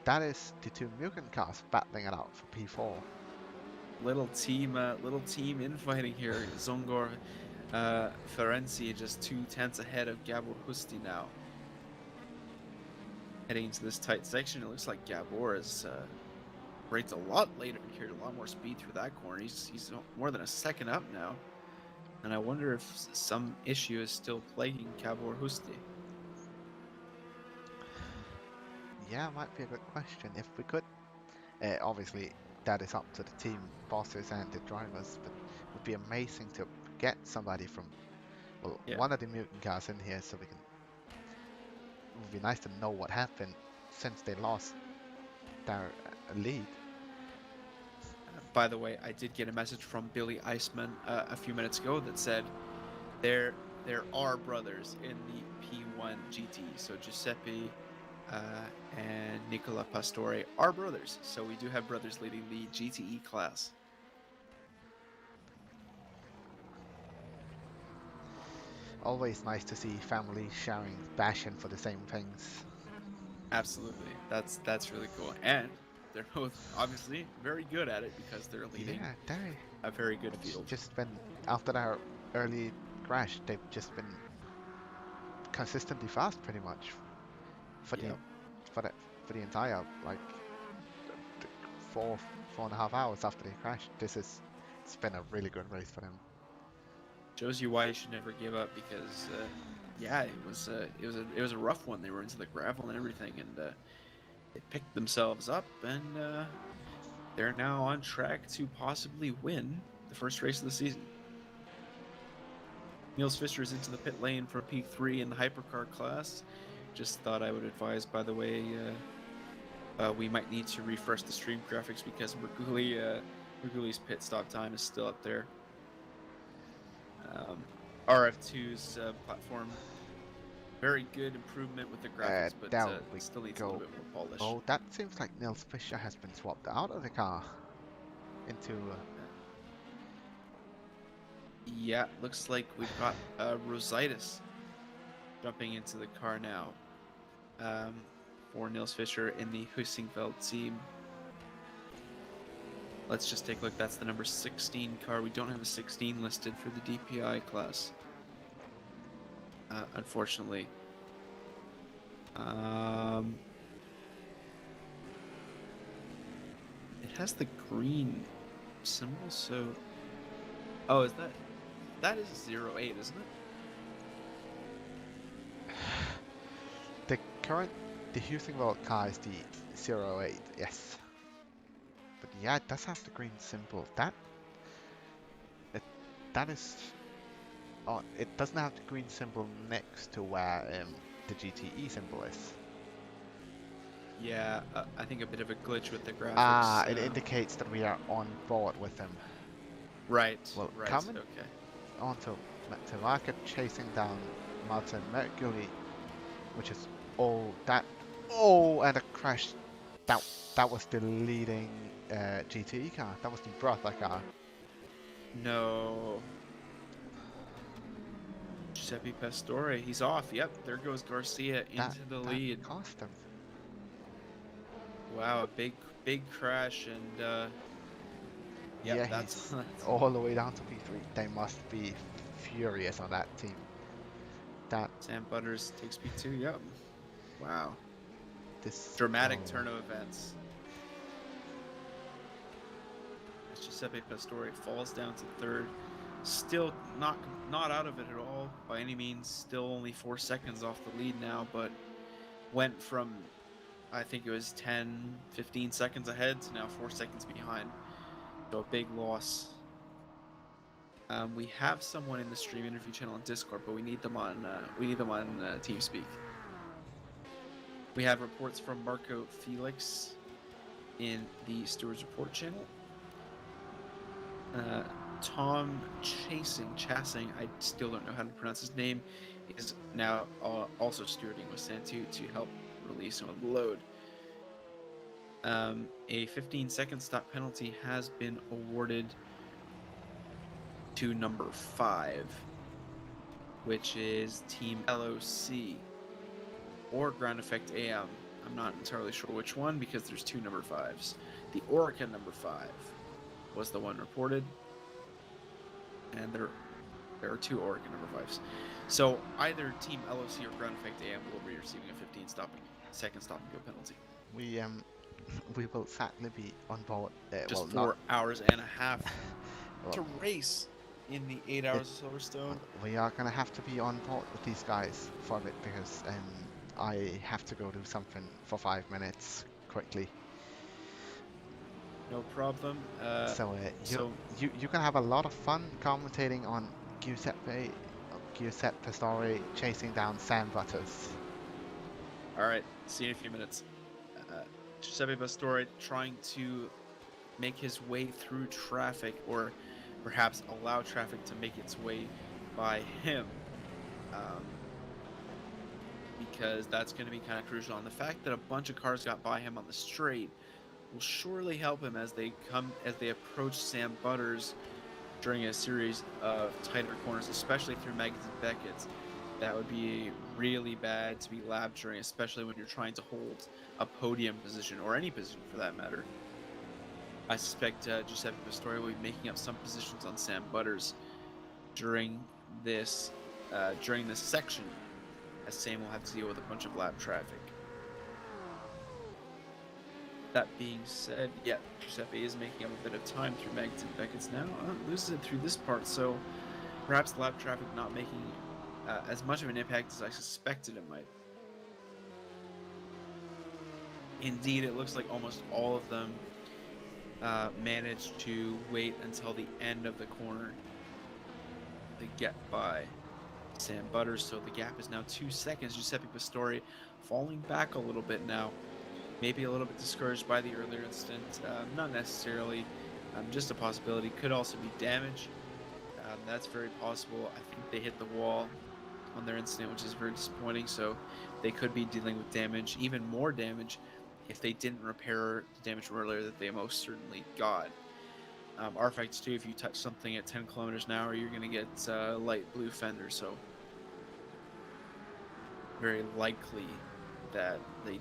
that is the two Mugen cars battling it out for P4. Little team infighting here. Zongor Ferenczi just 2/10 ahead of Gabor Husti now. Heading into this tight section, it looks like Gabor is rates a lot later and carried a lot more speed through that corner. He's more than a second up now. And I wonder if some issue is still plaguing Gabor Husti. Yeah, might be a good question. If we could, obviously that is up to the team bosses and the drivers, but it would be amazing to get somebody from, well, Yeah. one of the Mugen cars in here, so we can. It would be nice to know what happened since they lost their lead. By the way, I did get a message from Billy Eisman a few minutes ago that said there are brothers in the P1 GT. So Giuseppe and Nicola Pastore are brothers. So we do have brothers leading the GTE class. Always nice to see families sharing passion for the same things. Absolutely, that's really cool, and they're both obviously very good at it because they're leading Yeah, they. a very good It's field. just been after their early crash, they've just been consistently fast, pretty much, for Yep. for the entire like 4.5 hours after they crashed. It's been a really good race for them. Shows you why you should never give up because, yeah, it was a rough one. They were into the gravel and everything, and they picked themselves up, and they're now on track to possibly win the first race of the season. Niels Fischer is into the pit lane for P3 in the hypercar class. Just thought I would advise, by the way, we might need to refresh the stream graphics because Merguli's pit stop time is still up there. RF2's platform, very good improvement with the graphics, but down it we still needs a go. little bit more polish. Oh, that seems like Niels Fischer has been swapped out of the car into. Yeah, looks like we've got Rositis jumping into the car now for Niels Fischer in the Hüssingfeld team. Let's just take a look. That's the number 16 car. We don't have a 16 listed for the DPI class, unfortunately. It has the green symbol, so... Oh, is that is 08, isn't it? The Hüssingfeld car is the 08, yes. But yeah, it does have the green symbol. That is. Oh, it doesn't have the green symbol next to where the GTE symbol is. Yeah, I think a bit of a glitch with the graphics. Ah, it indicates that we are on board with them. Right. Well, right. coming Okay. on to Market chasing down Martin Mercury, which is and a crash. That was the leading GTE car. That was the Brother car. No. Giuseppe Pastore, he's off. Yep, there goes Garcia into the lead. That cost him. Wow, a big crash, and Yeah, that's he's all the way down to P3. They must be furious on that team. That Sam Butters takes P2. Yep. Wow. this Dramatic oh, turn of events. As Giuseppe Pastore falls down to third, still not out of it at all by any means. Still only 4 seconds off the lead now, but went from, I think it was 10-15 seconds ahead to now 4 seconds behind. So a big loss. We have someone in the stream interview channel on Discord, but we need them on TeamSpeak. We have reports from Marco Felix in the Stewards Report channel. Tom Chassing, I still don't know how to pronounce his name, is now also stewarding with Santu to help release some of the load. A 15-second stop penalty has been awarded to number 5, which is Team LOC or Ground Effect AM. I'm not entirely sure which one because there's 2 number 5s. The Orica number 5 was the one reported, and there are 2 Orica number 5s. So either Team LOC or Ground Effect AM will be receiving a 15-second stop and go penalty. we will sadly be on board. Just well, 4 hours and a half well, to race in the 8 hours of Silverstone. we are gonna have to be on board with these guys for a bit because I have to go do something for 5 minutes quickly. No problem. You can have a lot of fun commentating on Giuseppe Pastore chasing down Sam Butters. All right, see you in a few minutes. Giuseppe Pastore trying to make his way through traffic, or perhaps allow traffic to make its way by him, because that's going to be kind of crucial. And the fact that a bunch of cars got by him on the straight will surely help him as they approach Sam Butters during a series of tighter corners, especially through Magnus and Beckett's. That would be really bad to be lapped during, especially when you're trying to hold a podium position, or any position for that matter. I suspect Giuseppe Pastore will be making up some positions on Sam Butters during this section, as Sam will have to deal with a bunch of lap traffic. That being said, yeah, Giuseppe is making up a bit of time through Magnus and Beckett's now. Loses it through this part, so perhaps lap traffic not making as much of an impact as I suspected it might. Indeed, it looks like almost all of them managed to wait until the end of the corner to get by Sam Butters, so the gap is now 2 seconds. Giuseppe Pastore falling back a little bit now, maybe a little bit discouraged by the earlier incident. Not necessarily, just a possibility. Could also be damage. That's very possible. I think they hit the wall on their incident, which is very disappointing, so they could be dealing with damage, even more damage, if they didn't repair the damage earlier that they most certainly got. rFactor 2, if you touch something at 10 kilometers an hour, you're going to get light blue fender, so very likely that they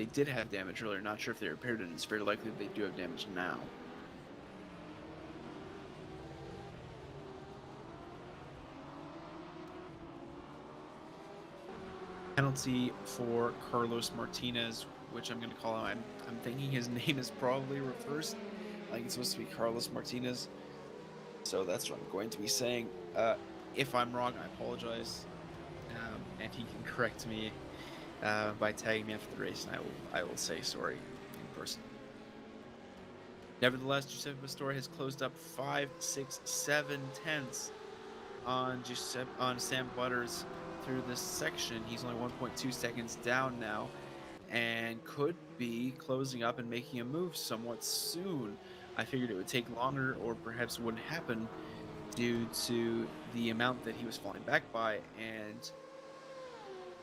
did have damage earlier. Not sure if they repaired it. It's very likely that they do have damage now. Penalty for Carlos Martinez, which I'm going to call him. I'm thinking his name is probably reversed. I think it's supposed to be Carlos Martinez. So that's what I'm going to be saying. If I'm wrong, I apologize. And he can correct me by tagging me after the race, and I will say sorry in person. Nevertheless, Giuseppe Pastore has closed up 5, 6, 7 tenths on Sam Butters through this section. He's only 1.2 seconds down now, and could be closing up and making a move somewhat soon. I figured it would take longer, or perhaps wouldn't happen due to the amount that he was falling back by and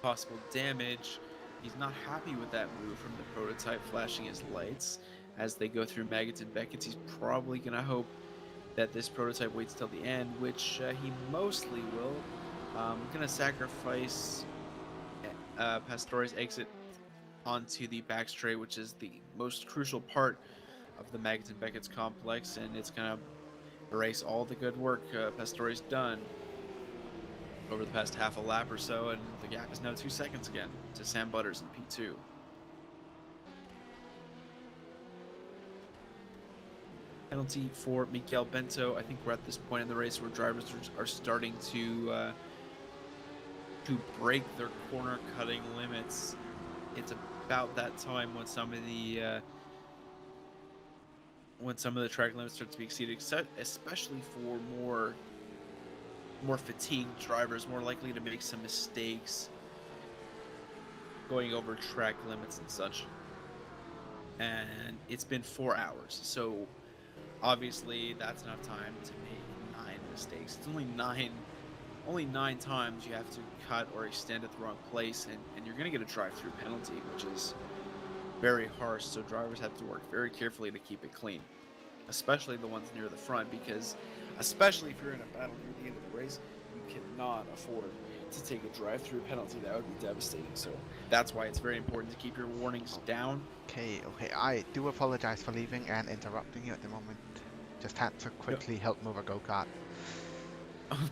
possible damage. He's not happy with that move from the prototype flashing his lights as they go through Maggotts and Beckett's. He's probably going to hope that this prototype waits till the end, which he mostly will. Going to sacrifice Pastore's exit onto the back straight, which is the most crucial part of the Magnus and Beckett's complex, and it's going to erase all the good work Pastore's done over the past half a lap or so, and the gap is now 2 seconds again to Sam Butters in P2. Penalty for Miguel Bento. I think we're at this point in the race where drivers are starting to break their corner cutting limits. It's about that time when some of the track limits start to be exceeded, especially for more fatigued drivers, more likely to make some mistakes going over track limits and such. And it's been 4 hours, so obviously that's enough time to make 9 mistakes. It's only nine times you have to cut or extend at the wrong place, and you're going to get a drive-through penalty, which is very harsh, so drivers have to work very carefully to keep it clean, especially the ones near the front, because especially if you're in a battle near the end of the race, you cannot afford to take a drive-through penalty. That would be devastating, so that's why it's very important to keep your warnings down. Okay, I do apologize for leaving and interrupting you at the moment. Just had to quickly help move a go-kart.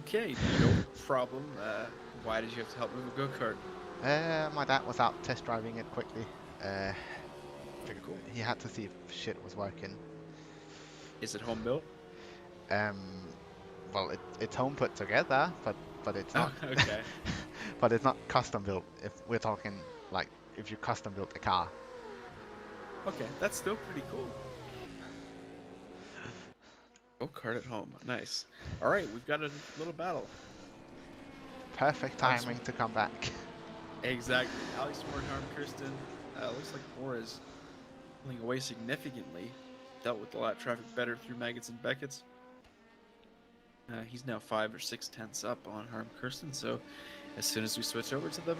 Okay, no problem. Why did you have to help move a go-kart? My dad was out test driving it quickly. Cool. He had to see if shit was working. Is it home built? Well, it's home put together, but it's not. Okay. But it's not custom built. If we're talking like if you custom built a car. Okay, that's still pretty cool. Go-kart at home, nice. All right, we've got a little battle. Perfect timing to come back. Exactly. Alex Moore and Harm Kirsten. Looks like Moore is pulling away significantly. Dealt with the lap traffic better through Magnus and Beckett's. He's now 5 or 6 tenths up on Harm Kirsten, so as soon as we switch over to them,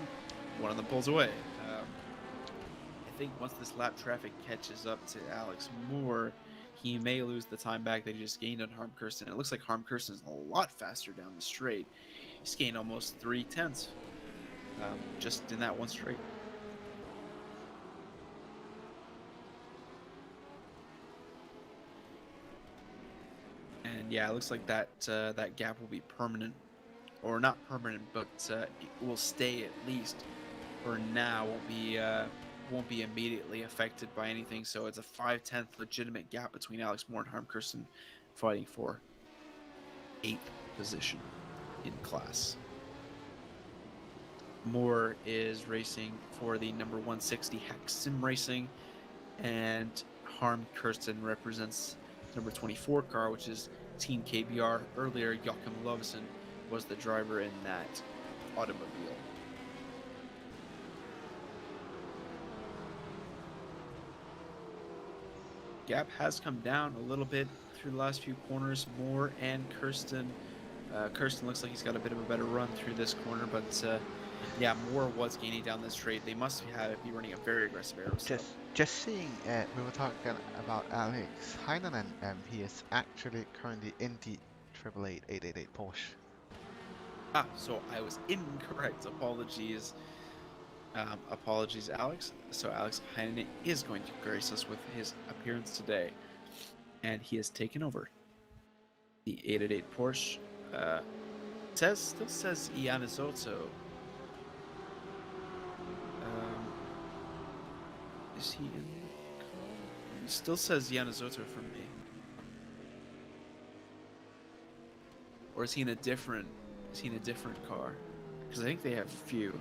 one of them pulls away. I think once this lap traffic catches up to Alex Moore, he may lose the time back that he just gained on Harm Kirsten. It looks like Harm Kirsten is a lot faster down the straight. He's gained almost 3 tenths just in that one straight. And yeah, it looks like that that gap will be permanent, or not permanent, but it will stay at least for now. Won't be immediately affected by anything. So it's a 5/10 legitimate gap between Alex Moore and Harm Kirsten, fighting for 8th position in class. Moore is racing for the number 160 Hack Sim Racing, and Harm Kirsten represents number 24 car, which is Team KBR. Earlier, Joachim Lovesen was the driver in that automobile. Gap has come down a little bit through the last few corners. Moore and Kirsten. Kirsten looks like he's got a bit of a better run through this corner, but yeah, Moore was gaining down this straight. They must be running a very aggressive aero. Just seeing, we were talking about Alex Heinonen. He is actually currently in the 888 Porsche. So I was incorrect. Apologies. Apologies, Alex. So Alex Heinonen is going to grace us with his appearance today, and he has taken over the 888 Porsche. Still says Iannizotto. Is he in the car? It still says Iannizotto for me. Or is he in a different car? Because I think they have a few.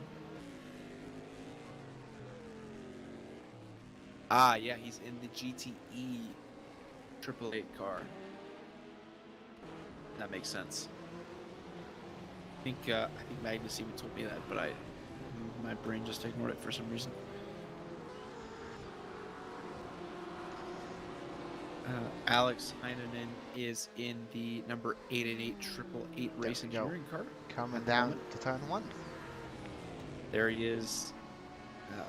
Yeah, he's in the GTE 888 car. That makes sense. I think Magnus even told me that, but my brain just ignored it for some reason. Alex Heinonen is in the number 888 888 Racing Touring car. Coming down to turn 1. There he is.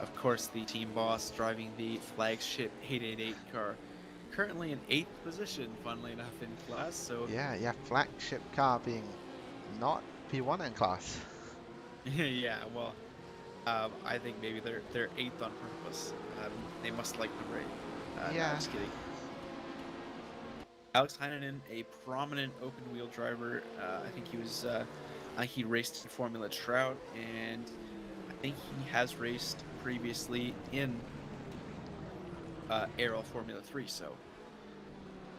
Of course, the team boss driving the flagship 888 car. Currently in 8th position, funnily enough, in class. So yeah, flagship car being not P1 in class. yeah, well, I think maybe they're 8th on purpose. They must like number 8. Yeah. No, just kidding. Alex Heinonen, a prominent open wheel driver. I think he raced in Formula Trout, and I think he has raced previously in Aero Formula 3. So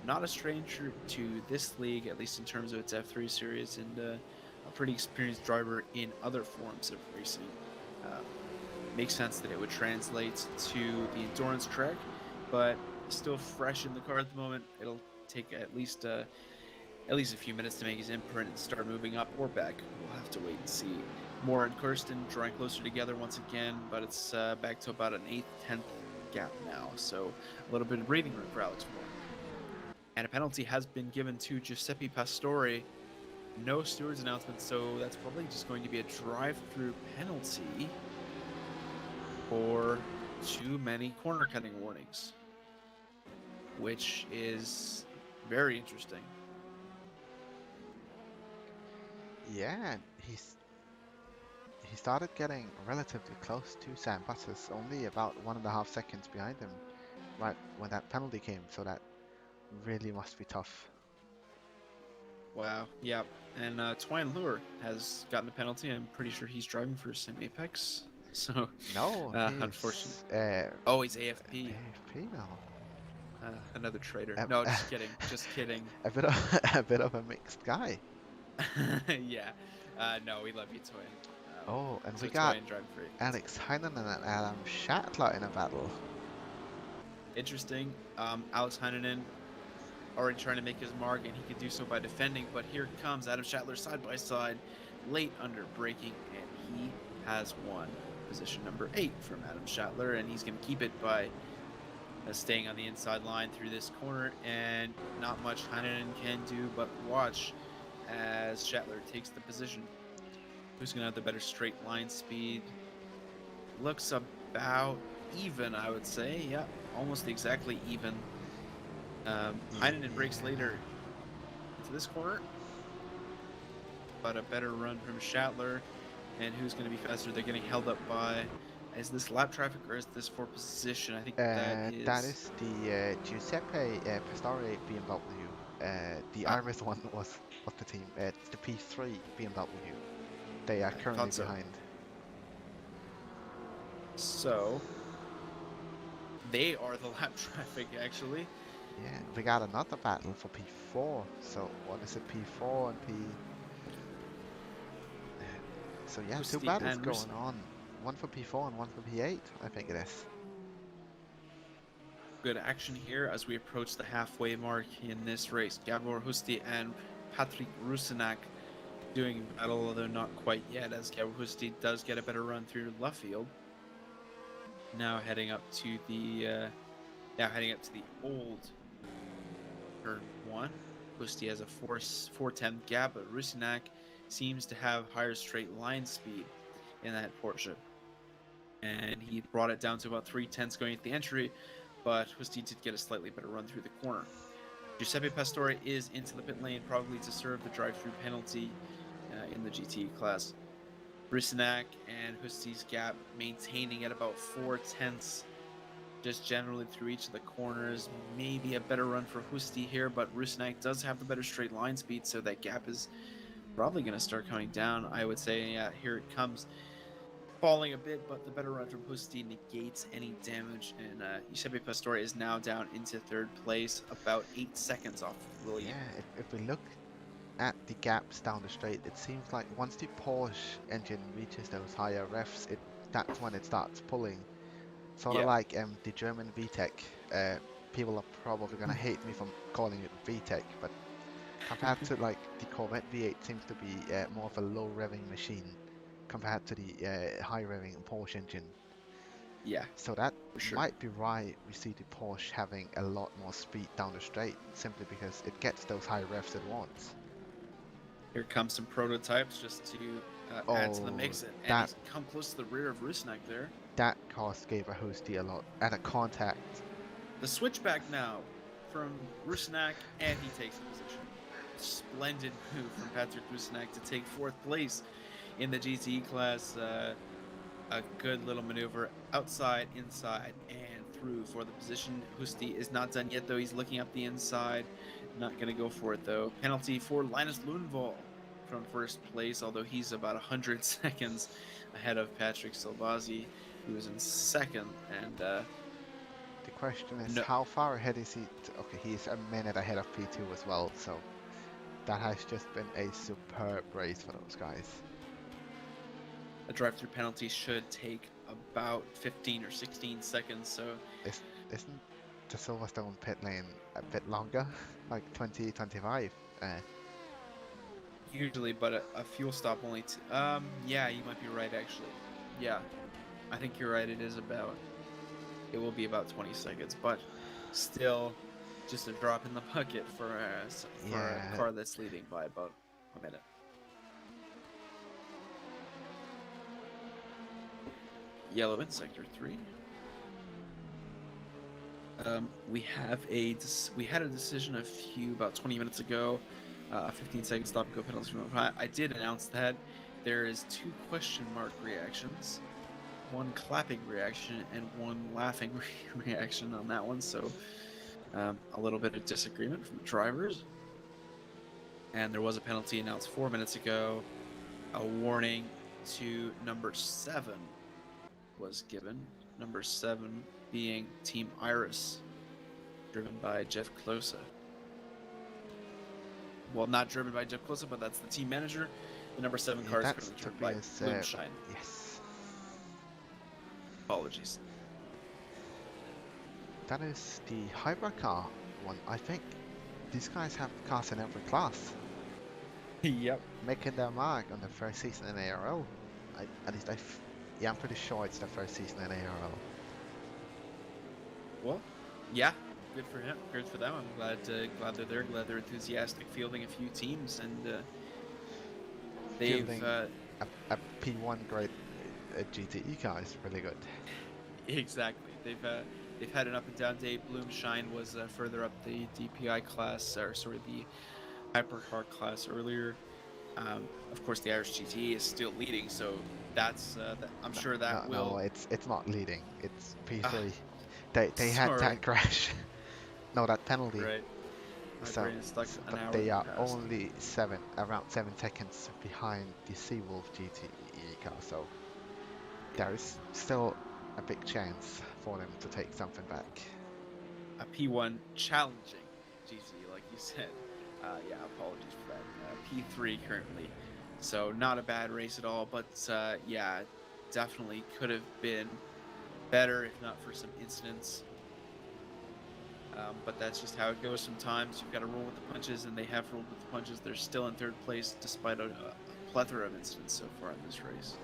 not a stranger to this league, at least in terms of its F3 series, and a pretty experienced driver in other forms of racing. Makes sense that it would translate to the endurance track, but still fresh in the car at the moment. It'll take at least a few minutes to make his imprint and start moving up or back. We'll have to wait and see. Moore and Kirsten drawing closer together once again, but it's back to about an 8th, 10th gap now, so a little bit of breathing room for Alex Moore. And a penalty has been given to Giuseppe Pastore. No stewards announcement, so that's probably just going to be a drive-through penalty for too many corner cutting warnings, which is very interesting. Yeah, he started getting relatively close to Sam Buttus, only about 1.5 seconds behind him, right when that penalty came. So that really must be tough. Wow. Yeah. And Twine Lure has gotten a penalty. I'm pretty sure he's driving for Sim Apex. So No, unfortunately. Oh, he's AFP. AFP now. Another traitor. No, just kidding. Just kidding. A bit of a mixed guy. Yeah. No, we love you, Twine. Oh, and so we got Twine driving for Alex Heinonen and Adam Schattler in a battle. Interesting. Alex Heinonen already trying to make his mark, and he can do so by defending, but here comes Adam Schattler side by side, late under braking, and he has won position number 8 from Adam Schattler, and he's going to keep it by staying on the inside line through this corner, and not much Heinonen can do but watch as Schattler takes the position. Who's going to have the better straight line speed? Looks about even, I would say. Yeah, almost exactly even. Heinonen breaks later into this corner, but a better run from Schattler. And who's going to be faster? They're getting held up by... Is this lap traffic or is this for position? I think that is the Giuseppe Pastore BMW. The Iris one was the team. It's the P3 BMW. They are currently behind. So they are the lap traffic, actually. Yeah, we got another battle for P4. So what is it? P4 and P. So yeah, Who's 2 the battles Anders? going on. One for P4 and one for P8, I think it is. Good action here as we approach the halfway mark in this race. Gabor Husti and Patrick Rusenak doing battle, although not quite yet, as Gabor Husti does get a better run through Luffield. Now heading up to the old turn 1. Husti has a 4:10 gap, but Rusenak seems to have higher straight line speed in that Porsche, and he brought it down to about 3/10 going at the entry, but Husti did get a slightly better run through the corner. Giuseppe Pastore is into the pit lane, probably to serve the drive-through penalty in the GTE class. Rusenak and Husti's gap maintaining at about 4/10 just generally through each of the corners. Maybe a better run for Husti here, but Rusenak does have the better straight line speed, so that gap is probably going to start coming down. I would say, yeah, here it comes, falling a bit, but the better run from Husti negates any damage, and Giuseppe Pastore is now down into 3rd place, about 8 seconds off William. Yeah, if we look at the gaps down the straight, it seems like once the Porsche engine reaches those higher revs, that's when it starts pulling. Sort of like the German VTEC. People are probably going to hate me for calling it VTEC, but compared to like the Corvette V8 seems to be more of a low revving machine compared to the high revving Porsche engine. Yeah. So that sure. might be why we see the Porsche having a lot more speed down the straight, simply because it gets those high revs it wants. Here comes some prototypes just to add to the mix, and he's come close to the rear of Rusenak there. That cost Gabor Husti a lot, and a contact. The switchback now from Rusenak, and he takes the position. Splendid move from Patrick Rusenak to take 4th place in the GTE class. a good little maneuver outside, inside, and through for the position. Husti is not done yet, though. He's looking up the inside. Not going to go for it, though. Penalty for Linus Lundvall from first place, although he's about 100 seconds ahead of Patrick Silvazzi, who is in second. And The question is, No. how far ahead is he? Okay, he's a minute ahead of P2 as well, so that has just been a superb race for those guys. a drive-through penalty should take about 15 or 16 seconds, so Isn't the Silverstone pit lane a bit longer? Like 20, 25? usually, but a fuel stop only. Yeah, you might be right, actually. Yeah, I think you're right. It will be about 20 seconds, but still, just a drop in the bucket for a car that's leading by about a minute. Yellow in sector 3. We had a decision about 20 minutes ago. 15-second stop and go penalty from I did announce that there is 2 question mark reactions, 1 clapping reaction and 1 laughing reaction on that one. So a little bit of disagreement from the drivers. And there was a penalty announced 4 minutes ago. A warning to number 7 was given. Number 7 being Team Iris, driven by Jeff Klose. Well, not driven by Jeff Klose, but that's the team manager. The number 7 car is That's currently driven by Tobias, Blumschein. yes. Apologies. That is the hypercar one. I think these guys have cars in every class, Yep. making their mark on the first season in ARL. Yeah, I'm pretty sure it's the first season in ARL. Well, yeah, good for him. Good for them. I'm glad they're there. Glad they're enthusiastic, fielding a few teams, and they've Fielding a P1 grade GTE car is really good. exactly. They've had an up and down day. Blumschein was further up the DPI class, or sorry, the hypercar class earlier. Of course, the Irish GTE is still leading, so that's I'm sure that will. No, it's not leading. It's P3. They had sorry. that crash. No, that penalty. Right. My So, brain is stuck an but hour they are past. only around 7 seconds behind the Seawolf GTE car. So there is still a big chance for them to take something back. A P1 challenging GTE, like you said. Yeah, apologies for that. P3 currently. So not a bad race at all, but yeah, definitely could have been better if not for some incidents. But that's just how it goes sometimes. You've got to roll with the punches, and they have rolled with the punches. They're still in 3rd place despite a plethora of incidents so far in this race.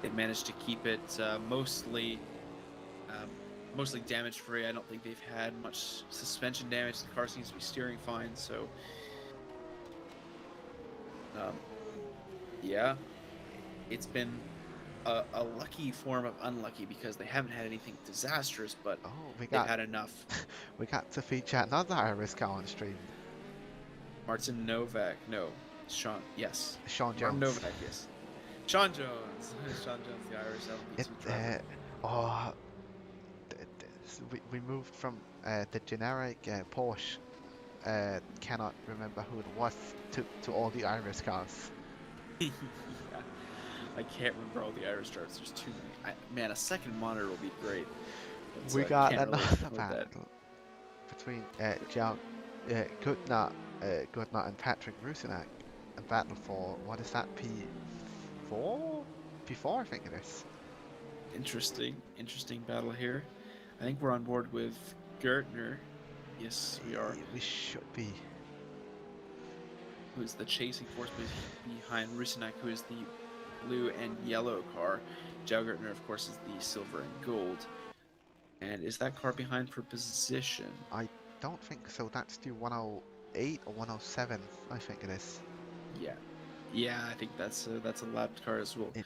They managed to keep it mostly damage-free. I don't think they've had much suspension damage. The car seems to be steering fine, so yeah, it's been a lucky form of unlucky because they haven't had anything disastrous, but Oh, they've had enough. we got to feature another Irish car on stream. Martin Novak, no, Sean, yes. Sean Martin Jones. Novak, yes. Sean Jones. Sean Jones, the Irish LMP2 driver. We moved from the generic Porsche, cannot remember who it was, to all the Irish cars. Yeah. I can't remember all the Irish drivers. There's too many. Man, a second monitor will be great. But, We I got can't really another afford that. battle between Goodnut and Patrick Rusinak. A battle for, what is that, P4? P4, I think it is. Interesting battle here. I think we're on board with Gertner. Yes, we are. We should be. Who's the chasing force behind Rusinak, who is the blue and yellow car. Joe Gertner, of course, is the silver and gold. And is that car behind for position? I don't think so. That's the 108 or 107, I think it is. Yeah, I think that's a lap car as well. It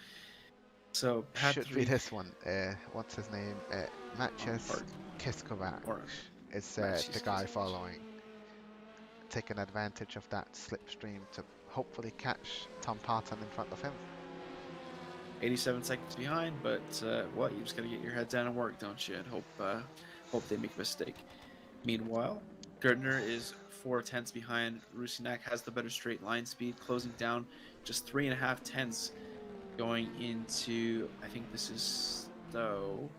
So should be this one. What's his name? Matches Kiskovac or is Matches the guy Kiskovac. following. Taking advantage of that slipstream to hopefully catch Tom Parton in front of him. 87 seconds behind, but well, you just gotta get your head down and work, don't you? And hope they make a mistake. Meanwhile, Gertner is 4 tenths behind. Rusinak has the better straight line speed, closing down just 3.5 tenths going into, I think this is Stowe,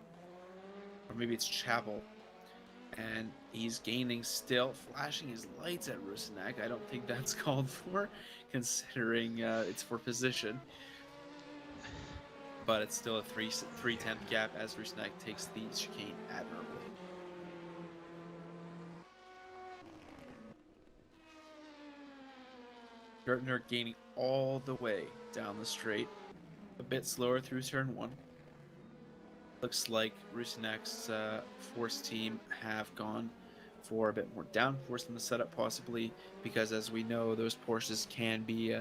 or maybe it's Chapel. And he's gaining still, flashing his lights at Rusinak. I don't think that's called for, considering it's for position. But it's still a 3/10 gap as Rusinak takes the chicane admirably. Gertner gaining all the way down the straight, a bit slower through turn 1. Looks like Rusinak's force team have gone for a bit more downforce in the setup, possibly because, as we know, those Porsches can be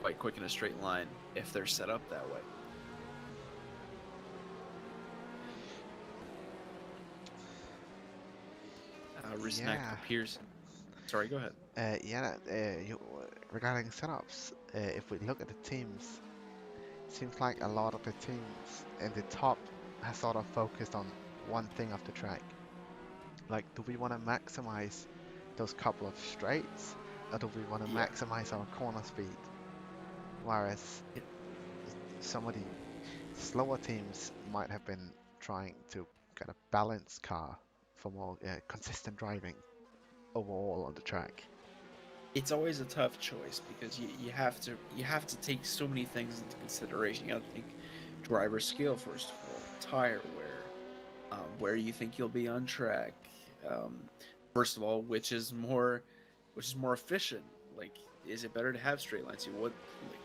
quite quick in a straight line if they're set up that way. Rusinak appears. Sorry, go ahead. Regarding setups, if we look at the teams, it seems like a lot of the teams in the top has sort of focused on one thing of the track. Like, do we want to maximize those couple of straights, or do we want to maximize our corner speed? Whereas some of the slower teams might have been trying to get a balanced car for more consistent driving overall on the track. It's always a tough choice because you have to take so many things into consideration. You got to think driver skill first of all, tire wear, where you think you'll be on track. First of all, which is more efficient? Like, is it better to have straight lines? What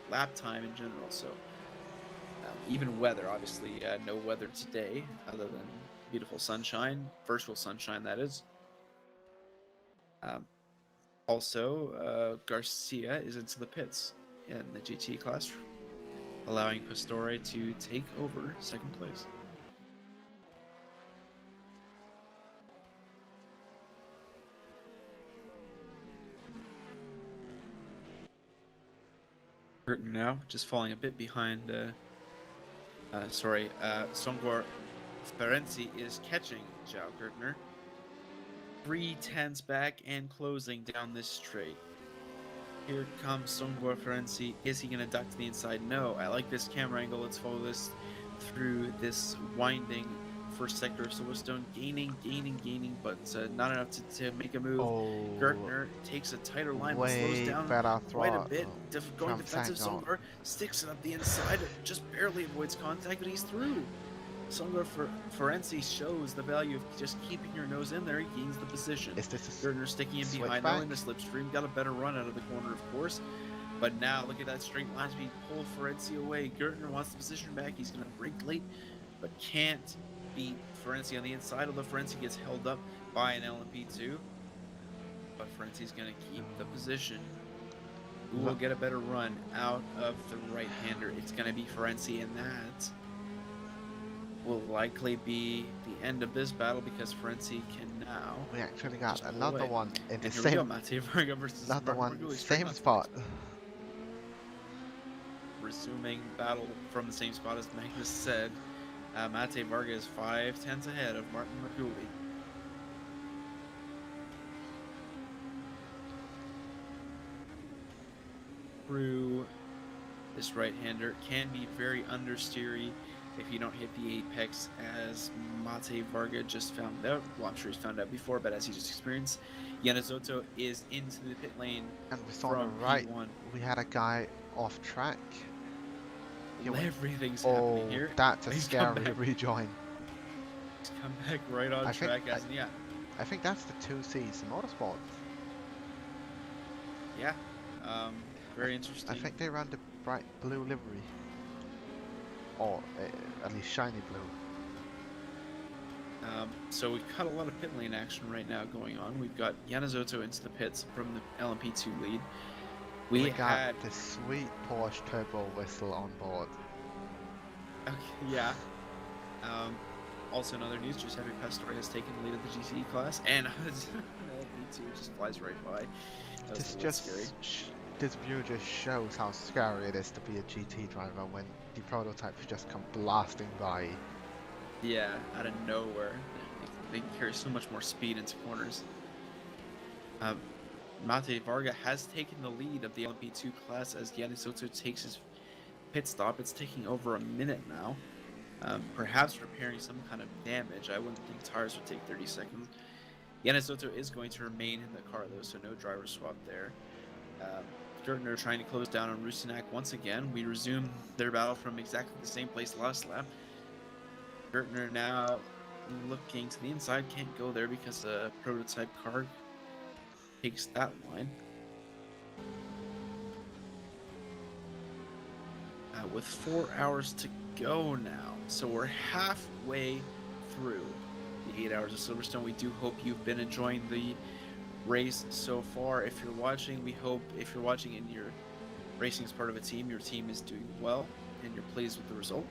lap time in general? So even weather, obviously, no weather today other than beautiful sunshine, virtual sunshine that is. Also, Garcia is into the pits in the GTE class, allowing Pastore to take over second place. Burton now just falling a bit behind. Songor Ferenczi is catching João Gertner. 3/10 back and closing down this straight. Here comes Songor Ferenczi. Is he going to duck to the inside? No. I like this camera angle. Let's follow this through this winding first sector of Silverstone. Gaining, but not enough to make a move. Gertner takes a tighter line, but slows down quite a bit. Going defensive, Songor sticks it up the inside. Just barely avoids contact, but he's through. Songor Ferenczi shows the value of just keeping your nose in there. He gains the position. Gertner sticking in behind, knowing the slipstream. Got a better run out of the corner, of course. But now, look at that straight line speed. Pull Ferenczi away. Gertner wants the position back. He's going to break late, but can't beat Ferenczi on the inside, although Ferenczi gets held up by an LMP2. But Ferenczi's going to keep the position. Who will get a better run out of the right-hander? It's going to be Ferenczi, and that will likely be the end of this battle because Ferenczi can now. We actually got another one in the and same. Matej Varga versus Another one, Marguli, same spot. Resuming battle from the same spot as Magnus said. Matej Varga is 5/10 ahead of Martin Marguli. Through this right-hander can be very understeery if you don't hit the apex, as Matej Varga just found out. Well, I'm sure he's found out before, but as he just experienced, Yanazotto is into the pit lane. And we saw on the right, we had a guy off track. Everything's happening here. That's a scary rejoin. He's come back right on track, hasn't he? I think that's the 2Cs Motorsport. Yeah. Very interesting. I think they run the bright blue livery. Or at least shiny blue. So we've got a lot of pit lane action right now going on. We've got Yanazotto into the pits from the LMP2 lead. We got the sweet Porsche turbo whistle on board. Okay, yeah. Also in other news, Giuseppe Pastore has taken the lead of the GTE class, and LMP2 just flies right by. That was just scary. this view just shows how scary it is to be a GT driver when the prototypes just come blasting by. Yeah, out of nowhere. They carry so much more speed into corners. Mate Varga has taken the lead of the LMP2 class as Assetto takes his pit stop. It's taking over a minute now. Perhaps repairing some kind of damage. I wouldn't think tires would take 30 seconds. Assetto is going to remain in the car though, so no driver swap there. Gertner trying to close down on Rusinak once again. We resume their battle from exactly the same place last lap. Gertner now looking to the inside, can't go there because the prototype car takes that line. With 4 hours to go now, so we're halfway through the 8 hours of Silverstone. We do hope you've been enjoying the race so far. If you're watching, we hope if you're watching and you're racing as part of a team, your team is doing well and you're pleased with the result.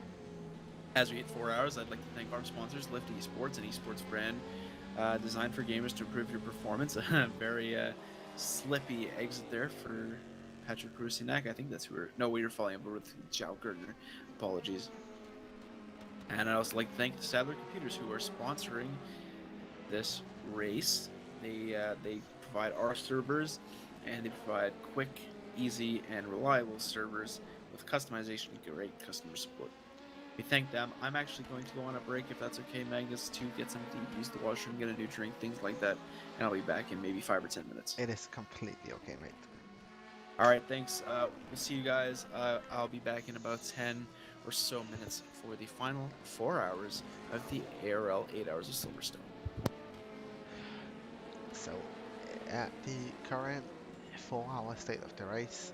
As we hit 4 hours, I'd like to thank our sponsors, Lift Esports, an esports brand designed for gamers to improve your performance. Very slippy exit there for Patrick Rusinak. I think that's who we were following up with Joe Gertner. Apologies. And I'd also like to thank Sadler Computers, who are sponsoring this race. They provide our servers, and they provide quick, easy, and reliable servers with customization and great customer support. We thank them. I'm actually going to go on a break, if that's okay, Magnus, to get something to use the washroom, get a new drink, things like that, and I'll be back in maybe 5 or 10 minutes. It is completely okay, mate. All right, thanks. We'll see you guys. I'll be back in about 10 or so minutes for the final 4 hours of the ARL 8 Hours of Silverstone. So, at the current 4-hour state of the race,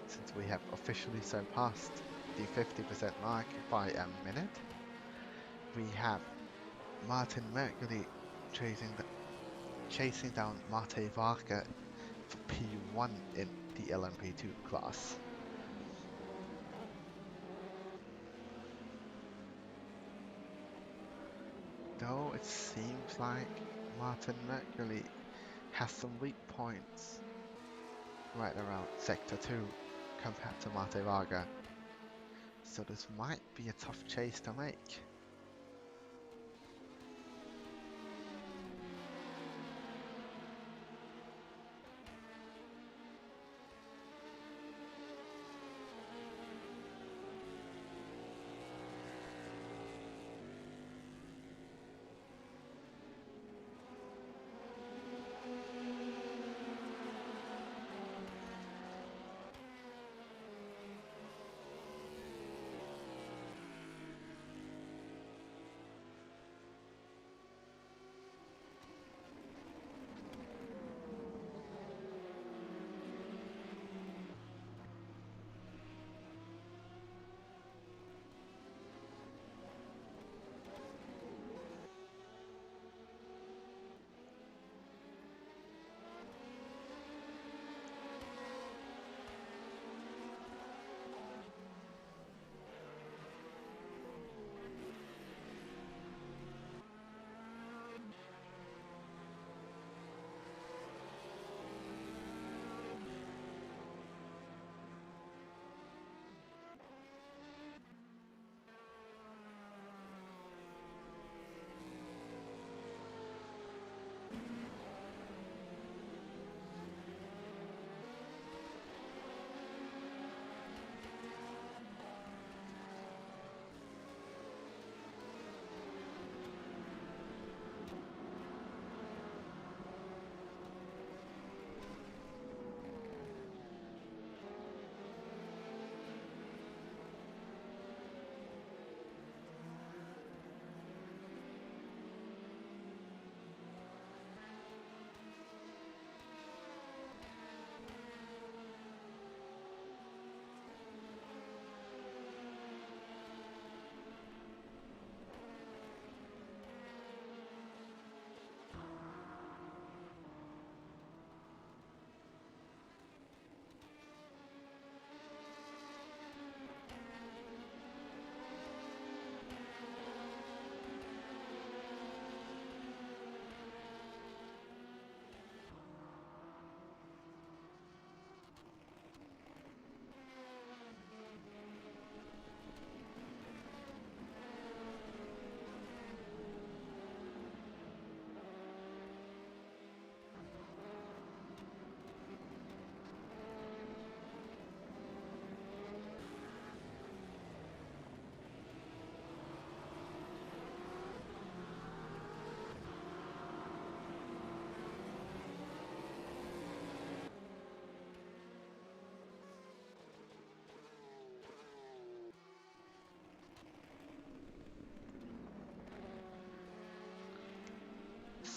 since we have officially surpassed the 50% mark by a minute, we have Martin Mercury chasing down Mate Varga for P1 in the LMP2 class. Though it seems like Martin Mercury has some weak points right around Sector 2 compared to Mate Varga, so this might be a tough chase to make.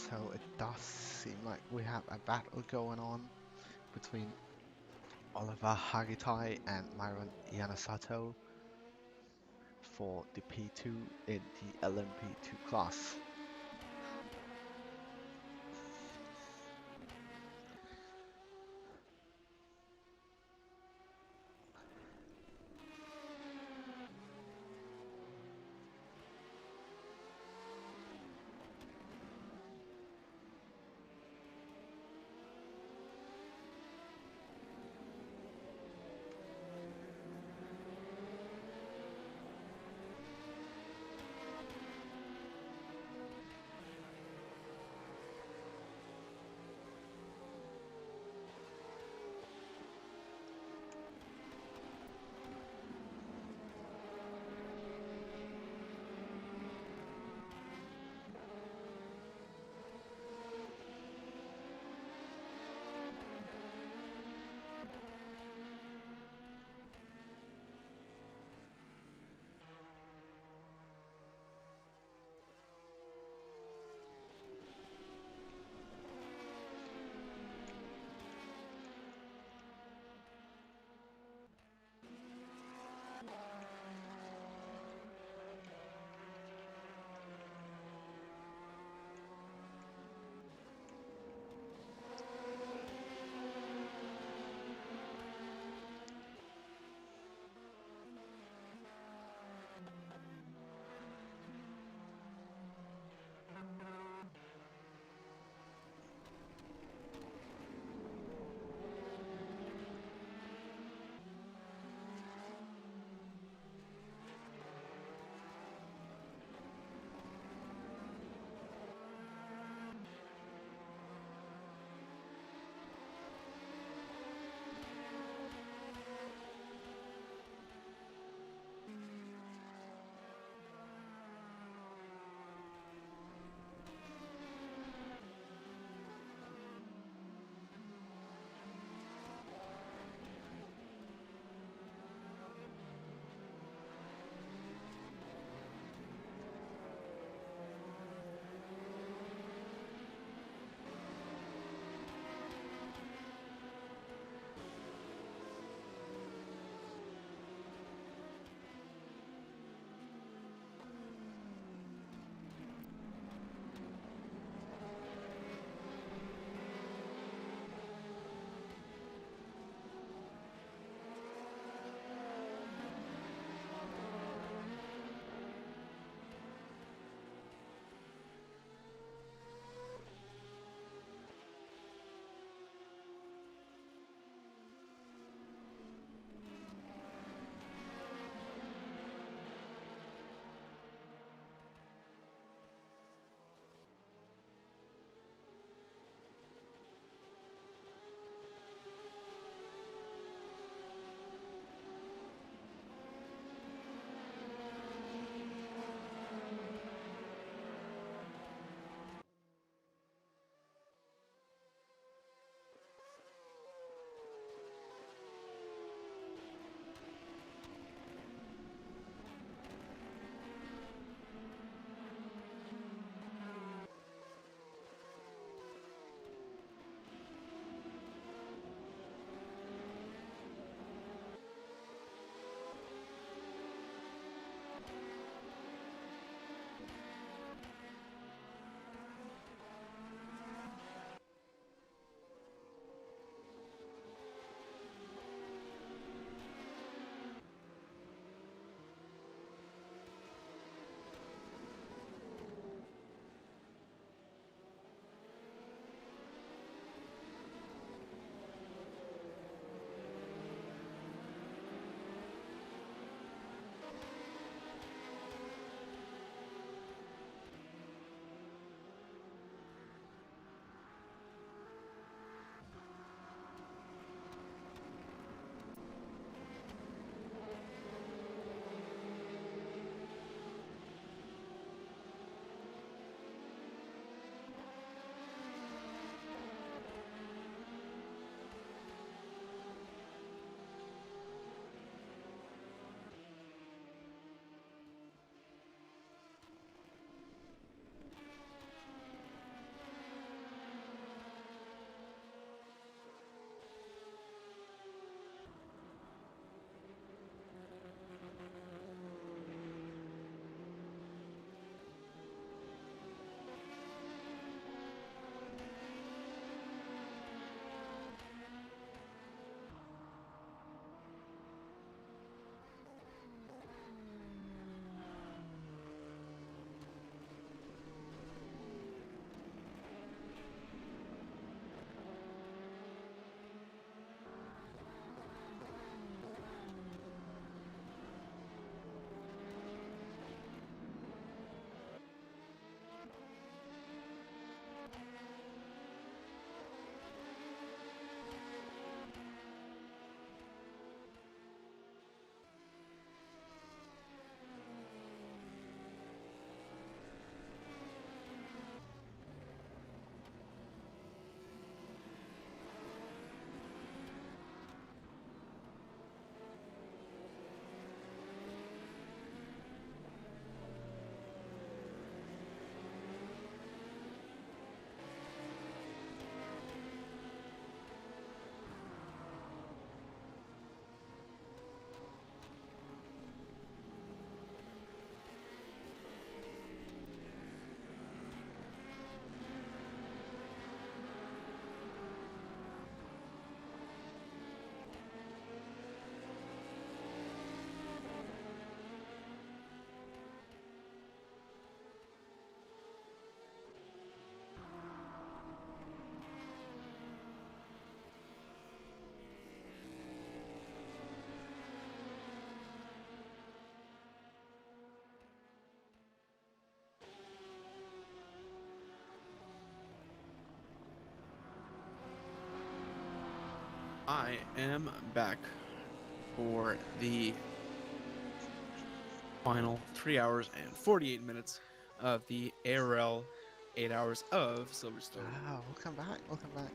So it does seem like we have a battle going on between Oliver Hagitai and Myron Yanasato for the P2 in the LMP2 class. I am back for the final 3 hours and 48 minutes of the ARL 8 hours of Silverstone. Ah, welcome back, welcome back.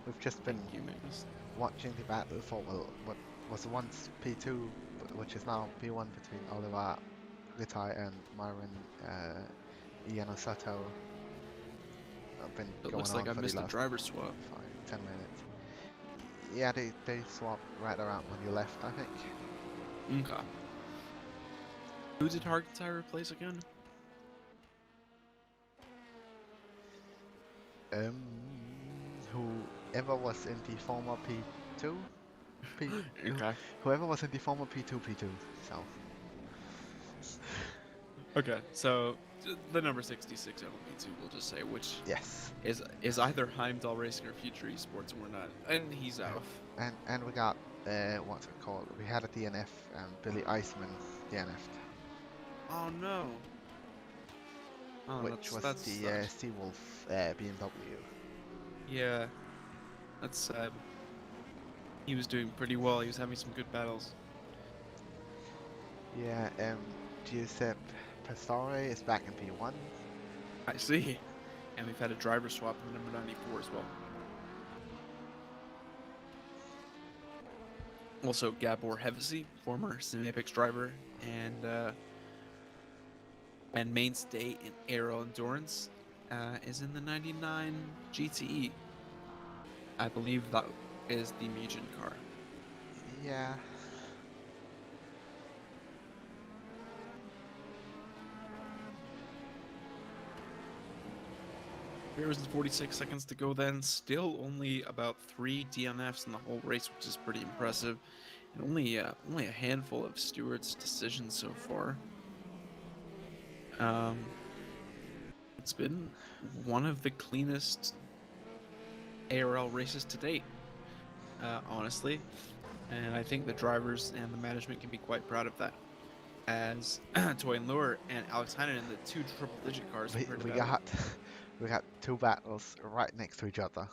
We've just been Thank you, Magnus. watching the battle for, well, what was once P2, which is now P1 between Oliver Prototye and Myron Ian Assetto. I've been It going looks on like I for missed the a last driver swap. 5-10 minutes. Yeah, they swapped right around when you left, I think. Okay. Who did Hargentai replace again? Whoever was in the former P2? Okay. Whoever was in the former P2. So, Okay, so the number 66 LMP2, we'll just say, which yes. is either Heimdall Racing or Future Esports, and we're not, and he's out. And we got, what's it called? We had a DNF, and Billy Eisman DNF'd, Oh no. Oh, which was that's the sucks. Seawolf BMW. Yeah, that's sad. He was doing pretty well. He was having some good battles. Yeah, Giuseppe Pastore is back in P1. I see. And we've had a driver swap in number 94 as well. Also, Gabor Hevesi, former Cinepics driver and mainstay in aero endurance, is in the 99 GTE. I believe that is the Mugen car. Yeah. There was 46 seconds to go then. Still only about 3 DNFs in the whole race, which is pretty impressive. And only a handful of Stewart's decisions so far. It's been one of the cleanest ARL races to date, honestly. And I think the drivers and the management can be quite proud of that. As Toy and Lure and Alex Heinen, the 2 triple-digit cars, We got 2 battles right next to each other.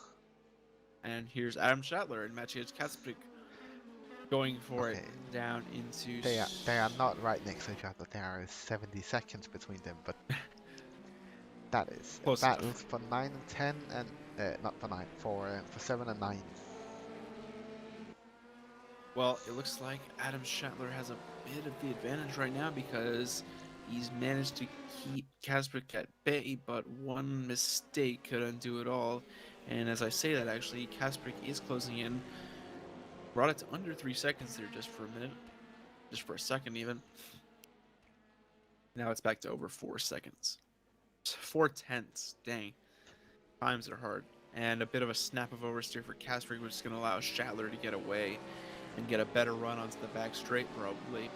And here's Adam Schattler and Maciej Kacprik going for it Okay. down into... They are not right next to each other. There are 70 seconds between them, but that is Close battles enough. for 9 and 10, and not for 9, for 7 and 9. Well, it looks like Adam Schattler has a bit of the advantage right now because he's managed to keep Kacprik at bay, but one mistake could undo it all. And as I say that, actually, Kacprik is closing in. Brought it to under 3 seconds there just for a minute. Just for a second, even. Now it's back to over 4 seconds. 4/10. Dang. Times are hard. And a bit of a snap of oversteer for Kacprik, which is going to allow Schattler to get away and get a better run onto the back straight, probably.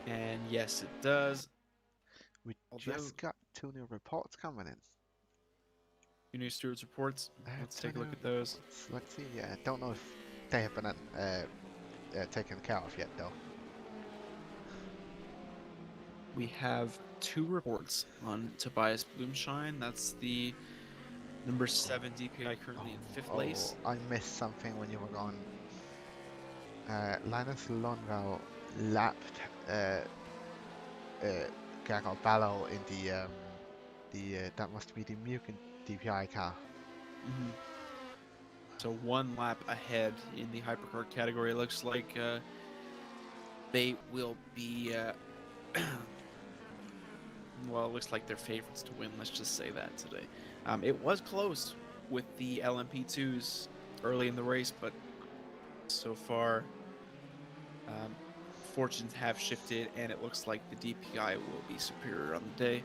And yes, it does. We Although- just got 2 new reports coming in. 2 new stewards reports. Let's take a look at those. Let's see. Yeah, don't know if they have been taken care of yet, though. We have 2 reports on Tobias Blumschein. That's the number 7 DPI currently in 5th place. I missed something when you were gone. Linus Lundvall lapped Gregor Ballo in the that must be the Mugen DPI car. Mm-hmm. So 1 lap ahead in the hypercar category. It looks like they will be well, it looks like they're favorites to win, let's just say that today. It was close with the LMP2s early in the race, but so far fortunes have shifted, and it looks like the DPI will be superior on the day.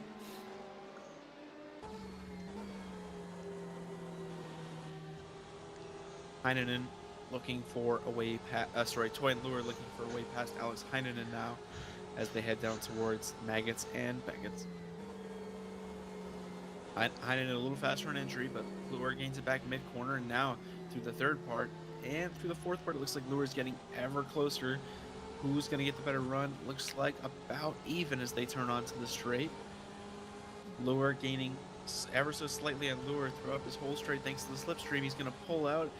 Heinonen looking for a way past, Toy and Lure looking for a way past Alex Heinonen now as they head down towards Maggots and Beckett's. Heinonen a little faster on entry, but Lure gains it back mid-corner, and now through the 3rd part and through the 4th part, it looks like Lure is getting ever closer. Who's going to get the better run? Looks like about even as they turn onto the straight. Lure gaining ever so slightly on Lure throughout this whole straight thanks to the slipstream. He's going to pull out.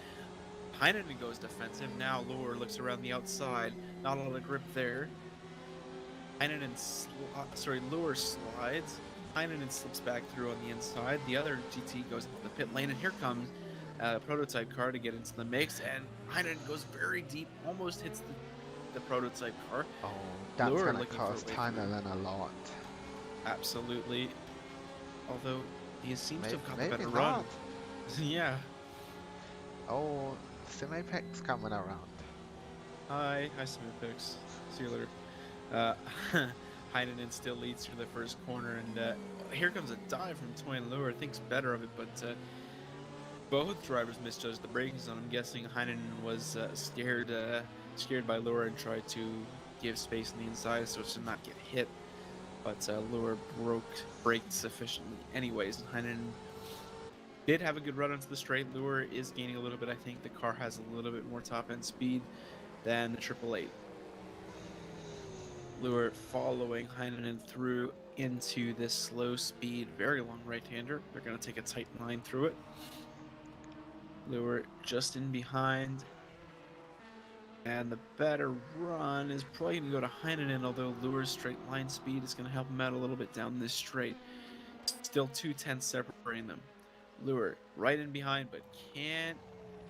Heinonen goes defensive. Now Lure looks around the outside. Not a lot of grip there. Lure slides. Heinonen slips back through on the inside. The other GT goes into the pit lane, and here comes a prototype car to get into the mix. And Heinonen goes very deep, almost hits the prototype car. Oh, that's Lure gonna looking for a cost way through. Heinonen a lot. Absolutely. Although he seems to have got a Maybe better not. run. Yeah. Oh, Simapex coming around. Hi, Simipix. See you later. Heinonen still leads through the first corner, and here comes a dive from Toy and Lure. Thinks better of it, but both drivers misjudged the braking zone. I'm guessing Heinonen was scared by Lure and tried to give space on the inside so as to not get hit. But Lure braked sufficiently anyways, and Heinonen did have a good run onto the straight. Lure is gaining a little bit. I think the car has a little bit more top-end speed than the 888. Lure following Heinonen through into this slow speed, very long right-hander. They're going to take a tight line through it. Lure just in behind. And the better run is probably going to go to Heinonen, although Lure's straight line speed is going to help him out a little bit down this straight. Still 2/10 separating them. Lure right in behind, but can't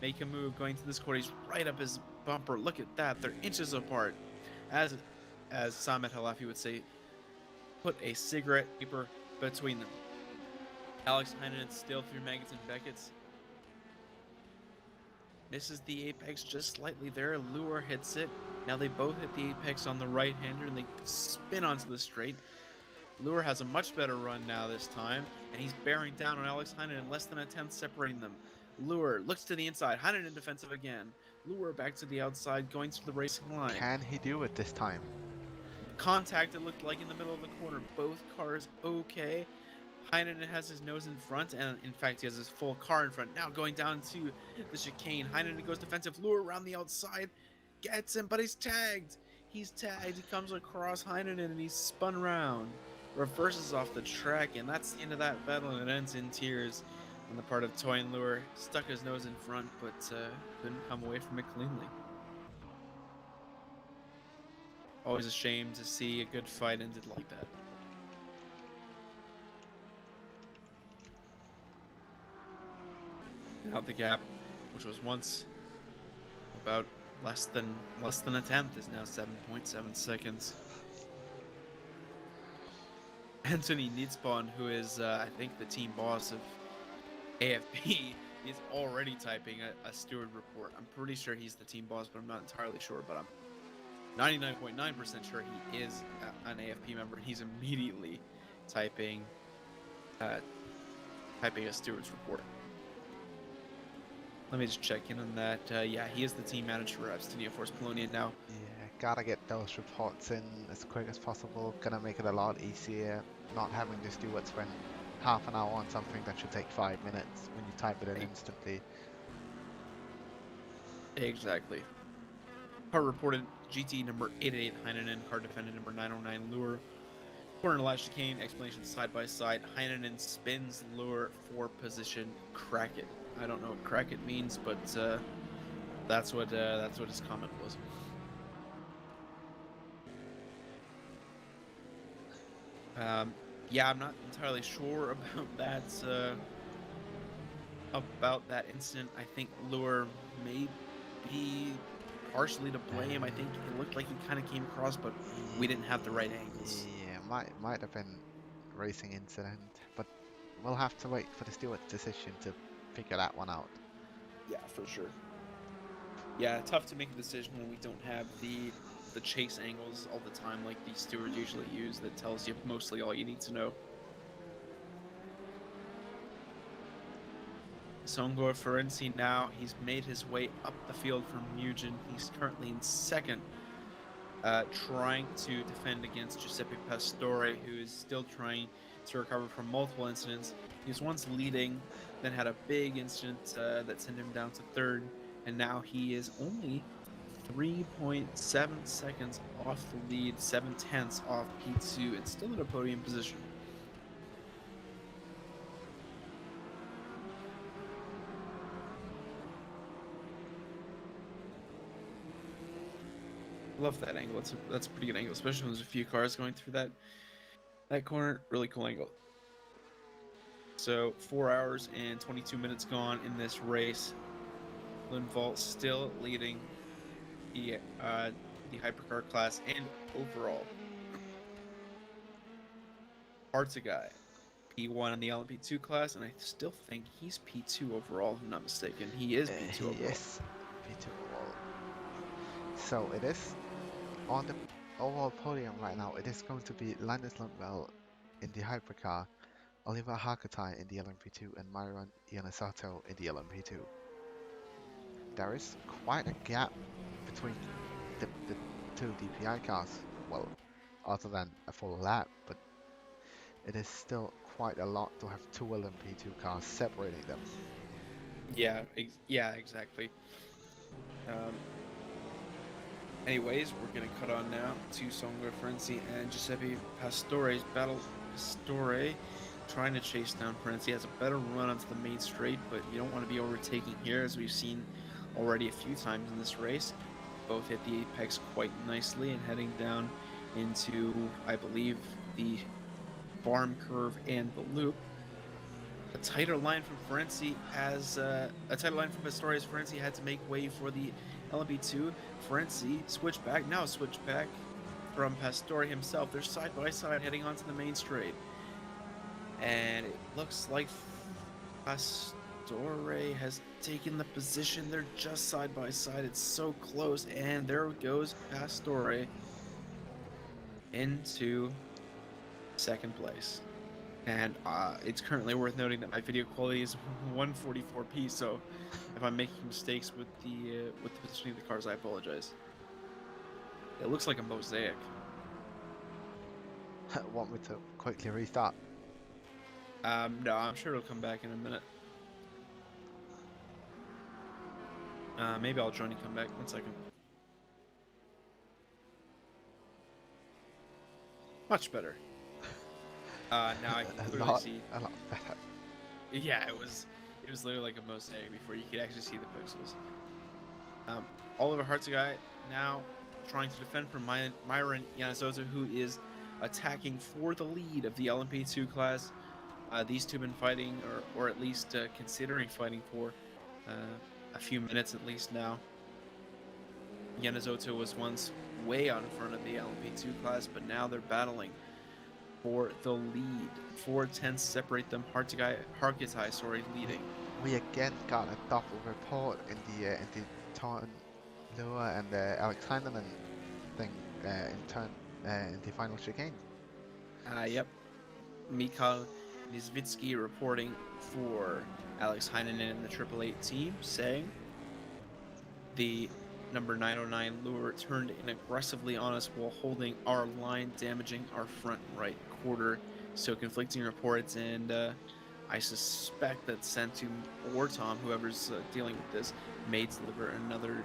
make a move going to this corner. He's right up his bumper. Look at that. They're inches apart. As Samet Halafi would say, put a cigarette paper between them. Alex Heinonen still through Maggots and Beckett's. Misses the apex just slightly there. Lure hits it. Now they both hit the apex on the right-hander, and they spin onto the straight. Lure has a much better run now this time, and he's bearing down on Alex Heinonen, less than a tenth separating them. Lure looks to the inside. Heinonen defensive again. Lure back to the outside, going through the racing line. Can he do it this time? Contact, it looked like, in the middle of the corner. Both cars okay. Heinonen has his nose in front, and in fact he has his full car in front. Now going down to the chicane. Heinonen goes defensive. Lure around the outside. Gets him, but he's tagged. He's tagged. He comes across Heinonen, and he's spun around. Reverses off the track, and that's the end of that battle, and it ends in tears on the part of Toy and Lure. Stuck his nose in front, but couldn't come away from it cleanly. Always a shame to see a good fight ended like that. Now the gap, which was once about less than a tenth, is now 7.7 seconds. Anthony Nitzbon, who is I think the team boss of AFP, is already typing a steward report. I'm pretty sure he's the team boss, but I'm not entirely sure. But I'm 99.9% sure he is an AFP member. He's immediately typing a steward's report. Let me just check in on that. Yeah, he is the team manager for Abstinia Force Polonia now. Yeah, gotta get those reports in as quick as possible. Gonna make it a lot easier. Not having the steward spend half an hour on something that should take 5 minutes when you type it in instantly. Exactly. Car reported GT number 888 Heinonen, car defendant number 909 Lure. Corner last chicane, explanation side by side. Heinonen spins Lure for position, crack it. I don't know what crack it means, but that's what his comment was. Yeah, I'm not entirely sure about that incident. I think Lure may be partially to blame. I think it looked like he kind of came across, but we didn't have the right angles. Yeah, might have been a racing incident, but we'll have to wait for the steward's decision to figure that one out. Yeah, for sure. Yeah, tough to make a decision when we don't have the chase angles all the time like the stewards usually use that tells you mostly all you need to know. Songor Ferenczi now, he's made his way up the field from Mugen. He's currently in second, trying to defend against Giuseppe Pastore, who is still trying to recover from multiple incidents. He was once leading, then had a big incident that sent him down to third, and now he is only 3.7 seconds off the lead, 7/10 off P2, and still in a podium position. love that angle. That's a pretty good angle, especially when there's a few cars going through that corner. Really cool angle. So 4 hours and 22 minutes gone in this race. Lundvall still leading the hypercar class and overall. Prototye, P1 in the LMP2 class, and I still think he's P2 overall, if I'm not mistaken. He is P2 overall. Yes, P2 overall. So it is on the overall podium right now. It is going to be Linus Lundvall in the hypercar, Oliver Harketay in the LMP2, and Myron Yanasato in the LMP2. There is quite a gap between the two DPI cars, well, other than a full lap, but it is still quite a lot to have two LMP2 cars separating them. Yeah, exactly. Anyways, we're gonna cut on now to Songo Ferenzi and Giuseppe Pastore's battle. Pastore trying to chase down Ferenzi, has a better run onto the main straight, but you don't want to be overtaking here, as we've seen already a few times in this race. Both hit the apex quite nicely and heading down into, I believe, the farm curve and the loop. A tighter line from Ferenzi as a tighter line from Pastore as Ferenzi had to make way for the LMP2. Ferenzi switch back from Pastore himself. They're side by side heading onto the main straight, and it looks like Pastore has taken the position. They're just side by side. It's so close, and there goes Pastore into second place. And it's currently worth noting that my video quality is 144p, so if I'm making mistakes with the positioning of the cars, I apologize. It looks like a mosaic. Want me to quickly restart? No, I'm sure it'll come back in a minute. Maybe I'll join and come back. 1 second. Much better. Now I can clearly see. A lot better. Yeah, it was literally like a mosaic before you could actually see the pixels. Oliver Hartzagai now trying to defend from Myron Yanazosa, who is attacking for the lead of the LMP2 class. These two have been fighting, or at least considering fighting for a few minutes at least now. Yanazoto was once way out in front of the LMP2 class, but now they're battling for the lead. 4 tenths separate them. Harketay, leading. We again got a double report in the Ton Lua and the Alex Heinemann thing in the final chicane. Yep. Mikhail Nizvitsky reporting for Alex Heinen and the 888 team, saying the number 909 lure turned in aggressively on us while holding our line, damaging our front right quarter. So conflicting reports, and I suspect that Santum or Tom, whoever's dealing with this, may deliver another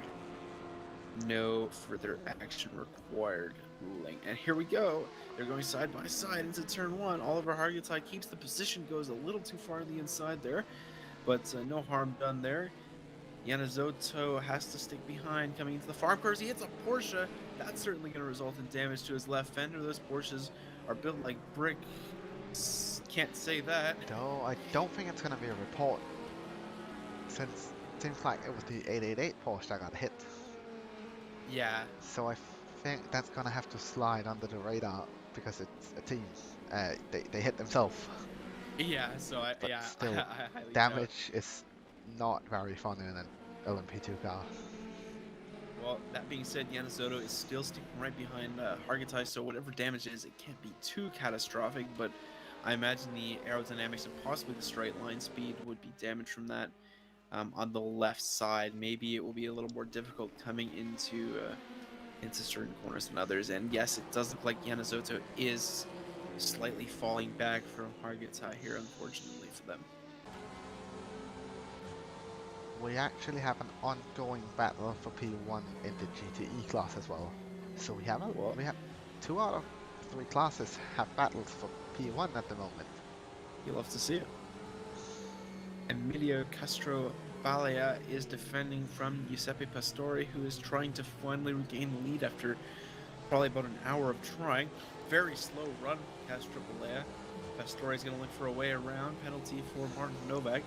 no further action required ruling. And here we go. They're going side by side into turn 1. Oliver Hargitay keeps the position, goes a little too far on the inside there, but no harm done there. Yanazoto has to stick behind coming into the farm cars. He hits a Porsche. That's certainly going to result in damage to his left fender. Those Porsches are built like brick. Can't say that. No, I don't think it's going to be a report, since it seems like it was the 888 Porsche that got hit. Yeah. So I think that's going to have to slide under the radar because it's a team. They hit themselves. Yeah, so I Still, I highly damage is not very fun in an LMP2 car. Well, that being said, Yanazoto is still sticking right behind Hargitay, so whatever damage it is, it can't be too catastrophic, but I imagine the aerodynamics and possibly the straight line speed would be damaged from that. On the left side, maybe it will be a little more difficult coming into certain corners than others, and yes, it does look like Yanazoto is slightly falling back from Hargitay here, unfortunately for them. We actually have an ongoing battle for P1 in the GTE class as well. So we have 2 out of 3 classes have battles for P1 at the moment. You'll love to see it. Emilio Castro Balea is defending from Giuseppe Pastore, who is trying to finally regain the lead after probably about an hour of trying. Very slow run, Castro Balea. Pastore is going to look for a way around. Penalty for Martin Novak.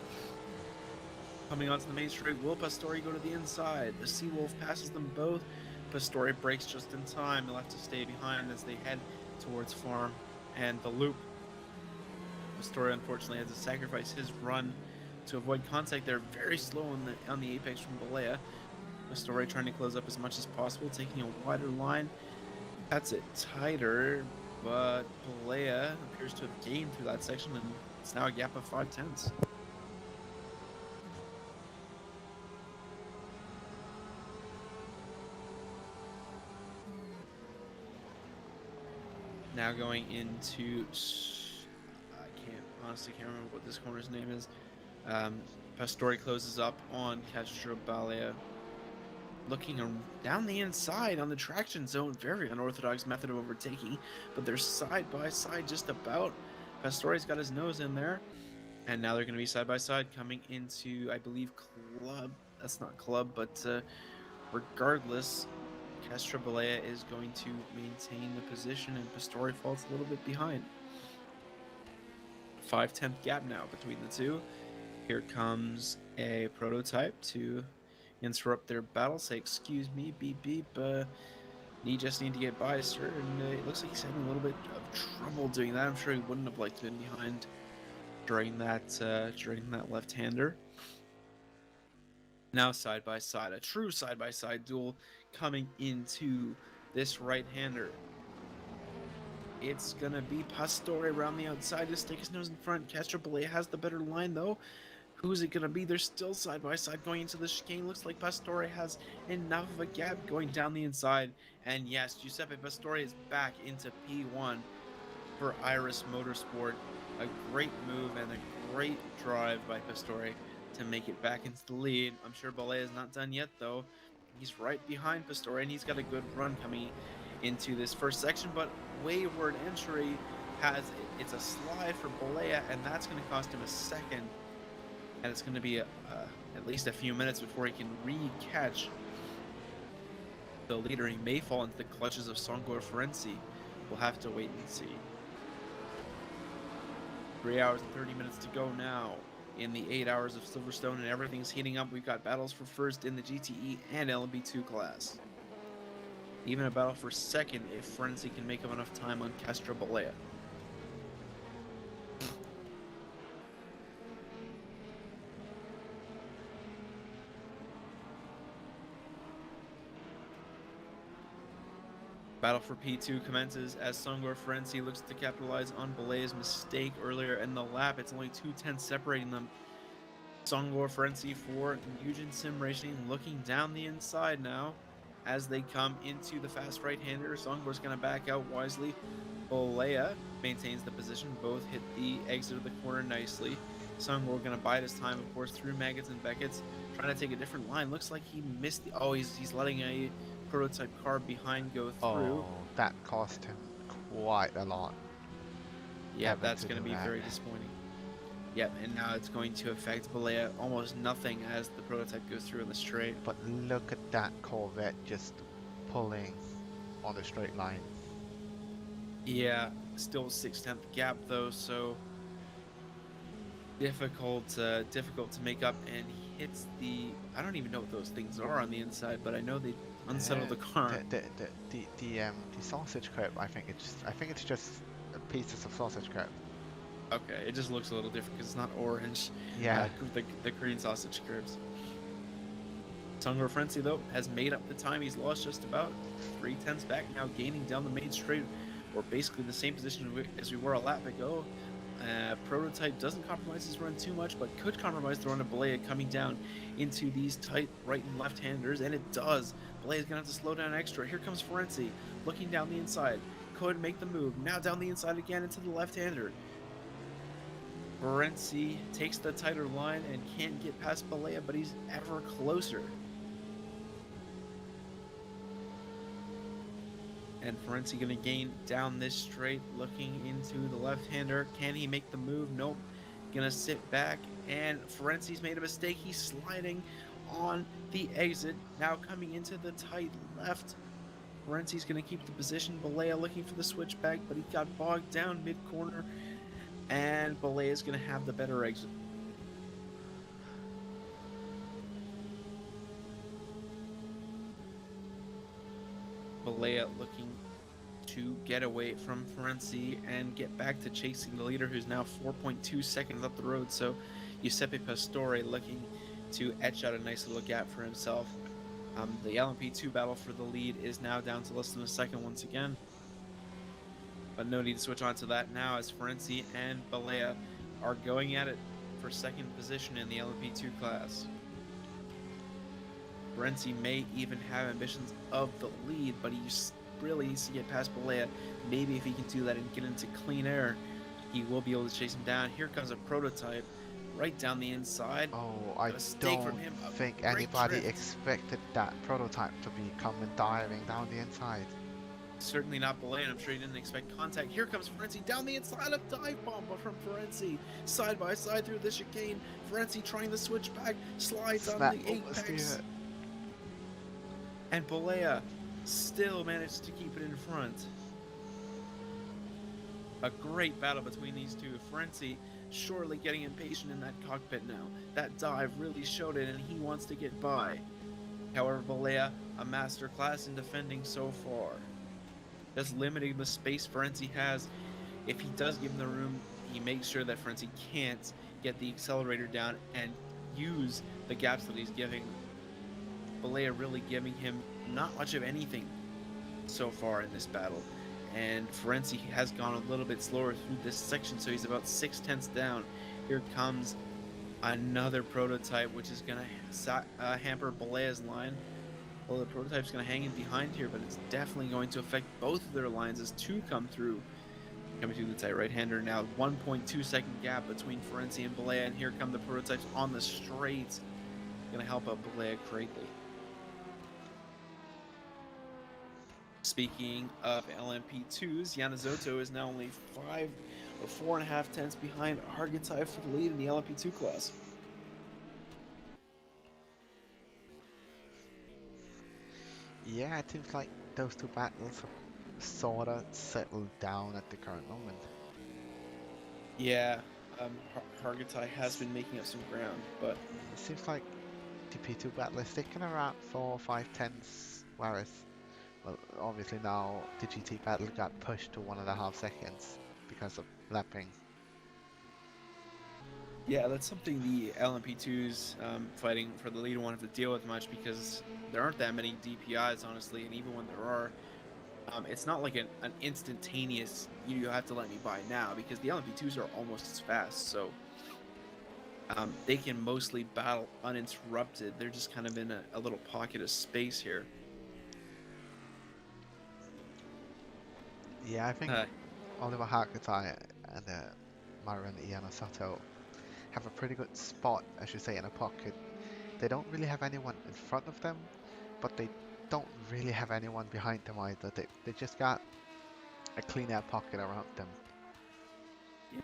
Coming onto the main straight, will Pastore go to the inside? The Seawolf passes them both. Pastore breaks just in time. He'll have to stay behind as they head towards Farm and the loop. Pastore unfortunately has to sacrifice his run to avoid contact. They're very slow on the apex from Balea. Pastore trying to close up as much as possible, taking a wider line. That's it tighter, but Balea appears to have gained through that section, and it's now a gap of 5/10. Now going into, honestly can't remember what this corner's name is. Pastore closes up on Castro Balea. Looking down the inside on the traction zone, very unorthodox method of overtaking, but they're side by side just about. Pastore's got his nose in there, and now they're going to be side by side coming into, I believe, Club. That's not Club, but regardless, Castro Balea is going to maintain the position, and Pastore falls a little bit behind. 5/10 gap now between the two. Here comes a prototype to interrupt their battle. Say, excuse me, beep beep. You just need to get by, sir. And it looks like he's having a little bit of trouble doing that. I'm sure he wouldn't have liked to be behind during that left-hander. Now side by side, a true side by side duel coming into this right-hander. It's gonna be Pastore around the outside to stick his nose in front. Castro Balea has the better line though. Who's it gonna be? They're still side by side going into the chicane. Looks like Pastore has enough of a gap going down the inside. And yes, Giuseppe Pastore is back into P1 for Iris Motorsport. A great move and a great drive by Pastore to make it back into the lead. I'm sure Balea is not done yet though. He's right behind Pastore and he's got a good run coming into this first section, but wayward entry it's a slide for Balea, and that's going to cost him a second, and it's going to be at least a few minutes before he can re-catch the leader. He may fall into the clutches of Songor Ferenczi. We'll have to wait and see. 3 hours and 30 minutes to go now in the 8 hours of Silverstone, and everything's heating up. We've got battles for first in the GTE and LMP2 class. Even a battle for second if Ferenczi can make up enough time on Castro Balea. Battle for P2 commences as Songor Ferenczi looks to capitalize on Balea's mistake earlier in the lap. It's only 2/10 separating them. Songor Ferenczi for Eugen Sim Racing looking down the inside now. As they come into the fast right-hander, Songor's going to back out wisely. Balea maintains the position. Both hit the exit of the corner nicely. Songor going to bide his time, of course, through Maggots and Beckett's, trying to take a different line. Looks like he missed the... Oh, he's letting a prototype car behind go through. Oh, that cost him quite a lot. Yeah, that's going to be very disappointing. Yep, and now it's going to affect Balea almost nothing as the prototype goes through in the straight. But look at that Corvette just pulling on the straight line. Yeah, still 6/10 gap though, so difficult to make up. And he hits the... I don't even know what those things are on the inside, but I know they unsettle the car. The sausage curb. I think it's just pieces of sausage curb. Okay, it just looks a little different because it's not orange. Yeah. The Korean sausage curves. Songor Ferenczi, though, has made up the time. He's lost just about 3/10 back now, gaining down the main straight, or basically the same position as we were a lap ago. Prototype doesn't compromise his run too much, but could compromise the run of Balea coming down into these tight right and left-handers, and it does. Balea's going to have to slow down extra. Here comes Ferenczi, looking down the inside. Could make the move. Now down the inside again into the left-hander. Ferenczi takes the tighter line and can't get past Balea, but he's ever closer. And Ferenczi going to gain down this straight, looking into the left-hander. Can he make the move? Nope. gonna sit back, and Ferenci's made a mistake. He's sliding on the exit, now coming into the tight left. Ferenci's gonna keep the position. Balea looking for the switchback, but he got bogged down mid-corner, and Balea's gonna have the better exit. Balea looking to get away from Ferenci and get back to chasing the leader, who's now 4.2 seconds up the road. So Giuseppe Pastore looking to etch out a nice little gap for himself. The LMP2 battle for the lead is now down to less than a second once again. But no need to switch on to that now, as Ferenci and Balea are going at it for second position in the LMP2 class. Ferenci may even have ambitions of the lead, but he really needs to get past Balea. Maybe if he can do that and get into clean air, he will be able to chase him down. Here comes a Prototype right down the inside. Oh, I A mistake don't from him, a think great anybody drift. expected that Prototype to be coming diving down the inside. Certainly not Balea, and I'm sure he didn't expect contact. Here comes Ferenci down the inside, a dive bomb from Ferenci. Side by side through the chicane. Ferenci trying the switchback, slides on Snap the apex. oversteer. And Balea still managed to keep it in front. A great battle between these two. Ferenci surely getting impatient in that cockpit now. That dive really showed it, and he wants to get by. However, Balea, a masterclass in defending so far. Just limiting the space Ferenci has. If he does give him the room, he makes sure that Ferenci can't get the accelerator down and use the gaps that he's giving. Balea really giving him not much of anything so far in this battle. And Ferenci has gone a little bit slower through this section, so he's about 6/10 down. Here comes another Prototype, which is going to hamper Balea's line. Well, the Prototype's going to hang in behind here, but it's definitely going to affect both of their lines as two come through. Coming through the tight right-hander now. 1.2 second gap between Ferenci and Balea, and here come the Prototypes on the straight. Going to help out Balea greatly. Speaking of LMP2s, Yanazoto is now only 5 or 4.5 tenths behind Argentine for the lead in the LMP2 class. Yeah, it seems like those two battles have sorta settled down at the current moment. Yeah, Hargitai has been making up some ground, but It seems like the P2 battle is sticking around 4 or 5 tenths, whereas, well, obviously now the GT battle got pushed to 1.5 seconds because of lapping. yeah, that's something the LMP2s fighting for the lead won't have to deal with much, because there aren't that many DPIs, honestly, and even when there are, it's not like an instantaneous, you have to let me by now, because the LMP2s are almost as fast, so they can mostly battle uninterrupted. They're just kind of in a little pocket of space here. Yeah, I think Oliver Harkatai and Myron Yanazoto have a pretty good spot, I should say, in a pocket. They don't really have anyone in front of them, but they don't really have anyone behind them either. They just got a clean air pocket around them.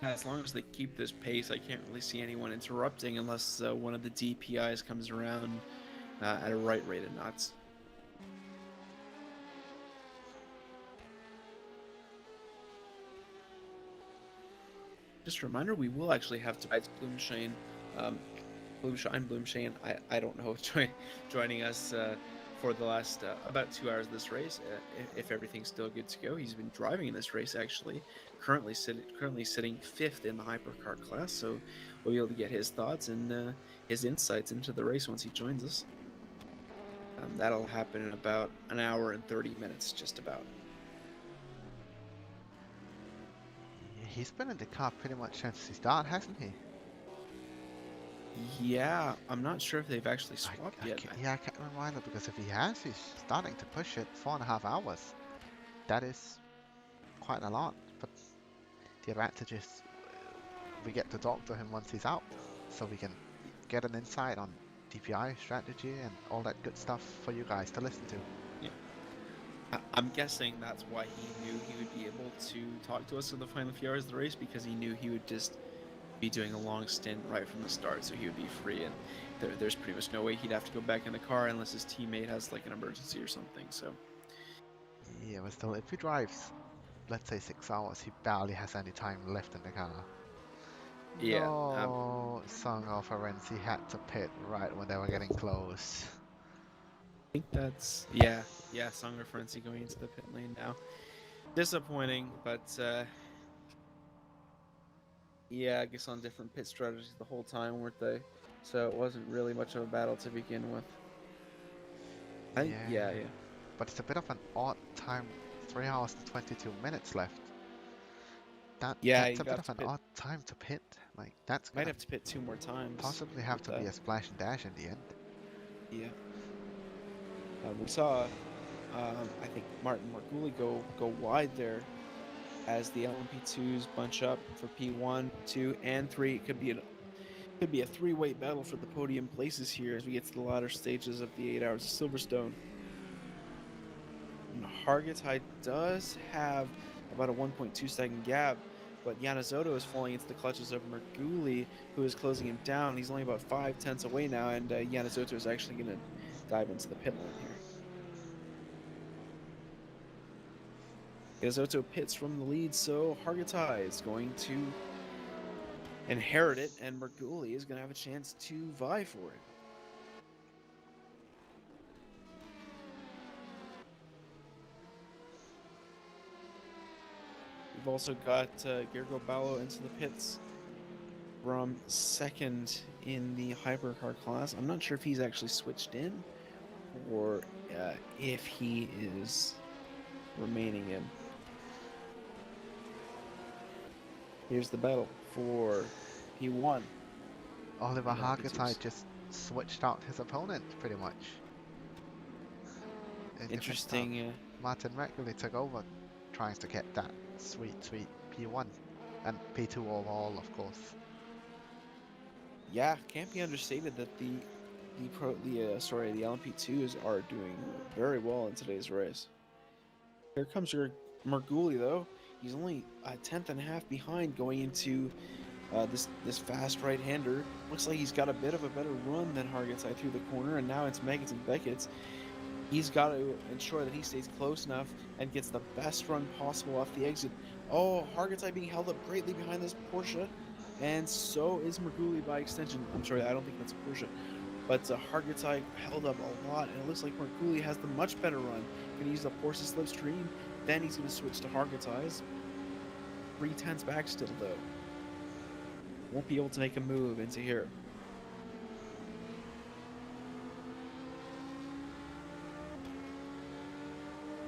Yeah, as long as they keep this pace, I can't really see anyone interrupting unless one of the DPIs comes around at a right rate of knots. Just a reminder, we will actually have Tobias Blumschein, Blumschein, I don't know, joining us for the last about 2 hours of this race, if everything's still good to go. He's been driving in this race, actually, currently sitting 5th in the hypercar class, so we'll be able to get his thoughts and his insights into the race once he joins us. That'll happen in about an hour and 30 minutes, just about. He's been in the car pretty much since the start, hasn't he? Yeah, I'm not sure if they've actually swapped yet. Yeah, I can't remember either, because if he has, he's starting to push it 4.5 hours. That is quite a lot, but the advantage is we get to talk to him once he's out, so we can get an insight on DPI strategy and all that good stuff for you guys to listen to. I'm guessing that's why he knew he would be able to talk to us in the final few hours of the race, because he knew he would just be doing a long stint right from the start, so he would be free, and there's pretty much no way he'd have to go back in the car unless his teammate has like an emergency or something. So Yeah, but still, if he drives, let's say 6 hours, he barely has any time left in the car. yeah, No, Song of Ferenzi had to pit right when they were getting close. I think that's yeah, Song Frenzy going into the pit lane now. Disappointing, but yeah, I guess on different pit strategies the whole time, weren't they? So it wasn't really much of a battle to begin with. Yeah. But it's a bit of an odd time. 3 hours and 22 minutes left. Yeah, That's you a bit have of to an pit. odd time to pit. Like, that's Might gonna have to pit 2 more times. possibly have to with be that. a splash and dash in the end. Yeah. We saw, I think Martin Marguli go wide there, as the LMP2s bunch up for P1, 2, and 3. It could be a three-way battle for the podium places here as we get to the latter stages of the 8 hours of Silverstone. And Hargitay does have about a 1.2 second gap, but Yanazotto is falling into the clutches of Merguli, who is closing him down. He's only about 5/10 away now, and Yanazotto is actually going to dive into the pit lane here. Yanazotto pits from the lead, so Hargitay is going to inherit it, and Merguli is going to have a chance to vie for it. We've also got Gergo Ballo into the pits from second in the hypercar class. I'm not sure if he's actually switched in or if he is remaining in. Here's the battle for P1. Oliver Yeah, Hargitay just switched out his opponent, pretty much. Interesting. Martin Merguli took over, trying to get that sweet P1 and P2 overall, of course. Yeah, can't be understated that the LMP2s are doing very well in today's race. Here comes your Merguli though. He's only a 10th and a half behind going into this fast right-hander. Looks like he's got a bit of a better run than Hargitay through the corner, and now it's Magnus and Beckett's. He's got to ensure that he stays close enough and gets the best run possible off the exit. Oh, Hargitay being held up greatly behind this Porsche, and so is Merguli by extension. I'm sorry, I don't think that's a Porsche. But Hargitay held up a lot, and it looks like Merguli has the much better run. Going to use the Porsche slipstream, then he's going to switch to Hargitay's. 3/10 back still, though. Won't be able to make a move into here.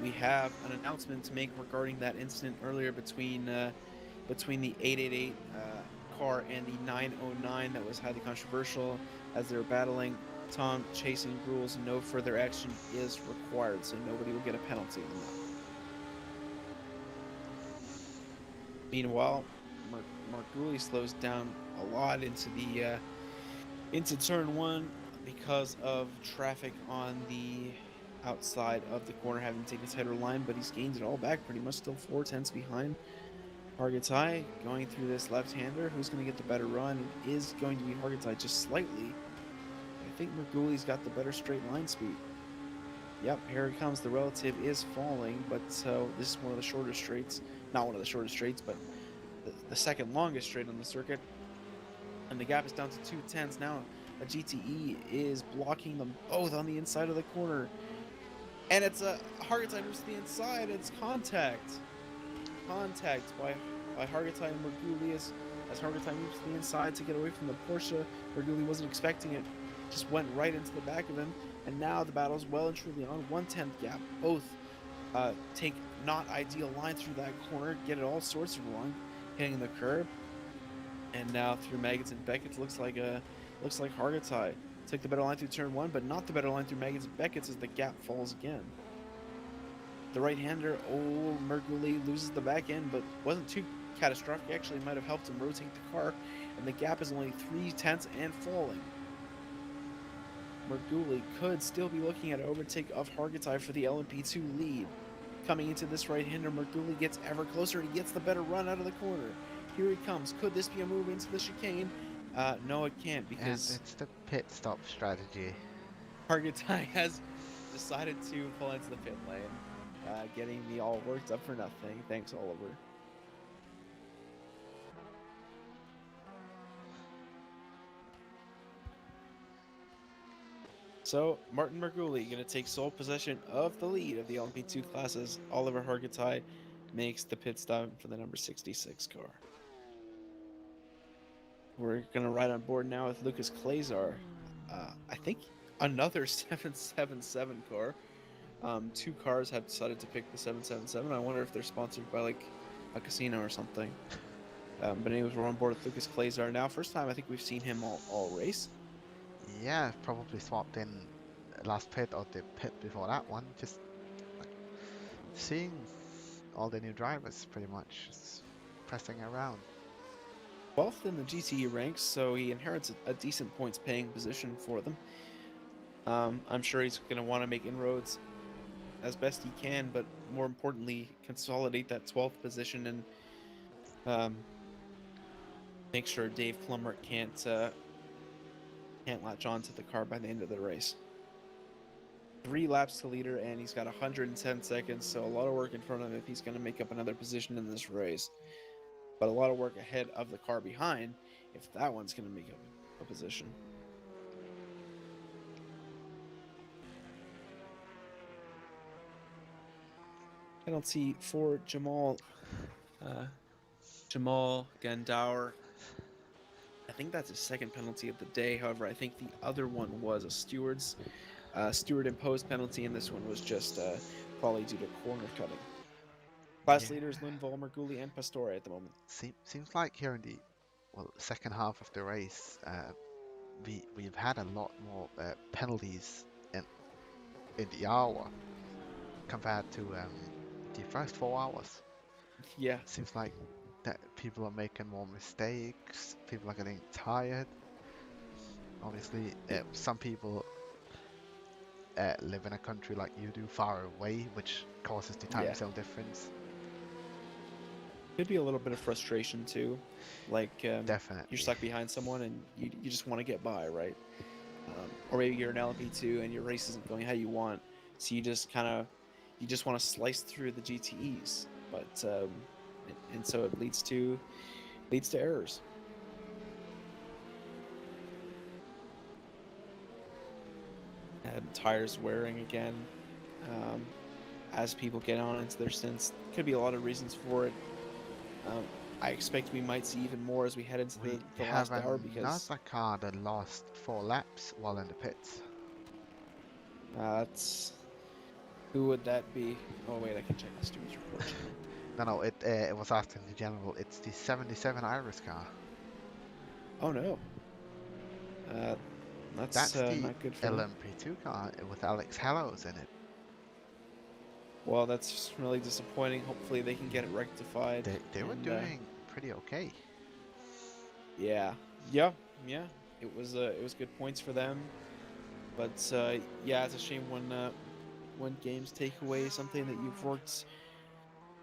We have an announcement to make regarding that incident earlier between the 888 car and the 909 that was highly controversial as they were battling. Tom chasing rules, no further action is required, so nobody will get a penalty on that. Meanwhile, Merguli slows down a lot into turn 1 because of traffic on the outside of the corner, having to take his header line, but he's gained it all back, pretty much still 4/10 behind. Hargitay going through this left-hander. Who's going to get the better run? It is going to be Hargitay just slightly. I think Merguli's got the better straight line speed. Yep, here it comes. The relative is falling, but so this is one of the shorter straights. Not one of the shortest straights, but the second longest straight on the circuit. And the gap is down to 2/10 now. A GTE is blocking them both on the inside of the corner. And it's a Hargitay moves to the inside. It's contact. Contact by Hargitay and Merguli as Hargitay moves to the inside to get away from the Porsche. Merguli wasn't expecting it. Just went right into the back of him. And now the battle's well and truly on. 1/10 gap. Both take not ideal line through that corner. Get it all sorts of wrong. Hitting the curb. And now through Magnus and Beckett, looks like Hargitay took the better line through turn 1, but not the better line through Magnus and Beckett as the gap falls again. The right-hander, Merguli loses the back end, but wasn't too catastrophic. Actually, might have helped him rotate the car, and the gap is only 3/10 and falling. Merguli could still be looking at an overtake of Hargitay for the LMP2 lead. Coming into this right-hander, Merguli gets ever closer and he gets the better run out of the corner. Here he comes. Could this be a move into the chicane? No, it can't And because it's the pit stop strategy. Prototye has decided to pull into the pit lane, getting me all worked up for nothing. Thanks, Oliver. So, Martin Marguli going to take sole possession of the lead of the LMP2 classes. Oliver Hargitay makes the pit stop for the number 66 car. We're going to ride on board now with Lucas Klazar. I think another 777 car. Two cars have decided to pick the 777. I wonder if they're sponsored by like a casino or something. But anyways, we're on board with Lucas Klazar now. First time I think we've seen him all race. Yeah, probably swapped in last pit or the pit before that one. Just like, seeing all the new drivers pretty much just pressing around. 12th in the GTE ranks, so he inherits a decent points paying position for them. I'm sure he's going to want to make inroads as best he can, but more importantly, consolidate that 12th position and make sure Dave Klummer can't latch on to the car by the end of the race. 3 laps to leader, and he's got 110 seconds, so a lot of work in front of him if he's going to make up another position in this race. But a lot of work ahead of the car behind if that one's going to make up a position. Penalty for Jamal Gandauer. I think that's his second penalty of the day. However, I think the other one was a steward imposed penalty, and this one was just probably due to corner cutting. Class leaders Lundvall, Marguli, and Pastore at the moment. Seems like here in the second half of the race, we've had a lot more penalties in the hour compared to the first 4 hours. Yeah. Seems like that people are making more mistakes. People are getting tired. Obviously, some people live in a country like you do, far away, which causes the time zone difference. Could be a little bit of frustration too, like Definitely. you're stuck behind someone and you just want to get by, right? Or maybe you're an LP2 and your race isn't going how you want, so you just want to slice through the GTEs, but and so it leads to errors. And tires wearing again as people get on into their stints. Could be a lot of reasons for it. I expect we might see even more as we head into the last hour because another car that lost 4 laps while in the pits. That's who would that be? Oh wait, I can check the steward's report. No, it was asked in the general. It's the 77 Iris car. Oh no. That's the not good for them. LMP2 car with Alex Hallows in it. Well, that's really disappointing. Hopefully they can get it rectified. They were doing pretty okay. Yeah. It was good points for them, but yeah, it's a shame when games take away something that you've worked.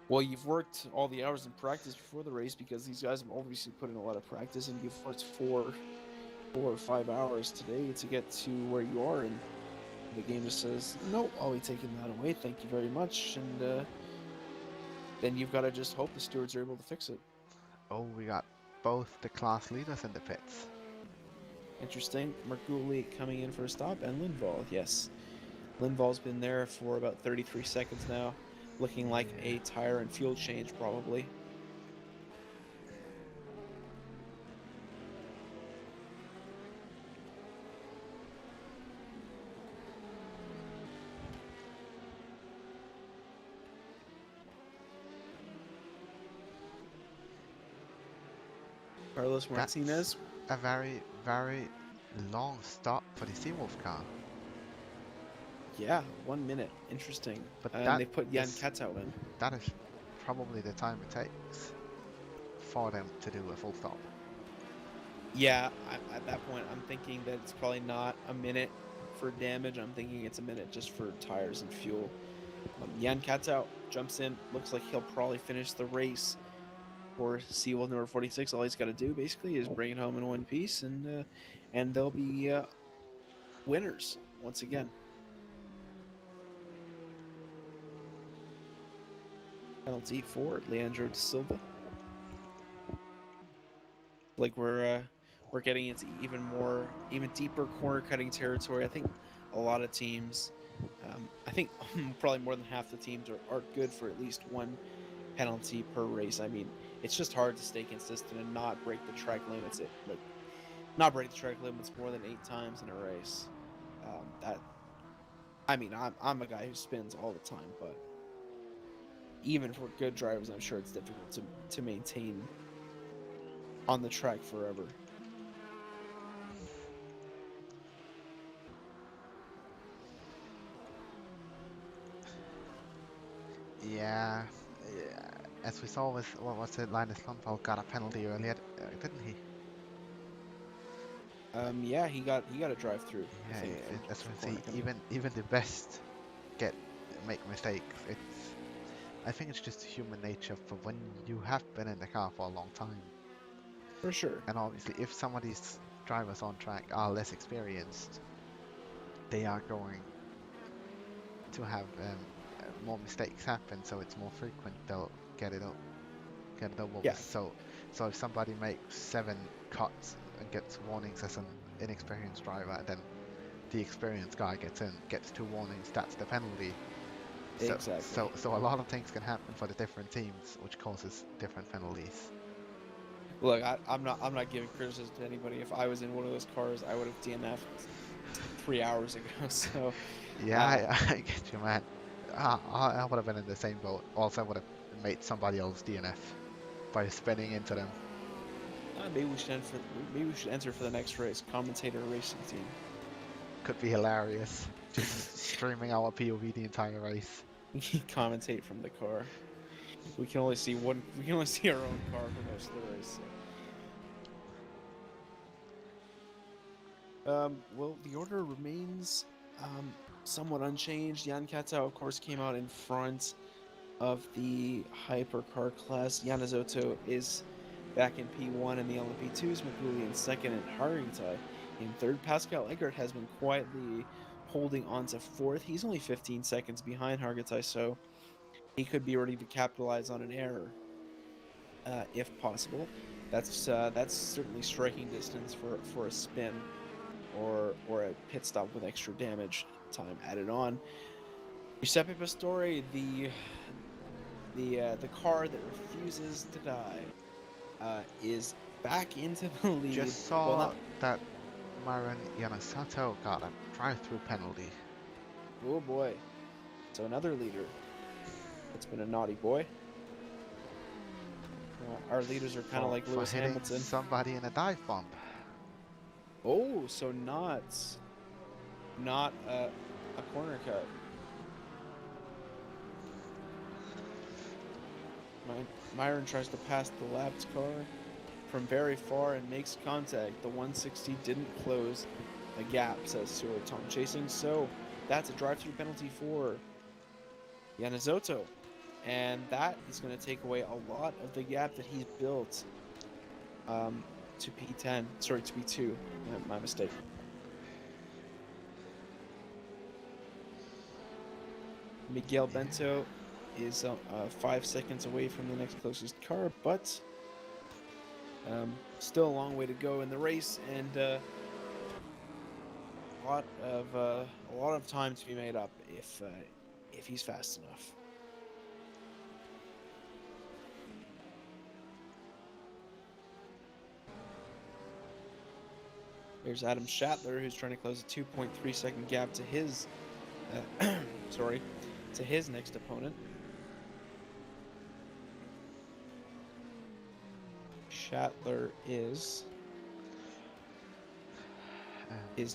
Well, you've worked all the hours in practice before the race because these guys have obviously put in a lot of practice, and you've worked 4 or 5 hours today to get to where you are, and the game just says, no, I'll be taking that away, thank you very much, and then you've got to just hope the stewards are able to fix it. Oh, we got both the class leaders in the pits. Interesting. Marguli coming in for a stop, and Lundvall, yes. Lundvall's been there for about 33 seconds now, looking like a tire and fuel change, probably. Carlos Martinez. A very, very long stop for the Seawolf car. Yeah, 1 minute. Interesting. But and they put Jan Katau in. That is probably the time it takes for them to do a full stop. Yeah, at that point, I'm thinking that it's probably not a minute for damage. I'm thinking it's a minute just for tires and fuel. Jan Katau jumps in. Looks like he'll probably finish the race. for Seawolf number 46. All he's got to do basically is bring it home in one piece, and they'll be winners once again. Penalty for Leandro da Silva. Like we're getting into even deeper corner cutting territory. I think a lot of teams, I think probably more than half the teams are good for at least one penalty per race. I mean, it's just hard to stay consistent and not break the track limits. Not break the track limits more than 8 times in a race. I'm a guy who spins all the time, but even for good drivers, I'm sure it's difficult to maintain on the track forever. Yeah, as we saw with, what was it, Linus Lundvall got a penalty earlier, didn't he? Yeah, he got a drive through. Yeah, as we corner see, cutting. even the best make mistakes. I think it's just human nature for when you have been in the car for a long time. For sure. And obviously, if some of these drivers on track are less experienced, they are going to have more mistakes happen, so it's more frequent they'll get it over Yeah. with. So if somebody makes 7 cuts and gets warnings as an inexperienced driver, then the experienced guy gets 2 warnings, that's the penalty. Exactly. So a lot of things can happen for the different teams, which causes different penalties. Look, I'm not giving criticism to anybody. If I was in one of those cars, I would have DNF'd 3 hours ago. So yeah, I get you, man. I would have been in the same boat. Also, I would have made somebody else DNF by spinning into them. maybe we should enter for the next race. Commentator racing team. Could be hilarious. Just streaming our POV the entire race. Commentate from the car. We can only see our own car for most of the race. So. Well, the order remains somewhat unchanged. Jan Katau, of course, came out in front of the hypercar class. Yanazoto is back in P1 in the LMP2s. Maguli in second, and Harrington in third. Pascal Eggert has been quietly holding on to fourth. He's only 15 seconds behind Hargitay, so he could be ready to capitalize on an error if possible. That's certainly striking distance for a spin or a pit stop with extra damage time added on. Giuseppe Pastore, the car that refuses to die, is back into the lead. Just saw that Myron Yanasato got a drive-through penalty. Oh boy. So another leader. It's been a naughty boy. Our leaders are kind of like Lewis hitting Hamilton. Somebody in a dive bomb. Oh, so not a corner cut. Myron tries to pass the lapped car from very far and makes contact. The 160 didn't close the gap, says Stuart Tom Chasing. So that's a drive-through penalty for Yanazoto. And that is going to take away a lot of the gap that he's built to P10. Sorry, to P2. My mistake. Miguel Bento is 5 seconds away from the next closest car, but still a long way to go in the race, and a lot of time to be made up if he's fast enough. There's Adam Schattler, who's trying to close a 2.3 second gap to his to his next opponent. Schattler is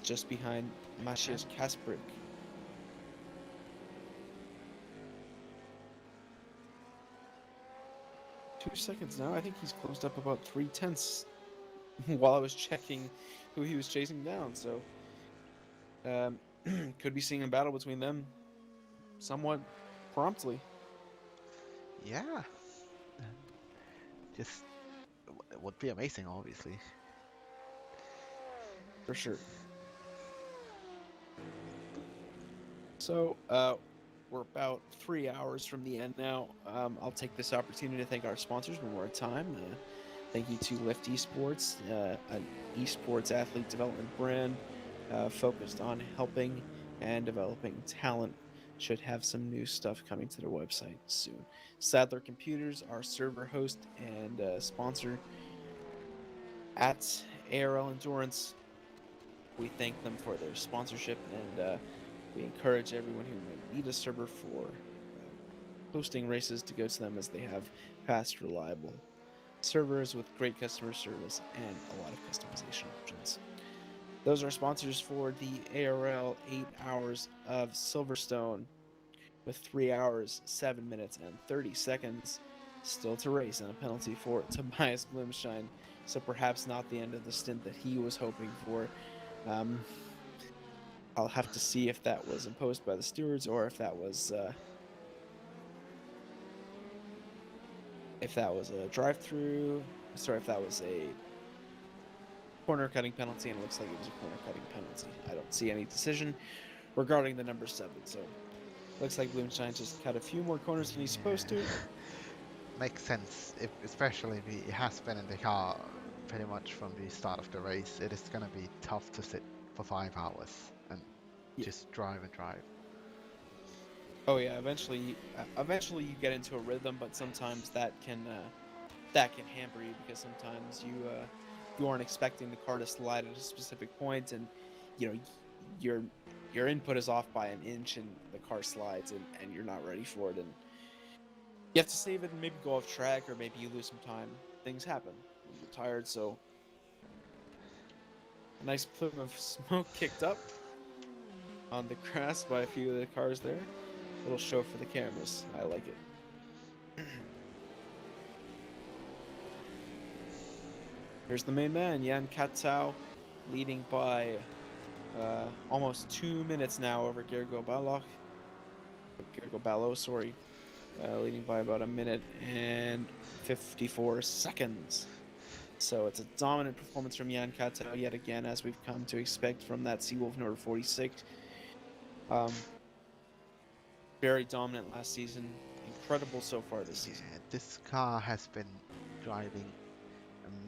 just behind Maciej Kasprzyk. Two seconds now. I think he's closed up about 3/10 while I was checking who he was chasing down. So could be seeing a battle between them somewhat promptly. Yeah. just it would be amazing, obviously. For sure. So, we're about 3 hours from the end now. I'll take this opportunity to thank our sponsors one more time. Thank you to Lift Esports, an esports athlete development brand focused on helping and developing talent. Should have some new stuff coming to their website soon. Sadler Computers, our server host and sponsor at ARL Endurance. We thank them for their sponsorship, and we encourage everyone who might need a server for hosting races to go to them, as they have fast, reliable servers with great customer service and a lot of customization options. Those are sponsors for the ARL 8 hours of Silverstone, with 3 hours, 7 minutes, and 30 seconds still to race, and a penalty for Tobias Blumschein. So perhaps not the end of the stint that he was hoping for. I'll have to see if that was imposed by the stewards, or if that was a drive-through. Sorry, if that was a corner cutting penalty, and it looks like it was a corner cutting penalty. I don't see any decision regarding the number 7. So looks like Blumschein just cut a few more corners than he's supposed to. Makes sense, especially if he has been in the car pretty much from the start of the race. It is gonna be tough to sit for 5 hours and just drive and drive. Oh yeah, eventually you get into a rhythm, but sometimes that can hamper you, because sometimes you aren't expecting the car to slide at a specific point, and your input is off by an inch, and the car slides, and you're not ready for it, and you have to save it and maybe go off track, or maybe you lose some time. Things happen when you're tired. So a nice plume of smoke kicked up on the grass by a few of the cars there. A little show for the cameras. I like it. Here's the main man, Jan Katzau, leading by almost 2 minutes now over Gergo Ballo, sorry. Leading by about 1 minute and 54 seconds. So it's a dominant performance from Jan Katzau yet again, as we've come to expect from that Seawolf number 46. Very dominant last season. Incredible so far this season. Yeah, this car has been driving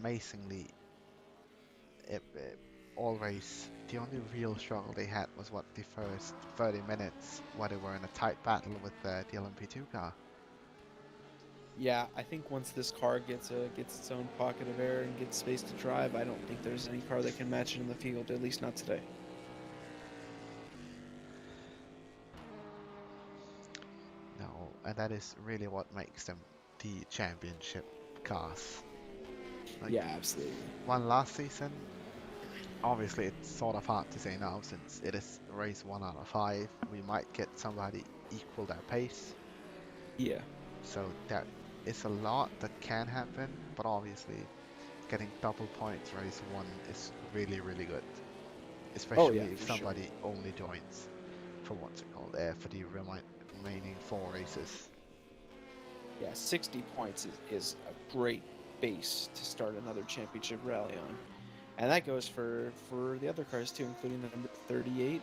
amazingly all race. The only real struggle they had was the first 30 minutes, where they were in a tight battle with the LMP2 car. Yeah, I think once this car gets its own pocket of air and gets space to drive, I don't think there's any car that can match it in the field, at least not today. No, and that is really what makes them the championship cars. Yeah, absolutely. One last season, obviously it's sort of hard to say now, since it is race 1 out of 5. We might get somebody equal their pace. Yeah. So there is a lot that can happen, but obviously getting double points race 1 is really, really good. Especially if somebody only joins for for the remaining 4 races. Yeah, 60 points is a great base to start another championship rally on. And that goes for the other cars too, including the number 38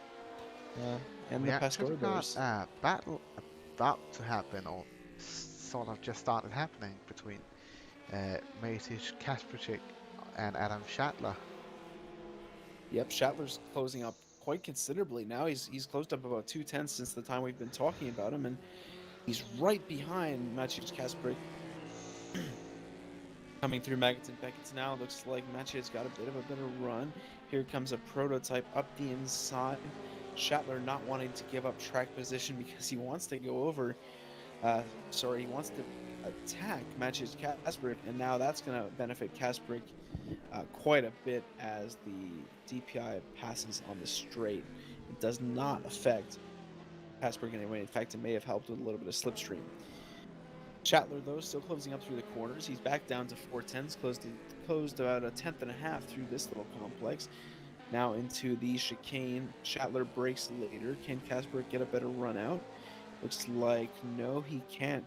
and the Pastor Bears. A battle about to happen, or sort of just started happening, between Maciej Kasperczyk and Adam Schattler. Yep, Schattler's closing up quite considerably now. He's closed up about 2/10 since the time we've been talking about him, and he's right behind Maciej Kasperczyk. Coming through Maggots and Beckett's now. Looks like Maciej's got a bit of a better run. Here comes a prototype up the inside. Schattler not wanting to give up track position because he wants to go over. He wants to attack Maciej Kasperczyk, and now that's going to benefit Kasperczyk quite a bit as the DPI passes on the straight. It does not affect Kasperczyk in any way. In fact, it may have helped with a little bit of slipstream. Schattler, though, still closing up through the corners. He's back down to 4/10s, closed about 1/10.5 through this little complex. Now into the chicane. Schattler brakes later. Can Kasperczyk get a better run out? Looks like no, he can't.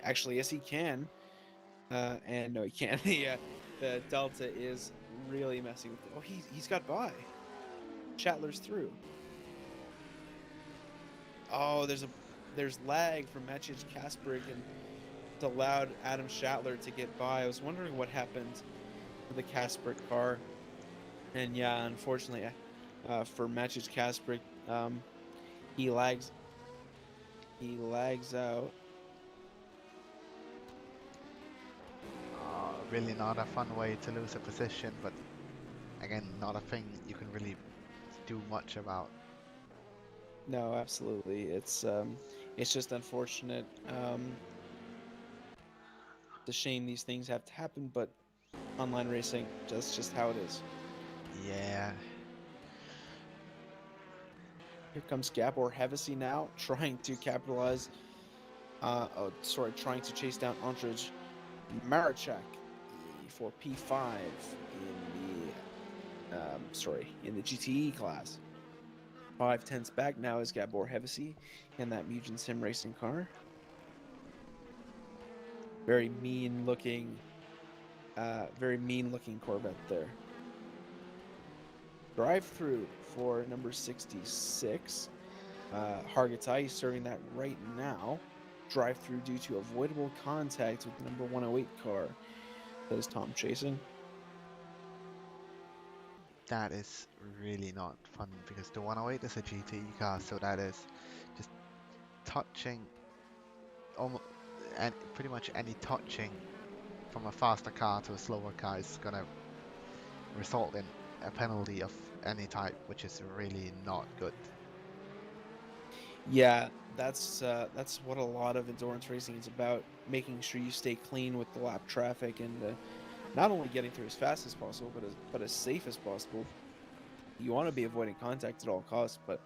Actually, yes, he can. And no, he can't. The Delta is really messing with it. Oh, he's got by. Shatler's through. Oh, there's lag from Maciej Kasperik, and it's allowed Adam Shatler to get by. I was wondering what happened to the Kasperik car, and yeah, unfortunately, for Maciej Kasperik, he lags out. Really not a fun way to lose a position, but again, not a thing you can really do much about. No, absolutely. It's just unfortunate. It's a shame these things have to happen, but online racing, that's just how it is. Yeah, Here comes Gabor Hevesi now, trying to capitalize. Trying to chase down Andrzej Mareczek for P5 in the GTE class. 5/10 back now is Gabor Hevesi in that Mugen Sim racing car. Very mean looking Corvette there. Drive through for number 66. Hargitay serving that right now. Drive through due to avoidable contact with the number 108 car. That is Tom chasing. that is really not fun because the 108 is a GT car, so that is just touching almost, and pretty much any touching from a faster car to a slower car is gonna result in a penalty of any type, which is really not good. Yeah, that's what a lot of endurance racing is about, making sure you stay clean with the lap traffic and not only getting through as fast as possible, but as safe as possible. You want to be avoiding contact at all costs, but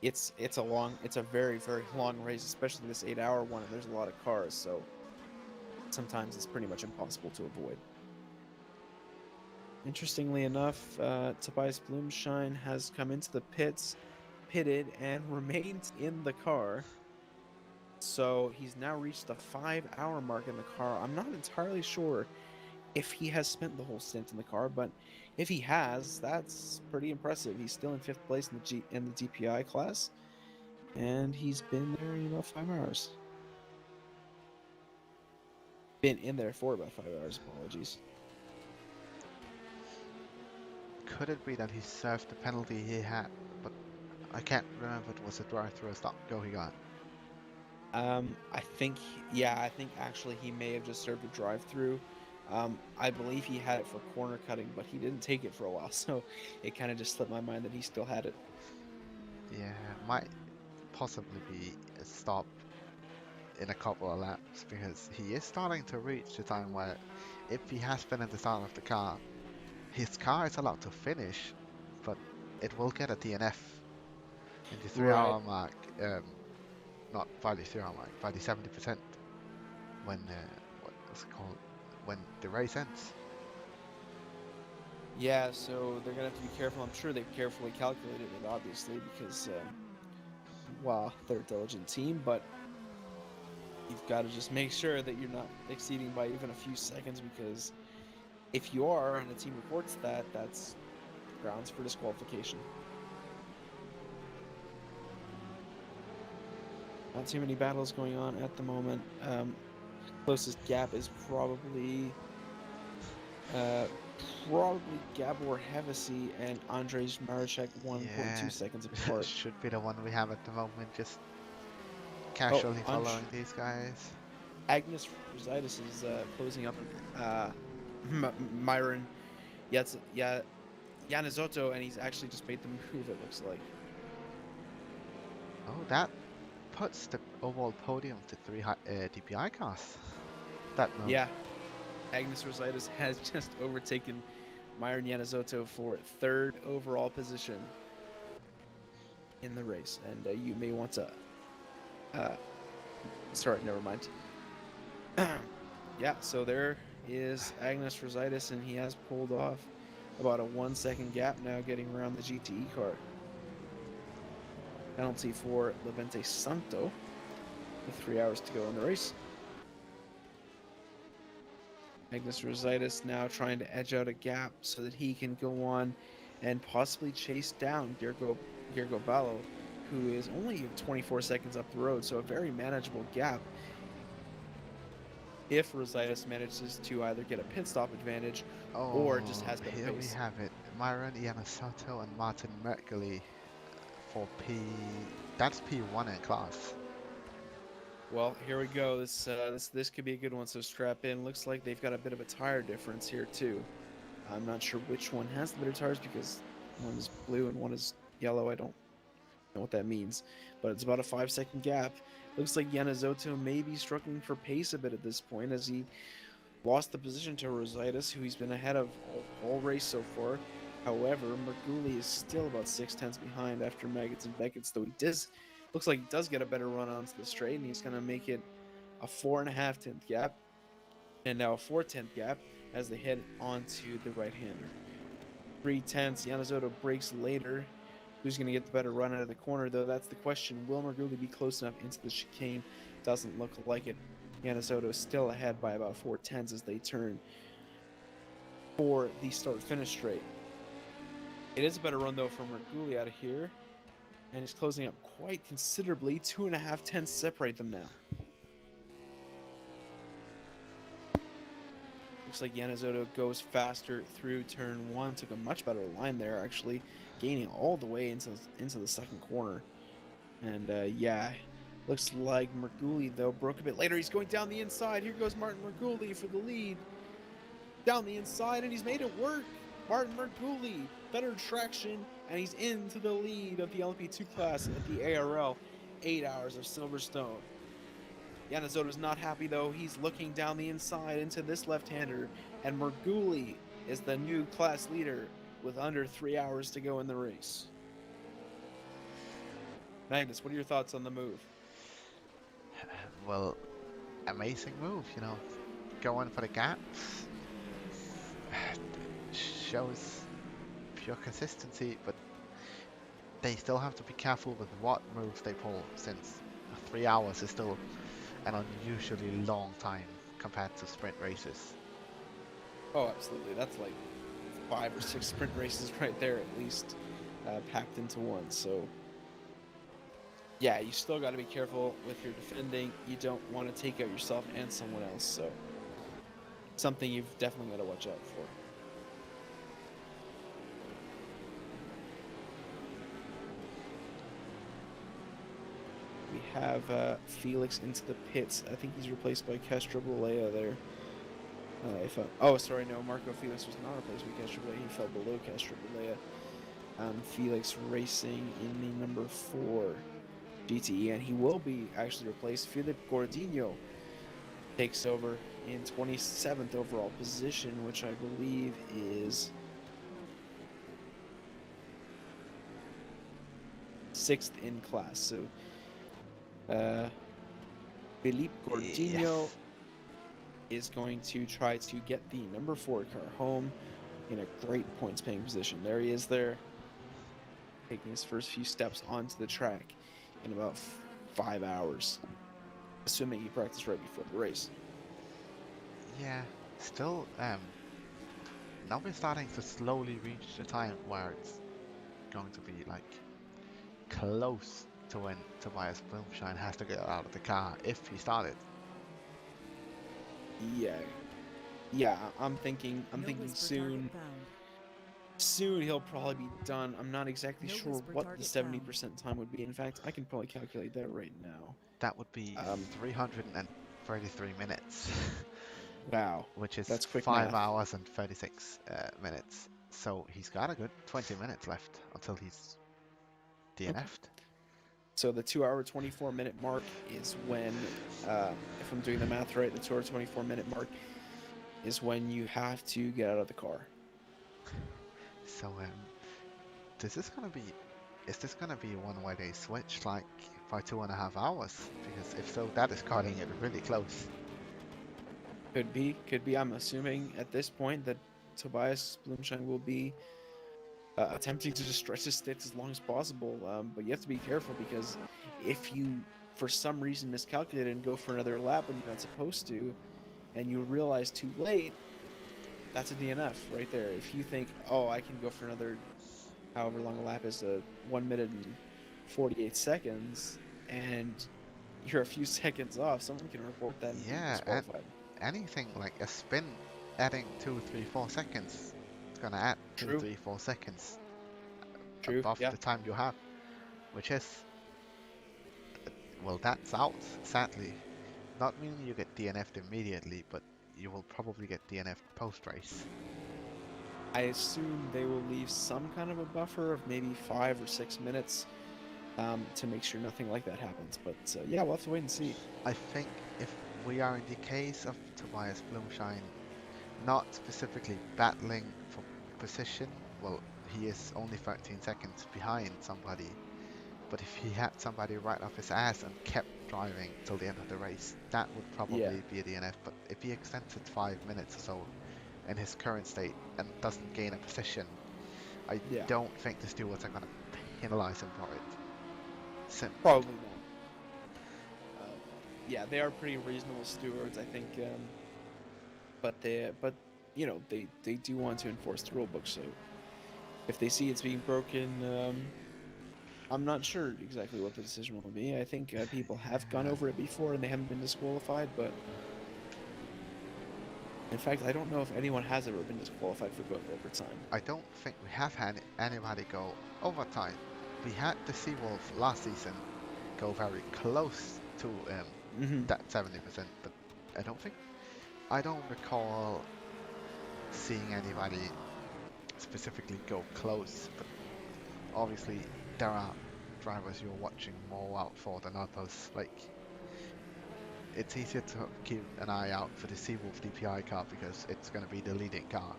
it's a very, very long race, especially this 8-hour one, and there's a lot of cars, so sometimes it's pretty much impossible to avoid. Interestingly enough, Tobias Blumschein has come into the pitted, and remains in the car. So he's now reached the 5-hour mark in the car. I'm not entirely sure if he has spent the whole stint in the car, but if he has, that's pretty impressive. He's still in 5th place in the DPI class, and he's been there in about 5 hours. Been in there for about 5 hours, apologies. Could it be that he served the penalty he had, but I can't remember if it was a drive-through or stop go he got. I think actually he may have just served a drive-through. I believe he had it for corner cutting, but he didn't take it for a while, so it kind of just slipped my mind that he still had it. Yeah, might possibly be a stop in a couple of laps because he is starting to reach the time where if he has been at the start of the car, his car is allowed to finish, but it will get a DNF in the 3-hour mark, not by the 3-hour mark, by the 70% when what's it called, when the race ends. Yeah, so they're gonna have to be careful. I'm sure they've carefully calculated it, obviously, because they're a diligent team, but you've got to just make sure that you're not exceeding by even a few seconds, because if you are and the team reports that, that's grounds for disqualification. Not too many battles going on at the moment. Closest gap is probably Gabor Hevesi and Andrzej Mareczek 1.2 seconds apart. Should be the one we have at the moment, just casually following these guys. Magnus is closing up Myron Yanizotto, and he's actually just made the move, it looks like. Oh, that puts the overall podium to 3 DPI cars. That move. Yeah, Magnus Rosaitis has just overtaken Myron Yanizotto for 3rd overall position in the race, and you may want to sorry, never mind. Yeah, so there is Agnes Rosaitis, and he has pulled off about a 1-second gap now, getting around the GTE car. Penalty for Levente Santo with 3 hours to go in the race. Magnus Rositis now trying to edge out a gap so that he can go on and possibly chase down Gergo Ballo, who is only 24 seconds up the road, so a very manageable gap. If Rositis manages to either get a pit stop advantage or just has better here pace. we have it. Myron Yamasato and Martin Merkley for P. That's P1 in class. Well, here we go. This could be a good one. So strap in. Looks like they've got a bit of a tire difference here too. I'm not sure which one has the better tires because one is blue and one is yellow. I don't know what that means, but it's about a 5-second gap. Looks like Yanazoto may be struggling for pace a bit at this point as he lost the position to Rositis, who he's been ahead of all race so far. However, Merguli is still about 6/10 behind after Maggots and Beckett's, though looks like he does get a better run onto the straight, and he's going to make it a 4.5-tenth gap, and now a 4-tenth gap as they head onto the right-hander. 3/10, Yanazoto breaks later. Who's going to get the better run out of the corner, though? That's the question. Will Merguli be close enough into the chicane? Doesn't look like it. Yanazoto is still ahead by about 4/10 as they turn for the start-finish straight. It is a better run, though, from Merguli out of here, and he's closing up quite considerably. 2.5 tenths separate them now. Looks like Yanazoto goes faster through turn 1. Took a much better line there, actually, gaining all the way into the second corner. And yeah, looks like Merguli, though, broke a bit later. He's going down the inside. Here goes Martin Merguli for the lead. Down the inside, and he's made it work. Martin Merguli, better traction, and he's into the lead of the LP2 class at the ARL 8 Hours of Silverstone. Yanazoto's not happy, though. He's looking down the inside into this left-hander, and Merguli is the new class leader with under 3 hours to go in the race. Magnus, what are your thoughts on the move? Well, amazing move, you know. Going for the gaps. Shows pure consistency, but they still have to be careful with what moves they pull, since 3 hours is still an unusually long time compared to sprint races. Oh, absolutely. That's like 5 or 6 sprint races right there, at least, packed into one. So, yeah, you still got to be careful with your defending. You don't want to take out yourself and someone else. So, something you've definitely got to watch out for. We have Felix into the pits. I think he's replaced by Castro Balea there. Marco Felix was not replaced by Castro Balea. He fell below Castro Balea. Felix racing in the number 4 GTE, and he will be actually replaced. Philip Gordinho takes over in 27th overall position, which I believe is 6th in class. So Philippe Gordinho is going to try to get the number 4 car home in a great points paying position. There he is there, taking his first few steps onto the track in about 5 hours, assuming he practiced right before the race. Yeah, still, now we're starting to slowly reach the time where it's going to be like close to when Tobias Blumschein has to get out of the car if he started. Yeah, I'm thinking soon. Soon he'll probably be done. I'm not exactly sure what the 70% time would be. In fact, I can probably calculate that right now. That would be 333 minutes. Wow, which is that's quick 5 math. hours and 36 minutes. So he's got a good 20 minutes left until he's DNF'd. So the 2 hour 24 minute mark is when, if I'm doing the math right, the 2 hour 24 minute mark is when you have to get out of the car. So is this gonna be one where they switch like for 2.5 hours? Because if so, that is cutting it really close. Could be. I'm assuming at this point that Tobias Blumschein will be attempting to just stretch his sticks as long as possible. But you have to be careful, because if you, for some reason, miscalculate and go for another lap when you're not supposed to, and you realize too late, that's a DNF right there. If you think, oh, I can go for another, however long a lap is, 1 minute and 48 seconds, and you're a few seconds off, someone can report that and be Yeah, and disqualified. anything like a spin adding 2, 3, 4 seconds, it's gonna add 2, True. 3, 4 seconds True, above yeah. the time you have, which is, well, that's out, sadly. Not meaning you get DNF'd immediately, but you will probably get DNF'd post-race. I assume they will leave some kind of a buffer of maybe 5 or 6 minutes to make sure nothing like that happens. But yeah, we'll have to wait and see. I think if we are in the case of Tobias Blumschein not specifically battling for position, well, he is only 13 seconds behind somebody, but if he had somebody right off his ass and kept driving till the end of the race, that would probably be a DNF. But if he extends it 5 minutes or so in his current state and doesn't gain a position, I don't think the stewards are going to penalize him for it. Probably not. Yeah, they are pretty reasonable stewards, I think. But you know, they do want to enforce the rulebook. So if they see it's being broken, I'm not sure exactly what the decision will be. I think people have gone over it before and they haven't been disqualified. But in fact, I don't know if anyone has ever been disqualified for going overtime. I don't think we have had anybody go overtime. We had the Seawolf last season go very close to that 70%, but I don't recall seeing anybody specifically go close. But obviously, there are drivers you're watching more out for than others. Like, it's easier to keep an eye out for the Seawolf DPI car because it's going to be the leading car.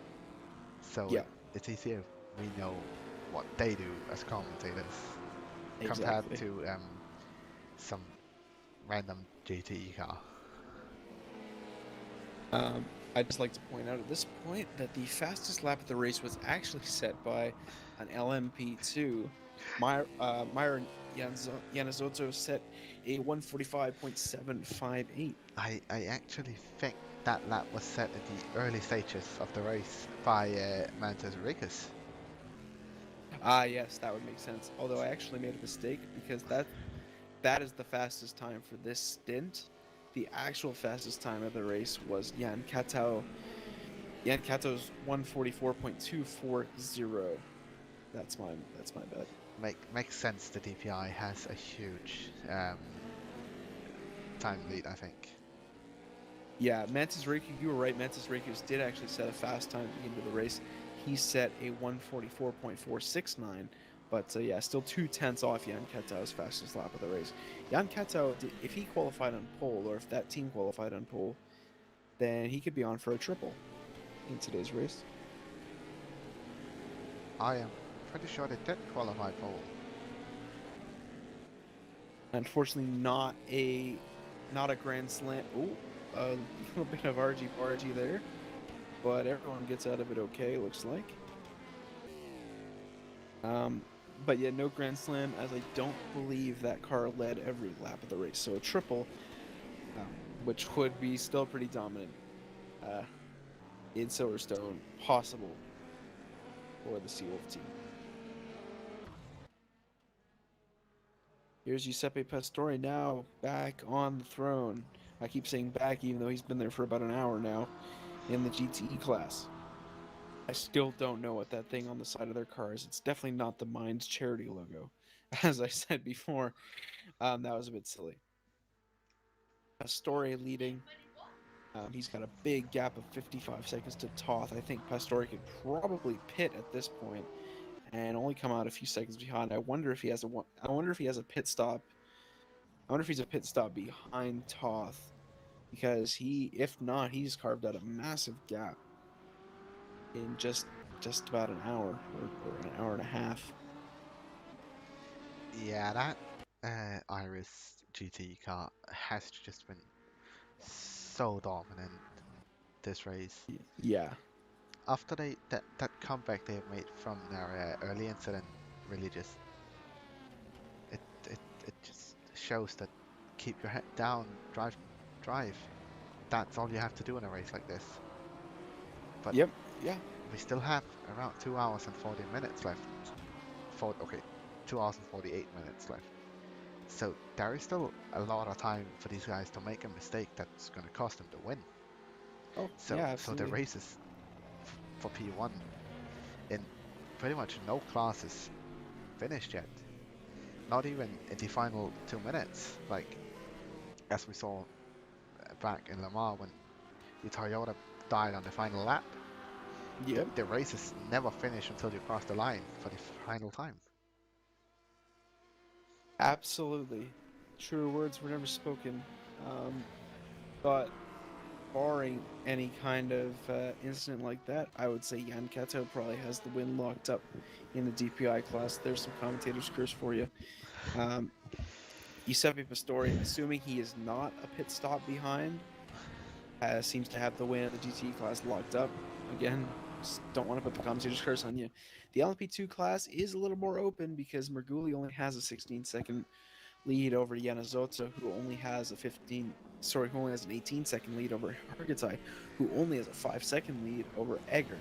So it's easier if we know what they do as commentators compared to some random GTE car. I'd just like to point out at this point that the fastest lap of the race was actually set by an LMP2. Myron Yanazotto set a 145.758. I actually think that lap was set in the early stages of the race by Magnus. Ah, yes, that would make sense. Although I actually made a mistake because that is the fastest time for this stint. The actual fastest time of the race was Jan Katou's 144.240. That's my bad. Makes sense. The DPI has a huge time lead, I think. Yeah, Mantis Riku, you were right. Mantis Rikus did actually set a fast time at the beginning of the race. He set a 144.469, but yeah, still 2/10 off Jan Katou's fastest lap of the race. Jan Katou, if he qualified on pole, or if that team qualified on pole, then he could be on for a triple in today's race. I am pretty sure they did qualify pole. Unfortunately, not a Grand Slam. Ooh, a little bit of argy-bargy there, but everyone gets out of it okay, looks like. But yeah, no Grand Slam, as I don't believe that car led every lap of the race. So a triple, which would be still pretty dominant in Silverstone, possible for the Seawolf team. Here's Giuseppe Pastore now back on the throne. I keep saying back even though he's been there for about an hour now in the GTE class. I still don't know what that thing on the side of their car is. It's definitely not the Minds charity logo. As I said before, that was a bit silly. Pastore leading. He's got a big gap of 55 seconds to Toth. I think Pastore could probably pit at this point and only come out a few seconds behind. I wonder if he has a pit stop. I wonder if he's a pit stop behind Toth, because if not, he's carved out a massive gap in just about an hour or an hour and a half. Yeah, that Iris GT car has just been so dominant this race. Yeah. After that comeback they made from their early incident, really just it just shows that keep your head down, drive. that's all you have to do in a race like this. But Yep. Yeah. we still have around 2 hours and 40 minutes left. 2 hours and 48 minutes left. So there is still a lot of time for these guys to make a mistake that's going to cost them the win. Oh, So, yeah, so absolutely. the race is for P1 in pretty much no classes finished yet. Not even in the final 2 minutes, like as we saw back in Le Mans when the Toyota died on the final lap. Yep. The race is never finished until you cross the line for the final time. Absolutely. Truer words were never spoken. But barring any kind of incident like that, I would say Jan Kato probably has the win locked up in the DPI class. There's some commentator's curse for you. Giuseppe Pastore, assuming he is not a pit stop behind, seems to have the win of the GTE class locked up. Again, just don't want to put the commentator's curse on you. The LMP2 class is a little more open because Mergulli only has a 16-second lead over Yanazotto, who only has an 18-second lead over Hargitai, who only has a 5-second lead over Egger.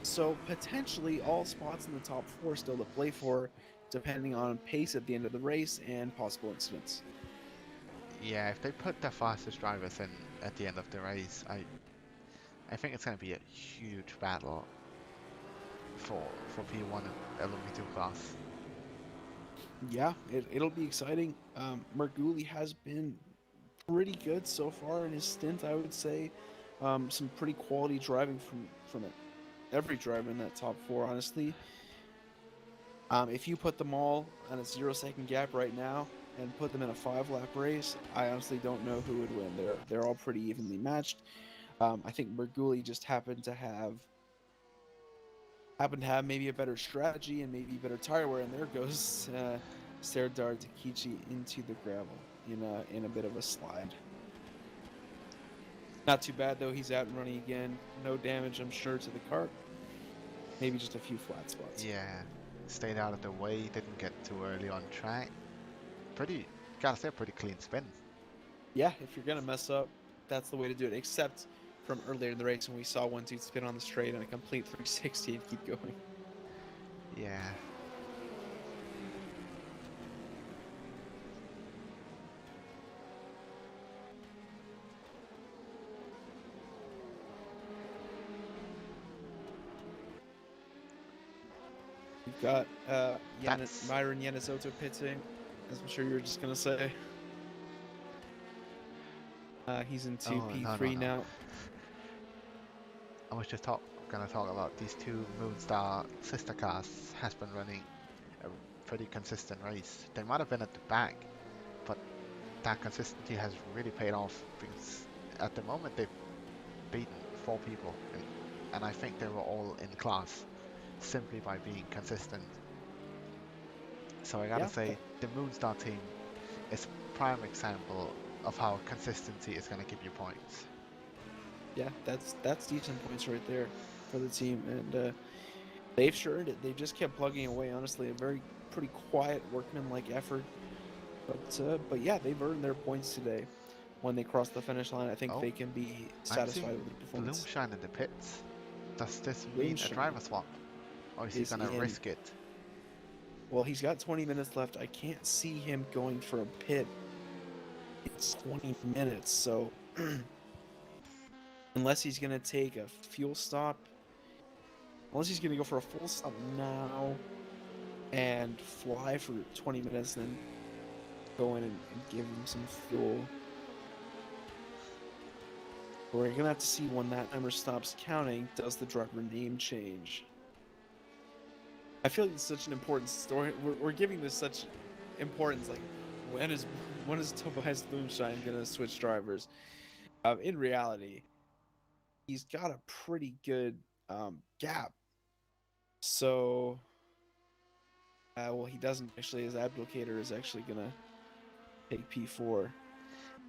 So potentially all spots in the top 4 still to play for, depending on pace at the end of the race and possible incidents. Yeah, if they put the fastest drivers in at the end of the race, I think it's going to be a huge battle for P1 and LMP2 class. Yeah, it'll be exciting. Mergulli has been pretty good so far in his stint, I would say. Some pretty quality driving from every driver in that top 4, honestly. If you put them all on a 0-second gap right now and put them in a 5-lap race, I honestly don't know who would win. They're all pretty evenly matched. I think Mergulli just happened to have maybe a better strategy and maybe better tire wear, and there goes Serdar Takichi into the gravel in a bit of a slide. Not too bad though, he's out and running again. No damage, I'm sure, to the kart. Maybe just a few flat spots. Yeah, stayed out of the way, didn't get too early on track. Gotta say, pretty clean spin. Yeah, if you're gonna mess up, that's the way to do it. Except from earlier in the race when we saw one dude spin on the straight and a complete 360 and keep going. Yeah. We've got That's- Myron Yanazotto pitting, as I'm sure you were just gonna say. He's into P3 now. I was just gonna talk about these two Moonstar sister cars has been running a pretty consistent race. They might have been at the back, but that consistency has really paid off because at the moment they've beaten 4 people, and I think they were all in class simply by being consistent. So I gotta say, the Moonstar team is a prime example of how consistency is gonna give you points. Yeah, that's decent points right there for the team, and they've sure earned it. They've just kept plugging away. Honestly, a pretty quiet workman-like effort, but yeah, they've earned their points today. When they cross the finish line, I think they can be satisfied with the performance. Blumschein in the pits. Does this mean a Blumschein driver swap, or is he gonna risk it? Well, he's got 20 minutes left. I can't see him going for a pit. It's 20 minutes, so unless he's gonna take a fuel stop, unless he's gonna go for a full stop now and fly for 20 minutes, then go in and give him some fuel. We're gonna have to see when that number stops counting. Does the driver name change? I feel like it's such an important story. We're giving this such importance. Like, when is Tobias Blumschein gonna switch drivers? In reality, he's got a pretty good gap. So, well, he doesn't actually. His applicator is actually gonna take P4.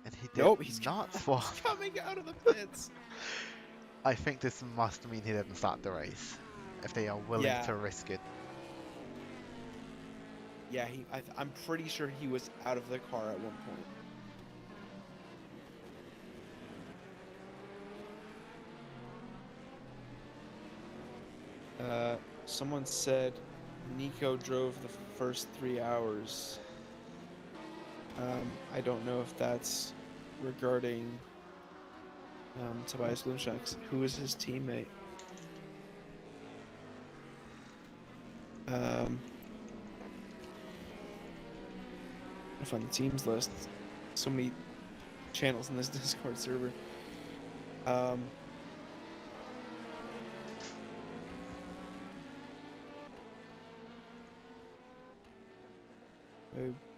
And he did Nope, he's not swap. coming out of the pits. I think this must mean he didn't start the race, if they are willing to risk it. Yeah, I'm pretty sure he was out of the car at one point. Someone said Nico drove the first 3 hours. I don't know if that's regarding Tobias Blumschein. Who is his teammate? I find the teams list. So many channels in this Discord server.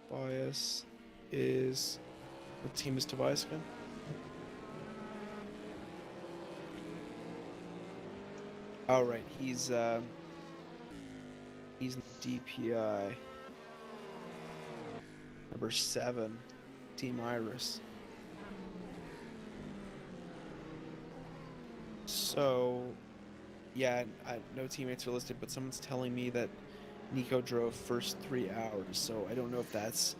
Tobias is... What team is Tobias again? Oh right, he's in DPI. Number 7, Team Iris. So, yeah, no teammates are listed, but someone's telling me that Nico drove first 3 hours. So I don't know if that's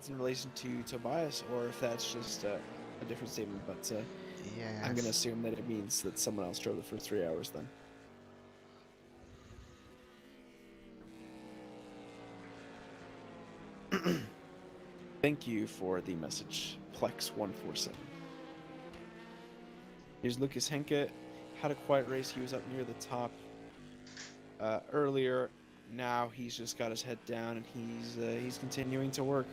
in relation to Tobias or if that's just a different statement. But Yeah, I'm gonna assume that it means that someone else drove the first 3 hours then. Thank you for the message, Plex147. Here's Lucas Henke. Had a quiet race. He was up near the top earlier. Now he's just got his head down and he's continuing to work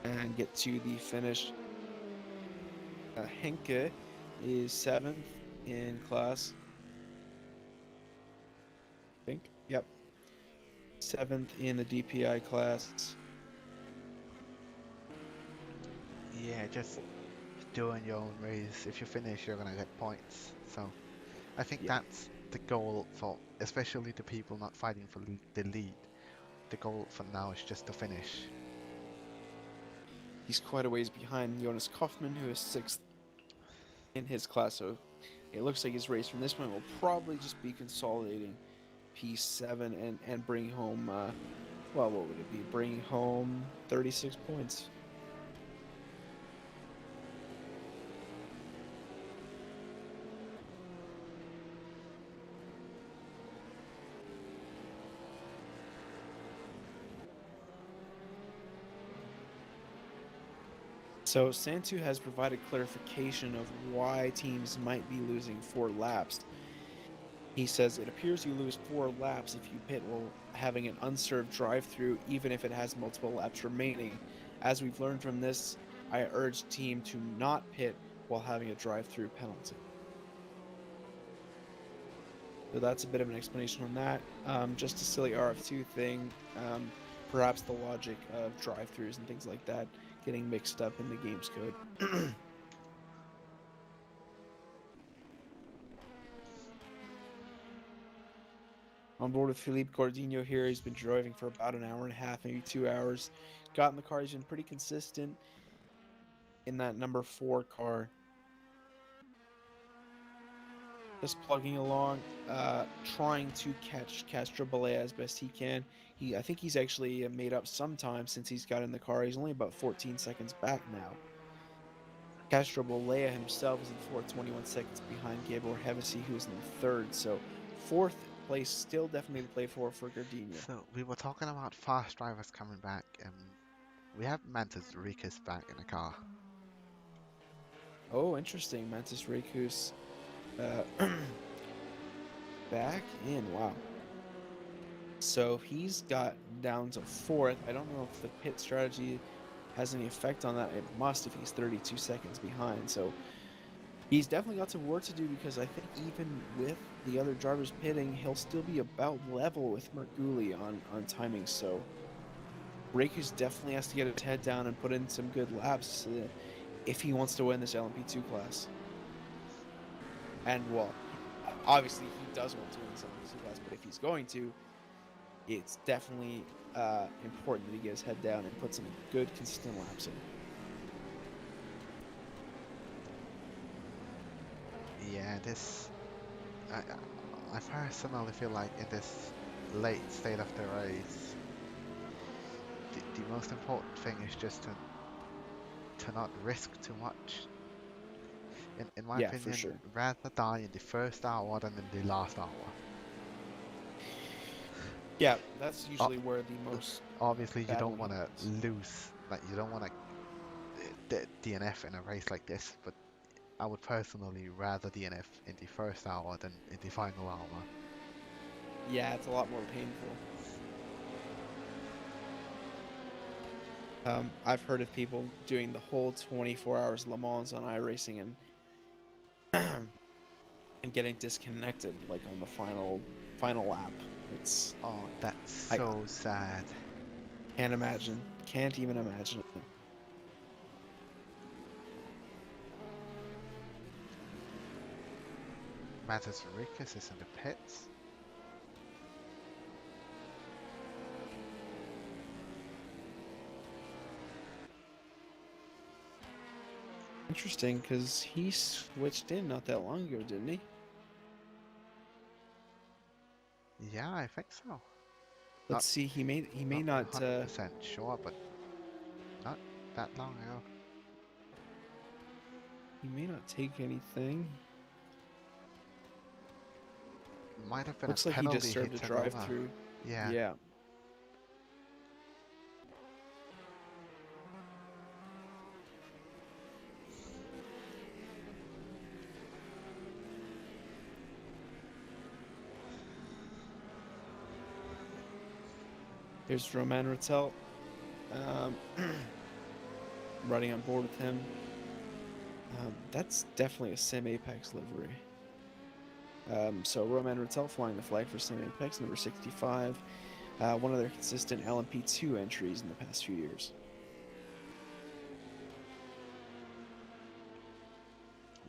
and get to the finish. Henke is 7th in class. I think. Yep. 7th in the DPI class. yeah, just doing your own race. If you finish, you're gonna get points. So I think Yeah. that's the goal for, especially the people not fighting for the lead. The goal for now is just to finish. He's quite a ways behind Jonas Kaufman, who is 6th in his class. So it looks like his race from this point will probably just be consolidating P7 and bring home, well, what would it be? Bring home 36 points. So Santu has provided clarification of why teams might be losing 4 laps. He says it appears you lose 4 laps if you pit while having an unserved drive-through, even if it has multiple laps remaining. As we've learned from this, I urge team to not pit while having a drive-through penalty. So that's a bit of an explanation on that. Just a silly RF2 thing. Perhaps the logic of drive-throughs and things like that getting mixed up in the game's code. On board with Philippe Gordino here. He's been driving for about an hour and a half, maybe 2 hours. Got in the car. He's been pretty consistent in that number 4 car. Just plugging along, trying to catch Castro Balea as best he can. I think he's actually made up some time since he's got in the car. He's only about 14 seconds back now. Castro Balea himself is in 4th, 21 seconds behind Gabor Hevesi, who's in 3rd. So 4th place still definitely to play for Gardenia. So we were talking about fast drivers coming back, and we have Mantis Rikus back in the car. Oh, interesting. Mantis Rikus back in. Wow. So he's got down to 4th. I don't know if the pit strategy has any effect on that. It must if he's 32 seconds behind. So he's definitely got some work to do, because I think even with the other drivers pitting, he'll still be about level with Merguli on timing. So Rikus definitely has to get his head down and put in some good laps if he wants to win this LMP2 class. And, well, obviously he does want to win this LMP2 class, but if he's going to, it's definitely important that he gets his head down and put some good, consistent laps in. Yeah, this... I personally feel like in this late state of the race, the most important thing is just to not risk too much. In my Yeah, for opinion, sure. rather die in the first hour than in the last hour. Yeah, that's usually where the most Obviously, you don't battling want to happens. lose, like you don't want to DNF in a race like this, but I would personally rather DNF in the first hour than in the final hour. Yeah, it's a lot more painful. I've heard of people doing the whole 24 hours Le Mans on iRacing and and getting disconnected like on the final lap. It's Oh, that's I so sad. can't imagine. Can't even imagine it. Matters Rikus is in the pits. Interesting, because he switched in not that long ago, didn't he? Yeah, I think so. Let's see. He may not. 100% sure, but not that long ago. He may not take anything. Might have been Looks a like he penalty just served a took drive over. through. Yeah. Yeah. Here's Roman Rattel. Riding on board with him. That's definitely a Sim Apex livery. So Roman Rattel flying the flag for Sim Apex, number 65. One of their consistent LMP2 entries in the past few years.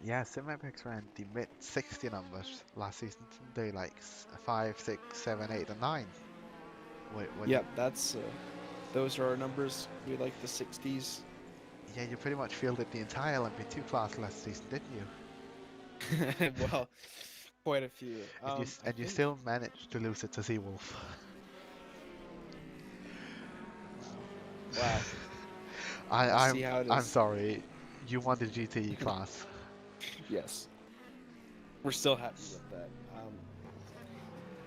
Yeah, Simapex ran the mid 60 numbers last season. They like 5, 6, 7, 8, and 9. Yep, that's those are our numbers. We like the 60s. Yeah, you pretty much fielded the entire LMP2 class last season, didn't you? Well, quite a few. And you still managed to lose it to Seawolf. Wow. I, See how it I'm is. sorry. You won the GTE class. Yes. We're still happy with that.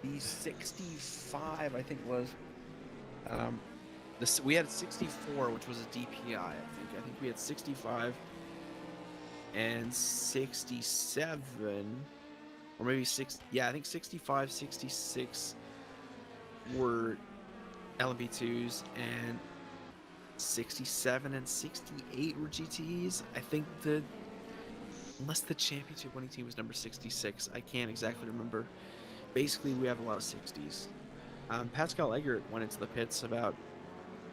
The 65, I think, was. We had 64, which was a DPI, I think. I think we had 65 and 67, or maybe 6. Yeah, I think 65, 66 were LMP2s, and 67 and 68 were GTEs. I think unless the championship winning team was number 66, I can't exactly remember. Basically, we have a lot of 60s. Pascal Eggert went into the pits about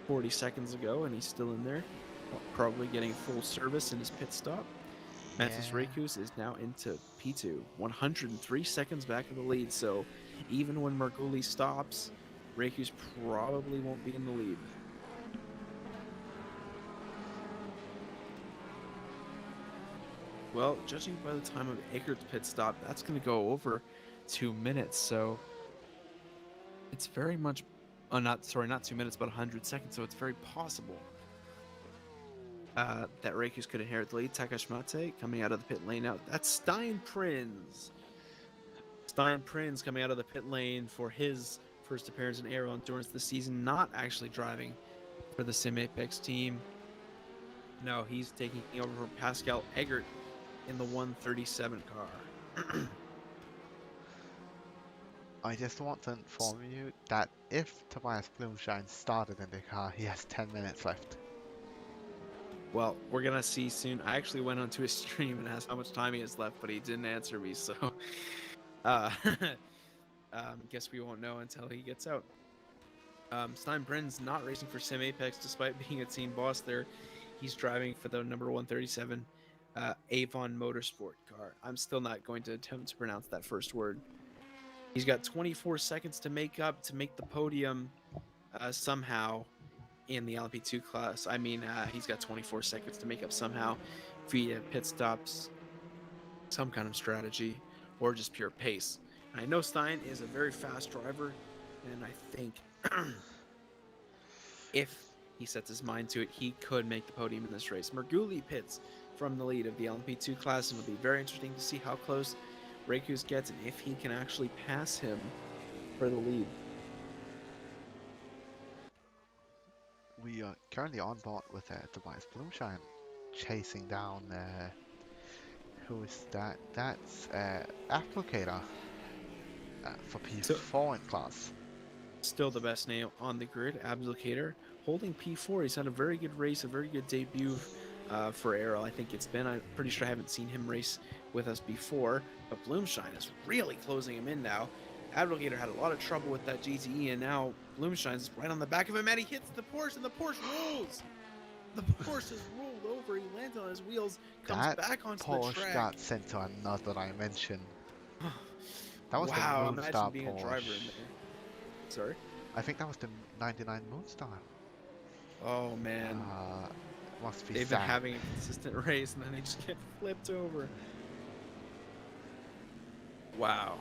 40 seconds ago, and he's still in there, probably getting full service in his pit stop. Matis Rekus is now into P2, 103 seconds back of the lead, so even when Marguli stops, Rekus probably won't be in the lead. Well, judging by the time of Eggert's pit stop, that's going to go over 2 minutes, so it's very much, not 2 minutes, but 100 seconds, so it's very possible that Rekus could inherit the lead. Takash Mate coming out of the pit lane now. That's Stein Prinz. Stein Prinz coming out of the pit lane for his first appearance in Aero Endurance this season, not actually driving for the Sim Apex team. No, he's taking over for Pascal Eggert in the 137 car. I just want to inform you that if Tobias Blumschein started in the car, he has 10 minutes left. Well, we're gonna see soon. I actually went onto his stream and asked how much time he has left, but he didn't answer me, so guess we won't know until he gets out. Stein Prinz not racing for Sim Apex despite being a team boss there. He's driving for the number 137 Avon Motorsport car. I'm still not going to attempt to pronounce that first word. He's got 24 seconds to make the podium somehow in the LP2 class. I mean, he's got 24 seconds to make up somehow via pit stops, some kind of strategy, or just pure pace. And I know Stein is a very fast driver, and I think if he sets his mind to it, he could make the podium in this race. Marguli pits from the lead of the LMP2 class, and it'll be very interesting to see how close Rekus gets and if he can actually pass him for the lead. We are currently on board with Tobias Blumschein chasing down. Who is that? That's Applicator for P4 in class. Still the best name on the grid, Abdulkader, holding P4. He's had a very good race, a very good debut for Errol. I think it's been. I'm pretty sure I haven't seen him race with us before, but Blumschein is really closing him in now. Abdulkader had a lot of trouble with that GTE, and now Blumschein's right on the back of him, and he hits the Porsche, and the Porsche rolls. The Porsche is rolled over. He lands on his wheels, comes That back onto Porsche the track. got sent to another dimension. That was Wow, the imagine Moonstar being Porsche. a driver in there. Sorry? I think that was the 99 Moonstar. Oh, man. Must be They've sad. been having a consistent race, and then they just get flipped over. Wow.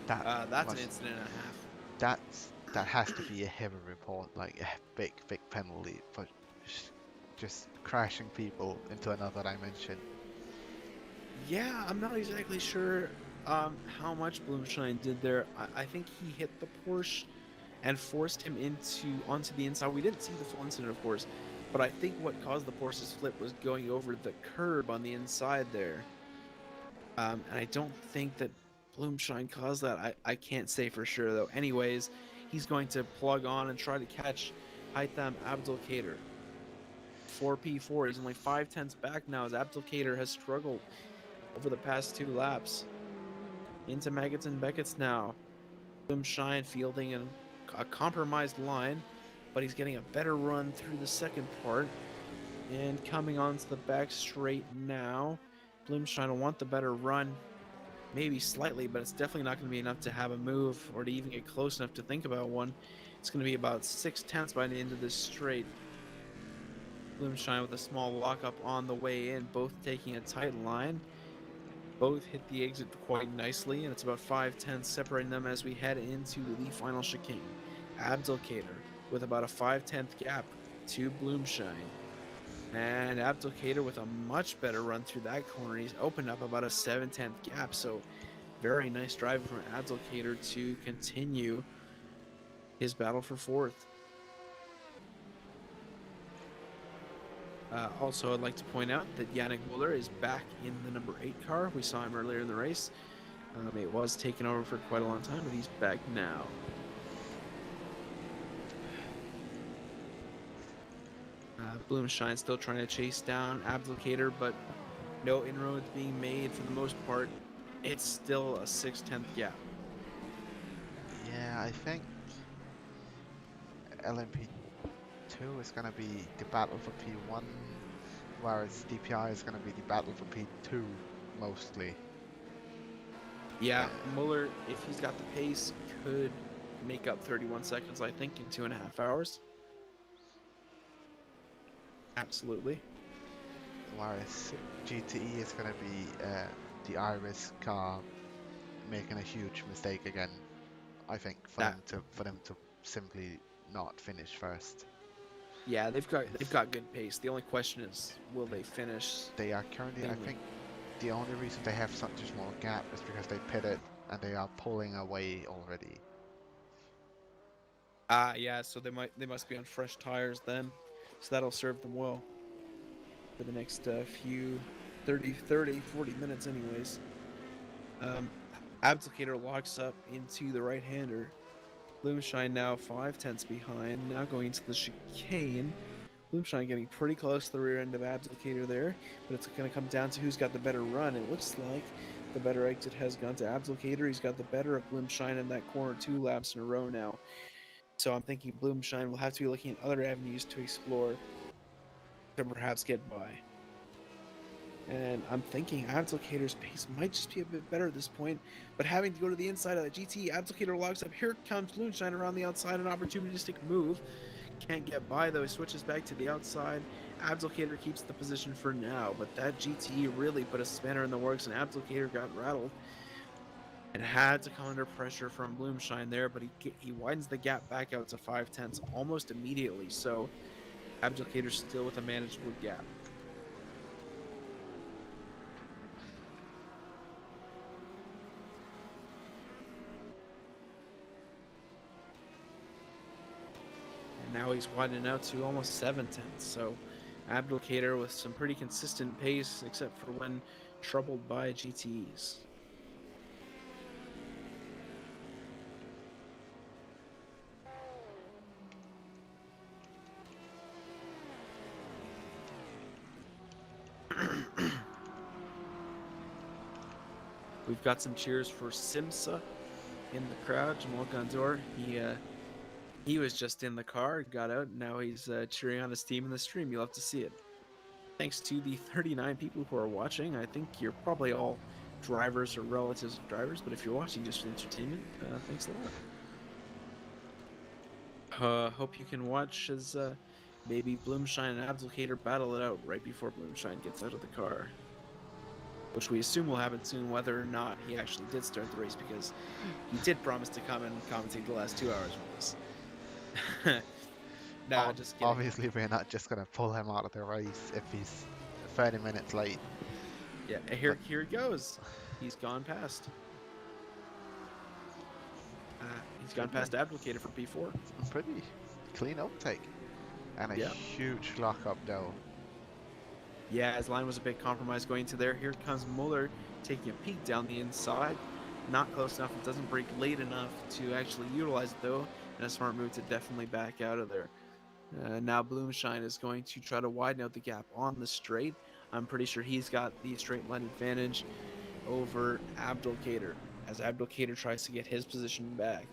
That's an incident and a half. That has to be a heavy report, like a big penalty for just crashing people into another dimension. Yeah, I'm not exactly sure how much Blumschein did there. I think he hit the Porsche and forced him onto the inside. We didn't see the full incident, of course, but I think what caused the Porsche's flip was going over the curb on the inside there. And I don't think that Blumschein caused that. I can't say for sure, though. Anyways, he's going to plug on and try to catch Haitham Abdulkader. 4P4. He's only 5/10 back now as Abdulkader has struggled over the past 2 laps. Into Maggots and Beckett's now. Blumschein fielding a compromised line, but he's getting a better run through the second part. And coming onto the back straight now. Blumschein will want the better run. Maybe slightly, but it's definitely not going to be enough to have a move or to even get close enough to think about one. It's going to be about 6/10 by the end of this straight. Blumschein with a small lockup on the way in, both taking a tight line. Both hit the exit quite nicely, and it's about 5/10 separating them as we head into the final chicane. Abdulkader with about a 5/10 gap to Blumschein. And Abdulkader with a much better run through that corner. He's opened up about a 7/10 gap, so very nice driving from Abdulkader to continue his battle for 4th. Also, I'd like to point out that Yannick Muller is back in the number 8 car. We saw him earlier in the race. It was taken over for quite a long time, but he's back now. Blumschein still trying to chase down Abdulkader, but no inroads being made for the most part. It's still a 6/10 gap. Yeah, I think LMP2 is gonna be the battle for P1, whereas DPI is gonna be the battle for P2 mostly. Yeah, Muller, if he's got the pace, could make up 31 seconds, I think, in 2.5 hours. Absolutely. Whereas GTE is gonna be the Iris car making a huge mistake again. I think for them to simply not finish first. Yeah, they've got good pace. The only question is, will they finish? They are currently, I think, the only reason they have such a small gap is because they pitted and they are pulling away already. Yeah, so they must be on fresh tires then. So that'll serve them well for the next few 30, 40 minutes anyways. Abdulkader locks up into the right-hander. Blumschein now 5/10 behind, now going into the chicane. Blumschein getting pretty close to the rear end of Abdulkader there, but it's going to come down to who's got the better run. It looks like the better exit has gone to Abdulkader. He's got the better of Blumschein in that corner 2 laps in a row now. So I'm thinking Blumschein will have to be looking at other avenues to explore to perhaps get by. And I'm thinking Abdulkader's pace might just be a bit better at this point, but having to go to the inside of the GT, Abdulkader locks up. Here comes Blumschein around the outside, an opportunistic move. Can't get by though, he switches back to the outside. Abdulkader keeps the position for now, but that GT really put a spanner in the works and Abdulkader got rattled. And had to come under pressure from Blumschein there, but he widens the gap back out to 5/10 almost immediately, so Abdulkader still with a manageable gap. now he's widening out to almost 7/10. So Abdulkader with some pretty consistent pace, except for when troubled by GTEs. We've got some cheers for Simsa in the crowd. Jamal Gondor, he was just in the car, got out, and now he's cheering on his team in the stream. You'll have to see it. Thanks to the 39 people who are watching. I think you're probably all drivers or relatives of drivers, but if you're watching just for entertainment, thanks a lot. Hope you can watch as maybe Blumschein and Abdulkader battle it out right before Blumschein gets out of the car. Which we assume will happen soon, whether or not he actually did start the race, because he did promise to come and commentate the last 2 hours with us. Nah, just kidding. Obviously, we're not just going to pull him out of the race if he's 30 minutes late. Yeah, here he goes. He's gone past. He's gone past Abdulkader for P4. Pretty clean uptake. And a Yeah. huge lockup though. Yeah, his line was a bit compromised going to there. Here comes Muller taking a peek down the inside. Not close enough. It doesn't break late enough to actually utilize it though. And a smart move to definitely back out of there. Now Blumschein is going to try to widen out the gap on the straight. I'm pretty sure he's got the straight line advantage over Abdulkader as Abdulkader tries to get his position back.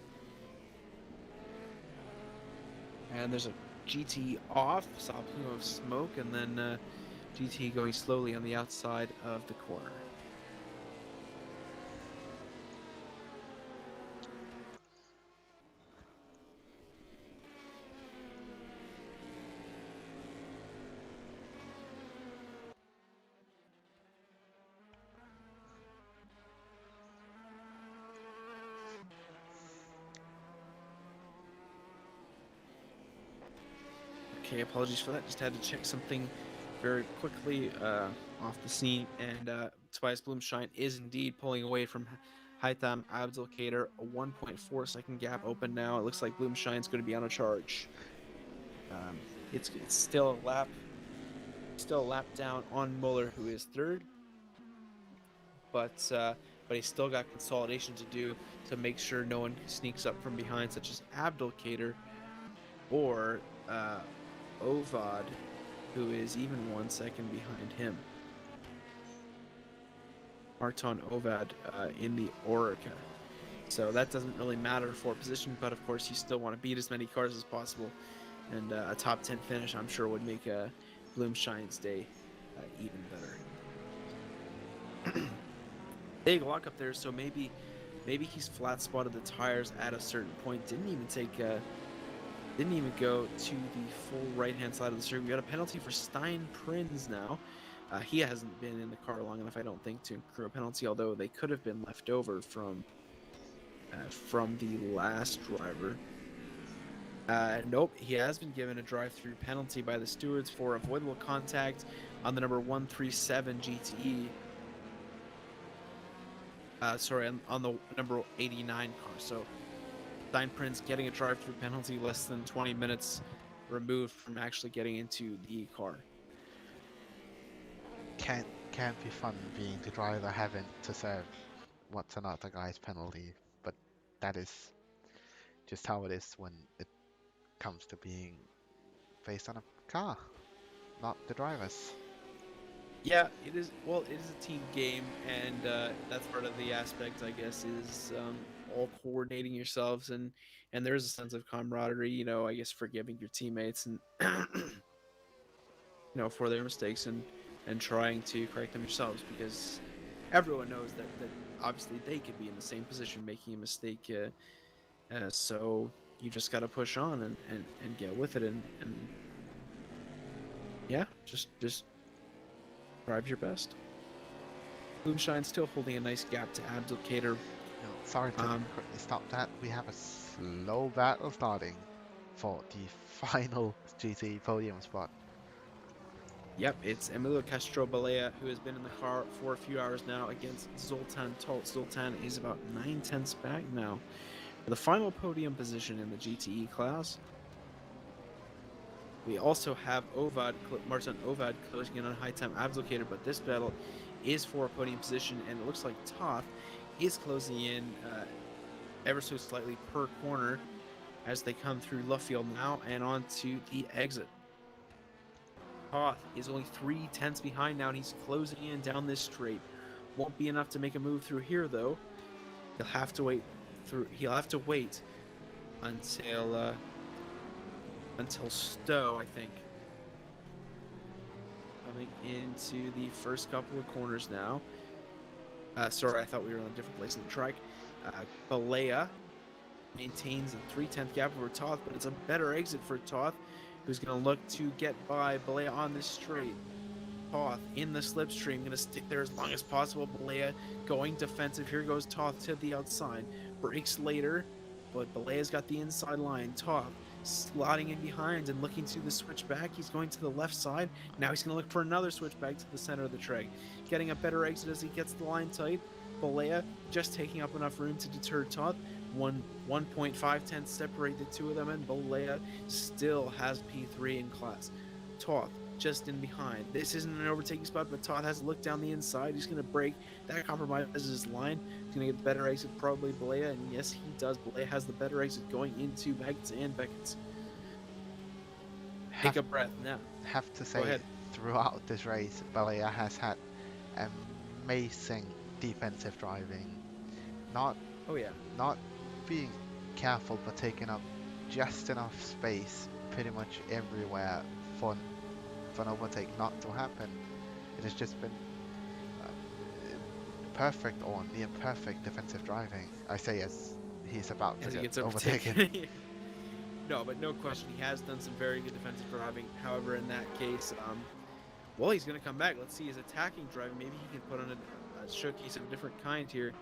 And there's a GT off, saw a plume of smoke, and then GT going slowly on the outside of the corner. Okay, apologies for that. Just had to check something very quickly off the scene. And Tobias Blumschein is indeed pulling away from Haitham Abdulkader. A 1.4 second gap open now. It looks like Blumschein's going to be on a charge. It's still a lap down on Muller, who is third. But he's still got consolidation to do to make sure no one sneaks up from behind, such as Abdulkader or Ovad, who is even 1 second behind him. Marton Ovad in the Orica. So that doesn't really matter for position, but of course you still want to beat as many cars as possible. And a top 10 finish, I'm sure, would make Blumschein's day even better. Big lock up there, so maybe he's flat spotted the tires at a certain point. Didn't even go to the full right-hand side of the circuit. We got a penalty for Stein Prinz now. He hasn't been in the car long enough, I don't think, to accrue a penalty, although they could have been left over from the last driver. Nope, he has been given a drive-through penalty by the stewards for avoidable contact on the number 137 GTE. On the number 89 car. So Stein Prinz getting a drive-through penalty less than 20 minutes removed from actually getting into the car. Can't be fun being the driver having to serve what's another guy's penalty, but that is just how it is when it comes to being based on a car, not the drivers. Yeah, it is. Well, it is a team game, and that's part of the aspect, I guess, is all coordinating yourselves, and there is a sense of camaraderie. I guess forgiving your teammates and for their mistakes and trying to correct them yourselves, because everyone knows that obviously they could be in the same position making a mistake. So you just got to push on and get with it, and yeah, just drive your best. Blumschein still holding a nice gap to Abdulkader. Sorry to quickly stop that. We have a slow battle starting for the final GT podium spot. Yep, it's Emilio Castro Balea, who has been in the car for a few hours now, against Zoltan Toth. Zoltan is about 9/10 back now for the final podium position in the GTE class. We also have Martin Ovad closing in on high time abdicator, but this battle is for a podium position, and it looks like Toth is closing in ever so slightly per corner as they come through Luffield now and onto the exit. Toth is only 3/10 behind now, and he's closing in down this straight. Won't be enough to make a move through here, though. He'll have to wait until Stowe, I think. Coming into the first couple of corners now. Sorry, I thought we were in a different place in the track. Balea maintains a 3/10 gap over Toth, but it's a better exit for Toth, who's going to look to get by Balea on this straight. Toth in the slipstream, going to stick there as long as possible. Balea going defensive. Here goes Toth to the outside. Breaks later, but Balea's got the inside line. Toth slotting in behind and looking to the switchback. He's going to the left side. Now he's going to look for another switchback to the center of the track. Getting a better exit as he gets the line tight. Balea just taking up enough room to deter Toth. 1.5 separate the two of them, and Balea still has P3 in class. Toth just in behind. This isn't an overtaking spot, but Toth has to look down the inside. He's going to break. That compromises his line. He's going to get the better exit, probably Balea, and yes, he does. Balea has the better exit going into Magnus and Beckett's. Take a breath now. Have to say, throughout this race, Balea has had amazing defensive driving. Not being careful, but taking up just enough space pretty much everywhere for an overtake not to happen. It has just been perfect or near perfect defensive driving. I say as he's about to get overtaken. No, but no question, he has done some very good defensive driving. However, in that case, well, he's going to come back. Let's see his attacking driving. Maybe he can put on a showcase of a different kind here.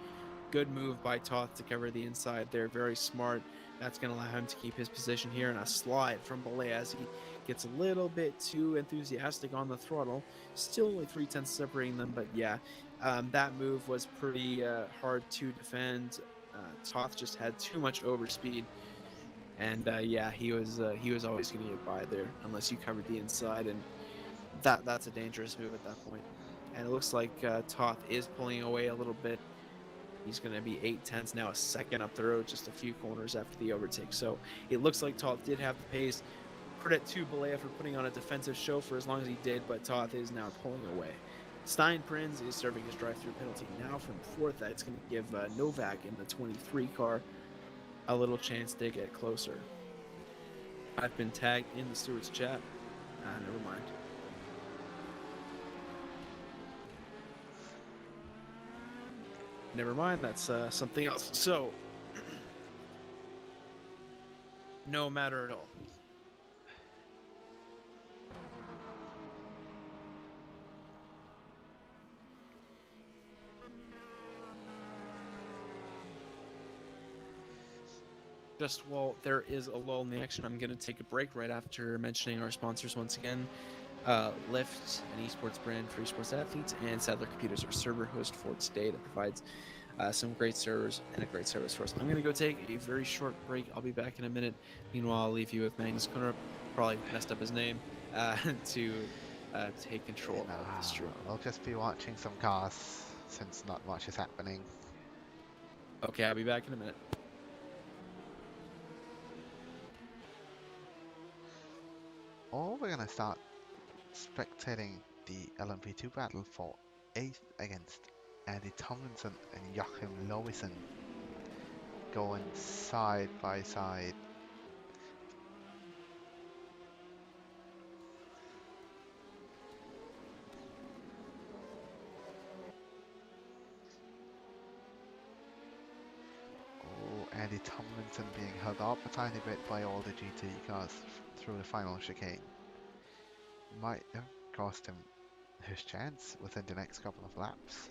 Good move by Toth to cover the inside there. Very smart. That's going to allow him to keep his position here, and a slide from Balea as he gets a little bit too enthusiastic on the throttle. Still only 3/10 separating them, but yeah, that move was pretty hard to defend. Toth just had too much overspeed, and yeah, he was always going to get by there unless you covered the inside, and that's a dangerous move at that point. And it looks like Toth is pulling away a little bit. He's going to be 8/10 now, a second up the road, just a few corners after the overtake. So it looks like Toth did have the pace. Credit to Balea for putting on a defensive show for as long as he did, but Toth is now pulling away. Stein Prinz is serving his drive-through penalty now from fourth. That's going to give Novak in the 23 car a little chance to get closer. I've been tagged in the stewards chat. Never mind. Never mind, that's something else. So, no matter at all. Just while there is a lull in the action, I'm going to take a break right after mentioning our sponsors once again. Lyft, an esports brand for esports athletes, and Sadler Computers, our server host for today that provides some great servers and a great service for us. I'm going to go take a very short break. I'll be back in a minute. Meanwhile, I'll leave you with Magnus Kunnerup, probably messed up his name, to take control of the stream. We'll just be watching some cars since not much is happening. Okay, I'll be back in a minute. Or we're gonna start spectating the LMP2 battle for 8th against Andy Tomlinson and Joachim Lowissen, going side by side. Oh, Andy Tomlinson being held up a tiny bit by all the GTE cars through the final chicane. Might have cost him his chance within the next couple of laps.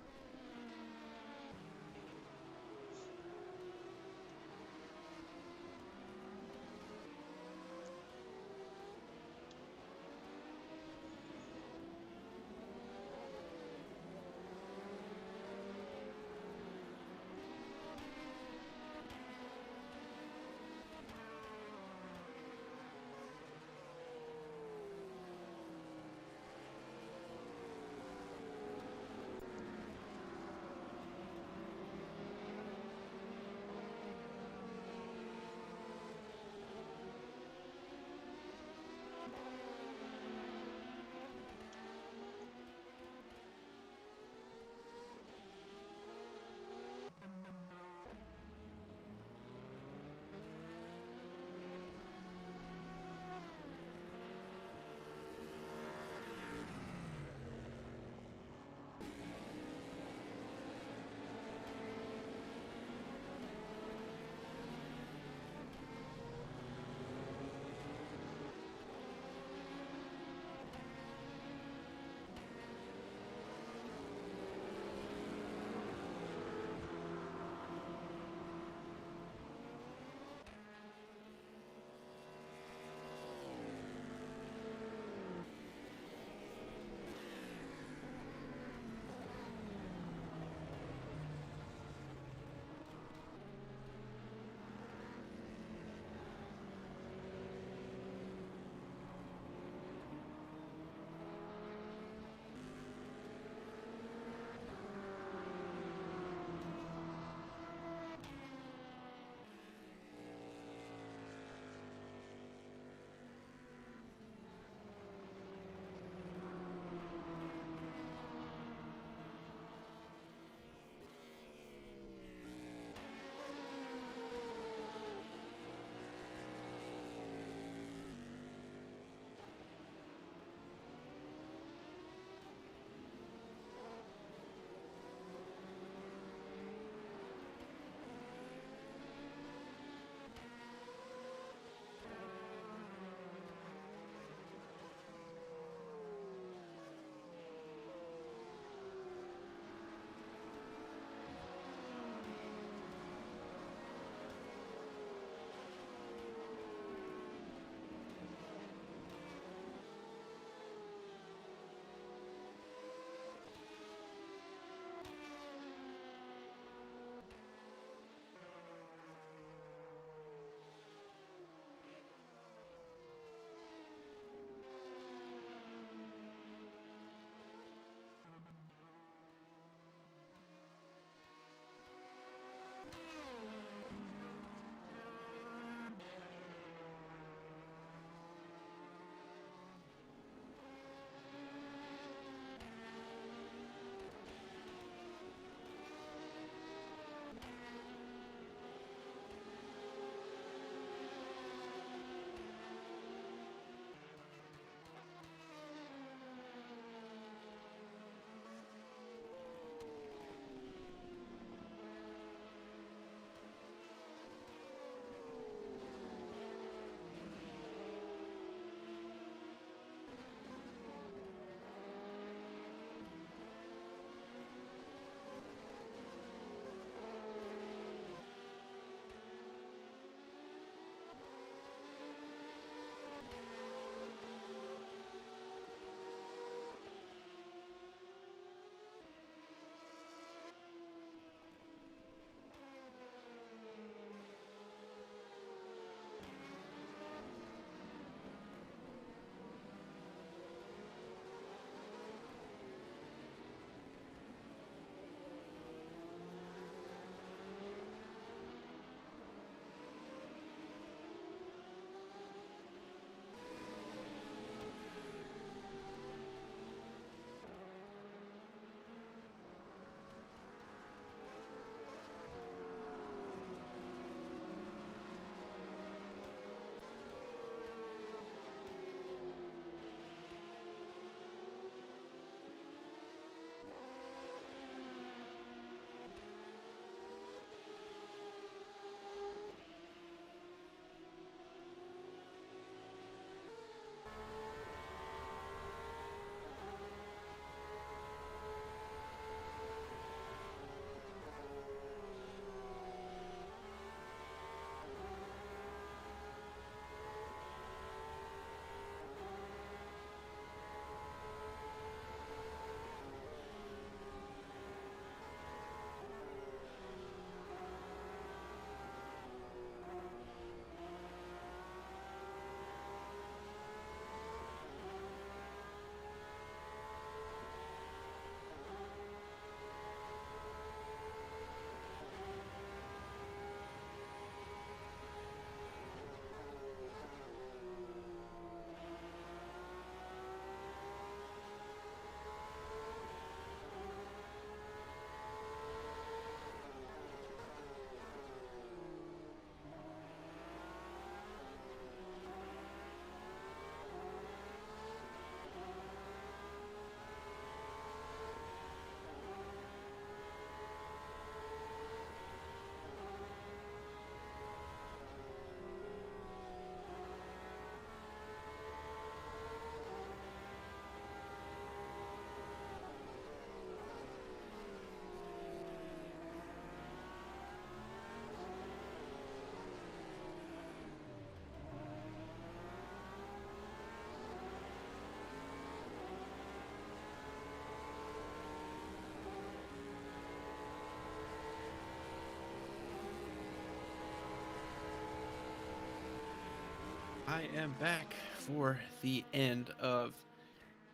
I am back for the end of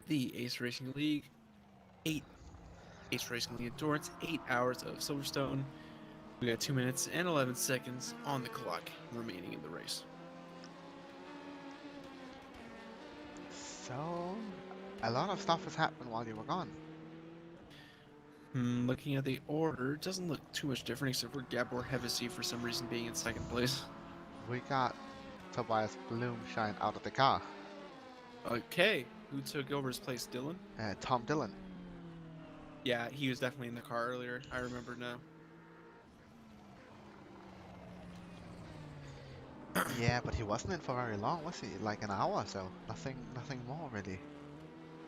the Ace Racing League. Ace Racing League Endurance, 8 hours of Silverstone. We got 2 minutes and 11 seconds on the clock remaining in the race. So, a lot of stuff has happened while you were gone. Looking at the order, it doesn't look too much different except for Gabor Hevesi for some reason being in second place. We got Tobias Blumschein out of the car. Okay, who took over his place, Dylan? Tom Dillon. Yeah, he was definitely in the car earlier. I remember now. Yeah, but he wasn't in for very long, was he? Like an hour or so. Nothing more really.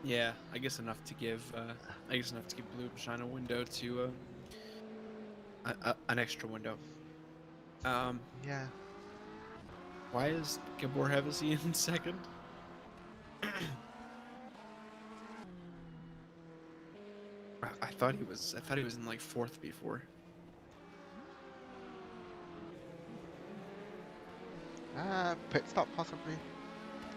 Yeah, I guess enough to give Blumschein a window to an extra window. Yeah. Why is Gabor Hevesi in second? I thought he was in like fourth before. Pit stop possibly.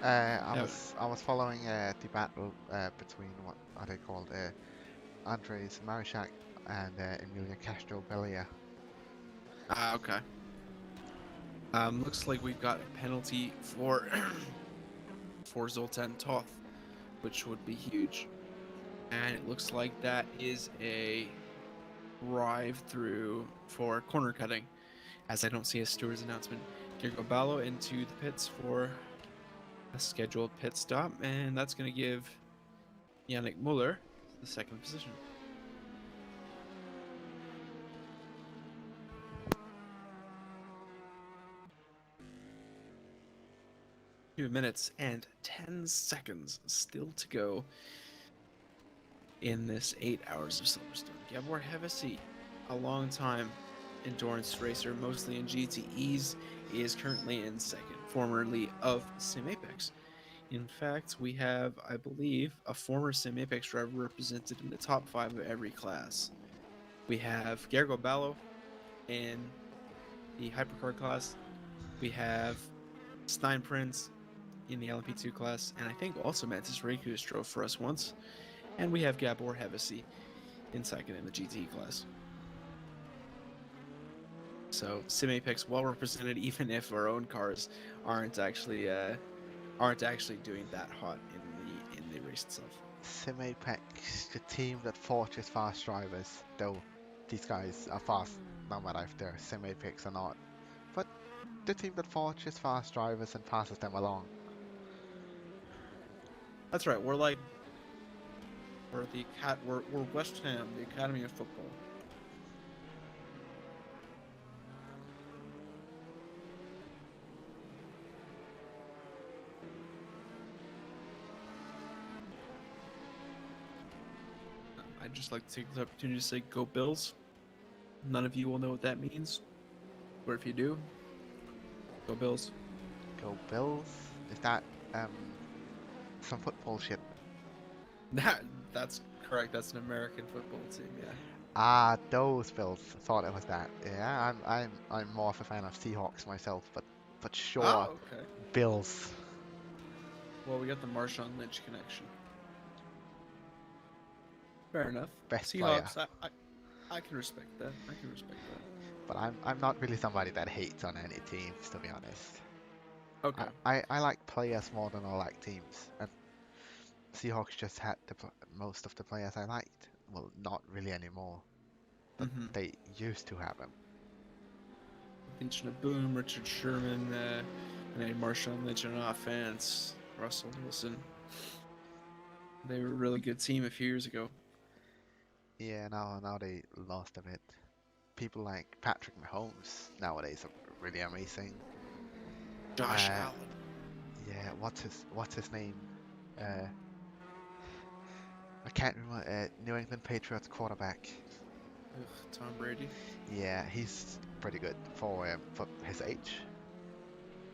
I was following the battle between what are they called? Andres Marichak and Emilia Castro Bellia. Okay. Looks like we've got a penalty for for Zoltan and Toth, which would be huge. And it looks like that is a drive-through for corner cutting, as I don't see a steward's announcement. Gergo Ballo into the pits for a scheduled pit stop, and that's going to give Yannick Muller the second position. Two minutes and 10 seconds still to go in this 8 hours of Silverstone. Gabor Hevesi, a long time endurance racer, mostly in GTEs, is currently in second, formerly of Sim Apex. In fact, we have, I believe, a former Sim Apex driver represented in the top 5 of every class. We have Gergo Ballo in the hypercar class. We have Stein Prince in the LMP2 class, and I think also Mantis Rekus drove for us once. And we have Gabor Hevesi in second in the GT class. So Sim Apex well represented, even if our own cars aren't actually doing that hot in the race itself. Sim Apex, the team that forges fast drivers, though these guys are fast no matter if they're Sim Apex or not. But the team that forges fast drivers and passes them along. That's right. We're West Ham, the Academy of Football. I'd just like to take this opportunity to say go Bills. None of you will know what that means, or if you do, go Bills. Go Bills? Is that some football shit? That's correct. That's an American football team. Yeah. Ah, those Bills. Thought it was that. Yeah, I'm more of a fan of Seahawks myself, but sure, Oh, okay. Bills. Well, we got the Marshawn Lynch connection. Fair enough. Best Seahawks. I can respect that. I can respect that. But I'm not really somebody that hates on any teams, to be honest. Okay. I like players more than I like teams, and Seahawks just had most of the players I liked. Well, not really anymore, but they used to have them. Legion of Boom, Richard Sherman, and then Marshawn Lynch on offense, Russell Wilson. They were a really good team a few years ago. Yeah, now they lost a bit. People like Patrick Mahomes nowadays are really amazing. Josh Allen. Yeah, what's his name? I can't remember. New England Patriots quarterback. Ugh, Tom Brady. Yeah, he's pretty good for his age.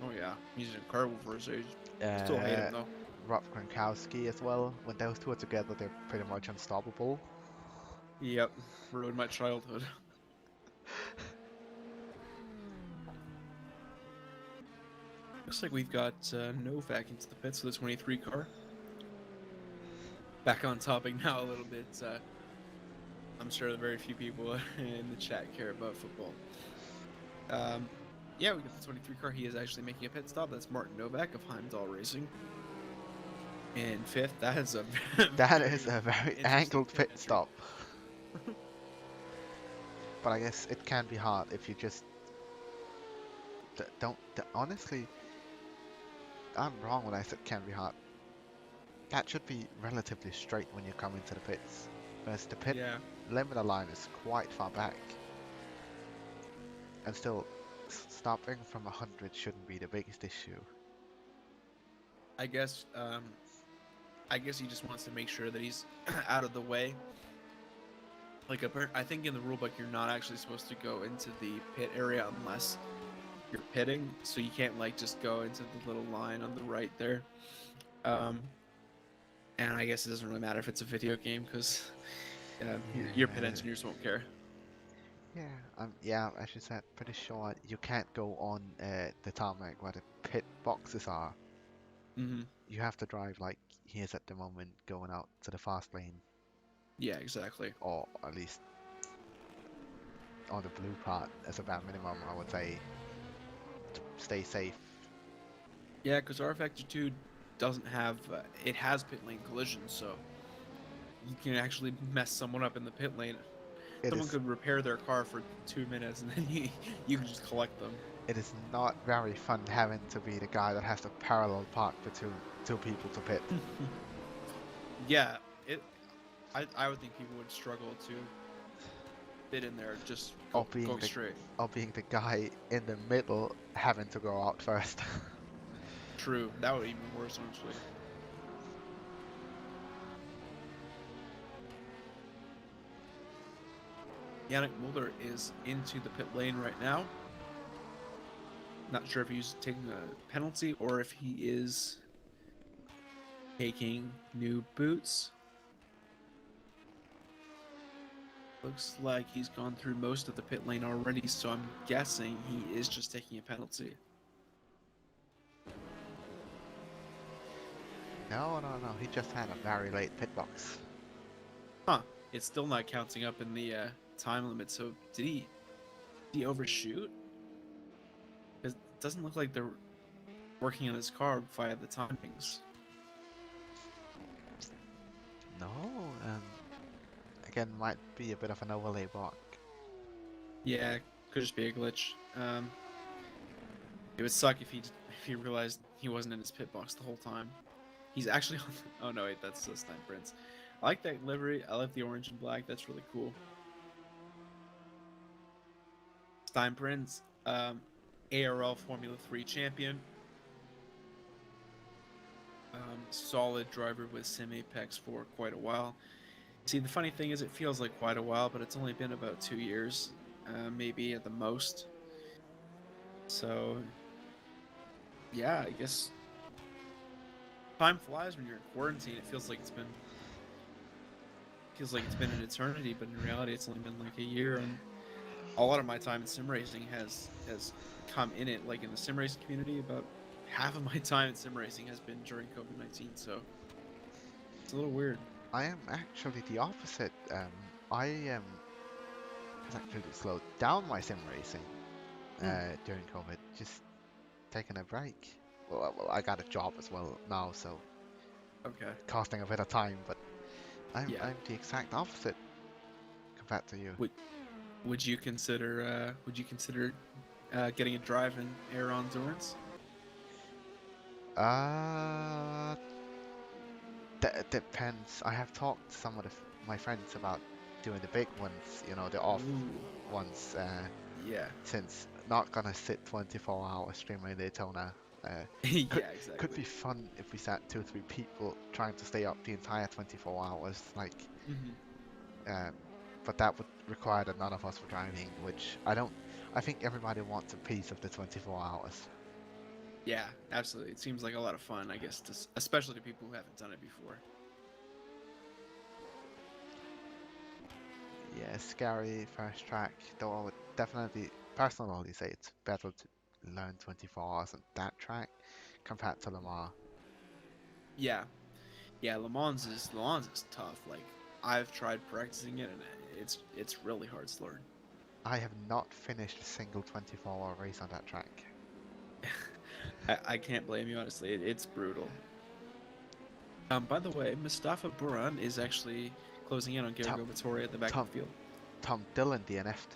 Oh yeah, he's incredible for his age. Still hate him though. Rob Gronkowski as well. When those two are together, they're pretty much unstoppable. Yep, ruined my childhood. Looks like we've got Novak into the pits with the 23 car. Back on topic now a little bit. I'm sure that very few people in the chat care about football. Yeah, we got the 23 car. He is actually making a pit stop. That's Martin Novak of Heimdall Racing. In fifth, that is a That is a very interesting angled pit entry. stop. But I guess it can be hard if you just don't. Honestly, I'm wrong when I said can be hard. That should be relatively straight when you come into the pits. Whereas the pit Yeah, limiter line is quite far back. And still, stopping from 100 shouldn't be the biggest issue. I guess he just wants to make sure that he's out of the way. Like I think in the rulebook you're not actually supposed to go into the pit area unless you're pitting, so you can't like just go into the little line on the right there. And I guess it doesn't really matter if it's a video game because your pit engineers won't care. Yeah, as you said, pretty sure you can't go on the tarmac where the pit boxes are. Mm-hmm. You have to drive like he is at the moment, going out to the fast lane, Yeah, exactly. or at least on the blue part as a bare minimum, I would say, to stay safe. Yeah, because rFactor 2 doesn't have it has pit lane collision, so you can actually mess someone up in the pit lane. Someone could repair their car for 2 minutes and then you can just collect them. It is not very fun having to be the guy that has to parallel park between two people to pit. Yeah, I would think people would struggle to fit in there, just go straight. Or being the guy in the middle having to go out first. True, that would be even worse, honestly. Yannick Mulder is into the pit lane right now. Not sure if he's taking a penalty or if he is taking new boots. Looks like he's gone through most of the pit lane already, so I'm guessing he is just taking a penalty. No, he just had a very late pit box. Huh. It's still not counting up in the time limit, so did he overshoot? It doesn't look like they're working on his car via the timings. No, again, might be a bit of an overlay bug. Yeah, could just be a glitch. It would suck if he realized he wasn't in his pit box the whole time. He's actually on. Oh no, wait, that's Stein Prince. I like that livery. I like the orange and black. That's really cool. Stein Prince, ARL Formula 3 champion. Solid driver with Sim Apex for quite a while. See, the funny thing is it feels like quite a while, but it's only been about 2 years, maybe at the most. So, yeah, I guess time flies when you're in quarantine. It feels like it's been an eternity, but in reality it's only been like a year, and a lot of my time in sim racing has come in it. Like in the sim racing community, about half of my time in sim racing has been during COVID-19, so it's a little weird. I am actually the opposite. I actually slowed down my sim racing during COVID, just taking a break. Well, I got a job as well now, so Okay. costing a bit of time, but I'm the exact opposite compared to you. Would you consider getting a drive in air endurance? Depends. I have talked to some of my friends about doing the big ones, the off ones. Yeah. Since not gonna sit 24 hours streaming Daytona. Yeah, exactly. Could be fun if we sat 2-3 people trying to stay up the entire 24 hours, like. But that would require that none of us were driving, which I think everybody wants a piece of the 24 hours. Yeah, absolutely. It seems like a lot of fun, I guess, especially to people who haven't done it before. Yeah, scary first track, though I would definitely personally say it's better learn 24 hours on that track compared to Lamar. Yeah, Le Mans is tough. Like I've tried practicing it, and it's really hard to learn. I have not finished a single 24-hour race on that track. I can't blame you, honestly. It's brutal. By the way, Mustafa Buran is actually closing in on Gergo Vittori at the back of the field. Tom Dillon DNF'd.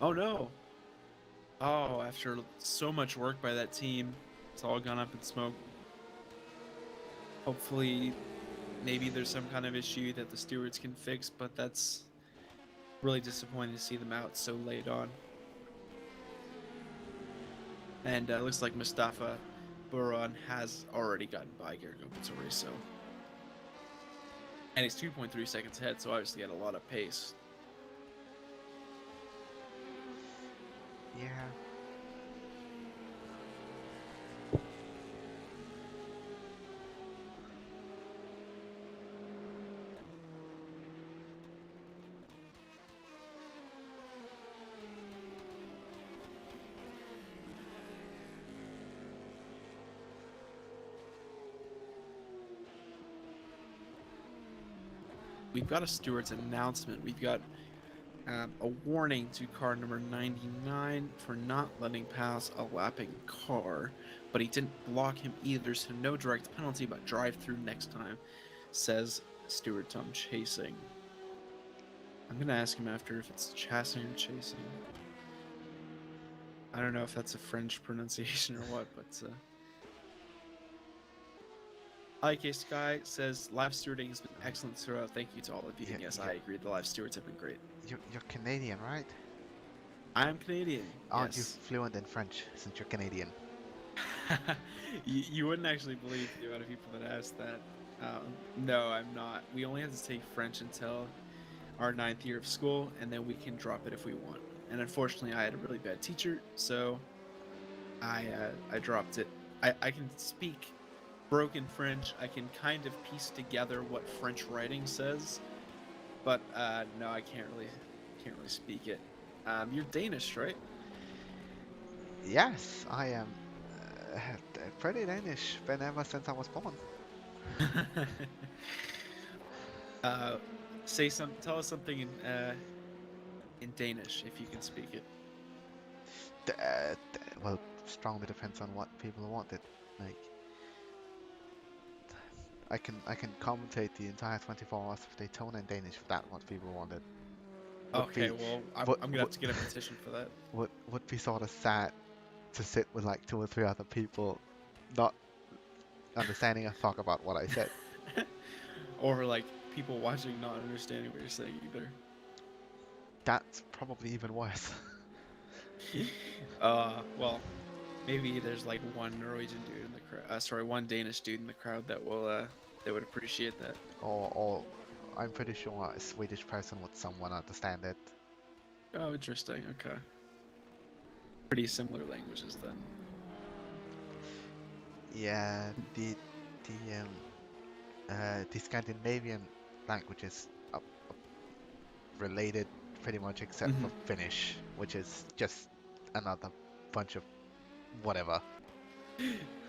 Oh no! Oh, after so much work by that team, it's all gone up in smoke. Hopefully, maybe there's some kind of issue that the stewards can fix, but that's really disappointing to see them out so late on. And looks like Mustafa Buran has already gotten by Gergo Vittori, so. And he's 2.3 seconds ahead, so obviously had a lot of pace. Yeah. We've got a steward's announcement. We've got a warning to car number 99 for not letting pass a lapping car, but he didn't block him either, so no direct penalty, but drive through next time, says steward Tom Chasing. I'm gonna ask him after if it's chasing or chasing. I don't know if that's a French pronunciation or what, but IK Sky says live stewarding has been excellent throughout. Thank you to all of you. Yeah, Yes, yeah. I agree. The live stewards have been great. You're Canadian, right? I'm Canadian. Aren't you Yes. fluent in French since you're Canadian? You wouldn't actually believe the amount of people that ask that. No, I'm not. We only have to take French until our 9th year of school, and then we can drop it if we want. And unfortunately, I had a really bad teacher, so I dropped it. I can speak broken French. I can kind of piece together what French writing says, but no, I can't really speak it. You're Danish, right? Yes, I am pretty Danish. Been ever since I was born. Tell us something in Danish if you can speak it. Well, strongly depends on what people wanted. Like, I can commentate the entire 24 hours of Daytona in Danish if that's what people wanted. Okay, well, I'm gonna have to get a petition for that. Would be sort of sad to sit with like 2 or 3 other people, not understanding a fuck about what I said. Or like people watching not understanding what you're saying either. That's probably even worse. Well, maybe there's like one Norwegian dude in the crowd. One Danish dude in the crowd that would appreciate that. Or I'm pretty sure a Swedish person would somewhat understand it. Oh, interesting. Okay. Pretty similar languages then. Yeah, the Scandinavian languages are related pretty much except for Finnish, which is just another bunch of whatever.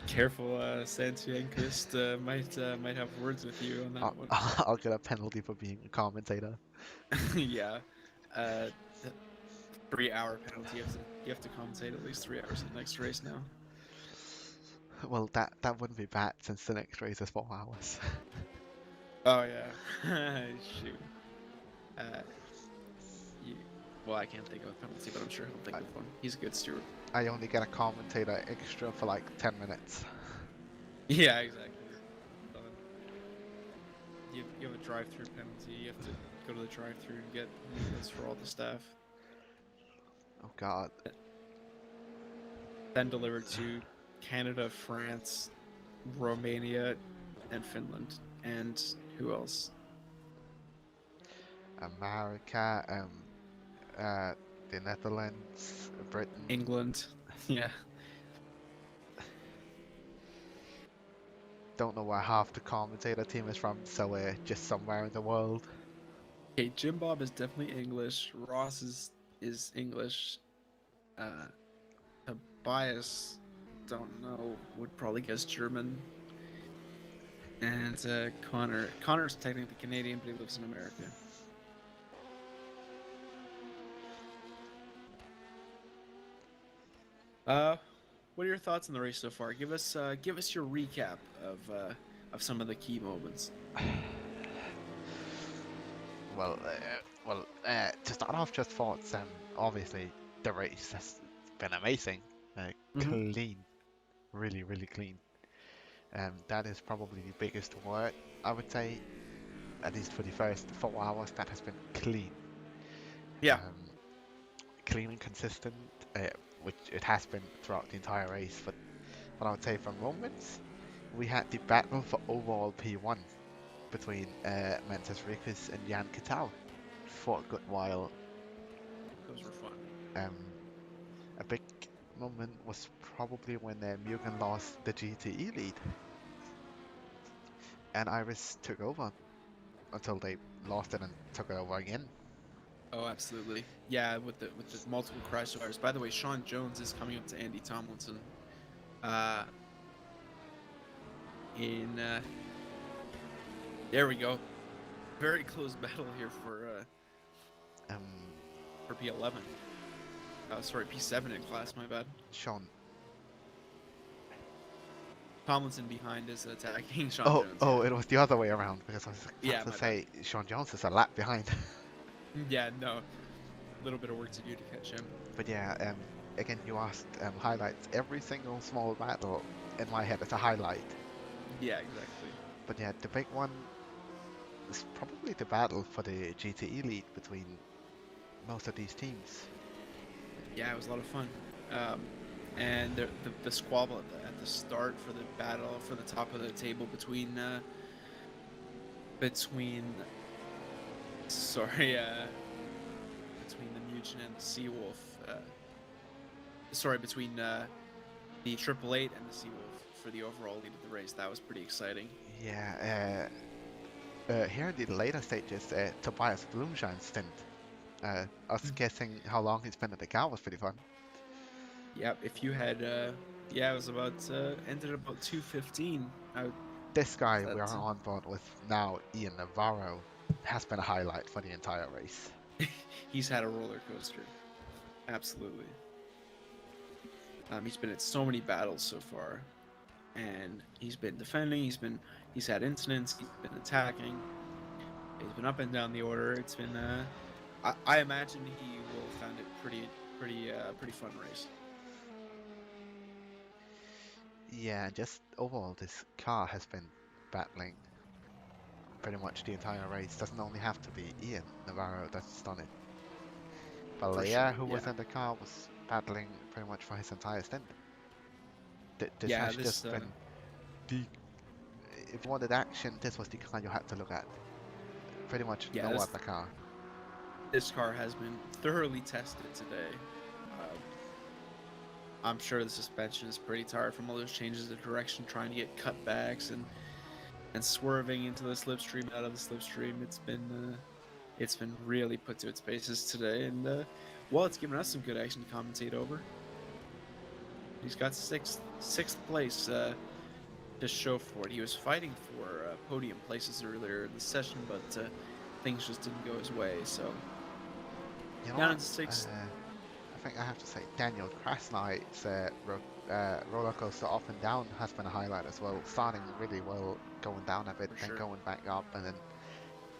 Careful, Santi Enquist might have words with you on that one. I'll get a penalty for being a commentator. Yeah. 3-hour penalty. You have to commentate at least 3 hours in the next race now. Well, that wouldn't be bad since the next race is 4 hours. Oh yeah. Shoot. Well, I can't think of a penalty, but I'm sure he'll think of one. He's a good steward. I only get a commentator extra for like 10 minutes. Yeah, exactly. You have a drive-through penalty. You have to go to the drive-through and get meals for all the staff. Oh god. Then delivered to Canada, France, Romania, and Finland. And who else? America, the Netherlands, Britain. England. Yeah. Don't know where half the commentator team is from, so just somewhere in the world. Okay, Jim Bob is definitely English. Ross is English. Tobias, don't know, would probably guess German. And Connor's technically Canadian, but he lives in America. What are your thoughts on the race so far? Give us your recap of some of the key moments. To start off, just thoughts. Obviously, the race has been amazing. Clean, really, really clean. That is probably the biggest word I would say. At least for the first 4 hours, that has been clean. Yeah. Clean and consistent, which it has been throughout the entire race. But what I would say for moments, we had the battle for overall P1 between Mantas Rikus and Jan Kitao for a good while. Those were fun. A big moment was probably when Mugen lost the GTE lead, and Iris took over until they lost it and took it over again. Oh, absolutely. Yeah, with the multiple crash drivers. By the way, Sean Jones is coming up to Andy Tomlinson. There we go. Very close battle here for P11. Sorry, P7 in class. My bad. Sean. Tomlinson behind is attacking Sean Jones. Oh, it was the other way around because I was about to say bad. Sean Jones is a lap behind. Yeah, no. A little bit of work to do to catch him. But yeah, again, you asked highlights. Every single small battle in my head is a highlight. Yeah, exactly. But yeah, the big one is probably the battle for the GTE lead between most of these teams. Yeah, it was a lot of fun. And the squabble at the start for the battle for the top of the table between the Mugen and the Seawolf. Between the 888 and the Seawolf for the overall lead of the race. That was pretty exciting. Yeah. Here in the later stages, Tobias Blumschein stint. Us guessing how long he's been at the car was pretty fun. Yep, if you had, it was about, ended about 2:15. This guy we are on board with now, Ian Navarro, has been a highlight for the entire race. He's had a roller coaster. Absolutely. He's been at so many battles so far. And he's been defending, he's had incidents, he's been attacking. He's been up and down the order. It's been, I imagine he will have found it pretty fun race. Yeah, just overall, this car has been battling pretty much the entire race. Doesn't only have to be Ian Navarro that's done it. But Leia, who was in the car, was battling pretty much for his entire stint. This has just been the... If you wanted action, this was the car you had to look at. Pretty much no other car. This car has been thoroughly tested today. I'm sure the suspension is pretty tired from all those changes of direction, trying to get cutbacks and swerving into the slipstream, out of the slipstream. It's been really put to its paces today, and it's given us some good action to commentate over. He's got sixth place to show for it. He was fighting for podium places earlier in the session, but things just didn't go his way. So down into sixth. I think I have to say Daniel Krasnight's roller coaster up and down has been a highlight as well. Starting really well, going down a bit, then going back up, and then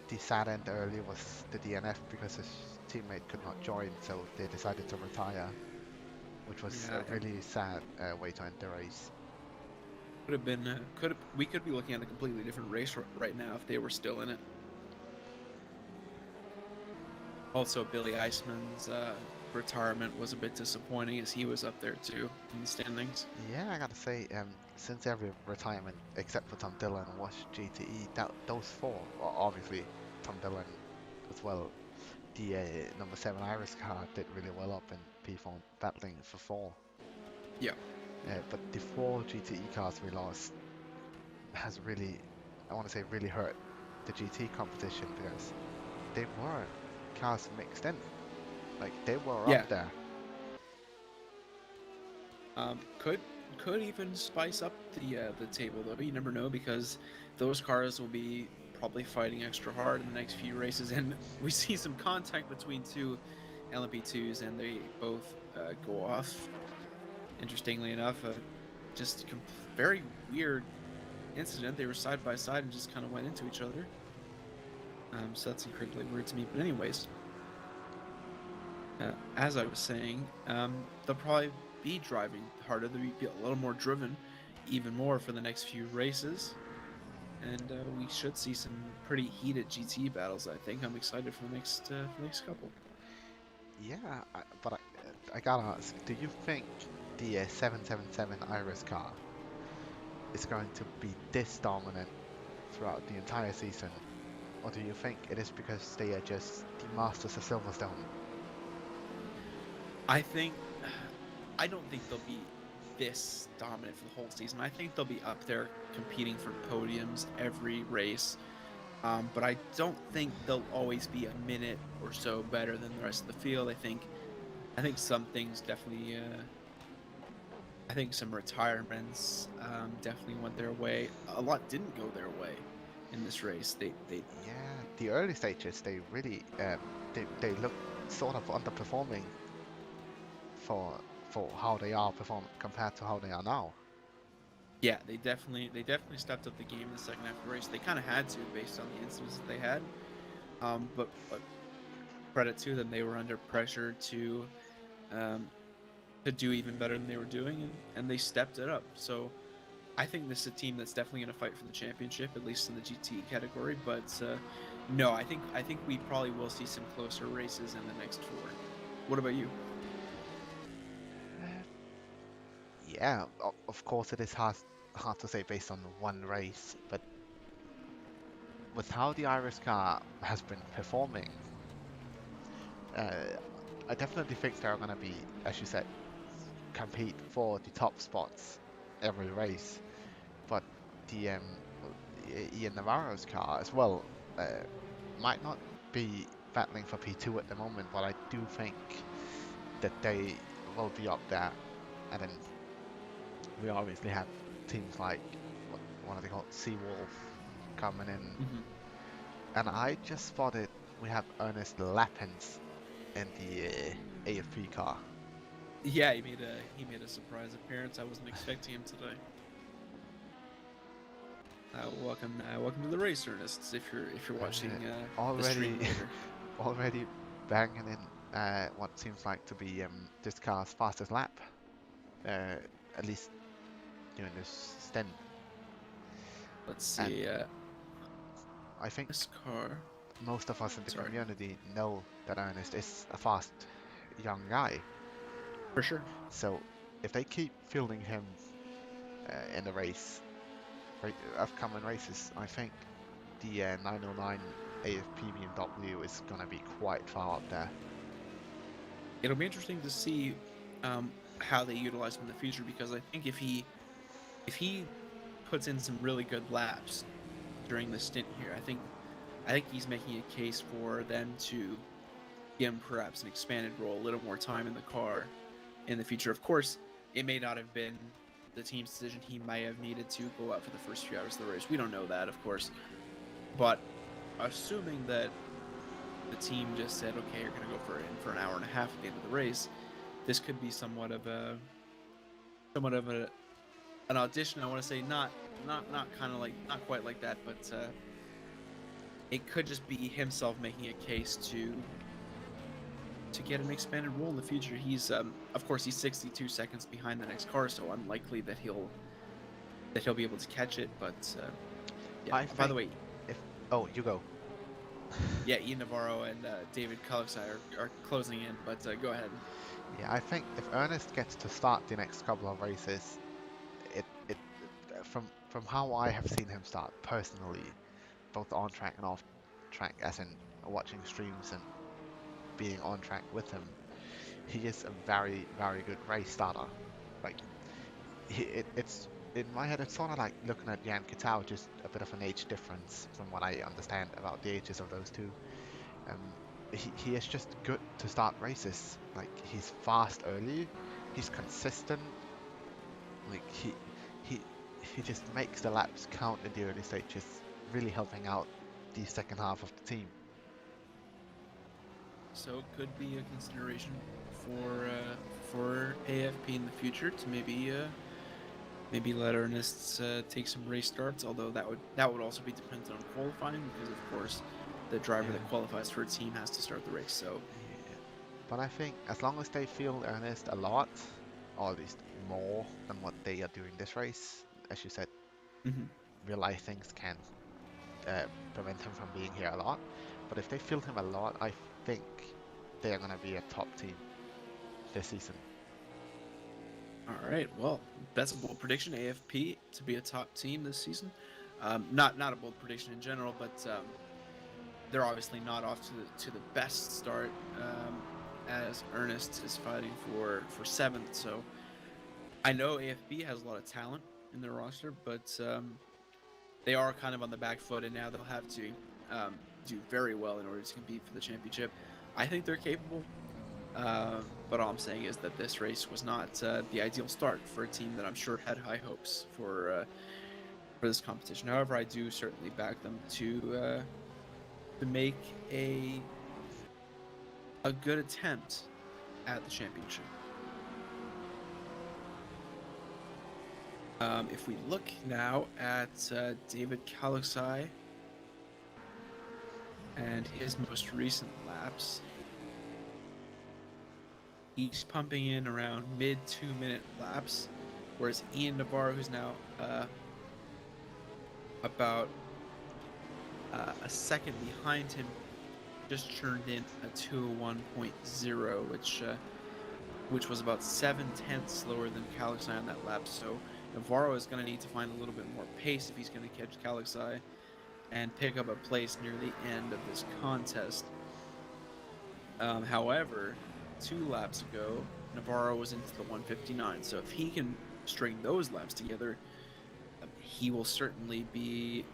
the sad end early was the DNF because his teammate could not join, so they decided to retire, which was a really sad way to end the race. Could have been, we could be looking at a completely different race right now if they were still in it. Also, Billy Eisman's retirement was a bit disappointing as he was up there too in the standings. Yeah, I gotta say, since every retirement except for Tom Dillon was GTE, those four, well, obviously Tom Dillon as well, the number 7 Iris car did really well up in P4 battling for 4. Yeah. But the 4 GTE cars we lost has really, I want to say, really hurt the GT competition because they were cars mixed in. Like, they were up there. Could even spice up the table though. You never know, because those cars will be probably fighting extra hard in the next few races, and we see some contact between two LMP2s, and they both go off. Interestingly enough, just very weird incident. They were side by side and just kind of went into each other. So that's incredibly weird to me. But anyways, as I was saying, they'll probably be driving harder. They'll be a little more driven, even more for the next few races. And we should see some pretty heated GT battles, I think. I'm excited for the next couple. Yeah, but I gotta ask, do you think the 777 Iris car is going to be this dominant throughout the entire season? Or do you think it is because they are just the masters of Silverstone? I don't think they'll be this dominant for the whole season. I think they'll be up there competing for podiums every race. But I don't think they'll always be a minute or so better than the rest of the field. I think some things definitely. I think some retirements definitely went their way. A lot didn't go their way in this race. They Yeah, the early stages, they really they look sort of underperforming for how they are performing compared to how they are now. Yeah, they definitely stepped up the game in the second half of the race. They kind of had to, based on the incidents that they had. But credit to them, they were under pressure to do even better than they were doing, and they stepped it up. So I think this is a team that's definitely going to fight for the championship, at least in the GT category. But no, I think we probably will see some closer races in the next four. What about you? Yeah, of course it is hard to say based on one race, but with how the Iris car has been performing, I definitely think they're going to be, as you said, compete for the top spots every race. But the Ian Navarro's car as well might not be battling for P2 at the moment, but I do think that they will be up there. And then we obviously have teams like, what are they called, Seawolf coming in. Mm-hmm. And I just spotted we have Ernest Lappens in the AFP car. Yeah, he made a surprise appearance. I wasn't expecting him today. Welcome to the race, Ernest. If you're watching the stream later. Already banging in what seems like to be this car's fastest lap, at least during this stint. Let's see. I think This car. most of us in the community know that Ernest is a fast young guy. For sure. So if they keep fielding him in the upcoming races, I think the 909 AFP BMW is going to be quite far up there. It'll be interesting to see how they utilize him in the future, because I think if he puts in some really good laps during the stint here, I think he's making a case for them to give him perhaps an expanded role, a little more time in the car in the future. Of course, it may not have been the team's decision. He might have needed to go out for the first few hours of the race. We don't know that, of course. But assuming that the team just said, okay, you're going to go for an hour and a half at the end of the race, this could be somewhat of an audition. I want to say not quite like that, but it could just be himself making a case to get an expanded role in the future. He's of course he's 62 seconds behind the next car, so unlikely that he'll be able to catch it. But yeah. By the way, you go. Yeah, Ian Navarro and David Kalixai are closing in, but go ahead. Yeah, I think if Ernest gets to start the next couple of races, it from how I have seen him start personally, both on track and off track, as in watching streams and being on track with him, he is a very, very good race starter. Like, it's in my head, it's sort of like looking at Jan Kitao, just a bit of an age difference from what I understand about the ages of those two. He is just good to start races. Like, he's fast early, he's consistent, Like he he just makes the laps count in the early stages, really helping out the second half of the team. So it could be a consideration for AFP in the future to maybe let Ernest take some race starts. Although that would also be dependent on qualifying, because of course the driver that qualifies for a team has to start the race. So Yeah. But I think as long as they feel Ernest a lot, or at least more than what they are doing this race, as you said, real life things can prevent him from being here a lot. But if they feel him a lot, I think they're going to be a top team this season. all right, well, that's a bold prediction. AFP to be a top team this season. Not a bold prediction in general, but they're obviously not off to the best start, as Ernest is fighting for seventh. So I know AFB has a lot of talent in their roster, but they are kind of on the back foot, and now they'll have to do very well in order to compete for the championship. I think they're capable, but all I'm saying is that this race was not the ideal start for a team that I'm sure had high hopes for this competition. However, I do certainly back them to make a good attempt at the championship. If we look now at David Kaluxai and his most recent laps, he's pumping in around mid 2-minute laps, whereas Ian Navarro, who's now about a second behind him, just churned in a 201.0, which was about 7/10 slower than Kaluxai on that lap. So Navarro is going to need to find a little bit more pace if he's going to catch Kaluxai and pick up a place near the end of this contest. However, 2 laps ago, Navarro was into the 159, so if he can string those laps together, he'll certainly be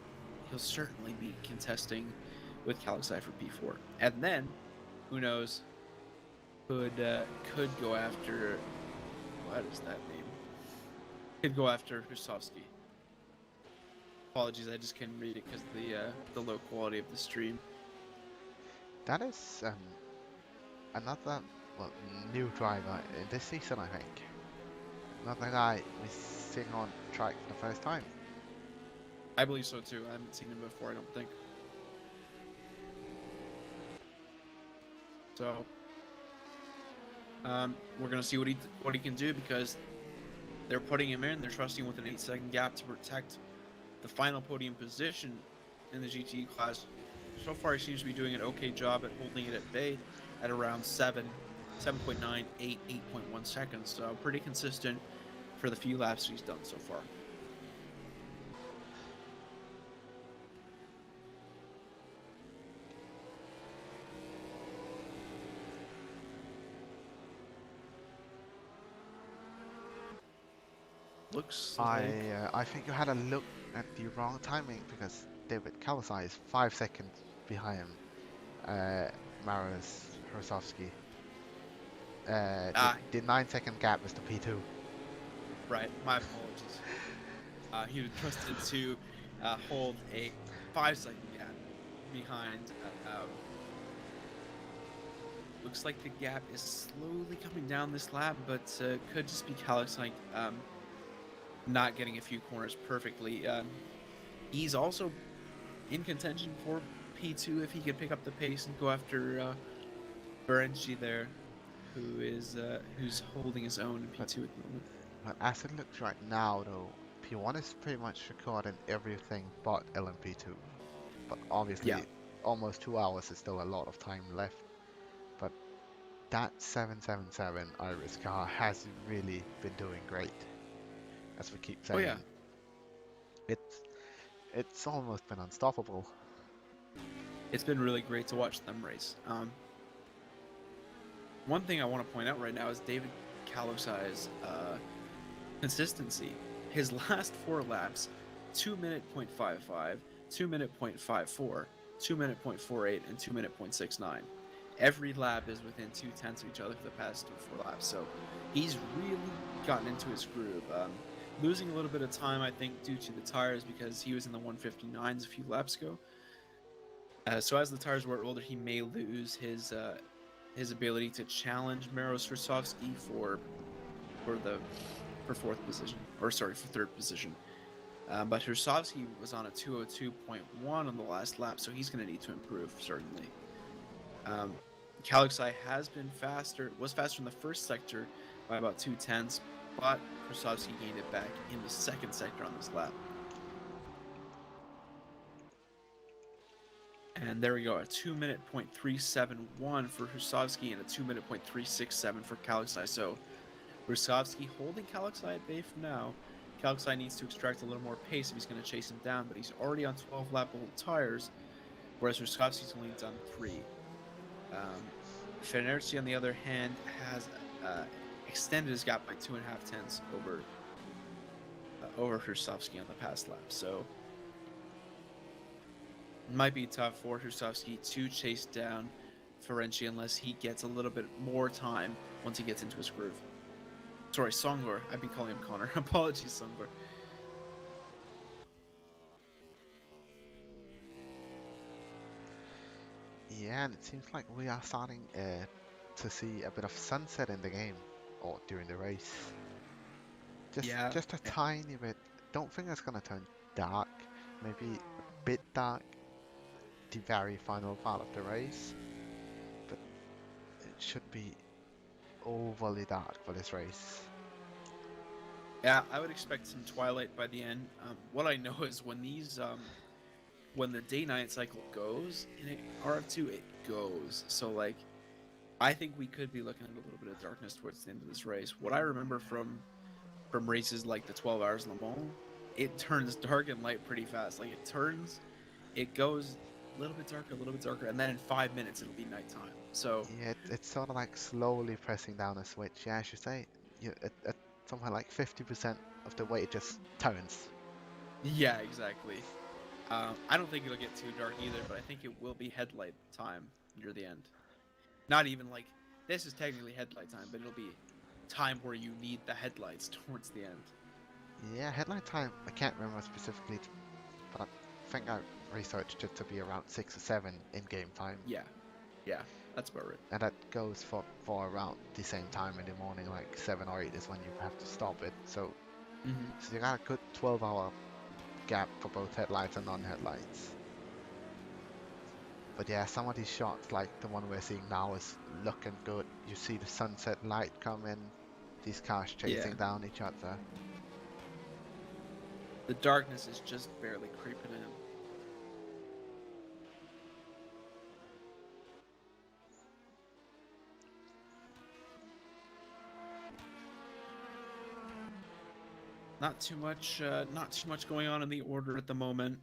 contesting with Kaluxai for P4. And then, who knows, could go after, what is that name? Could go after Husovsky. Apologies, I just couldn't read it because of the low quality of the stream. That is another new driver in this season, I think. Another guy we're seeing on track for the first time. I believe so too. I haven't seen him before, I don't think. So we're gonna see what he can do, because they're putting him in. They're trusting with an 8-second gap to protect the final podium position in the GTE class. So far, he seems to be doing an okay job at holding it at bay at around 7.9, 8.1 seconds. So pretty consistent for the few laps he's done so far. Looks like... I think you had a look at the wrong timing, because David Kalusai is 5 seconds behind Mariusz Husovsky. The 9-second gap is the P2. Right, my apologies. He was trusted to hold a 5-second gap behind. Looks like the gap is slowly coming down this lap, but could just be Kaluxai not getting a few corners perfectly. He's also in contention for P2 if he could pick up the pace and go after Barnsdale there, who's holding his own in P2 at the moment. But as it looks right now, though, P1 is pretty much secured in everything but LMP2. But obviously, almost 2 hours is still a lot of time left. But that 777 Iris car has really been doing great, as we keep saying. Oh yeah. It's almost been unstoppable. It's been really great to watch them race. One thing I want to point out right now is David Kalusai's consistency. His last 4 laps, 2-minute .55, 2-minute .54, 2-minute .48, and 2-minute .69. Every lap is within 2/10 of each other for the past 4 laps, so he's really gotten into his groove. losing a little bit of time, I think, due to the tires because he was in the 159s a few laps ago. So as the tires were older, he may lose his ability to challenge Maros Rosovsky for fourth position, or sorry, for third position. But Rosovsky was on a 202.1 on the last lap, so he's going to need to improve certainly. Kalixai was faster in the first sector by about 2/10, but Rosovsky gained it back in the second sector on this lap. And there we go, a 2-minute .371 for Rosovsky and a 2-minute .367 for Kalixai. So Rosovsky holding Kalixai at bay for now. Kalixai needs to extract a little more pace if he's going to chase him down, but he's already on 12 lap old tires, whereas Rosovsky's only done 3. Fenerci, on the other hand, has extended his gap by 2.5 tenths over Rosovsky on the past lap. So it might be tough for Rosovsky to chase down Ferenci unless he gets a little bit more time once he gets into his groove. Sorry, Songor. I've been calling him Connor. Apologies, Songor. Yeah, and it seems like we are starting to see a bit of sunset in the game, or during the race. Just a tiny bit. Don't think it's gonna turn dark. Maybe a bit dark. The very final part of the race, but it should be overly dark for this race. Yeah, I would expect some twilight by the end. What I know is when these, when the day-night cycle goes in RF2, it goes. So like, I think we could be looking at a little bit of darkness towards the end of this race. What I remember from races like the 12 Hours Le Mans, it turns dark and light pretty fast. Like it goes a little bit darker, and then in 5 minutes it'll be nighttime. So yeah, it's sort of like slowly pressing down a switch. Yeah, I should say, at somewhere like 50% of the way it just turns. yeah, exactly. I don't think it'll get too dark either, but I think it will be headlight time near the end. Not even like, this is technically headlight time, but it'll be time where you need the headlights towards the end. Yeah, headlight time, I can't remember specifically, but I think I researched it to be around 6 or 7 in-game time. Yeah, that's about right. And that goes for around the same time in the morning, like 7 or 8 is when you have to stop it. So, so you got a good 12-hour gap for both headlights and non-headlights. But yeah, some of these shots, like the one we're seeing now, is looking good. You see the sunset light come in, these cars chasing down each other. The darkness is just barely creeping in. Not too much going on in the order at the moment.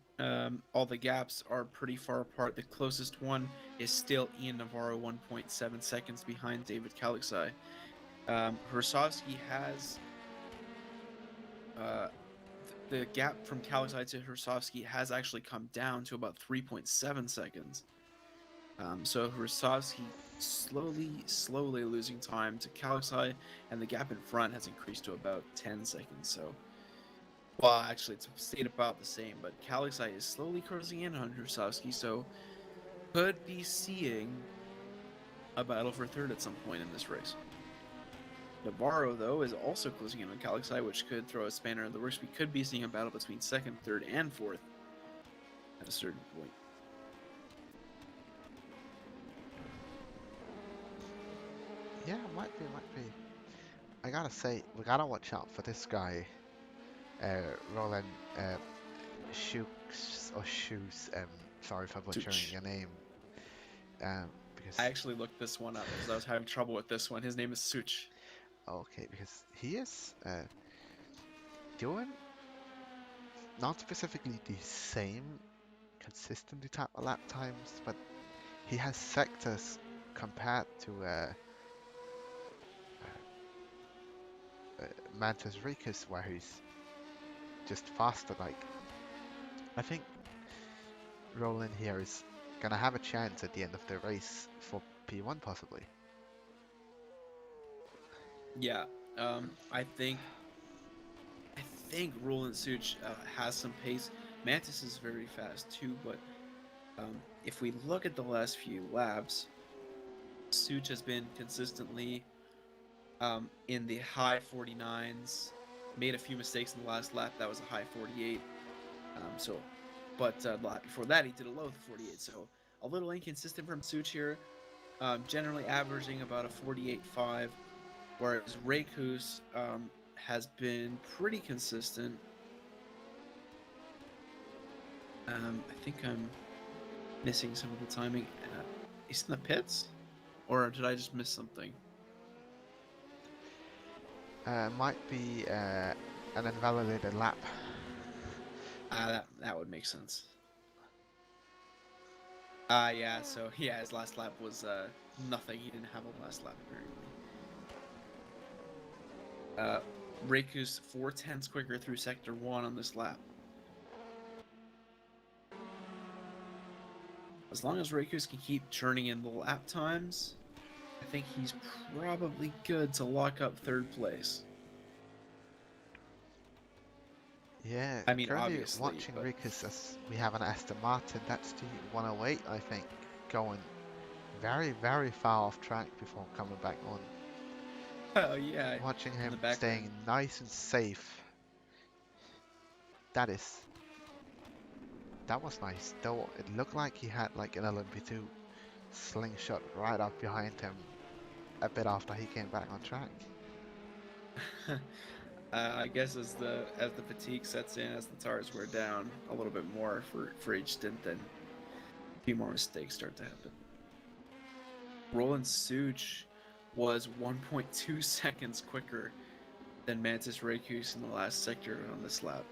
All the gaps are pretty far apart. The closest one is still Ian Navarro, 1.7 seconds behind David Kalixai. Rosovsky has the gap from Kalixai to Rosovsky has actually come down to about 3.7 seconds. So Rosovsky slowly losing time to Kalixai, and the gap in front has increased to about 10 seconds. So, well, actually, it's stayed about the same, but Kalixai is slowly closing in on Rosovsky, so could be seeing a battle for third at some point in this race. Navarro, though, is also closing in on Kalixai, which could throw a spanner in the works. We could be seeing a battle between second, third, and fourth at a certain point. Yeah, might be. I gotta say, we gotta watch out for this guy, Roland Shoes. Sorry for butchering your name. Because I actually looked this one up because I was having trouble with this one. His name is Such. okay, because he is doing not specifically the same consistently type of lap times, but he has sectors compared to Mantis Ricus where he's just faster. Like, I think Roland here is gonna have a chance at the end of the race for P1 possibly. Yeah, I think think Roland Such has some pace. Mantis is very fast too, but if we look at the last few laps, Such has been consistently in the high 49s. Made a few mistakes in the last lap. That was a high 48. But the lap before that, he did a low 48. So a little inconsistent from Such here. Generally averaging about a 48.5, whereas Raykus has been pretty consistent. I think I'm missing some of the timing. He's in the pits? Or did I just miss something? Might be an invalidated lap. That would make sense. Yeah, so yeah, his last lap was nothing. He didn't have a last lap apparently. Raykus 4/10 quicker through sector 1 on this lap. As long as Raykus can keep churning in the lap times, I think he's probably good to lock up 3rd place. Yeah, I mean, currently obviously, watching but- Ricus as we have an Aston Martin, that's the 108, I think, going very, very far off track before coming back on. Oh yeah. Watching in him the background. staying nice and safe. That was nice. Though it looked like he had like an LMP2 slingshot right up behind him a bit after he came back on track. I guess as the fatigue sets in, as the tires wear down a little bit more for each stint, then a few more mistakes start to happen. Roland Such was 1.2 seconds quicker than Mantis Raykus in the last sector on this lap.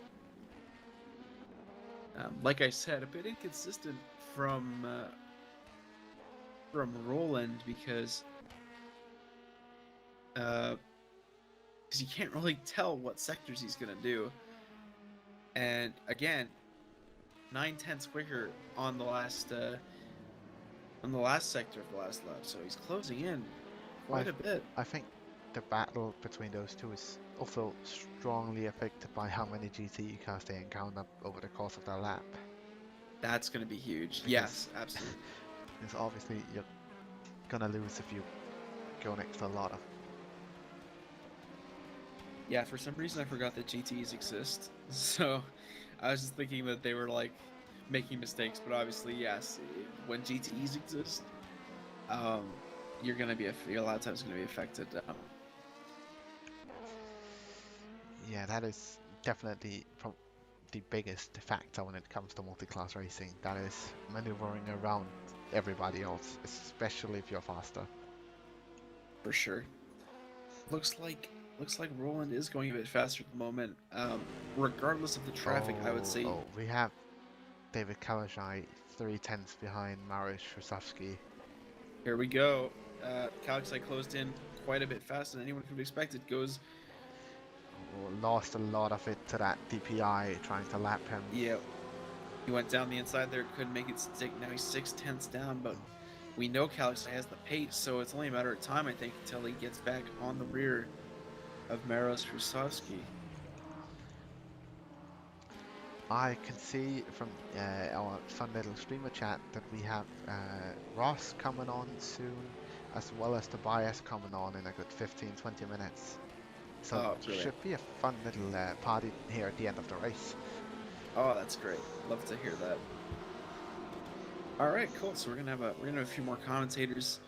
Like I said, a bit inconsistent from Roland because you can't really tell what sectors he's gonna do. And again, 9/10 quicker on the last sector of the last lap, so he's closing in quite a bit. I think the battle between those two is also strongly affected by how many GTE cars they encounter over the course of their lap. That's gonna be huge. Because- Yes, absolutely. Because obviously you're gonna lose if you go next to a lot of. Yeah, for some reason I forgot that GTEs exist. So I was just thinking that they were like making mistakes, but obviously yes, when GTEs exist, you're gonna be a lot of times gonna be affected. Yeah, that is definitely the biggest factor when it comes to multi-class racing. That is maneuvering around everybody else, especially if you're faster. For sure. Looks like Roland is going a bit faster at the moment. Regardless of the traffic, I would say. Oh, we have David Kalashai 3/10 behind Mariusz Rusowski. Here we go. Kalixai closed in quite a bit faster than anyone could have expected. Goes. Lost a lot of it to that DPI trying to lap him. Yeah. He went down the inside there, couldn't make it stick. Now he's 6/10 down, but we know Kalixai has the pace, so it's only a matter of time, I think, until he gets back on the rear of Mariusz Rusowski. I can see from our fun little streamer chat that we have Ross coming on soon, as well as Tobias coming on in a good 15-20 minutes. So Oh, it brilliant. should be a fun little party here at the end of the race. Oh, that's great. Love to hear that. All right, cool. So we're gonna have a few more commentators.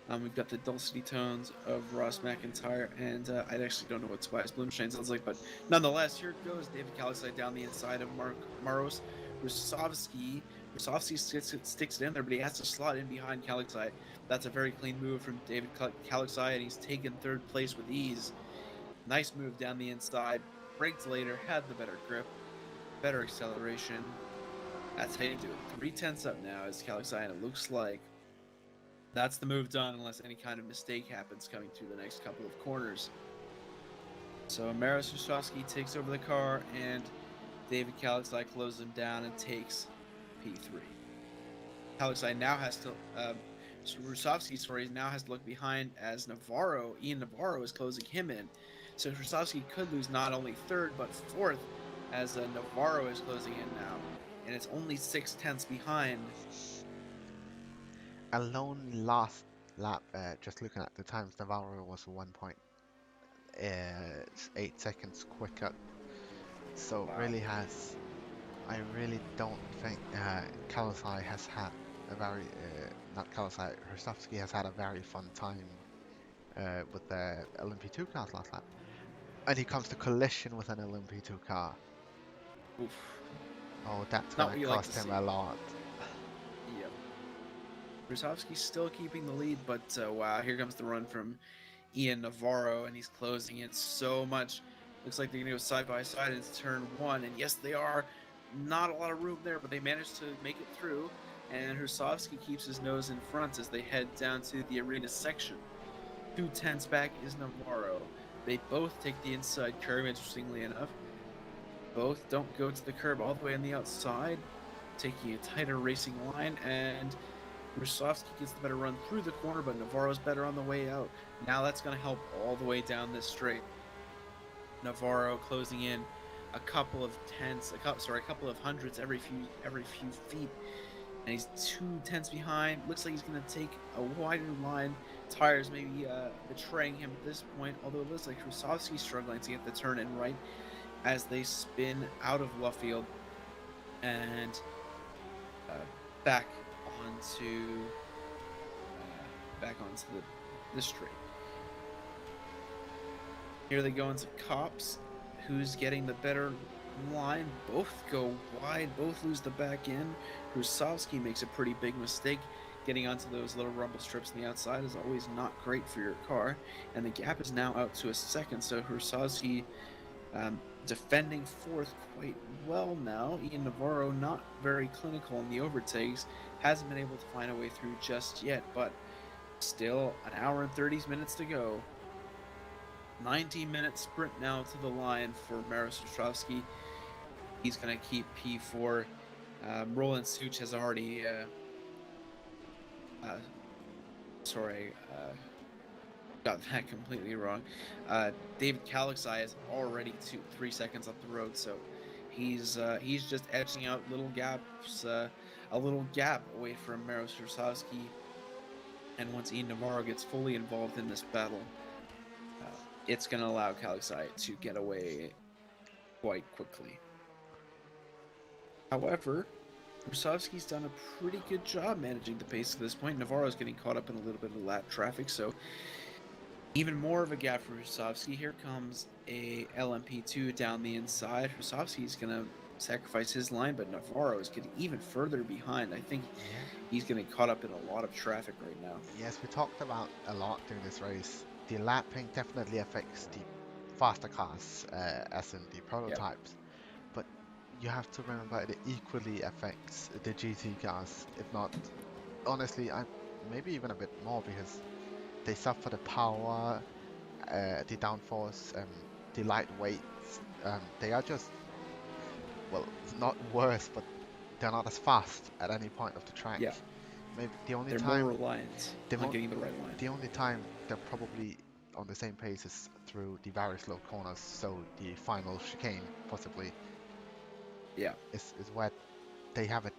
We've got the dulcety tones of Ross McIntyre, and I actually don't know what Tobias Blumschein sounds like, but nonetheless, here it goes. David Kalixai down the inside of Mariusz Rusowski. Rusowski sticks it in there, but he has to slot in behind Kalixai. That's a very clean move from David Kalixai, and he's taken 3rd place with ease. Nice move down the inside. Braked later, had the better grip, better acceleration. That's how you do it. 3/10 up now is Kalixai, and it looks like that's the move done unless any kind of mistake happens coming through the next couple of corners. So Mariusz Rusowski takes over the car, and David Kalixai closes him down and takes P3. Kalixai now has to, Rusowski, now has to look behind as Ian Navarro is closing him in. So Krasovsky could lose not only third, but fourth, as Navarro is closing in now. And it's only 6/10 behind. Alone last lap, just looking at the times, Navarro was 1.8 seconds quicker. So Wow. really has, I really don't think Kalasai has had a very, not Kalasai, Krasovsky has had a very fun time with the LMP2 cars last lap. And he comes to collision with an LMP2 car. Oof. Oh, that's Not gonna what you like cost to him see. a lot. Yep. Krasovsky's still keeping the lead, but wow, here comes the run from Ian Navarro, and he's closing it so much. Looks like they're going to go side by side into turn one, and yes, they are. Not a lot of room there, but they managed to make it through, and Krasovsky keeps his nose in front as they head down to the arena section. 2/10 back is Navarro. They both take the inside curve, interestingly enough. Both don't go to the curb all the way on the outside, taking a tighter racing line, and Krasovsky gets the better run through the corner, but Navarro's better on the way out. Now that's going to help all the way down this straight. Navarro closing in a couple of hundreds every few feet, and he's 2/10 behind. Looks like he's going to take a wider line. Tires maybe betraying him at this point, although it looks like Krasovsky's struggling to get the turn in right as they spin out of Luffield and back onto the straight. Here they go into Cops. Who's getting the better line? Both go wide, both lose the back end. Krasovsky makes a pretty big mistake. Getting onto those little rumble strips on the outside is always not great for your car. And the gap is now out to a second, so Krasovsky defending fourth quite well now. Ian Navarro not very clinical in the overtakes. Hasn't been able to find a way through just yet, but still an hour and 30 minutes to go. 19-minute sprint now to the line for Maros Krasovsky. He's going to keep P4. Roland Such has already got that completely wrong. David Kalixai is already 3 seconds up the road, so he's just edging out little gaps, a little gap away from Maros Krasovsky. And once Ian Navarro gets fully involved in this battle, it's going to allow Kalixai to get away quite quickly. However, Krasovsky's done a pretty good job managing the pace at this point. Navarro's getting caught up in a little bit of lap traffic, so even more of a gap for Krasovsky. Here comes a LMP2 down the inside. Krasovsky's going to sacrifice his line, but Navarro is getting even further behind. I think he's going to get caught up in a lot of traffic right now. Yes, we talked about a lot during this race. The lapping definitely affects the faster cars, as in the prototypes. But you have to remember it equally affects the GT cars, if not, honestly, maybe even a bit more, because they suffer the power, the downforce, the lightweight. They are just, well, not worse, but they're not as fast at any point of the track. Yeah. Maybe the only They're time more reliant on getting the right line. the only time they're probably on the same pace is through the very slow corners, so the final chicane possibly is where they have a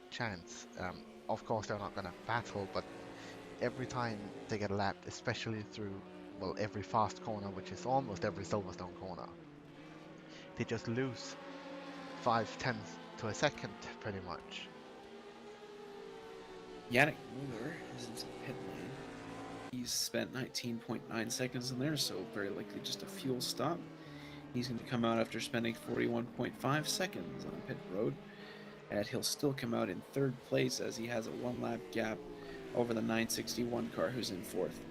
chance. Of course they're not going to battle, but every time they get lapped, especially through, well, every fast corner, which is almost every Silverstone corner, they just lose 5/10 to a second pretty much. Yannick Muller is into the pit lane. He's spent 19.9 seconds in there, so very likely just a fuel stop. He's going to come out after spending 41.5 seconds on pit road, and he'll still come out in third place as he has a one-lap gap over the 961 car who's in fourth.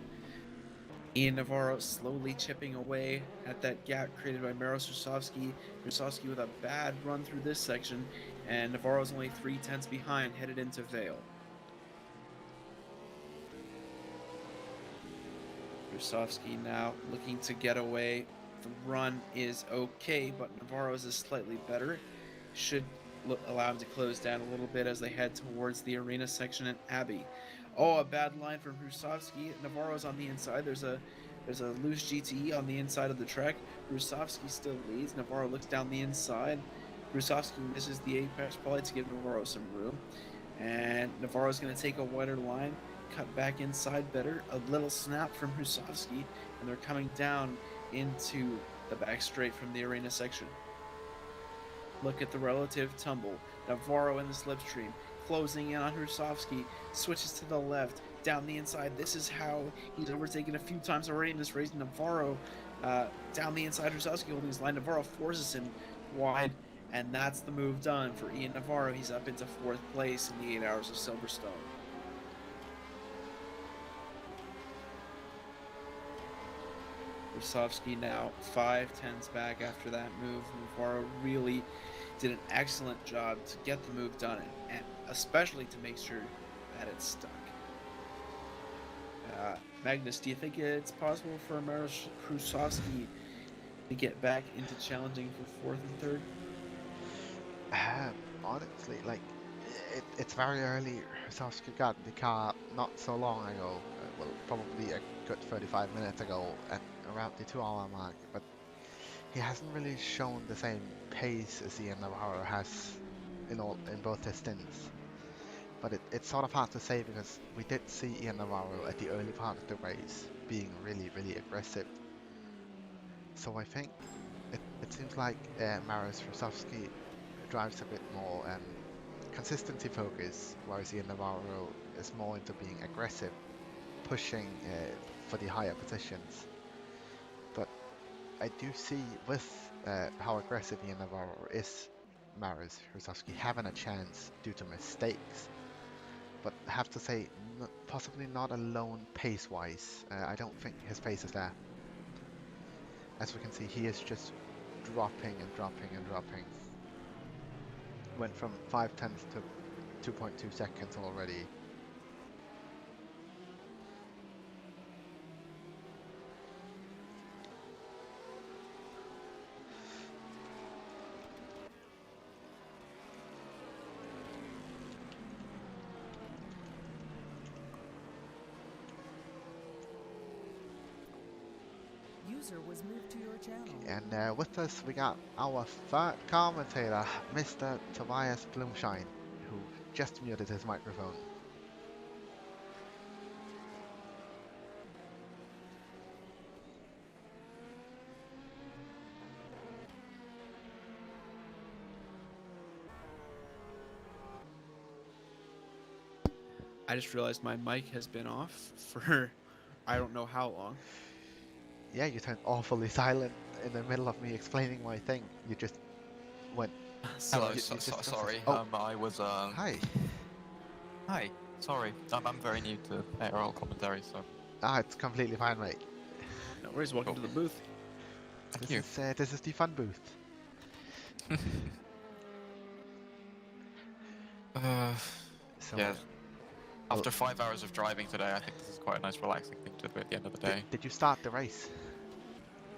Ian Navarro slowly chipping away at that gap created by Maros Krasovsky. Krasovsky with a bad run through this section, and Navarro's only 3/10 behind, headed into Vale. Krasovsky now looking to get away. The run is okay, but Navarro's is slightly better. Should allow him to close down a little bit as they head towards the arena section at Abbey. Oh, a bad line from Krasovsky. Navarro's on the inside. There's There's a loose GTE on the inside of the track. Rusovsky still leads. Navarro looks down the inside. Rusovsky misses the apex, probably to give Navarro some room. And Navarro's going to take a wider line, cut back inside better. A little snap from Rusovsky, and they're coming down into the back straight from the arena section. Look at the relative tumble. Navarro in the slipstream, closing in on Rusovsky, switches to the left, down the inside. This is how he's overtaken a few times already in this race. Navarro down the inside, Rusovsky holding his line. Navarro forces him wide, and that's the move done for Ian Navarro. He's up into 4th place in the 8 Hours of Silverstone. Rusovsky now 5/10s back after that move. Navarro really did an excellent job to get the move done, and especially to make sure that it's stuck. Magnus, do you think it's possible for Maros Rusovsky to get back into challenging for 4th and 3rd? Honestly, like, it's very early. Rusovsky got the car not so long ago, well, probably a good 35 minutes ago, at around the 2-hour mark, but he hasn't really shown the same pace as Ian Navarro has in both his stints. But it's sort of hard to say, because we did see Ian Navarro at the early part of the race being really, really aggressive. So I think it seems like Maros Rusovsky drives a bit more consistency focus, whereas Ian Navarro is more into being aggressive, pushing for the higher positions. But I do see with how aggressive Ian Navarro is, Maros Rusovsky having a chance due to mistakes. But I have to say, possibly not alone pace-wise. I don't think his pace is there. As we can see, he is just dropping and dropping and dropping. Went from 5/10 to 2.2 seconds already. User was moved to your channel. And with us we got our 3rd commentator, Mr. Tobias Blumschein, who just muted his microphone. I just realized my mic has been off for I don't know how long. Yeah, you turned awfully silent in the middle of me explaining my thing. You just went. Hello, you just sorry. Oh. I was. Hi. Hi. Sorry, I'm very new to ARL commentary, so. It's completely fine, mate. No worries, welcome to the booth. Thank you. This is the fun booth. So, Yeah. After 5 hours of driving today, I think this is quite a nice relaxing thing to do at the end of the day. Did you start the race?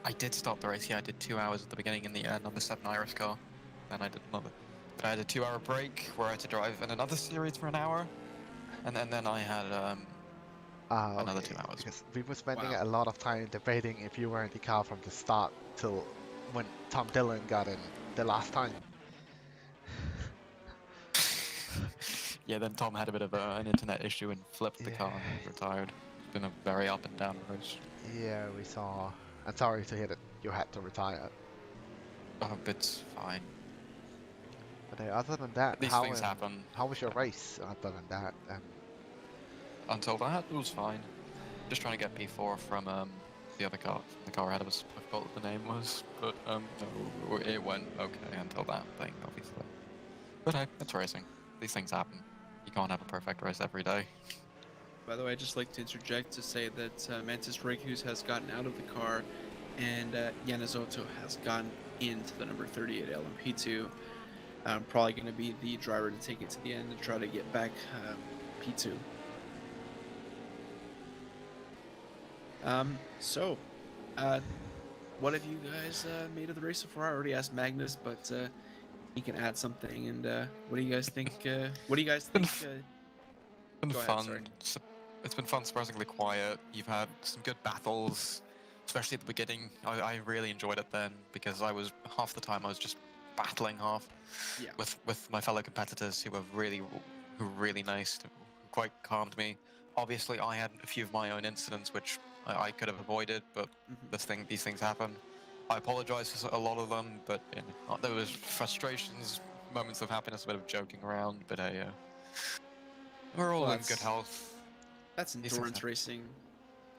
I did start the race, yeah, I did 2 hours at the beginning in the number 7 Irish car. Then I did another. But I had a 2-hour break where I had to drive in another series for an hour. And then I had another okay, 2 hours. Because we were spending Wow. a lot of time debating if you were in the car from the start till when Tom Dillon got in the last time. Yeah, then Tom had a bit of an internet issue and flipped the car and Yeah. retired. It's been a very up and down race. Yeah, we saw. I'm sorry to hear that you had to retire. Oh, it's fine. But other than that, These things happen. how was your race? Other than that, Until that, it was fine. Just trying to get P4 from the other car, the car ahead of us. I forgot what the name was, but no, it went okay until that thing, obviously. But hey, it's racing. These things happen. You can't have a perfect race every day. By the way, I'd just like to interject to say that Mantis Rekus has gotten out of the car, and Yanazotto has gotten into the number 38 LMP2. Probably going to be the driver to take it to the end and try to get back P2. What have you guys made of the race so far? I already asked Magnus, but he can add something. And what do you guys think? What do you guys think? It's been Go ahead, fun. sorry. It's been fun, surprisingly quiet. You've had some good battles. especially at the beginning. I really enjoyed it then because I was half the time I was just battling Yeah. with my fellow competitors who were really nice, who quite calmed me. Obviously, I had a few of my own incidents which I could have avoided, but these things happen. I apologize for a lot of them, but there was frustrations, moments of happiness, a bit of joking around, but we're all Well, in good health. That's These things endurance happen. racing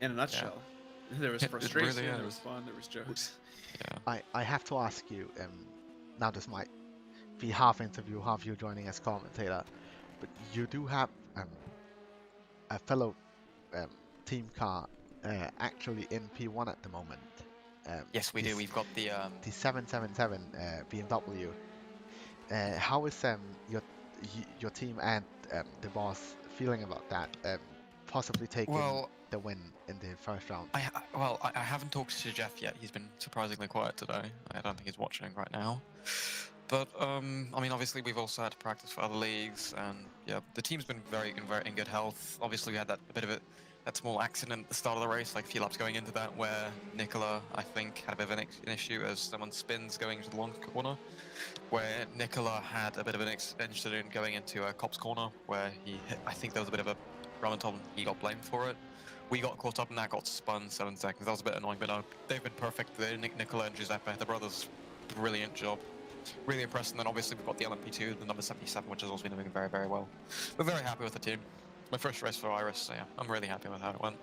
in a nutshell. There was It frustration, really there was is. fun, there was jokes. Yeah. I have to ask you, now this might be half interview, half you joining as commentator, but you do have a fellow team car actually in P1 at the moment. Yes, we do. We've got the 777 BMW. How is your team and the boss feeling about that? Possibly taking well. the win in the first round. I haven't talked to Jeff yet. He's been surprisingly quiet today. I don't think he's watching right now. But I mean, obviously we've also had to practice for other leagues, and yeah, the team's been very in good health. Obviously we had that small accident at the start of the race, like a few laps going into that, where Nicola, I think, had a bit of an issue as someone spins going into the long corner, where Nicola had a bit of an incident going into a cop's corner, where I think there was a bit of a run on top and he got blamed for it. We got caught up in that, got spun 7 seconds. That was a bit annoying, but no, they've been perfect. Nicola and Giuseppe, the brothers, brilliant job. Really impressed. And then obviously we've got the LMP2, the number 77, which has also been doing very, very well. We're very happy with the team. My first race for Iris, so yeah, I'm really happy with how it went.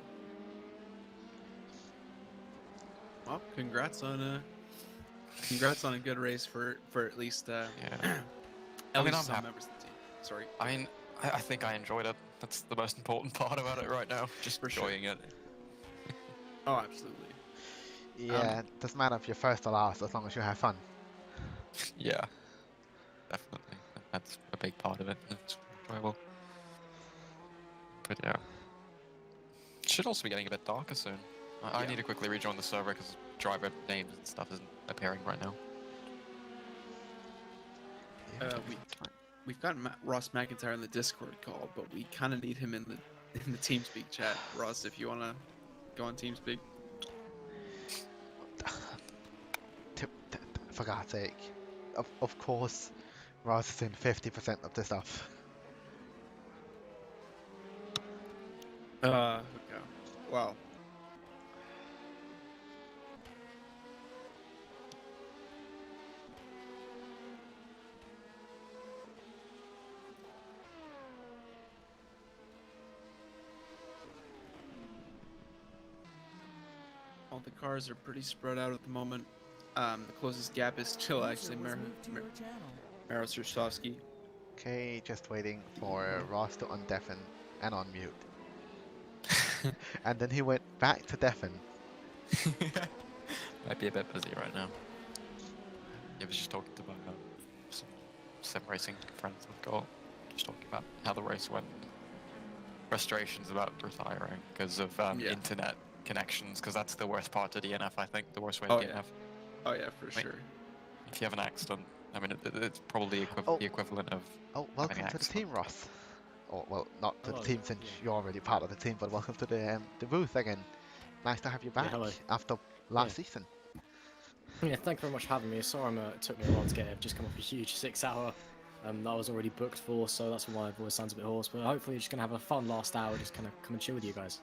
Well, congrats on a good race for at least Yeah. at least I'm some happy. members of the team. Sorry. I mean, I think I enjoyed it. That's the most important part about it right now. Just For sure. enjoying it. Oh, absolutely. Yeah, it doesn't matter if you're first or last as long as you have fun. Yeah, definitely. That's a big part of it. It's enjoyable. But yeah. It should also be getting a bit darker soon. I need to quickly rejoin the server because driver names and stuff isn't appearing right now. We've got Ross McIntyre in the Discord call, but we kind of need him in the TeamSpeak chat. Ross, if you want to go on TeamSpeak. For God's sake. Of course, Ross is in 50% of the stuff. Okay. Wow. All the cars are pretty spread out at the moment. The closest gap is still actually Maro Strasovsky. Okay, just waiting for Ross to undeafen and unmute. And then he went back to deafen. Might be a bit busy right now. He was just talking to some sim racing friends I've got. Just talking about how the race went. Frustrations about retiring because of internet connections, because that's the worst part of DNF, I think. The worst way of DNF. Oh yeah, for sure. If you have an accident, I mean, it's probably the equivalent of. Oh, welcome to the team, Ross. Oh, well, not to the team since you're already part of the team, but welcome to the booth again. Nice to have you back after last season. Yeah, thank you very much for having me. Sorry it took me a while to get here. I've just come off a huge 6-hour that I was already booked for, so that's why my voice sounds a bit hoarse. But hopefully, just gonna have a fun last hour, just kind of come and chill with you guys.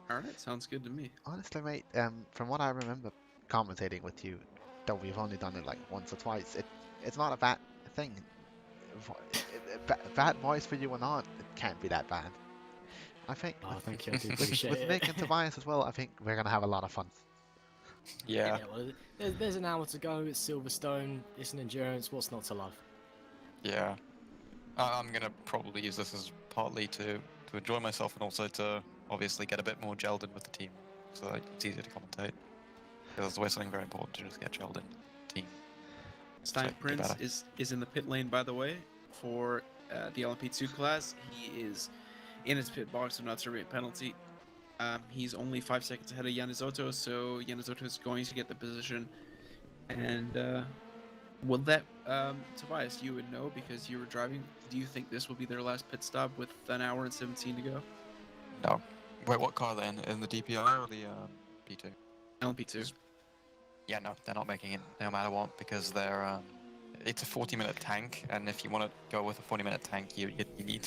Alright, sounds good to me. Honestly, mate, from what I remember commentating with you, though we've only done it like once or twice, it's not a bad thing. Bad voice for you or not, it can't be that bad. I think. Oh, thank you. I do appreciate with it. Nick and Tobias as well, I think we're gonna have a lot of fun. Yeah. Well, there's an hour to go. It's Silverstone. It's an endurance. What's not to love? Yeah. I'm gonna probably use this as partly to enjoy myself and also to obviously get a bit more gelled in with the team, so that it's easier to commentate. Because it's always something very important to just get gelled in with the team. Stein Prince is in the pit lane, by the way, for the LMP2 class. He is in his pit box, so not serving a penalty. He's only 5 seconds ahead of Yanizotto, so Yanizotto is going to get the position. And will that, Tobias, you would know because you were driving. Do you think this will be their last pit stop with an hour and 17 to go? No. Wait, what car then? In the DPI or the LMP2. LMP2. Yeah, no, they're not making it no matter what because they're it's a 40-minute tank, and if you want to go with a 40-minute tank, you need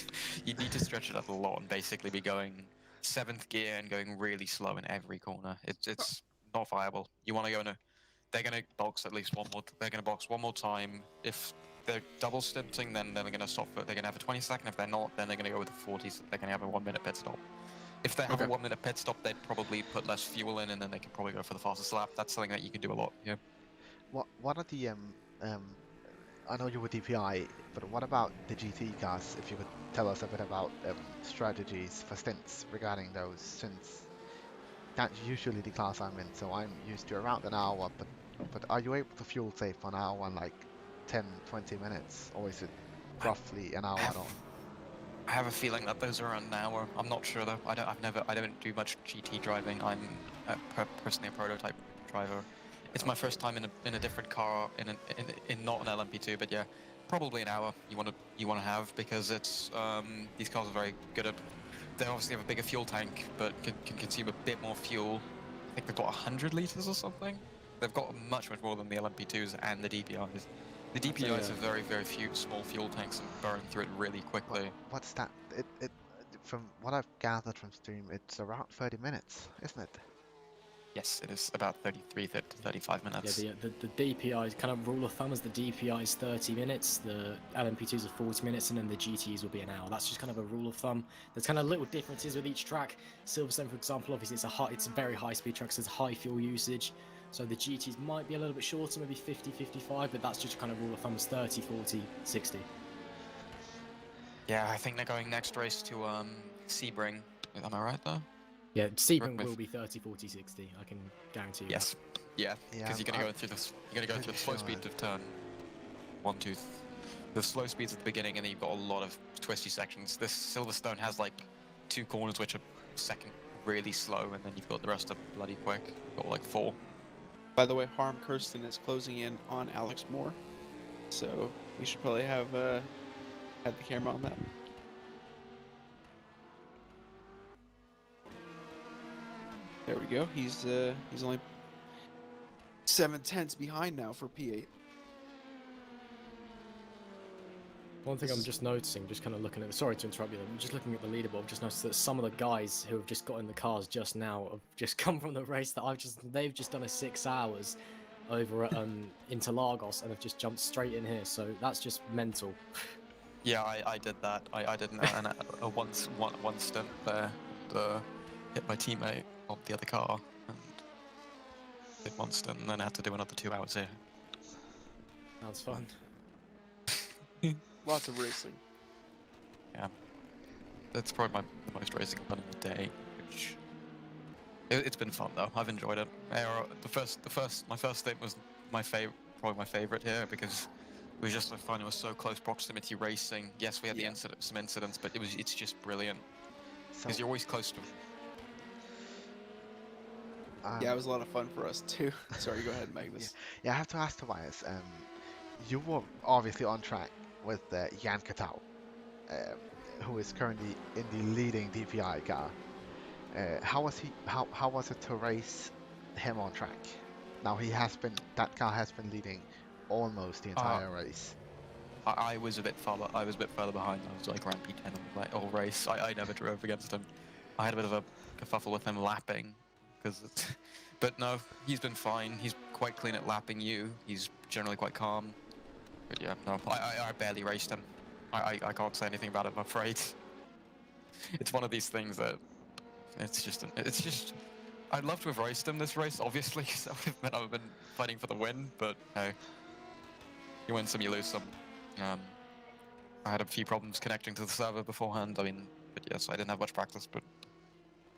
to stretch it up a lot and basically be going 7th gear and going really slow in every corner. It's not viable. You want to go in a they're going to box at least one more. They're going to box one more time. If they're double stinting, then they're going to stop. They're going to have a 20-second. If they're not, then they're going to go with the 40s. They're going to have a 1-minute pit stop. If they have a 1-minute pit stop, they'd probably put less fuel in, and then they could probably go for the fastest lap. That's something that you can do a lot. Yeah. What are the I know you were DPI, but what about the GT cars? If you could tell us a bit about strategies for stints regarding those, since that's usually the class I'm in, so I'm used to around an hour, but are you able to fuel save for an hour and like 10-20 minutes, or is it roughly an hour at all? I have a feeling that those are around an hour. I'm not sure though. I don't do much GT driving. I'm personally a prototype driver. It's my first time in a different car in not an LMP2, but yeah, probably an hour you want to have, because it's these cars are very good at. They obviously have a bigger fuel tank, but can consume a bit more fuel. I think they've got 100 liters or something. They've got much more than the LMP2s and the DPIs. The DPIs have very few small fuel tanks and burn through it really quickly. What's that? It from what I've gathered from stream, it's around 30 minutes, isn't it? Yes, it is about 33 to 35 minutes. Yeah, the DPI, kind of rule of thumb is the DPI is 30 minutes, the LMP2s are 40 minutes, and then the GTs will be an hour. That's just kind of a rule of thumb. There's kind of little differences with each track. Silverstone, for example, obviously it's a very high-speed track, so there's high fuel usage. So the GTs might be a little bit shorter, maybe 50, 55, but that's just kind of rule of thumb is 30, 40, 60. Yeah, I think they're going next race to Sebring. Am I right there? Yeah, Sebring will be 30, 40, 60. I can guarantee you. Yes. Yeah, because you're gonna go through this. You're gonna go through the slow speed of turn 1, 2. The slow speeds at the beginning, and then you've got a lot of twisty sections. This Silverstone has like 2 corners which are second really slow, and then you've got the rest are bloody quick. You've got like 4. By the way, Harm Kirsten is closing in on Alex Moore, so we should probably have had the camera on that. There we go. He's only 7/10 behind now for P8. One thing I'm just noticing, just kind of looking at, sorry to interrupt you, I'm just looking at the leaderboard, I've just noticed that some of the guys who have just got in the cars just now have just come from the race that they've just done a 6 hours over at Interlagos and have just jumped straight in here, so that's just mental. Yeah, I did that. I did a one stint there, and hit my teammate on the other car, and did 1 stint, and then I had to do another 2 hours here. Sounds fun. Lots of racing. Yeah, that's probably the most racing I've done in a day. Which it's been fun though. I've enjoyed it. My first stint was probably my favorite here, because it was just so fun. It was so close proximity racing. Yes, we had some incidents, but it's just brilliant because you're always close to. Yeah, it was a lot of fun for us too. Sorry, go ahead, Magnus. Yeah, I have to ask Tobias. You were obviously on track with Jan Katau, who is currently in the leading DPI car. How was it to race him on track? Now that car has been leading almost the entire race. I was a bit further behind. I was like around P10 all race. I never drove against him. I had a bit of a kerfuffle with him lapping, but no, he's been fine. He's quite clean at lapping you. He's generally quite calm. But yeah, no, I barely raced him. I can't say anything about it, I'm afraid. It's one of these things that it's just I'd love to have raced him this race, obviously, because that would have meant I've been fighting for the win, but hey, you win some, you lose some. I had a few problems connecting to the server beforehand, but yes, I didn't have much practice, but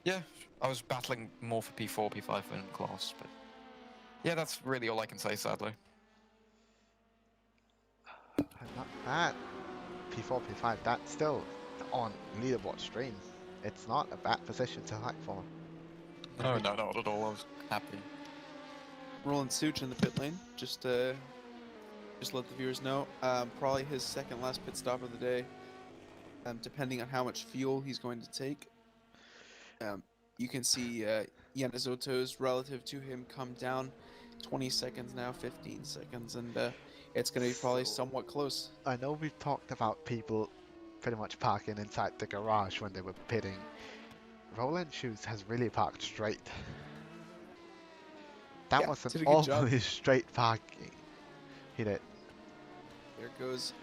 yeah, I was battling more for P4, P5 in class, but yeah, that's really all I can say, sadly. Not bad. P4, P5, that's still on leaderboard stream. It's not a bad position to fight for. No, not at all. I was happy. Roland Such in the pit lane. Just let the viewers know. Probably his second last pit stop of the day. Depending on how much fuel he's going to take. You can see Yanazoto's relative to him come down 20 seconds now, 15 seconds, and it's going to be probably somewhat close. I know we've talked about people pretty much parking inside the garage when they were pitting. Roland Shoes has really parked straight. That Yeah, was did an a good job. awfully straight parking. He did. There goes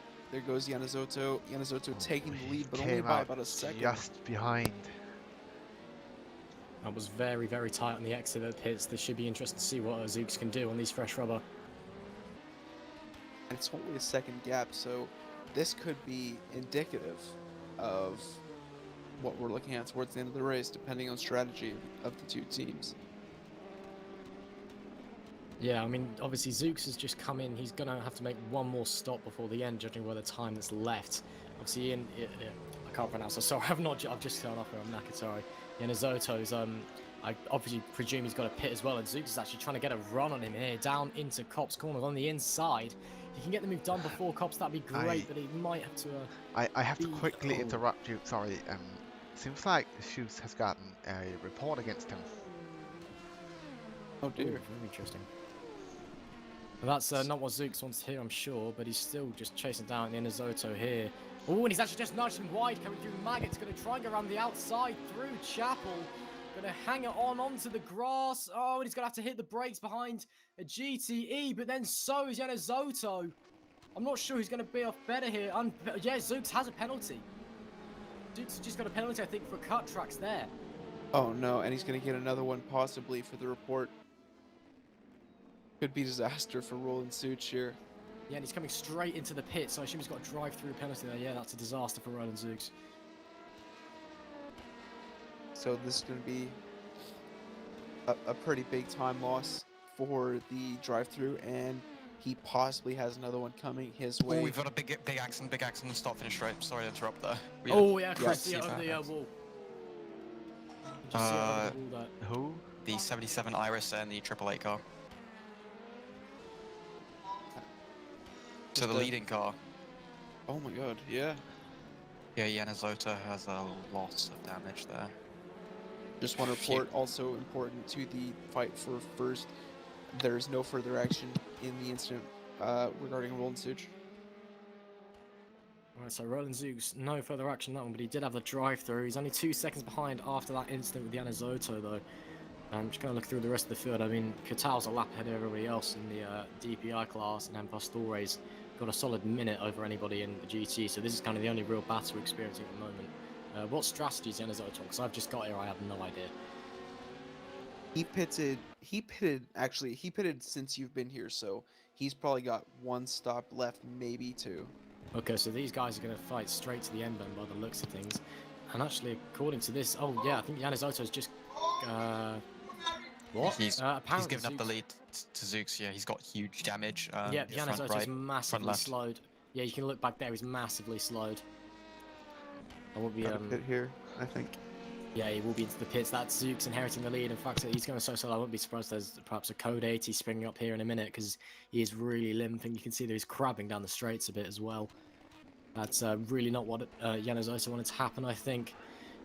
Yanazoto. Yanazoto taking the lead, but He only came by out about a second. just behind. That was very, very tight on the exit of the pits. This should be interesting to see what Zooks can do on these fresh rubber. And it's only a second gap, so this could be indicative of what we're looking at towards the end of the race, depending on strategy of the two teams. Yeah, I mean, obviously Zooks has just come in. He's going to have to make one more stop before the end, judging by the time that's left. Obviously, I can't pronounce it. Sorry, I've just turned off here. I'm knackered, sorry. Yanazoto's, I obviously presume he's got a pit as well, and Zooks is actually trying to get a run on him here, down into Kopp's corner on the inside. If he can get the move done before Kopp's, that'd be great, but he might have to... I have to quickly interrupt you, sorry. Seems like Shoes has gotten a report against him. Oh dear. Very interesting. Well, that's not what Zooks wants to hear, I'm sure, but he's still just chasing down Yanazoto here. Oh, and he's actually just nudged him wide, coming through Magnus. Going to try and go around the outside through Chapel. Going to hang it onto the grass. Oh, and he's going to have to hit the brakes behind a GTE, but then so is Yanazoto. I'm not sure who's going to be off better here. Yeah, Zooks has a penalty. Zooks has just got a penalty, I think, for cut tracks there. Oh no, and he's going to get another one possibly for the report. Could be disaster for Roland Such here. Yeah, and he's coming straight into the pit, so I assume he's got a drive-through penalty there. Yeah, that's a disaster for Roland Zooks. So this is going to be a pretty big time loss for the drive-through, and he possibly has another one coming his way. Oh, we've got a big accident and stop-finish straight. Sorry to interrupt there. Oh, yeah, Chris, see if over that the happens. wall. Just see over the wall there. Who? The 77 Iris and the 888 car. So the leading car. Oh my god, yeah. Yeah, Yanazoto has a lot of damage there. Just one report, also important to the fight for first. There is no further action in the incident regarding Roland Such. Alright, so Roland Zooks, no further action on that one, but he did have the drive-through. He's only 2 seconds behind after that incident with Yanazoto, though. I'm just going to look through the rest of the field. I mean, Catal's a lap ahead of everybody else in the DPI class, and then Pastore's got a solid minute over anybody in the GT, so this is kind of the only real battle we're experiencing at the moment. What strategy is Yanazoto on? Because I've just got here, I have no idea. He pitted since you've been here, so he's probably got one stop left, maybe two. Okay, so these guys are going to fight straight to the end then by the looks of things. And actually, according to this, oh yeah, I think Yanazoto's just... what? He's apparently given up the Zooks- lead to Zooks. Yeah, he's got huge damage. Yeah, front Yanazoto's right, massively left. slowed. Yeah, you can look back there, he's massively slowed. I will be, Got a pit here, I think. yeah, he will be into the pits. That's Zooks inheriting the lead. In fact, he's going so slow, I wouldn't be surprised there's perhaps a code 80 springing up here in a minute, because he is really limping. You can see that he's crabbing down the straights a bit as well. That's really not what Yanazoto wanted to happen, I think.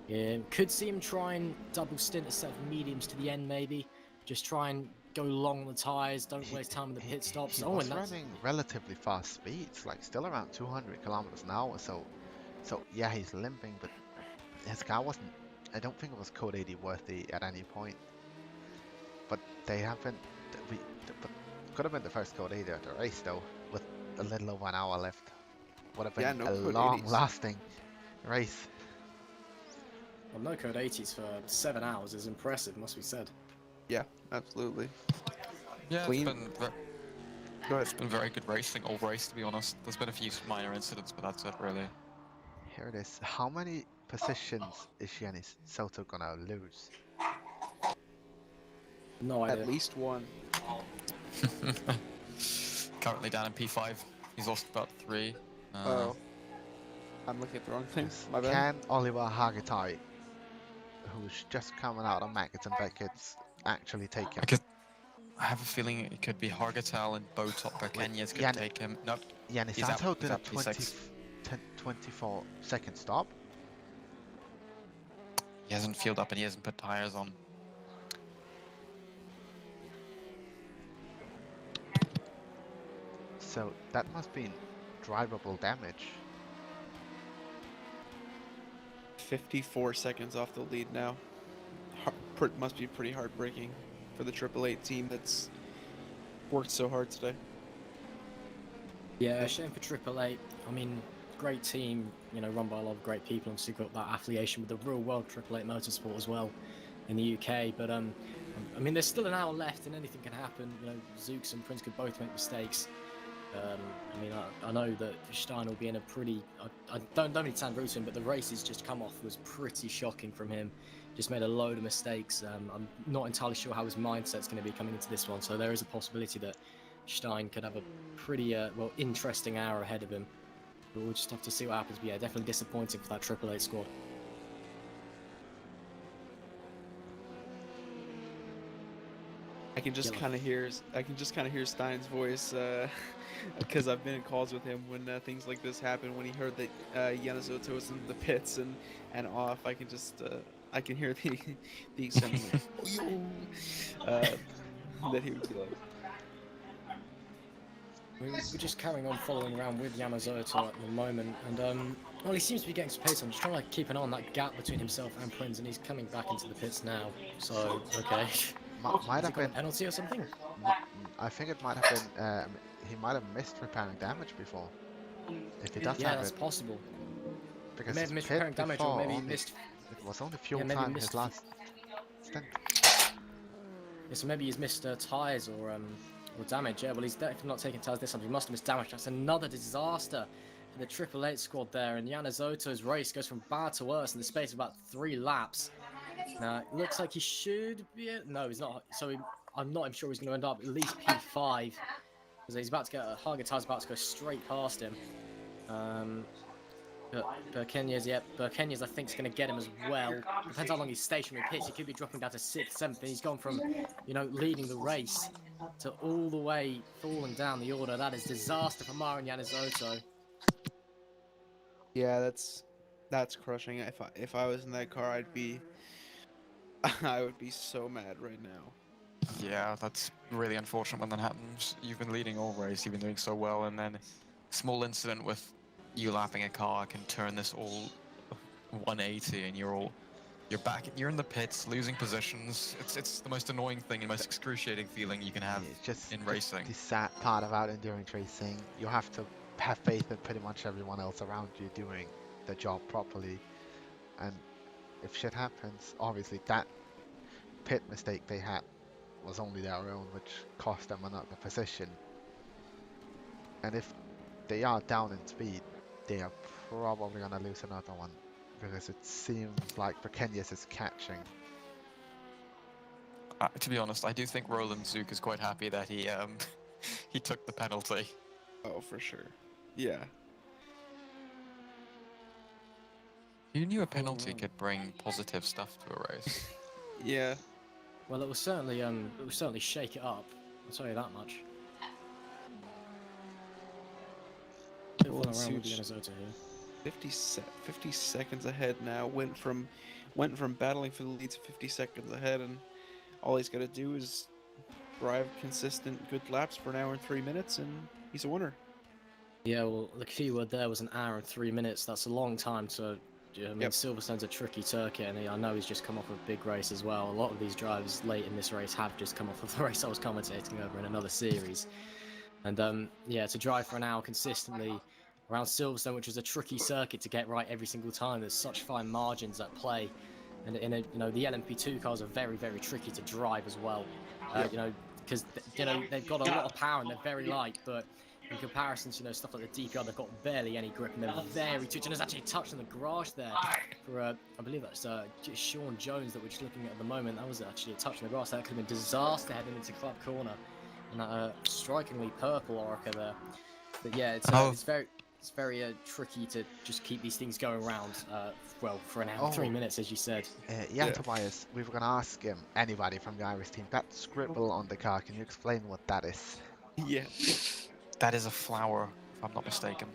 Yeah, could see him try and double stint a set of mediums to the end, maybe. Just try and go long on the tyres, don't waste time in the pit stops. He Oh, was and that's... running relatively fast speeds, like still around 200 kilometers an hour. So yeah, he's limping, but his car wasn't. I don't think it was code 80 worthy at any point. But they haven't. But could have been the first code 80 of the race though, with a little over an hour left. Would have been no a code 80s. long-lasting race. Well, no code 80s for 7 hours is impressive, must be said. Yeah, absolutely. Yeah, Clean. it's been very good racing all race, to be honest. There's been a few minor incidents, but that's it, really. Here it is. How many positions is Yanazoto gonna lose? No idea. At least one. Currently down in P5. He's lost about 3. Oh. I'm looking at the wrong things. My bad. Can Oliver Hagatai, who's just coming out of Maggots and Beckett's, actually take him? I have a feeling it could be Hargatal and Botop Kenya's gonna take him. Nope. Yanazoto did a out P6. 24-second stop. He hasn't fueled up and he hasn't put tires on. So that must be drivable damage. 54 seconds off the lead now. Must be pretty heartbreaking for the Triple Eight team that's worked so hard today. Yeah, shame for Triple Eight. I mean, great team, you know, run by a lot of great people. Obviously, got that affiliation with the real world Triple Eight Motorsport as well in the UK. But I mean, there's still an hour left, and anything can happen. You know, Zooks and Prince could both make mistakes. I mean, I know that Stein will be in a pretty. I don't need to sound rude to him, but the race he's just come off was pretty shocking from him. Just made a load of mistakes. I'm not entirely sure how his mindset's going to be coming into this one, so there is a possibility that Stein could have a pretty well interesting hour ahead of him. But we'll just have to see what happens. But yeah, definitely disappointing for that Triple Eight squad. I can just kind of hear Stein's voice because I've been in calls with him when things like this happen. When he heard that Yanazoto was in the pits and off, I can just I can hear the sentiment that he would be like. We're just carrying on following around with Yamazoto at the moment, and well, he seems to be getting some pace. I'm just trying to keep an eye on that gap between himself and Prince, and he's coming back into the pits now. So okay. Might have been a penalty or something. I think it might have been. He might have missed repairing damage before. If he does yeah, have that's it. possible. Because He may have missed repairing damage, or maybe missed. It was only fuel maybe time missed his last stint. Yeah, so maybe he's missed tyres or damage. Yeah, well, he's definitely not taking tyres this time. He must have missed damage. That's another disaster for the Triple Eight squad there. And Yanazoto's race goes from bad to worse in the space of about 3 laps. Now, it looks like he should be... No, he's not. So I'm not sure he's going to end up at least P5. Because he's about to get... Hargatar's about to go straight past him. But Berkenyas, I think, is going to get him as well. Depends how long he's stationary pits. He could be dropping down to 6th, 7th. And he's gone from, you know, leading the race to all the way falling down the order. That is disaster for Mara and Yanazoto. Yeah, that's crushing. If I was in that car, I would be so mad right now. Yeah, that's really unfortunate when that happens. You've been leading all race, you've been doing so well, and then a small incident with you lapping a car can turn this all 180, and you're back, you're in the pits, losing positions. It's the most annoying thing and most excruciating feeling you can have in racing. The sad part about endurance racing, you have to have faith in pretty much everyone else around you doing the job properly. And if shit happens, obviously that pit mistake they had was only their own, which cost them another position. And if they are down in speed, they are probably gonna lose another one, because it seems like Berkenyas is catching. To be honest, I do think Roland Zook is quite happy that he he took the penalty. Oh, for sure. Yeah. You knew a penalty could bring positive stuff to a race. Yeah. Well, it will certainly shake it up. I'll tell you that much. Well, Around with Yanazoto here. 50 seconds ahead now. Went from battling for the lead to 50 seconds ahead, and all he's got to do is drive consistent good laps for an hour and 3 minutes, and he's a winner. Yeah, well, the key word there was an hour and 3 minutes. That's a long time to... I mean, Silverstone's a tricky circuit, and I know he's just come off a big race as well. A lot of these drivers late in this race have just come off of the race I was commentating over in another series. And yeah, to drive for an hour consistently around Silverstone, which is a tricky circuit to get right every single time. There's such fine margins at play, and you know, the LMP2 cars are very, very tricky to drive as well. You know, because you know they've got a lot of power and they're very light, but in comparison to, you know, stuff like the DPR, they've got barely any grip and they're very twitchy. And there's actually a touch in the garage there for, I believe that's Sean Jones that we're just looking at the moment. That was actually a touch in the grass. That could have been disaster heading into Club Corner. And that strikingly purple Orica there. But yeah, it's very tricky to just keep these things going around, well, for an hour, 3 minutes, as you said. Yeah, Tobias, we were going to ask anybody from the Irish team, that scribble on the car, can you explain what that is? Yeah. That is a flower, if I'm not mistaken.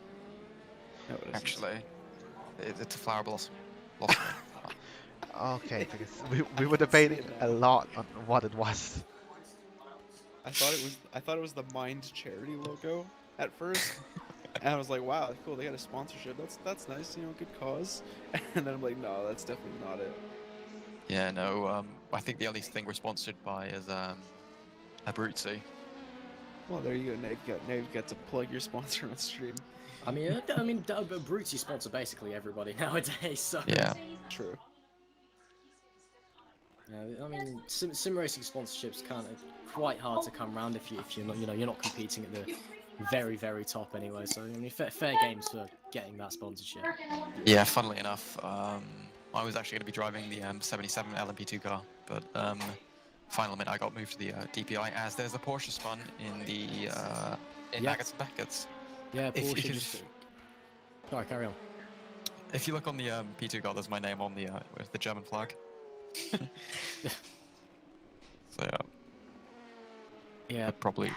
No, it isn't. Actually, it's a flower blossom. Okay, because we were debating a lot on what it was. I thought it was the Mind charity logo at first. And I was like, wow, cool, they got a sponsorship. That's nice, you know, good cause. And then I'm like, no, that's definitely not it. Yeah, no. I think the only thing we're sponsored by is Abruzzi. Well, there you go. Now you've got to plug your sponsor on stream. Abruzzi sponsor basically everybody nowadays. So Yeah. True. I mean, sim racing sponsorships kind of quite hard to come around if you're not you're not competing at the very top anyway. So I mean, fair games for getting that sponsorship. Yeah, funnily enough, I was actually going to be driving the 77 LMP2 car, but final minute I got moved to the DPI as there's a Porsche spun in the Maggots and Beckett's. Yeah, Porsche just... Sorry, carry on. If you look on the P2 car, there's my name on the with the German flag. So yeah, probably.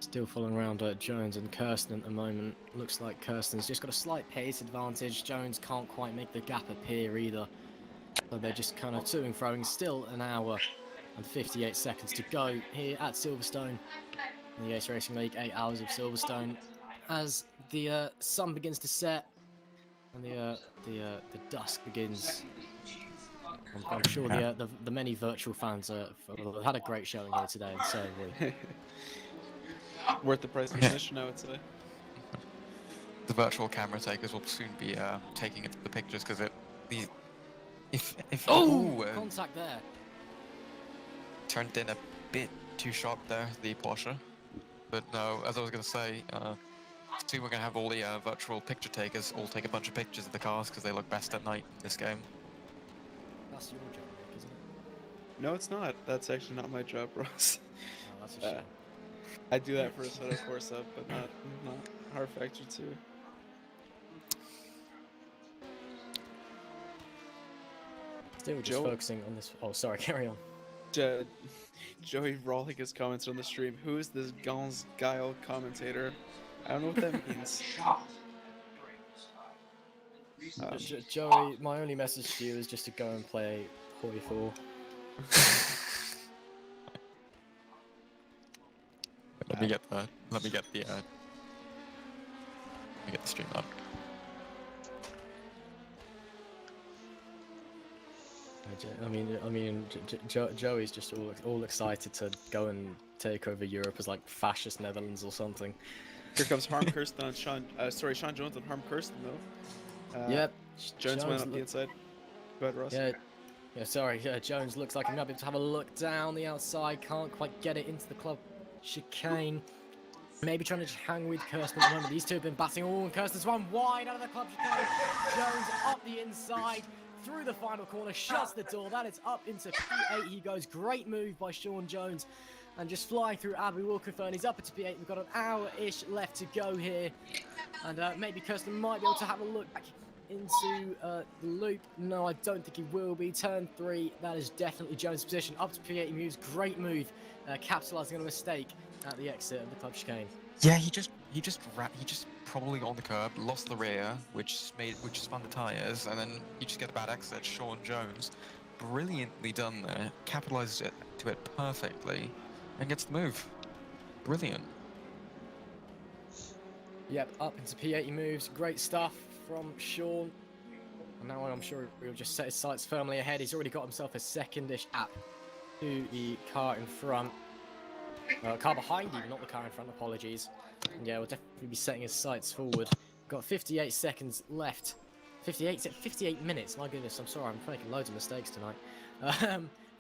Still following around Jones and Kirsten at the moment. Looks like Kirsten's just got a slight pace advantage. Jones can't quite make the gap appear either. So they're just kind of to and froing. Still an hour and 58 seconds to go here at Silverstone in the Ace Racing League. 8 hours of Silverstone as the sun begins to set and the dusk begins. I'm sure the many virtual fans have had a great showing here today, and so have we. Worth the price of admission, I would say. The virtual camera takers will soon be taking the pictures because Contact there. Turned in a bit too sharp there, the Porsche. But no, as I was going to say, soon we're going to have all the virtual picture takers all take a bunch of pictures of the cars because they look best at night in this game. That's your job, Nick, isn't it? No, it's not. That's actually not my job, Ross. Oh, that's a shame. I do that for Assetto Corsa, but not rFactor 2. Still just focusing on this. Oh, sorry, carry on. Joey Rawley has commented on the stream. Who is this Gans Guile commentator? I don't know what that means. Joey, my only message to you is just to go and play 44. Let me get the stream up. Joey's just all excited to go and take over Europe as like fascist Netherlands or something. Here comes Harm Kirsten on Sean Jones on Harm Kirsten though. Yep. Jones went up the inside. Go ahead, Ross. Yeah. Sorry. Jones looks like he might be able to have a look down the outside. Can't quite get it into the club chicane. Maybe trying to just hang with Kirsten at the moment. These two have been batting all, and Kirsten's one wide out of the club chicane. Jones up the inside. Through the final corner, shuts the door. That is up into P8. He goes. Great move by Sean Jones. And just flying through Abby will confirm he's up into P8. We've got an hour-ish left to go here. And maybe Kirsten might be able to have a look back into the loop. No, I don't think he will be. Turn 3, that is definitely Jones' position. Up to P8 he moves. Great move. Capitalising on a mistake at the exit of the club chicane. Yeah, he just probably on the curb, lost the rear, which spun the tyres, and then you just get a bad exit. Sean Jones, brilliantly done there, capitalizes to it perfectly, and gets the move. Brilliant. Yep, up into P8 he moves. Great stuff from Sean. And now I'm sure he'll just set his sights firmly ahead. He's already got himself a second-ish app to the car in front. Car behind him, not the car in front, apologies. And yeah, we'll definitely be setting his sights forward. Got 58 seconds left. 58 minutes, my goodness, I'm sorry, I'm making loads of mistakes tonight.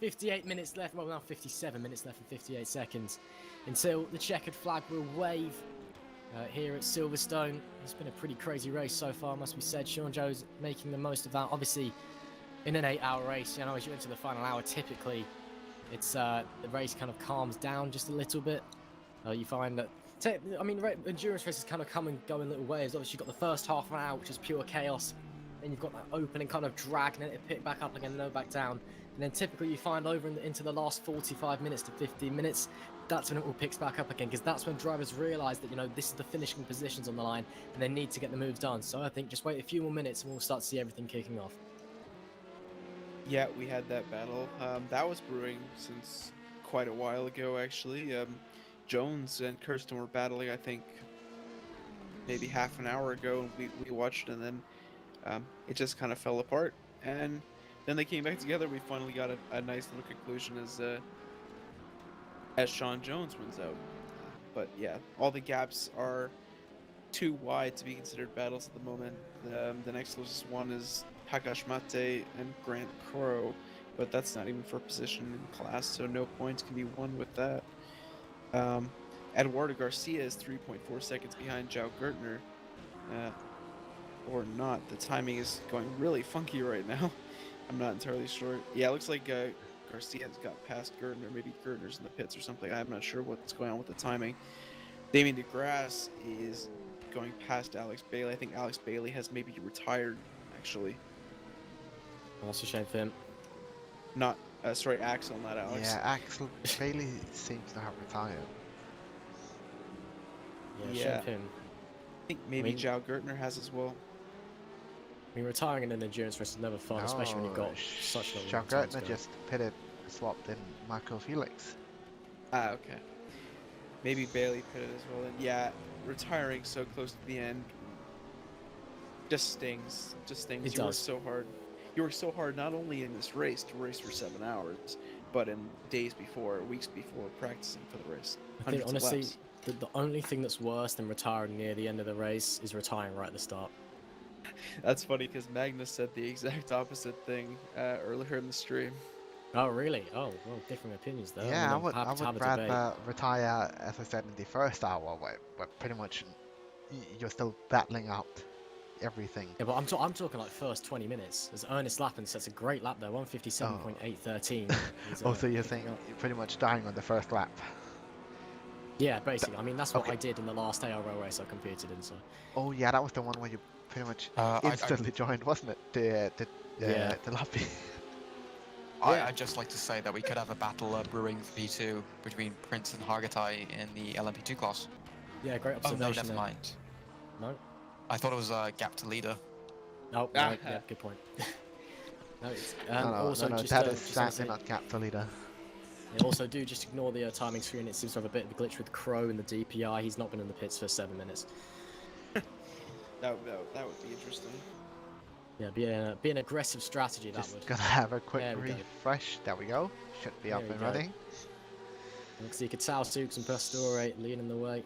58 minutes left, well now 57 minutes left and 58 seconds until the checkered flag will wave here at Silverstone. It's been a pretty crazy race so far, must be said. Sean Jones making the most of that. Obviously, in an 8-hour race, you know, as you enter the final hour, typically it's the race kind of calms down just a little bit. You find that, endurance races kind of come and go in little waves. Obviously, you've got the first half an hour, which is pure chaos. Then you've got that opening kind of drag, and then it pick back up again, no back down. And then typically you find over into the last 45 minutes to 15 minutes, that's when it all picks back up again, because that's when drivers realise that, you know, this is the finishing positions on the line, and they need to get the moves done. So I think just wait a few more minutes and we'll start to see everything kicking off. Yeah, we had that battle. That was brewing since quite a while ago, actually. Jones and Kirsten were battling, I think, maybe half an hour ago. We watched, and then it just kind of fell apart. And then they came back together. We finally got a nice little conclusion as Sean Jones wins out. But yeah, all the gaps are too wide to be considered battles at the moment. The next closest one is Hakashmate and Grant Crow, but that's not even for position in class, so no points can be won with that. Eduardo Garcia is 3.4 seconds behind João Gertner. Or not. The timing is going really funky right now. I'm not entirely sure. Yeah, it looks like Garcia's got past Gertner. Maybe Gertner's in the pits or something. I'm not sure what's going on with the timing. Damien DeGrasse is going past Alex Bailey. I think Alex Bailey has maybe retired, actually. Well, that's a shame for him. Not, sorry, Axel, not Alex. Yeah, Axel Bailey seems to have retired. Yeah, shame for him. I think maybe João Gertner has as well. I mean, retiring in an endurance race is never fun, especially when you've got such a João Gertner just swapped in Marco Felix. Ah, okay. Maybe Bailey pitted as well. And yeah, retiring so close to the end just stings. Just stings. It You work does. so hard. You work so hard not only in this race to race for 7 hours, but in days before, weeks before, practicing for the race. I think, Hundreds of honestly, laps. the only thing that's worse than retiring near the end of the race is retiring right at the start. That's funny because Magnus said the exact opposite thing earlier in the stream. Oh, really? Oh, well, different opinions there. Yeah, I'm I happy to have would a debate. rather retire, as I said, in the first hour, where pretty much you're still battling out everything. Yeah, but I'm talking like first 20 minutes. As Ernest Lappin sets a great lap there, 157.813. Oh, so you're saying you're pretty much dying on the first lap? Yeah, basically. I mean, that's what Okay. I did in the last ARL race I competed in. So. Oh yeah, that was the one where you pretty much I- instantly joined, wasn't it? The lobby. I'd just like to say that we could have a battle brewing for P2 between Prince and Hargatai in the LMP2 class. Yeah, great Oh observation. no, never there. mind. No? I thought it was gap to leader. No, Ah. right, yeah, good point. No, it's, No, also, no, just, that just is wanna certainly say- not Captain Leader. Yeah, also, do just ignore the timing screen. It seems to have a bit of a glitch with Crow in the DPI. He's not been in the pits for 7 minutes. That would be interesting. Yeah, be an aggressive strategy, that Just would. gonna have a quick There we go. refresh. There we go. Should be There up we and go. running. Looks like Katsao, Sukes and Pastore leading the way.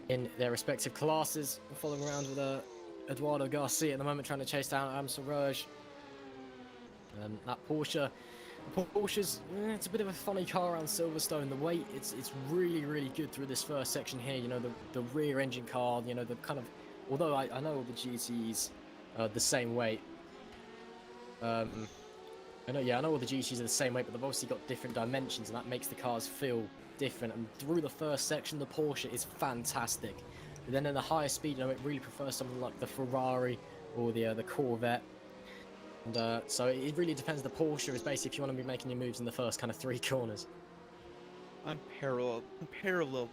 In their respective classes, following around with Eduardo Garcia at the moment, trying to chase down Amsel Rouge. That Porsche's it's a bit of a funny car around Silverstone. The weight, it's really, really good through this first section here. You know, the rear engine car, you know, the kind of, although I know all the GTs are the same weight. I know all the GTs are the same weight, but they've obviously got different dimensions, and that makes the cars feel different. And through the first section, the Porsche is fantastic. But then in the higher speed, you know, it really prefers something like the Ferrari or the Corvette. And so it really depends. The Porsche is basically if you want to be making your moves in the first kind of 3 corners. Unparalleled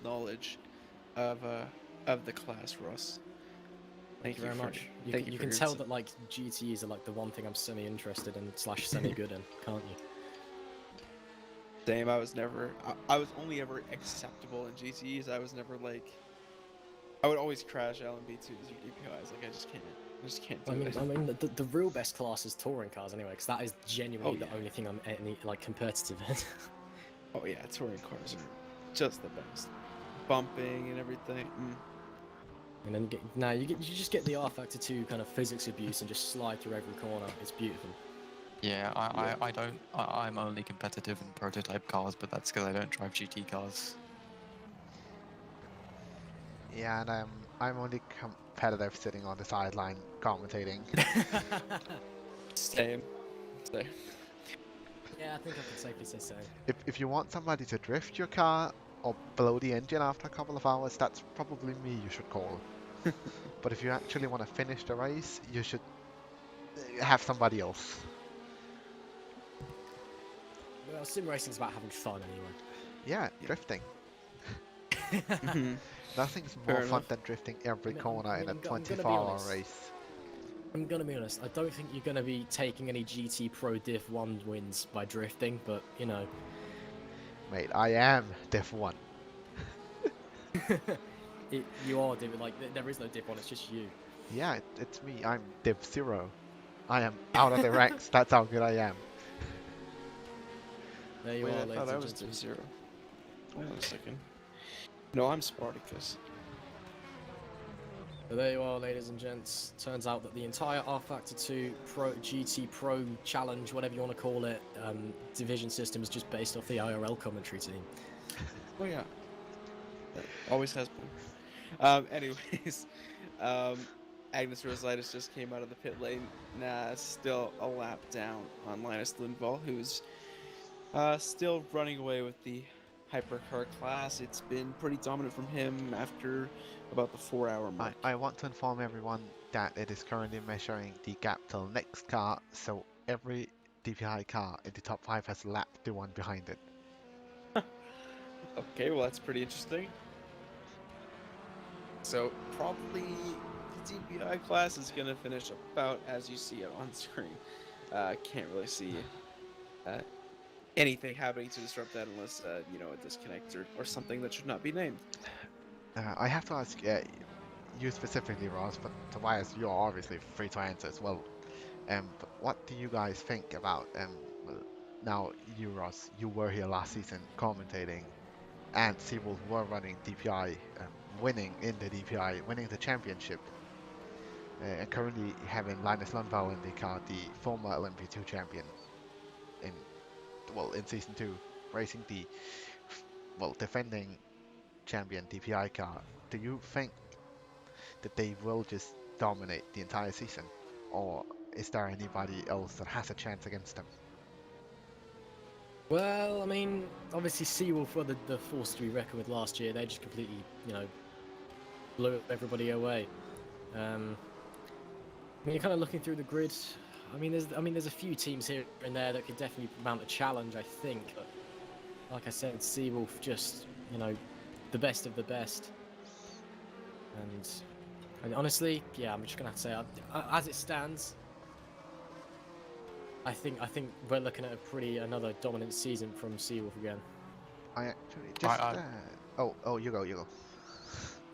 knowledge of the class, Russ. Thank you very much. You Thank you can for your tell insight. that like GTEs are like the one thing I'm semi-interested in / semi-good in, can't you? Same. I was only ever acceptable in GTEs. I was never like. I would always crash LMP2s or DPIs. Like I just can't do it. I mean, the real best class is touring cars anyway, because that is genuinely the only thing I'm any like competitive in. Oh yeah, touring cars are just the best. Bumping and everything. And then you just get the rFactor 2 kind of physics abuse and just slide through every corner. It's beautiful. Yeah, I'm only competitive in prototype cars, but that's because I don't drive GT cars. Yeah, and I'm only competitive sitting on the sideline commentating. Same. Yeah, I think I can safely say so. If you want somebody to drift your car or blow the engine after a couple of hours, that's probably me you should call. But if you actually want to finish the race, you should have somebody else. Well, sim racing's about having fun anyway. Yeah, drifting. Mhm. Nothing's Fair more fun enough. than drifting every I mean, corner in a I'm gonna be 24-hour honest. race. I'm gonna be honest, I don't think you're gonna be taking any GT Pro Div 1 wins by drifting, but you know. Mate, I am Div 1. You are Div, like there is no Div 1, it's just you. Yeah, it's me. I'm Div 0. I am out of the ranks. That's how good I am. There you Wait, are, I ladies thought I and was gentlemen. Div 0. Wait on a second. No, I'm Spartacus. So there you are, ladies and gents. Turns out that the entire rFactor 2 Pro GT Pro Challenge, whatever you want to call it, division system is just based off the IRL commentary team. Oh yeah. Always has been. Anyways, Magnus Rosaitis just came out of the pit lane. Still a lap down on Linus Lindvall, who's still running away with the hypercar class. It's been pretty dominant from him after about the 4-hour mark. I want to inform everyone that it is currently measuring the gap till next car, so every DPI car in the top 5 has lapped the one behind it. Okay, well that's pretty interesting. So probably the DPI class is gonna finish about as you see it on screen. Can't really see anything happening to disrupt that unless you know, a disconnect or something that should not be named. I have to ask you specifically, Ross, but Tobias, you're obviously free to answer as well. But what do you guys think about well, now you, Ross, you were here last season commentating, and Seawolf were running DPI, winning in the DPI, winning the championship, and currently having Linus Lundvall in the car, the former LMP2 champion, in season 2, racing the defending champion DPI car. Do you think that they will just dominate the entire season, or is there anybody else that has a chance against them? Well, I mean, obviously Seawolf were the force to be reckoned with last year. They just completely, you know, blew everybody away. I mean, you're kind of looking through the grid. I mean, there's a few teams here and there that could definitely mount a challenge, I think. But like I said, Seawolf just, you know, the best of the best. And honestly, yeah, I'm just gonna have to say, as it stands, I think we're looking at another dominant season from Seawolf again. I actually just oh, you go.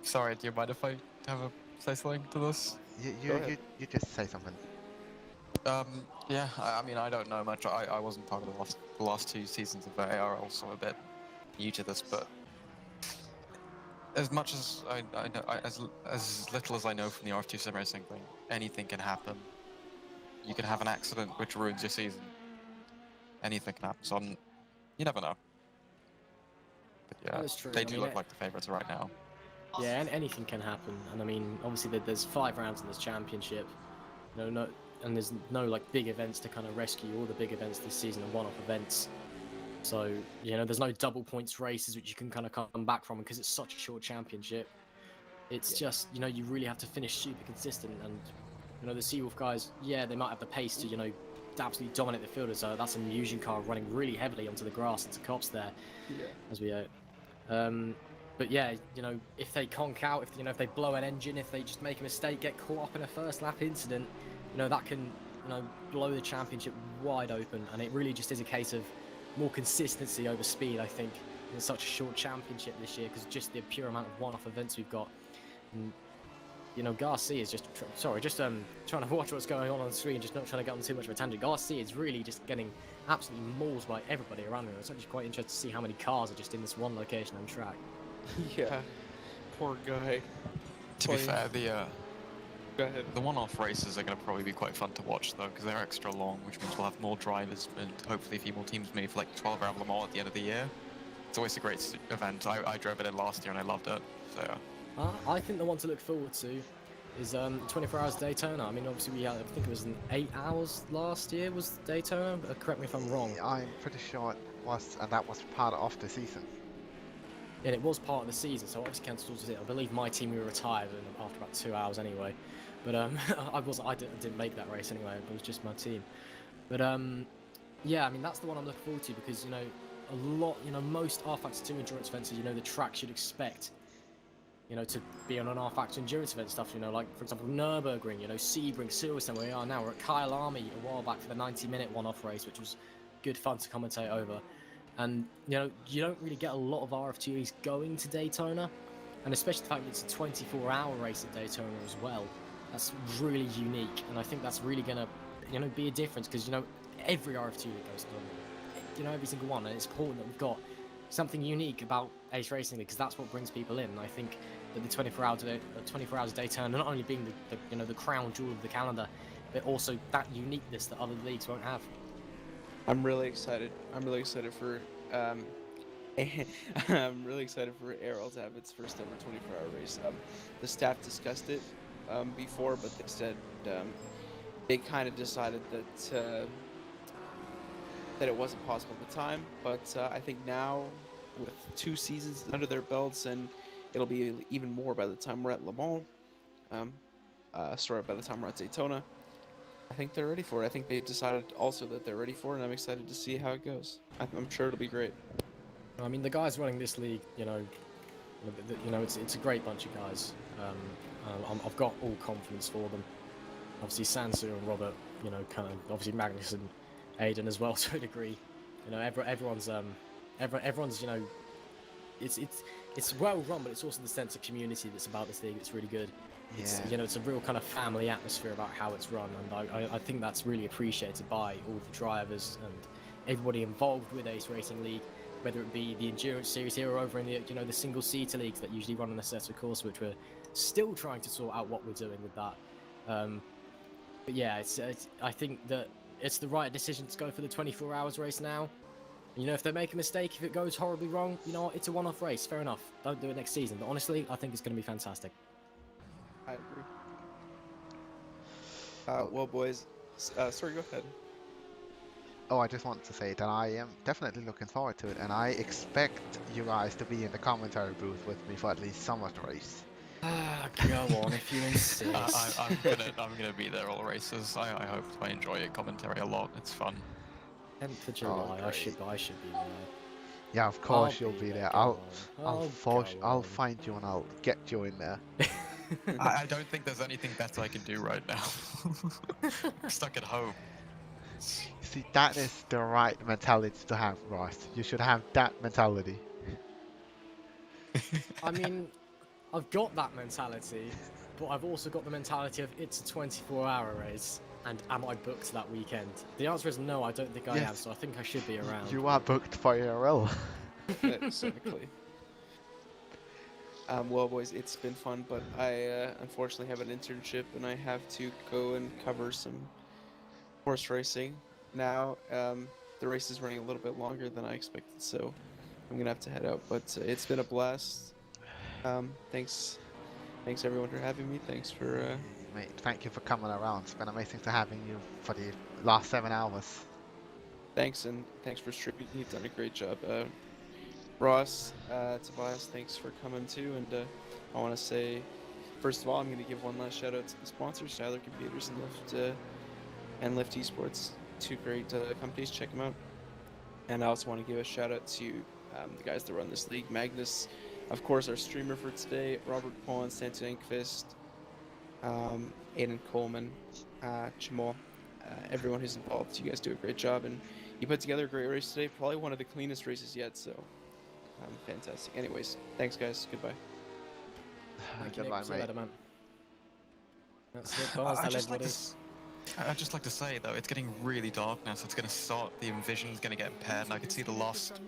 Sorry, do you mind if I have a say something to this? You just say something. Yeah, I mean, I don't know much. I wasn't part of the last 2 seasons of ARL, so I'm a bit new to this, but as much as I know, as little as I know from the RF2 sim racing thing, anything can happen. You can have an accident which ruins your season. Anything can happen, so you never know. But yeah, That is true. they I do mean, look like the favourites right now. Yeah, and anything can happen. And I mean, obviously there's 5 rounds in this championship. And there's no like big events to kind of rescue. All the big events this season are one-off events. So, you know, there's no double points races which you can kind of come back from, because it's such a short championship. It's just, you know, you really have to finish super consistent. And, you know, the Seawolf guys, yeah, they might have the pace to, you know, absolutely dominate the field. So that's a Musion car running really heavily onto the grass into Cops there, as we but yeah, you know, if they conk out, if they blow an engine, if they just make a mistake, get caught up in a first lap incident, you know, that can, you know, blow the championship wide open. And it really just is a case of more consistency over speed, I think, in such a short championship this year, because just the pure amount of one-off events we've got. And, you know, Garcia is just trying to watch what's going on the screen, just not trying to get on too much of a tangent. Garcia is really just getting absolutely mauled by everybody around him. It's actually quite interesting to see how many cars are just in this one location on track. Yeah, poor guy. To be fair, Go ahead. the one-off races are going to probably be quite fun to watch though, because they're extra long, which means we'll have more drivers and hopefully a few more teams, maybe for like 12 hour Le Mans at the end of the year. It's always a great event. I drove it in last year and I loved it. So yeah. I think the one to look forward to is 24 Hours Daytona. I mean, obviously we had, I think it was 8 hours last year was Daytona. Correct me if I'm wrong. I'm pretty sure it was, and that was part of the season. And it was part of the season, so obviously cancelled it. I believe my team, we were retired after about 2 hours anyway. But I didn't make that race anyway. It was just my team. But yeah, I mean that's the one I'm looking forward to, because you know most rFactor 2 endurance events, you know, the tracks you'd expect, you know, to be on an rFactor endurance event stuff. You know, like for example Nürburgring, you know, Sebring, Silverstone, where we are now. We're at Kyle Army a while back for the 90-minute one-off race, which was good fun to commentate over. And you don't really get a lot of RF2Es going to Daytona, and especially the fact that it's a 24-hour race at Daytona as well. That's really unique, and I think that's really gonna be a difference, because every RF2 that goes to every single one, and it's important that we've got something unique about Ace Racing League, because that's what brings people in. And I think that the 24 hours of Daytona not only being the crown jewel of the calendar, but also that uniqueness that other leagues won't have. I'm really excited. I'm really excited for I'm really excited for Aero to have its first ever 24-hour race. The staff discussed it before, but they said they kind of decided that it wasn't possible at the time. But I think now, with 2 seasons under their belts, and it'll be even more by the time we're at Le Mans. By the time we're at Daytona, I think they're ready for it. I think they decided also that they're ready for it, and I'm excited to see how it goes. I'm sure it'll be great. I mean, the guys running this league, it's a great bunch of guys. I've got all confidence for them. Obviously, Sansu and Robert, kind of obviously Magnus and Aiden as well to a degree. Everyone's it's well run, but it's also the sense of community that's about this league. It's really good. It's, it's a real kind of family atmosphere about how it's run, and I think that's really appreciated by all the drivers and everybody involved with Ace Racing League, whether it be the Endurance Series here or over in the the single seater leagues that usually run on Assetto Corsa, which we're still trying to sort out what we're doing with that. But yeah, I think that it's the right decision to go for the 24 hours race now. If they make a mistake, if it goes horribly wrong, it's a one-off race. Fair enough. Don't do it next season. But honestly, I think it's going to be fantastic. I agree. Well, boys, sorry, go ahead. Oh, I just want to say that I am definitely looking forward to it, and I expect you guys to be in the commentary booth with me for at least some of the race. Go on if you insist. I'm gonna be there all races. I hope I enjoy it. Commentary a lot. It's fun. 10th of July. I should be there. Yeah, of course you'll be there. I'll on. find you and I'll get you in there. I don't think there's anything better I can do right now. I'm stuck at home. See, that is the right mentality to have, Ross. You should have that mentality. I mean, I've got that mentality, but I've also got the mentality of it's a 24-hour race, and am I booked that weekend? The answer is no, I don't think I am, so I think I should be around. You are booked for ARL. Exactly. Well, boys, it's been fun, but I unfortunately have an internship, and I have to go and cover some horse racing. Now, the race is running a little bit longer than I expected, so I'm gonna have to head out. But it's been a blast. Thanks everyone for having me. Thanks for. Mate, thank you for coming around. It's been amazing to having you for the last 7 hours. Thanks, and thanks for streaming. You've done a great job. Ross, Tobias, thanks for coming too. And I want to say, first of all, I'm going to give one last shout out to the sponsors, Tyler Computers and Lift Esports. 2 great companies. Check them out. And I also want to give a shout out to the guys that run this league. Magnus, of course, our streamer for today. Robert Paul and Stanton Enquist. Aiden Coleman, Jamal, everyone who's involved. You guys do a great job, and you put together a great race today. Probably one of the cleanest races yet, so fantastic. Anyways, thanks guys. Goodbye. Goodbye, mate. That's it. Barnsdale, I'd just like to say though, it's getting really dark now, so it's going to start. The vision is going to get impaired, and I can see the last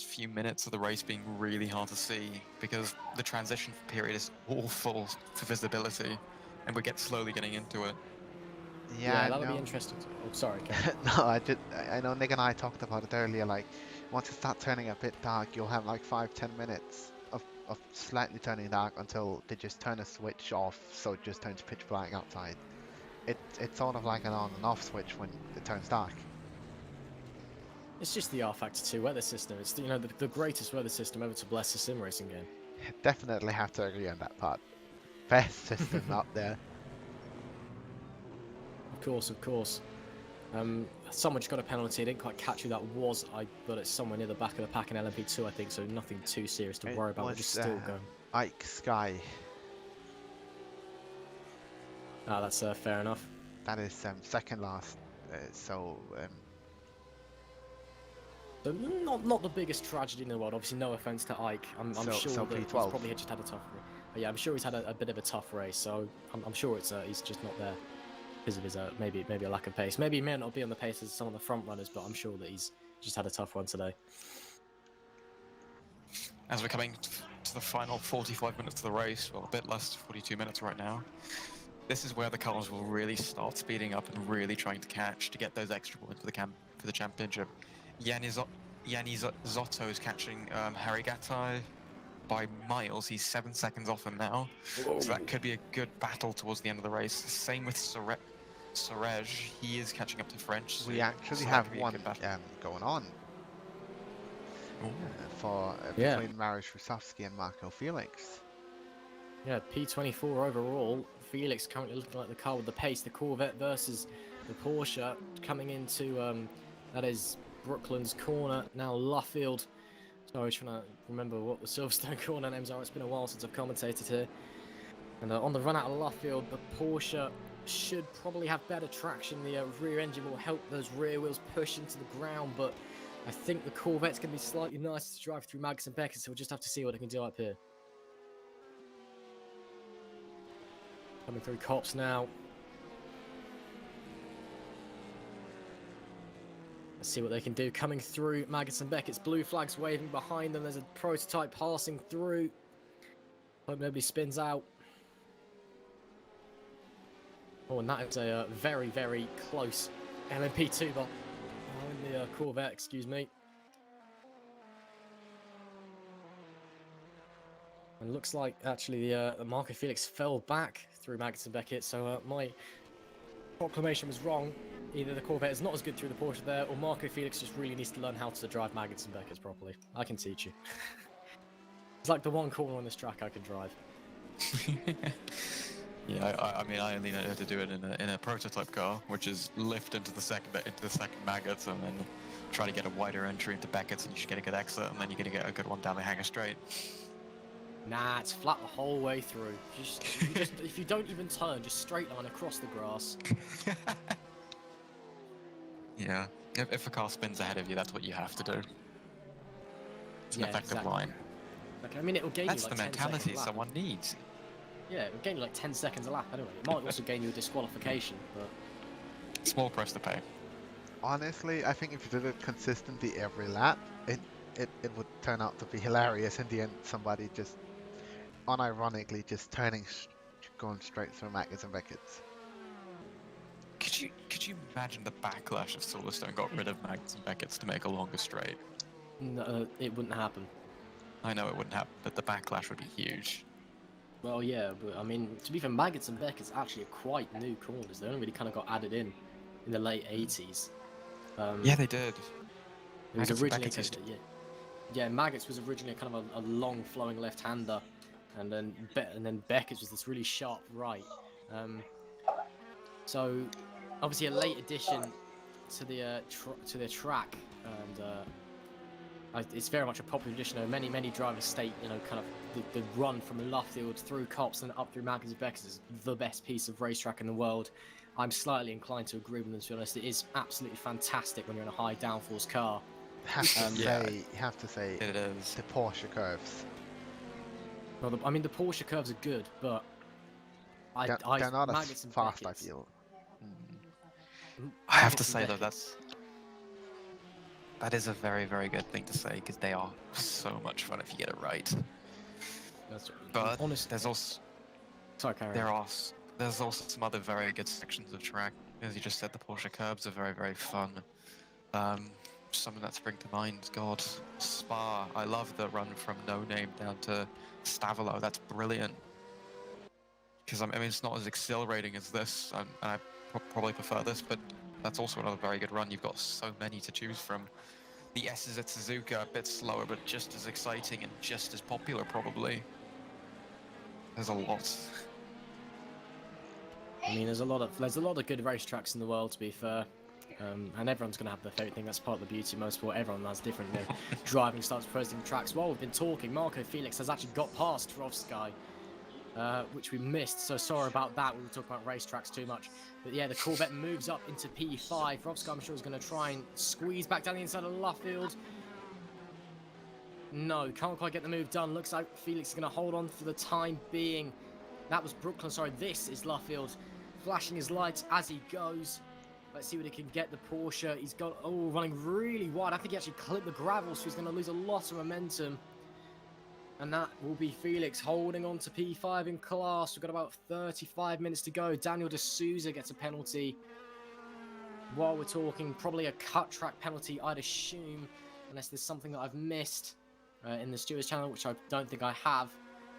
few minutes of the race being really hard to see because the transition period is awful for visibility, and we get slowly getting into it. Yeah, that'll be interesting. Oh, sorry, Ken. No, I know Nick and I talked about it earlier. Like, once it starts turning a bit dark, you'll have like 5-10 minutes of slightly turning dark until they just turn a switch off, so it just turns pitch black outside. It's sort of like an on and off switch when it turns dark. It's just the rFactor 2 weather system. It's the greatest weather system ever to bless a sim racing game. Definitely have to agree on that part. Best system up there. Of course. Someone just got a penalty. I didn't quite catch who that was. But it's somewhere near the back of the pack in LMP2, I think. So nothing too serious to worry about. We're just still going. Ike Sky. That's fair enough. That is second last. So not the biggest tragedy in the world. Obviously, no offense to Ike. I'm So sure that he's P12. probably just had a tough. Yeah, I'm sure he's had a bit of a tough race. So I'm sure it's he's just not there because of his maybe a lack of pace. Maybe he may not be on the pace as some of the front runners, but I'm sure that he's just had a tough one today. As we're coming to the final 45 minutes of the race, well, a bit less, 42 minutes right now. This is where the cars will really start speeding up and really trying to catch to get those extra points for the championship. Yanni Zotto is catching Harry Gatai by miles. He's 7 seconds off him now, so that could be a good battle towards the end of the race. Same with Surej. He is catching up to French. We actually so have one going on between Mariusz Rusowski and Marco Felix. Yeah, P24 overall. Felix currently looking like the car with the pace. The Corvette versus the Porsche coming into that is Brooklands corner. Now Luffield. Sorry, trying to remember what the Silverstone corner names are. It's been a while since I've commentated here. And on the run out of Luffield, the Porsche should probably have better traction. The rear engine will help those rear wheels push into the ground, but I think the Corvette's going to be slightly nicer to drive through Magnus and Beckett, so we'll just have to see what it can do up here. Coming through Cops now. Let's see what they can do. Coming through Magnus and Beckett's blue flags waving behind them. There's a prototype passing through. Hope nobody spins out. Oh, and that is a very, very close LMP2 bot. In the Corvette, excuse me. And looks like actually the Marco Felix fell back through Magnus and Beckett, so my proclamation was wrong. Either the Corvette is not as good through the Porsche there, or Marco Felix just really needs to learn how to drive Magnus and Beckett properly. I can teach you. It's like the one corner on this track I can drive. Yeah, I mean, I only know how to do it in a prototype car, which is lift into the second maggots and then try to get a wider entry into Beckett's, and you should get a good exit, and then you're gonna get a good one down the hangar straight. Nah, it's flat the whole way through. If you don't even turn, just straight line across the grass. Yeah, if a car spins ahead of you, that's what you have to do. It's an effective exactly. line. Okay, I mean, it will gain That's you like the 10 seconds mentality a lap. someone needs. Yeah, it will gain you like 10 seconds a lap anyway. It might also gain you a disqualification, but... Small price to pay. Honestly, I think if you did it consistently every lap, it would turn out to be hilarious in the end. Somebody just, unironically, just going straight through Magnus and Beckett's. Could you imagine the backlash if Silverstone got rid of Magnus and Beckett's to make a longer straight? No, it wouldn't happen. I know it wouldn't happen, but the backlash would be huge. Well, yeah, but I mean, to be fair, Magnus and Beckett's actually quite new corners. They only really kind of got added in the late 80s. Yeah, they did. It was Magnus and originally Beckett's yeah, Maggotts was originally kind of a long flowing left-hander, and then Beckett's was this really sharp right. So obviously a late addition to the track, and it's very much a popular addition. Many drivers state, kind of the run from Luffield through Copse and up through Magnus and Beckett's is the best piece of racetrack in the world. I'm slightly inclined to agree with them, to be honest. It is absolutely fantastic when you're in a high downforce car. You have to say it is. The Porsche curves. Well, I mean, the Porsche curves are good, but they're not Magnus as and fast, Beckett's- I feel. I have to Magnus and say though, Beckett's- that is a very, very good thing to say, because they are so much fun if you get it right. But honestly, there's also sorry, carry on. there's also some other very good sections of track. As you just said, the Porsche curbs are very, very fun. Something that springs to mind, God, Spa. I love the run from No Name down to Stavolo. That's brilliant. Because I mean, it's not as exhilarating as this, and I probably prefer this, but that's also another very good run. You've got so many to choose from. The S's at Suzuka, a bit slower, but just as exciting and just as popular, probably. There's a lot. I mean, there's a lot of good racetracks in the world, to be fair, and everyone's going to have their favourite thing. That's part of the beauty of motorsport. Everyone has different driving styles, presenting tracks. While we've been talking, Marco Felix has actually got past Rovsky. which we missed. So sorry about that. We were talking about racetracks too much. But yeah, the Corvette moves up into P5. Robsky, I'm sure, is going to try and squeeze back down the inside of Luffield. No, can't quite get the move done. Looks like Felix is going to hold on for the time being. That was Brooklyn, sorry, this is Luffield. Flashing his lights as he goes. Let's see what he can get, the Porsche. He's got, running really wide. I think he actually clipped the gravel, so he's going to lose a lot of momentum. And that will be Felix holding on to P5 in class. We've got about 35 minutes to go. Daniel D'Souza gets a penalty. While we're talking, probably a cut track penalty, I'd assume, unless there's something that I've missed in the Stewards channel, which I don't think I have.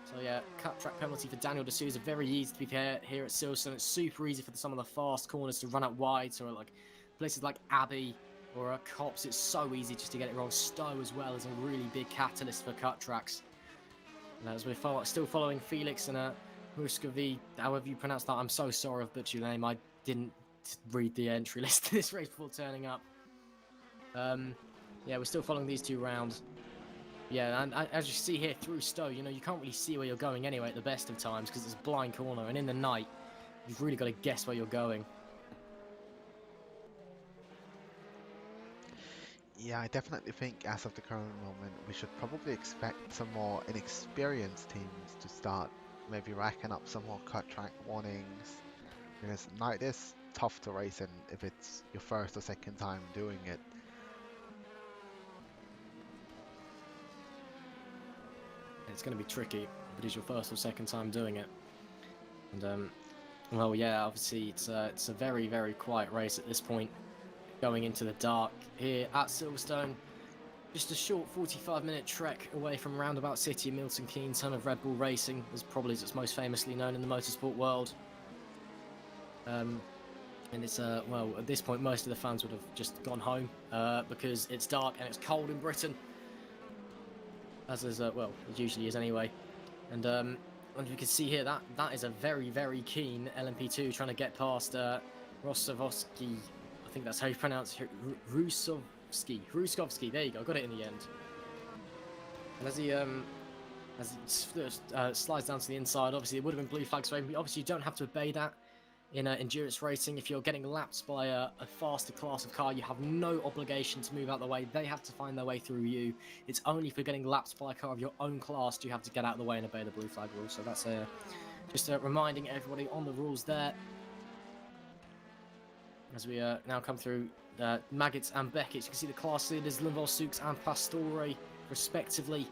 So yeah, cut track penalty for Daniel D'Souza. Very easy to be fair here at Silverstone. It's super easy for some of the fast corners to run out wide. So like places like Abbey or Cops, it's so easy just to get it wrong. Stowe as well is a really big catalyst for cut tracks. And as we're still following Felix and Muscovy, however you pronounce that, I'm so sorry I've butchered your name. I didn't read the entry list of this race before turning up. Yeah, we're still following these two rounds. Yeah, and as you see here through Stowe, you know, you can't really see where you're going anyway at the best of times because it's a blind corner, and in the night, you've really got to guess where you're going. Yeah, I definitely think as of the current moment, we should probably expect some more inexperienced teams to start maybe racking up some more cut track warnings. Because night is tough to race in if it's your first or second time doing it. It's going to be tricky if it is your first or second time doing it. And well, yeah, obviously it's a very, very quiet race at this point, going into the dark here at Silverstone. Just a short 45-minute trek away from Roundabout City in Milton Keynes, home of Red Bull Racing, as probably as it's most famously known in the motorsport world. And it's well, at this point most of the fans would have just gone home because it's dark and it's cold in Britain. As is, well, it usually is anyway. And you can see here, that is a very, very keen LMP2 trying to get past Rosovsky. I think that's how you pronounce it. Ruskovsky, there you go, got it in the end. And as he slides down to the inside, obviously it would have been blue flags for him. Obviously you don't have to obey that in endurance racing. If you're getting lapped by a faster class of car, you have no obligation to move out the way. They have to find their way through you. It's only if you're getting lapped by a car of your own class do you have to get out of the way and obey the blue flag rule. So that's just reminding everybody on the rules there. As we now come through Maggots and Beckett, you can see the class leaders Linval-Sux and Pastore respectively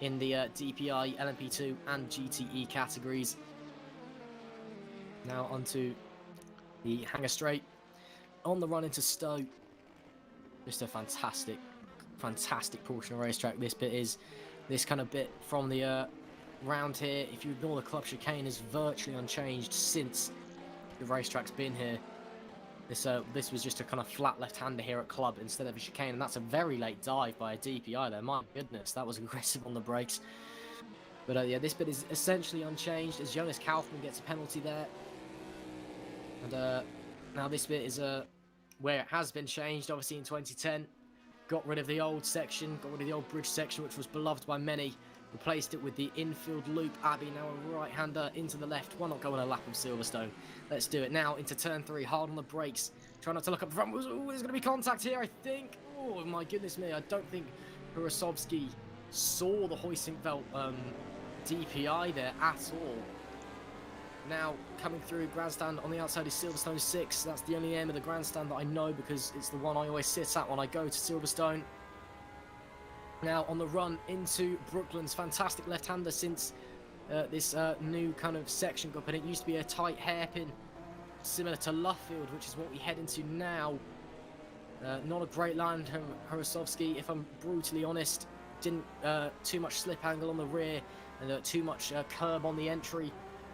in the DPI, LMP2 and GTE categories. Now onto the Hangar Straight, on the run into Stowe. Just a fantastic portion of racetrack this bit is. This kind of bit from the round here, if you ignore the club chicane, is virtually unchanged since the racetrack's been here. This was just a kind of flat left-hander here at club instead of a chicane, and that's a very late dive by a DPI there. My goodness, that was aggressive on the brakes. But yeah, this bit is essentially unchanged as Jonas Kaufmann gets a penalty there. And now this bit is where it has been changed, obviously in 2010. Got rid of the old section, got rid of the old bridge section, which was beloved by many. Replaced it with the infield loop. Abbey now a right-hander into the left. Why not go on a lap of Silverstone? Let's do it now into turn 3. Hard on the brakes. Try not to look up front. Ooh, there's going to be contact here, I think. Oh, my goodness me. I don't think Hurasovsky saw the hoisting belt DPI there at all. Now coming through grandstand on the outside is Silverstone 6. That's the only aim of the grandstand that I know because it's the one I always sit at when I go to Silverstone. Now on the run into Brooklands, fantastic left-hander since this new kind of section got put in. It used to be a tight hairpin similar to Luffield, which is what we head into now. Not a great line from Hurasovsky, if I'm brutally honest. Didn't too much slip angle on the rear and too much curb on the entry,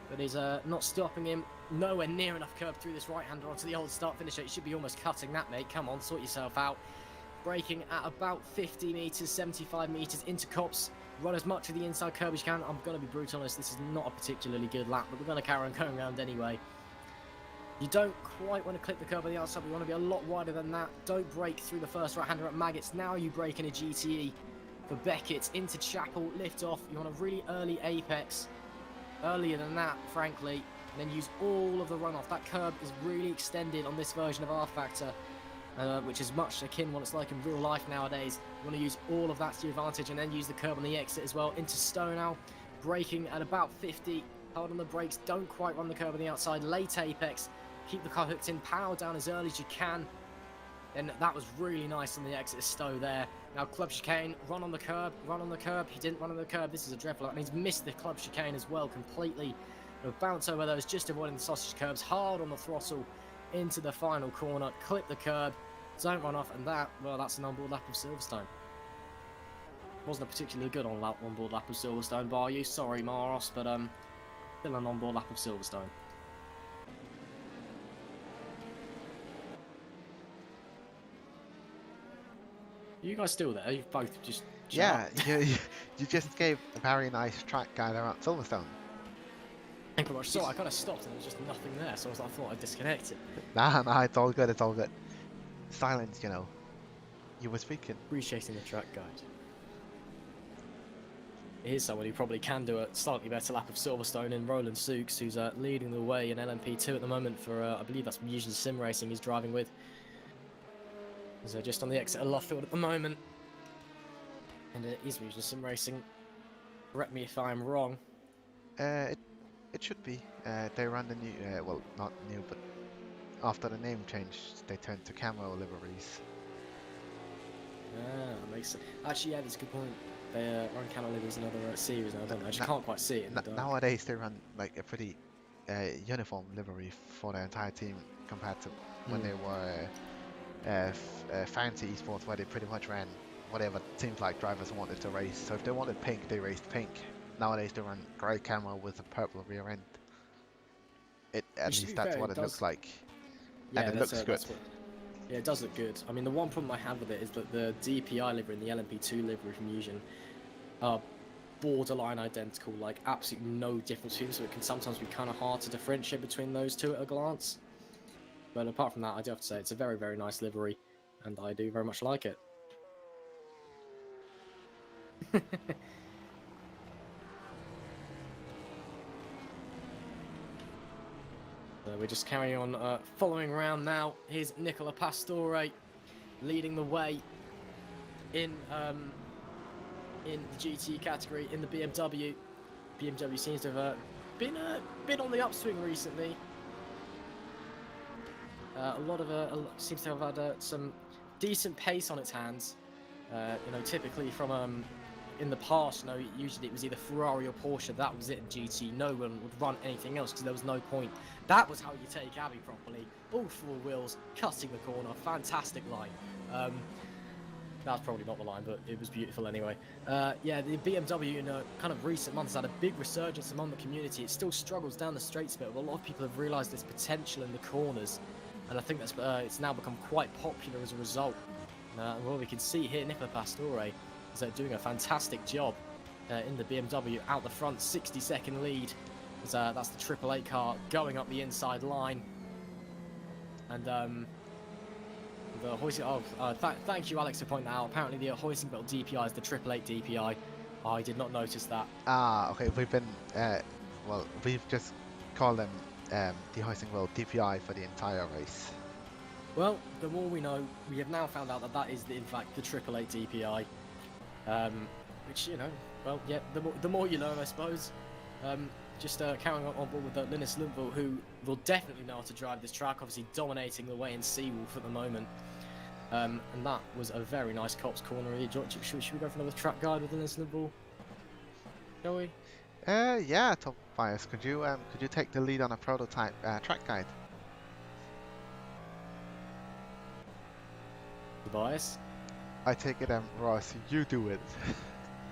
but is not stopping him. Nowhere near enough curb through this right-hander onto the old start finisher. You should be almost cutting that, mate. Come on, sort yourself out. Braking at about 50 metres, 75 metres into Cops. Run as much of the inside curb as you can. I'm going to be brutal honest, this is not a particularly good lap, but we're going to carry on going around anyway. You don't quite want to clip the curb on the outside, we want to be a lot wider than that. Don't brake through the first right-hander at Maggots. Now you brake in a GTE for Beckett into Chapel, lift off. You want a really early apex. earlier than that, frankly, and then use all of the runoff. That curb is really extended on this version of rFactor, which is much akin what it's like in real life nowadays. You want to use all of that to your advantage and then use the curb on the exit as well. Into Stowe now, braking at about 50. Hard on the brakes, don't quite run the curb on the outside. Late apex, keep the car hooked in, power down as early as you can. And that was really nice on the exit of Stowe there. Now club chicane, run on the curb, run on the curb. He didn't run on the curb. This is a dreadful, and he's missed the club chicane as well completely. He'll bounce over those, just avoiding the sausage curbs, hard on the throttle into the final corner, clip the curb, don't run off, and that's an onboard lap of Silverstone. Wasn't a particularly good onboard lap of Silverstone, bar you. Sorry, Maros, but still an onboard lap of Silverstone. Are you guys still there? You've both just... Yeah, you just gave a very nice track guide around Silverstone. Thank you very much. So I kind of stopped and there was just nothing there, so I thought I'd disconnect it. Nah, it's all good, it's all good. Silence, you know. You were speaking. Appreciating the track guide. Here's someone who probably can do a slightly better lap of Silverstone in Roland Sukes, who's leading the way in LMP2 at the moment for, I believe that's Fusion Sim Racing he's driving with. He's just on the exit of Luffield at the moment. And it is Fusion Sim Racing. Correct me if I'm wrong. It should be. They ran the new, well, not new, but after the name change, they turned to camo liveries. Ah, that makes sense. Actually, yeah, that's a good point. They run camo liveries in another series now, don't they? I just can't quite see it in the dark. Nowadays, they run like a pretty uniform livery for their entire team compared to when they were fancy esports, where they pretty much ran whatever seems like drivers wanted to race. So if they wanted pink, they raced pink. Nowadays they run grey camo with a purple rear end. At least that's what it looks like. Yeah, and it looks good. Yeah, it does look good. I mean, the one problem I have with it is that the DPI livery and the LMP2 livery from Fusion are borderline identical, like absolutely no difference between them, so it can sometimes be kind of hard to differentiate between those two at a glance. But apart from that, I do have to say it's a very, very nice livery, and I do very much like it. We're just carrying on, following around now. Here's Nicola Pastore leading the way in the GTE category in the BMW. BMW seems to have been on the upswing recently. Seems to have had some decent pace on its hands. You know, typically from in the past, you know, usually it was either Ferrari or Porsche. That was it in GT. No one would run anything else because there was no point. That was how you take Abbey properly. All four wheels, cutting the corner, fantastic line. That's probably not the line, but it was beautiful anyway. Yeah, the BMW in kind of recent months had a big resurgence among the community. It still struggles down the straights a bit, but a lot of people have realised its potential in the corners, and I think that's it's now become quite popular as a result. Well, we can see here Nicola Pastore is doing a fantastic job in the BMW out the front, 60-second lead. That's the 888 car going up the inside line, and the hoisting. Thank you, Alex, for pointing that out. Apparently, the hoisting belt DPI is the 888 DPI. I did not notice that. Ah, okay. We've been well, we've just called them the hoisting belt DPI for the entire race. Well, the more we know, we have now found out that that is in fact the 888 DPI. Which, you know, well, yeah, the more you learn, I suppose. Just carrying on board with Linus Lundvall, who will definitely know how to drive this track, obviously dominating the way in Seawolf at the moment. And that was a very nice Cops corner. Should we go for another track guide with Linus Lundvall? Shall we? Yeah, Tobias, could you take the lead on a prototype track guide? Tobias? I take it, Ross, you do it.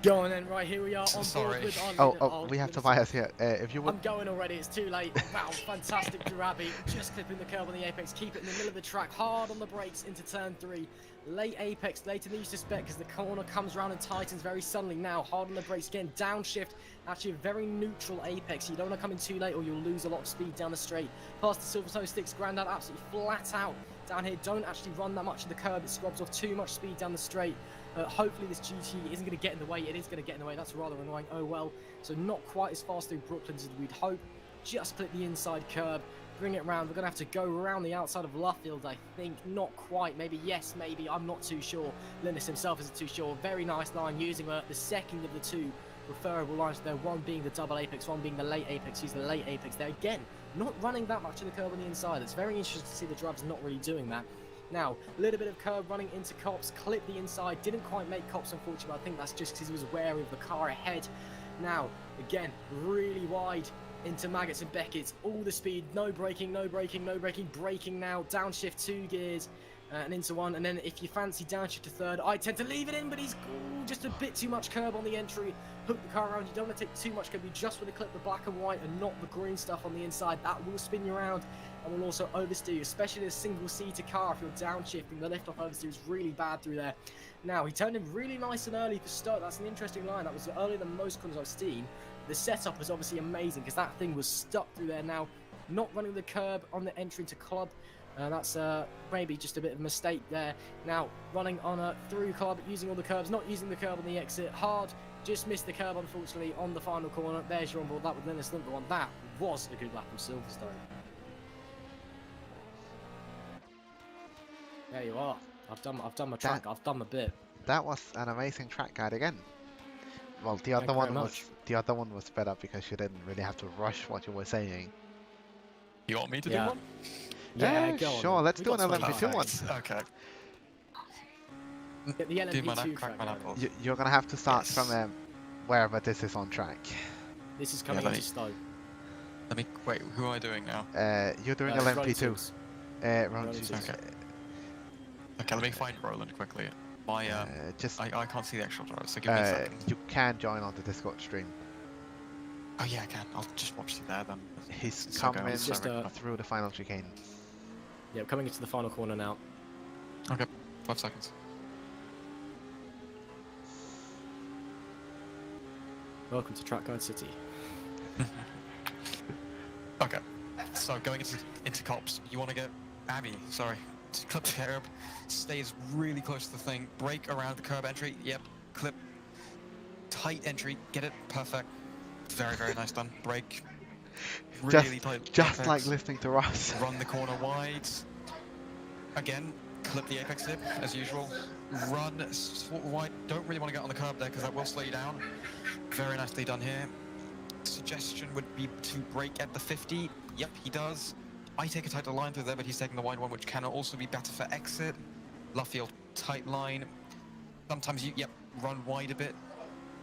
Go on then, right, here we are on board with our we have Tobias here. If you would... I'm going already, it's too late. Wow, fantastic Durabi, just clipping the curb on the apex, keep it in the middle of the track, hard on the brakes into turn 3. Late apex, later than you suspect, because the corner comes around and tightens very suddenly now. Hard on the brakes again, downshift, actually a very neutral apex. You don't want to come in too late or you'll lose a lot of speed down the straight. Past the Silverstone sticks, Grandad absolutely flat out. Down here, don't actually run that much of the curb, it scrubs off too much speed down the straight. Hopefully this GTE isn't going to get in the way. It is going to get in the way. That's rather annoying. Oh well. So not quite as fast through Brooklyn as we'd hope. Just clip the inside curb. Bring it round. We're going to have to go around the outside of Luffield, I think. Not quite. Maybe yes, maybe. I'm not too sure. Linus himself isn't too sure. Very nice line using the second of the two referable lines there. One being the double apex, one being the late apex. Use the late apex there. Again, not running that much of the curb on the inside. It's very interesting to see the drivers not really doing that. Now, a little bit of curb running into Cops. Clip the inside. Didn't quite make Cops, unfortunately. But I think that's just because he was wary of the car ahead. Now, again, really wide into Maggots and Beckett's, all the speed, no braking, no braking, no braking, braking now, downshift 2 gears and into 1, and then if you fancy downshift to 3rd, I tend to leave it in, but he's just a bit too much curb on the entry, hook the car around. You don't want to take too much curb, you just want to clip the black and white and not the green stuff on the inside. That will spin you around and will also oversteer you, especially in a single-seater car. If you're downshifting, the lift-off oversteer is really bad through there. Now, he turned in really nice and early for start. That's an interesting line. That was earlier than most corners I've seen. The setup was obviously amazing because that thing was stuck through there. Now, not running the curb on the entry into Club. That's maybe just a bit of a mistake there. Now, running on a through Club, using all the curbs, not using the curb on the exit. Hard, just missed the curb, unfortunately, on the final corner. There's your onboard. That was Linus Lundberg. That was a good lap from Silverstone. There you are. I've done my track. I've done my bit. That was an amazing track guide again. Well, the other one was better because you didn't really have to rush what you were saying. You want me to do one? Yeah, go on. sure. Let's do an LMP2 one. Okay. Get the LMP2 track. You're gonna have to start from wherever this is on track. This is coming into Stowe. Let me wait. Who am I doing now? You're doing LMP2. Okay. Okay, let me find Roland quickly. My I can't see the actual driver, so give me a second. You can join on the Discord stream. Oh yeah, I can. I'll just watch you there then. He's coming through the final chicane. Yeah, coming into the final corner now. Okay, 5 seconds. Welcome to Track Guide City. Okay, so going into Cops, you want to get Abby, sorry, to clip the curb, stays really close to the thing, brake around the curb entry, yep, clip, tight entry, get it, perfect, very, very nice done, brake, really tight, just apex. like listening to Ross. Run the corner wide, again, clip the apex tip, as usual, run sort of wide, don't really want to get on the curb there because that will slow you down, very nicely done here. Suggestion would be to brake at the 50, yep, he does. I take a tighter line through there, but he's taking the wide one, which can also be better for exit. Luffield, tight line. Sometimes you, yep, run wide a bit.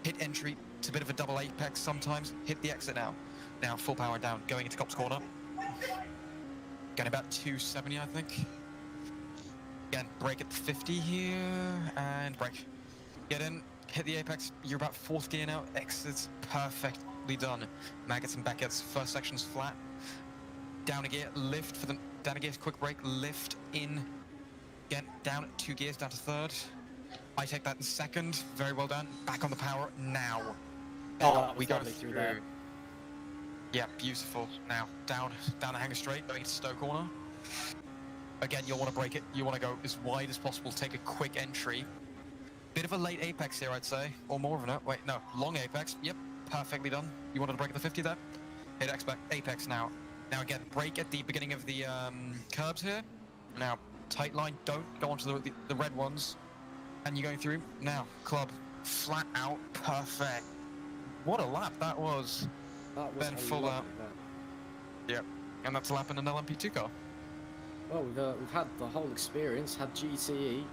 Hit entry, it's a bit of a double apex sometimes. Hit the exit now. Now, full power down, going into Cops corner. Getting about 270, I think. Again, brake at the 50 here, and brake. Get in, hit the apex, you're about 4th gear now. Exits, perfectly done. Maggots and Beckett's, first section's flat. Down a gear, lift for the down a gear, quick brake, lift in, again down 2 gears, down to 3rd. I take that in 2nd, very well done. Back on the power now. We go through there. Yeah, beautiful. Now down the hanger straight, going into Stowe corner. Again, you'll want to brake it. You want to go as wide as possible. Take a quick entry. Bit of a late apex here, I'd say, or more of an wait, no, long apex. Yep, perfectly done. You wanted to brake at the 50 there. Hit apex now. Now again, brake at the beginning of the curbs here. Now, tight line, don't go onto the red ones. And you're going through. Now, Club, flat out, perfect. What a lap that was. Then full out. Yep, and that's a lap in an LMP2 car. Well, we've had the whole experience, had GTE,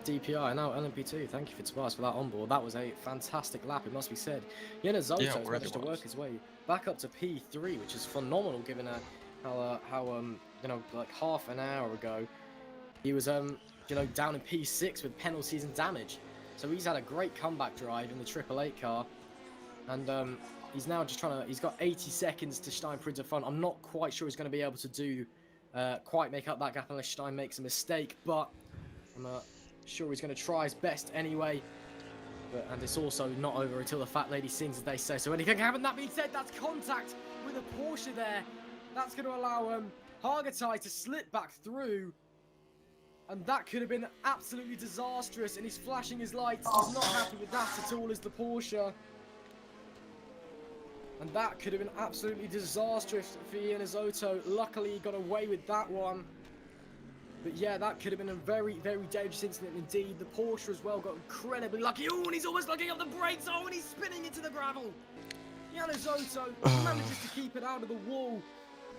DPI, and now LMP2. Thank you for Tobias for that onboard. That was a fantastic lap, it must be said. Jonas Zoto's managed to work his way back up to P3, which is phenomenal given how you know, like half an hour ago he was you know, down in P6 with penalties and damage. So he's had a great comeback drive in the 888 car, and he's now just trying to. He's got 80 seconds to Steinprinz in front. I'm not quite sure he's going to be able to do quite make up that gap unless Stein makes a mistake, but I'm sure he's going to try his best anyway. And it's also not over until the fat lady sings, as they say, so anything can happen. That being said, that's contact with a Porsche there. That's going to allow Hargatai to slip back through. And that could have been absolutely disastrous, and he's flashing his lights. He's not happy with that at all as the Porsche. And that could have been absolutely disastrous for Ian Assetto. Luckily, he got away with that one. But yeah, that could have been a very, very dangerous incident indeed. The Porsche as well got incredibly lucky. Oh, and he's almost looking up the brakes. Oh, and he's spinning into the gravel. Ian Assetto manages to keep it out of the wall.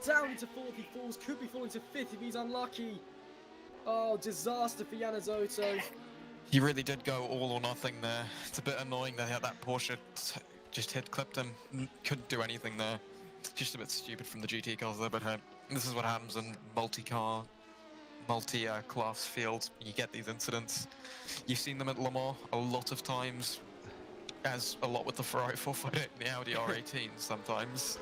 Down into 4th he falls. Could be falling to 5th if he's unlucky. Oh, disaster for Ian Assetto. He really did go all or nothing there. It's a bit annoying that that Porsche just clipped him. Couldn't do anything there. Just a bit stupid from the GT cars there, but this is what happens in multi-class fields. You get these incidents. You've seen them at Le Mans a lot of times, as a lot with the Ferrari 458 and the Audi R18 sometimes.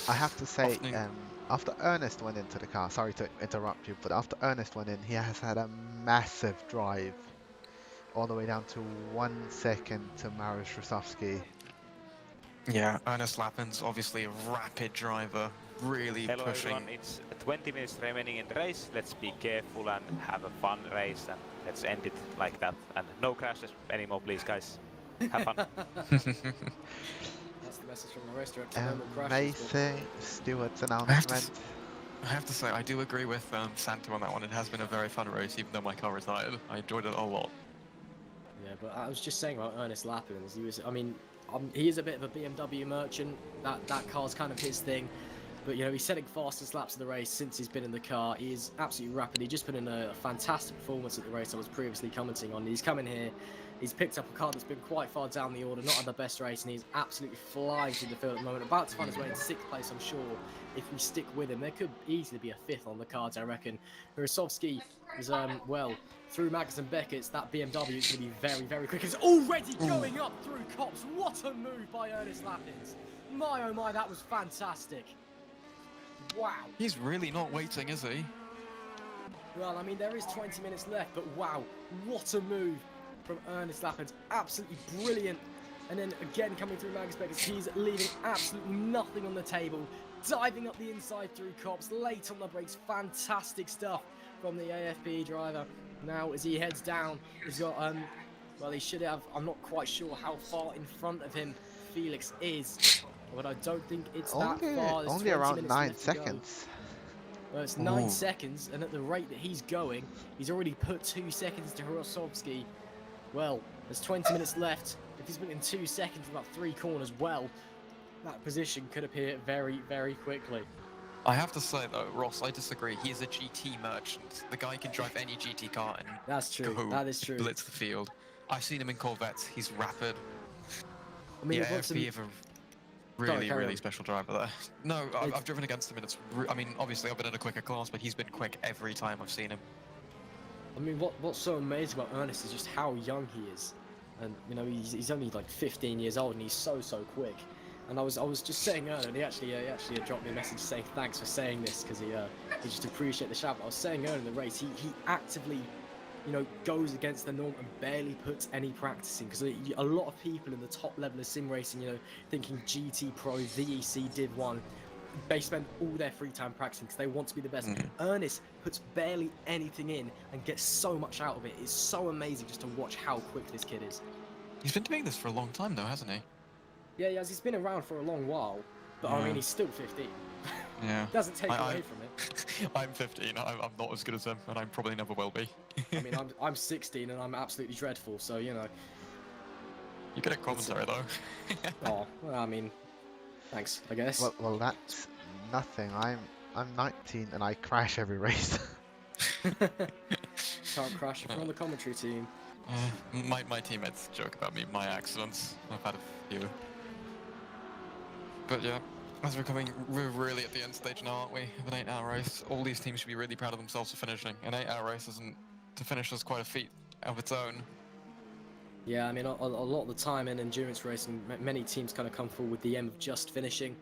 I have to say, Often- after Ernest went into the car, sorry to interrupt you, but after Ernest went in, he has had a massive drive, all the way down to 1 second to Mariusz Rosowski. Yeah, Ernest Lappin's obviously a rapid driver, really Hello pushing. everyone, it's 20 minutes remaining in the race. Let's be careful and have a fun race, and let's end it like that. And no crashes anymore, please, guys. Have fun. That's the message from the race director. No more crashes, but- Amazing Stewart's announcement. I have to say, I do agree with Santo on that one. It has been a very fun race, even though my car retired. I enjoyed it a lot. Yeah, but I was just saying about Ernest Lappins. He is a bit of a BMW merchant. That car's kind of his thing. But, you know, he's setting fastest laps of the race since he's been in the car. He is absolutely rapid. He just put in a fantastic performance at the race I was previously commenting on. He's come in here. He's picked up a car that's been quite far down the order, not had the best race, and he's absolutely flying through the field at the moment. About to find his way in 6th place, I'm sure, if we stick with him. There could easily be a 5th on the cards, I reckon. Rosowski is, through Magnus and Beckett's, that BMW is going to be very, very quick. It's already going up through Cops. What a move by Ernest Lappins. My, oh my, that was fantastic. Wow. He's really not waiting, is he? Well, I mean, there is 20 minutes left, but wow, what a move from Ernest Lappins. Absolutely brilliant. And then again, coming through Magnus Beckers, he's leaving absolutely nothing on the table. Diving up the inside through Cops, late on the brakes. Fantastic stuff from the AFP driver. Now, as he heads down, he's got, well, he should have, I'm not quite sure how far in front of him Felix is. But I don't think it's that far. There's Only 20 around minutes 9 left to go. seconds. Well, it's 9 seconds, and at the rate that he's going, he's already put 2 seconds to Rosowski. Well, there's 20 minutes left. If he's been in 2 seconds with about 3 corners, well, that position could appear very, very quickly. I have to say though, Ross, I disagree. He is a GT merchant. The guy can drive any GT car and That's true. go That is true. blitz the field. I've seen him in Corvettes. He's rapid. I mean, Yeah, what's AFP have a really, carry really on. special driver there. No, I've driven against him, and it's. I mean, obviously, I've been in a quicker class, but he's been quick every time I've seen him. I mean, what's so amazing about Ernest is just how young he is, and you know he's only like 15 years old, and he's so quick. And I was just saying earlier, and he actually dropped me a message saying thanks for saying this because he just appreciate the shout. But I was saying earlier in the race, he actively, you know, goes against the norm and barely puts any practice in, because a lot of people in the top level of sim racing, you know, thinking GT Pro, VEC, Div 1, they spend all their free time practicing because they want to be the best. Ernest puts barely anything in and gets so much out of it. It's so amazing just to watch how quick this kid is. He's been doing this for a long time, though, hasn't he? Yeah, he has. He's been around for a long while, but I mean, he's still 15. Yeah. Doesn't take away from it. I'm 15. I'm not as good as him, and I probably never will be. I mean, I'm 16 and I'm absolutely dreadful. So you know. You get a commentary though. Oh, well, I mean, thanks, I guess. Well, that's nothing. I'm 19 and I crash every race. Can't crash if you're on the commentary team. My teammates joke about me, my accidents. I've had a few. But yeah, as we're really at the end stage now, aren't we? Of an 8-hour race. All these teams should be really proud of themselves for finishing. An 8-hour race to finish is quite a feat of its own. Yeah, I mean, a lot of the time in endurance racing, many teams kind of come forward with the aim of just finishing.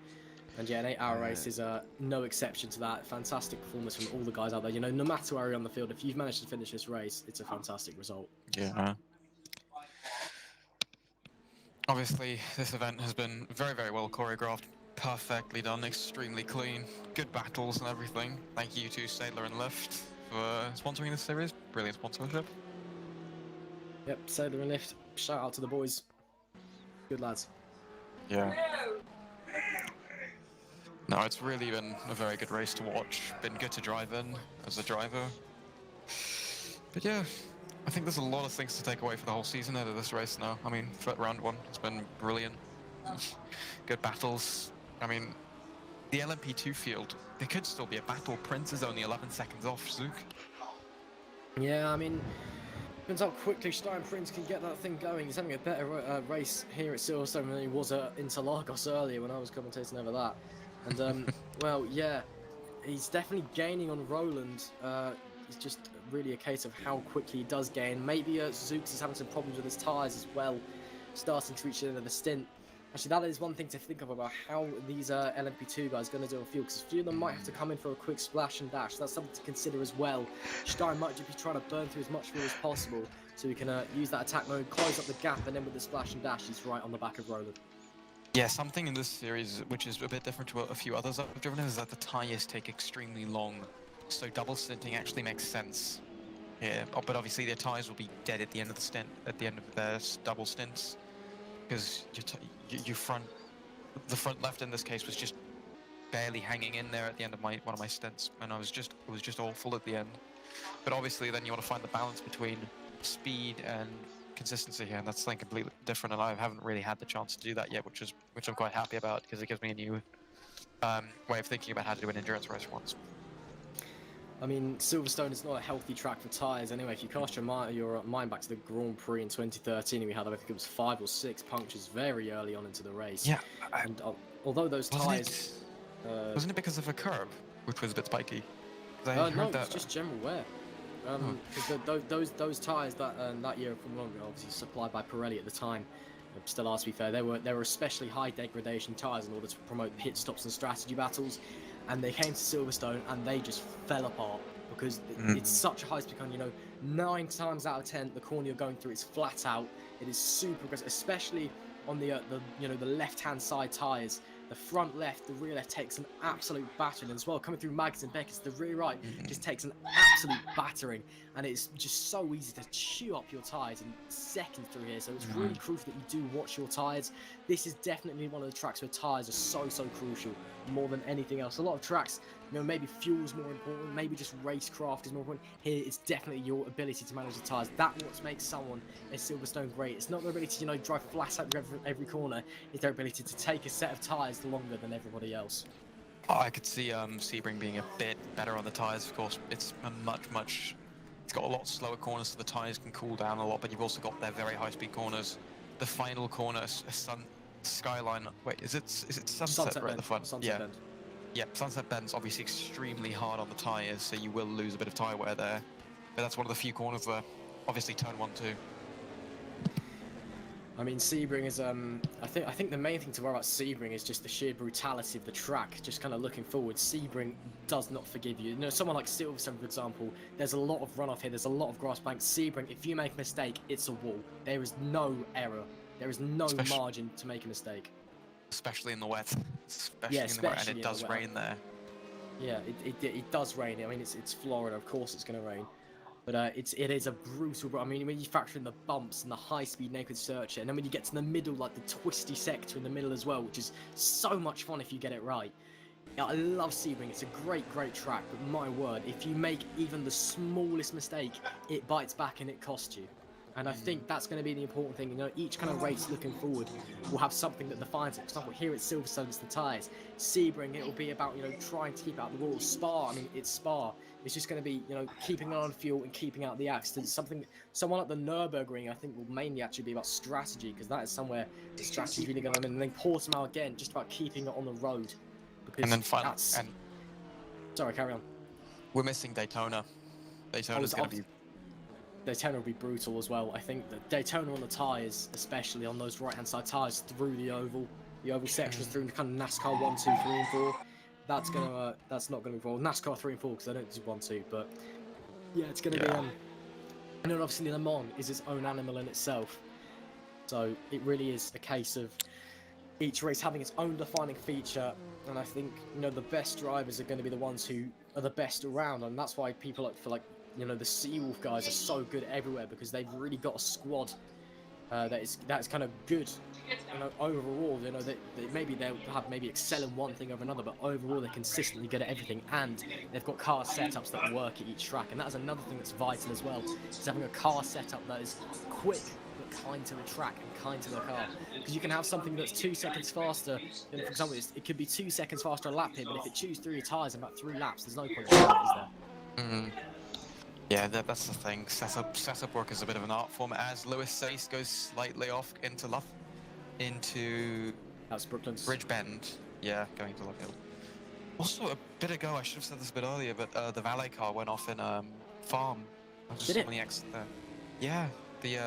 And yeah, an 8-hour race is no exception to that. Fantastic performance from all the guys out there. You know, no matter where you're on the field, if you've managed to finish this race, it's a fantastic result. Yeah. Obviously, this event has been very, very well choreographed, perfectly done, extremely clean, good battles and everything. Thank you to Sadler and Lift for sponsoring this series. Brilliant sponsorship. Yep, Sailor and Lift. Shout out to the boys. Good lads. Yeah. No, it's really been a very good race to watch. Been good to drive in as a driver. But yeah, I think there's a lot of things to take away for the whole season out of this race now. I mean, for round one, it's been brilliant. Good battles. I mean, the LMP2 field, there could still be a battle. Prince is only 11 seconds off Zook. Yeah, I mean, depends how quickly Stein Prince can get that thing going. He's having a better race here at Silverstone than he was at Interlagos earlier when I was commentating over that. And, well, yeah, he's definitely gaining on Roland. It's just really a case of how quickly he does gain. Maybe Zooks is having some problems with his tyres as well, starting to reach the end of the stint. Actually, that is one thing to think of about how these LMP2 guys are going to do on fuel, because a few of them might have to come in for a quick splash and dash. That's something to consider as well. Stein might just be trying to burn through as much fuel as possible, so he can use that attack mode, close up the gap, and then with the splash and dash, he's right on the back of Roland. Yeah, something in this series which is a bit different to a few others I've driven is that the tyres take extremely long, so double stinting actually makes sense. Yeah, but obviously their tyres will be dead at the end of the stint, at the end of their double stints, because your front left in this case was just barely hanging in there at the end of one of my stints, and it was just awful at the end. But obviously then you want to find the balance between speed and consistency here, and that's something completely different, and I haven't really had the chance to do that yet, which I'm quite happy about, because it gives me a new way of thinking about how to do an endurance race once. I mean, Silverstone is not a healthy track for tyres anyway. If you cast your mind back to the Grand Prix in 2013, we had, I think it was 5 or 6 punctures very early on into the race. Yeah. And although those tyres... Wasn't it because of a curve, which was a bit spiky? No, it's just general wear. Because those tyres that year from longer, obviously supplied by Pirelli at the time, still are, to be fair, they were especially high degradation tyres in order to promote pit stops and strategy battles, and they came to Silverstone and they just fell apart because it's such a high speed corner. 9 times out of 10 the corner you're going through is flat out. It is super aggressive, especially on the left hand side tyres. The front left, the rear left takes an absolute battering, and as well coming through Magnus and Beckers, the rear right just takes an absolute battering, and it's just so easy to chew up your tyres in seconds through here. So it's really crucial that you do watch your tyres. This is definitely one of the tracks where tyres are so crucial more than anything else. A lot of tracks, maybe fuel's more important, maybe just racecraft is more important. Here it's definitely your ability to manage the tyres. That's what makes someone at Silverstone great. It's not their ability to drive flat out every corner, it's their ability to take a set of tyres longer than everybody else. I could see Sebring being a bit better on the tyres. Of course, it's a much it's got a lot slower corners, so the tyres can cool down a lot, but you've also got their very high speed corners. The final corner, Skyline, wait, is it Sunset right at the front? Sunset Bend. Yeah, Sunset Bend's obviously extremely hard on the tyres, so you will lose a bit of tyre wear there. But that's one of the few corners there. Obviously turn 1, 2. I mean, Sebring is, I think the main thing to worry about Sebring is just the sheer brutality of the track. Just kind of looking forward, Sebring does not forgive you. Someone like Silverstone, for example, there's a lot of runoff here, there's a lot of grass banks. Sebring, if you make a mistake, it's a wall. There is no error. There is no margin to make a mistake. Especially in the wet. Especially in the wet, and it does rain there. Yeah, it does rain. I mean, it's Florida, of course it's going to rain. But it is a brutal... I mean, when you factor in the bumps and the high-speed naked searcher, and then when you get to the middle, like the twisty sector in the middle as well, which is so much fun if you get it right. Yeah, I love Sebring. It's a great track, but my word, if you make even the smallest mistake, it bites back and it costs you. And I think that's going to be the important thing. Each kind of race looking forward will have something that defines it. For example, here at Silverstone, it's the tyres. Sebring, it will be about, trying to keep out the wall. Spa, I mean, it's Spa. It's just going to be, keeping on fuel and keeping out the accidents. Someone at the Nürburgring, I think, will mainly actually be about strategy, because that is somewhere the strategy is really going to come in. And then Portimao, again, just about keeping it on the road. Because and then finally, sorry, carry on. We're missing Daytona. Daytona's going to be... Daytona will be brutal as well. I think that Daytona on the tyres, especially on those right-hand side tyres through the oval sections through the kind of NASCAR 1, 2, 3, and 4. That's not gonna be involved. NASCAR 3 and 4 because I don't do 1, 2. But yeah, it's gonna be. And then obviously Le Mans is its own animal in itself. So it really is a case of each race having its own defining feature. And I think the best drivers are going to be the ones who are the best around, and that's why people like for like the Seawolf guys are so good everywhere, because they've really got a squad that's kind of good. Overall, maybe they'll have excel in one thing over another, but overall they're consistently good at everything, and they've got car setups that work at each track, and that's another thing that's vital as well, is having a car setup that is quick but kind to the track and kind to the car, because you can have something that's 2 seconds faster. For example, it could be 2 seconds faster a lap here, but if it chews through your tyres in about 3 laps, there's no point in doing it, is there? Mm. Yeah, that's the thing. Setup work is a bit of an art form, as Lewis Sace goes slightly off into That's Brooklands. Bridge Bend. Yeah, going to Love Hill. Also, a bit ago, I should have said this a bit earlier, but the valet car went off in Farm. I was just Did it? on the exit there. Yeah, the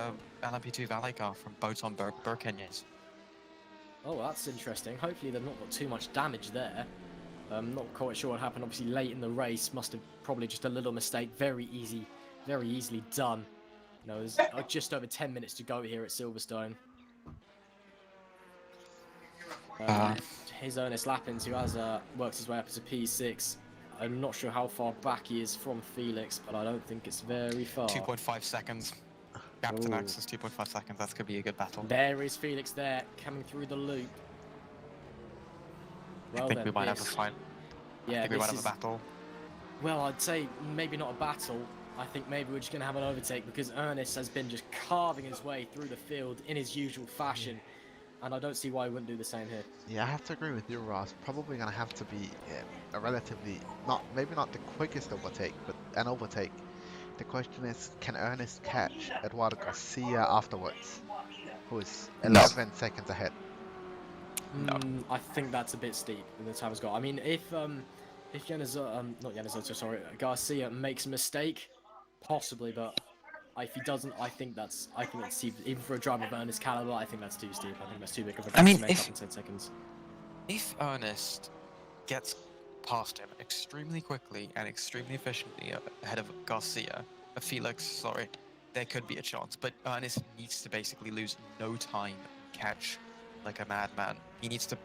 LMP2 valet car from Boton Burkenyes. Oh, that's interesting. Hopefully they've not got too much damage there. I'm not quite sure what happened. Obviously, late in the race, must have probably just a little mistake. Very easily done. There's just over 10 minutes to go here at Silverstone. Here's Ernest Lappins, who has worked his way up as a P6. I'm not sure how far back he is from Felix, but I don't think it's very far. 2.5 seconds. Captain Axis, 2.5 seconds. That could be a good battle. There is Felix there, coming through the loop. Well, I think we might have a fight. Yeah, I think we might have a battle. Well, I'd say maybe not a battle. I think maybe we're just going to have an overtake, because Ernest has been just carving his way through the field in his usual fashion. And I don't see why he wouldn't do the same here. Yeah, I have to agree with you, Ross. Probably going to have to be a relatively, maybe not the quickest overtake, but an overtake. The question is, can Ernest catch Eduardo Garcia afterwards, who is 11 seconds ahead? No. I think that's a bit steep in the time has got. I mean, if Garcia makes a mistake, possibly, but if he doesn't, I think that's steep. Even for a driver of Ernest caliber, I think that's too steep. I think that's too big of a gap to make up in 10 seconds. If Ernest gets past him extremely quickly and extremely efficiently ahead of Felix, sorry, there could be a chance. But Ernest needs to basically lose no time and catch like a madman. He needs to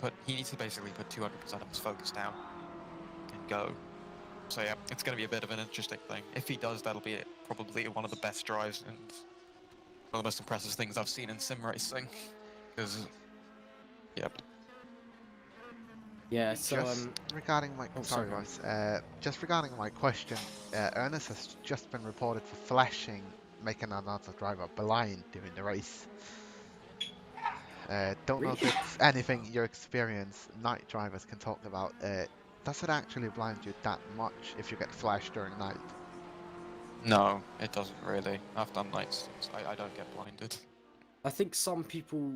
basically put 200% of his focus down and go. So yeah, it's going to be a bit of an interesting thing. If he does, that'll be probably one of the best drives and one of the most impressive things I've seen in sim racing. Because, yep. Yeah, so just regarding my sorry guys, just regarding my question, Ernest has just been reported for flashing, making another driver blind during the race. Don't know if it's anything your experienced night drivers can talk about. Does it actually blind you that much if you get flashed during night? No, it doesn't really. I've done nights. I don't get blinded. I think some people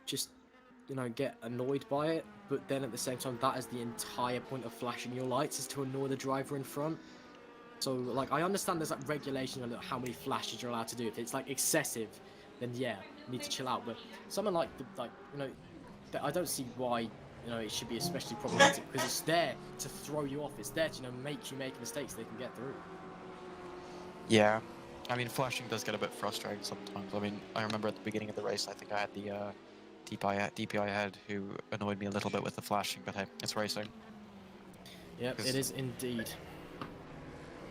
just, get annoyed by it, but then at the same time, that is the entire point of flashing your lights, is to annoy the driver in front. So, I understand there's regulation on how many flashes you're allowed to do. If it's excessive, then yeah, you need to chill out. But someone I don't see why it should be especially problematic, because it's there to throw you off. It's there to make you make mistakes they can get through. Yeah, I mean, flashing does get a bit frustrating sometimes. I mean, I remember at the beginning of the race, I think I had the DPI head who annoyed me a little bit with the flashing, but hey, it's racing. Yep, it is indeed.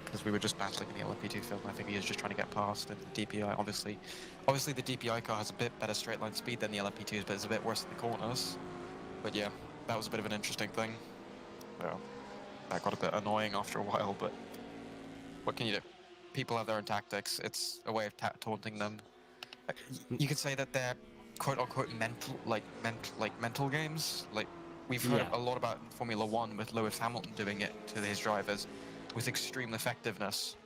Because we were just battling in the LMP2 field, and I think he was just trying to get past, and the DPI, obviously the DPI car has a bit better straight line speed than the LMP2s, but it's a bit worse in the corners. But yeah, that was a bit of an interesting thing. So, that got a bit annoying after a while, but what can you do? People have their own tactics. It's a way of taunting them. You could say that they're quote-unquote mental games. We've heard a lot about Formula 1 with Lewis Hamilton doing it to his drivers with extreme effectiveness.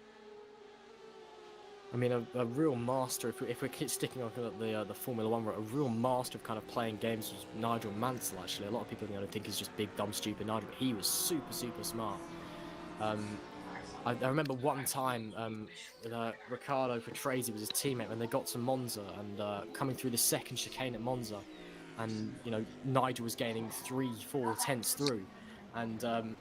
I mean, a real master, if we're sticking on the Formula 1 route, a real master of kind of playing games was Nigel Mansell, actually. A lot of people think he's just big, dumb, stupid Nigel, but he was super, super smart. I remember one time, Riccardo Patrese was his teammate when they got to Monza, and coming through the second chicane at Monza, and, Nigel was gaining 3-4 tenths through, and, and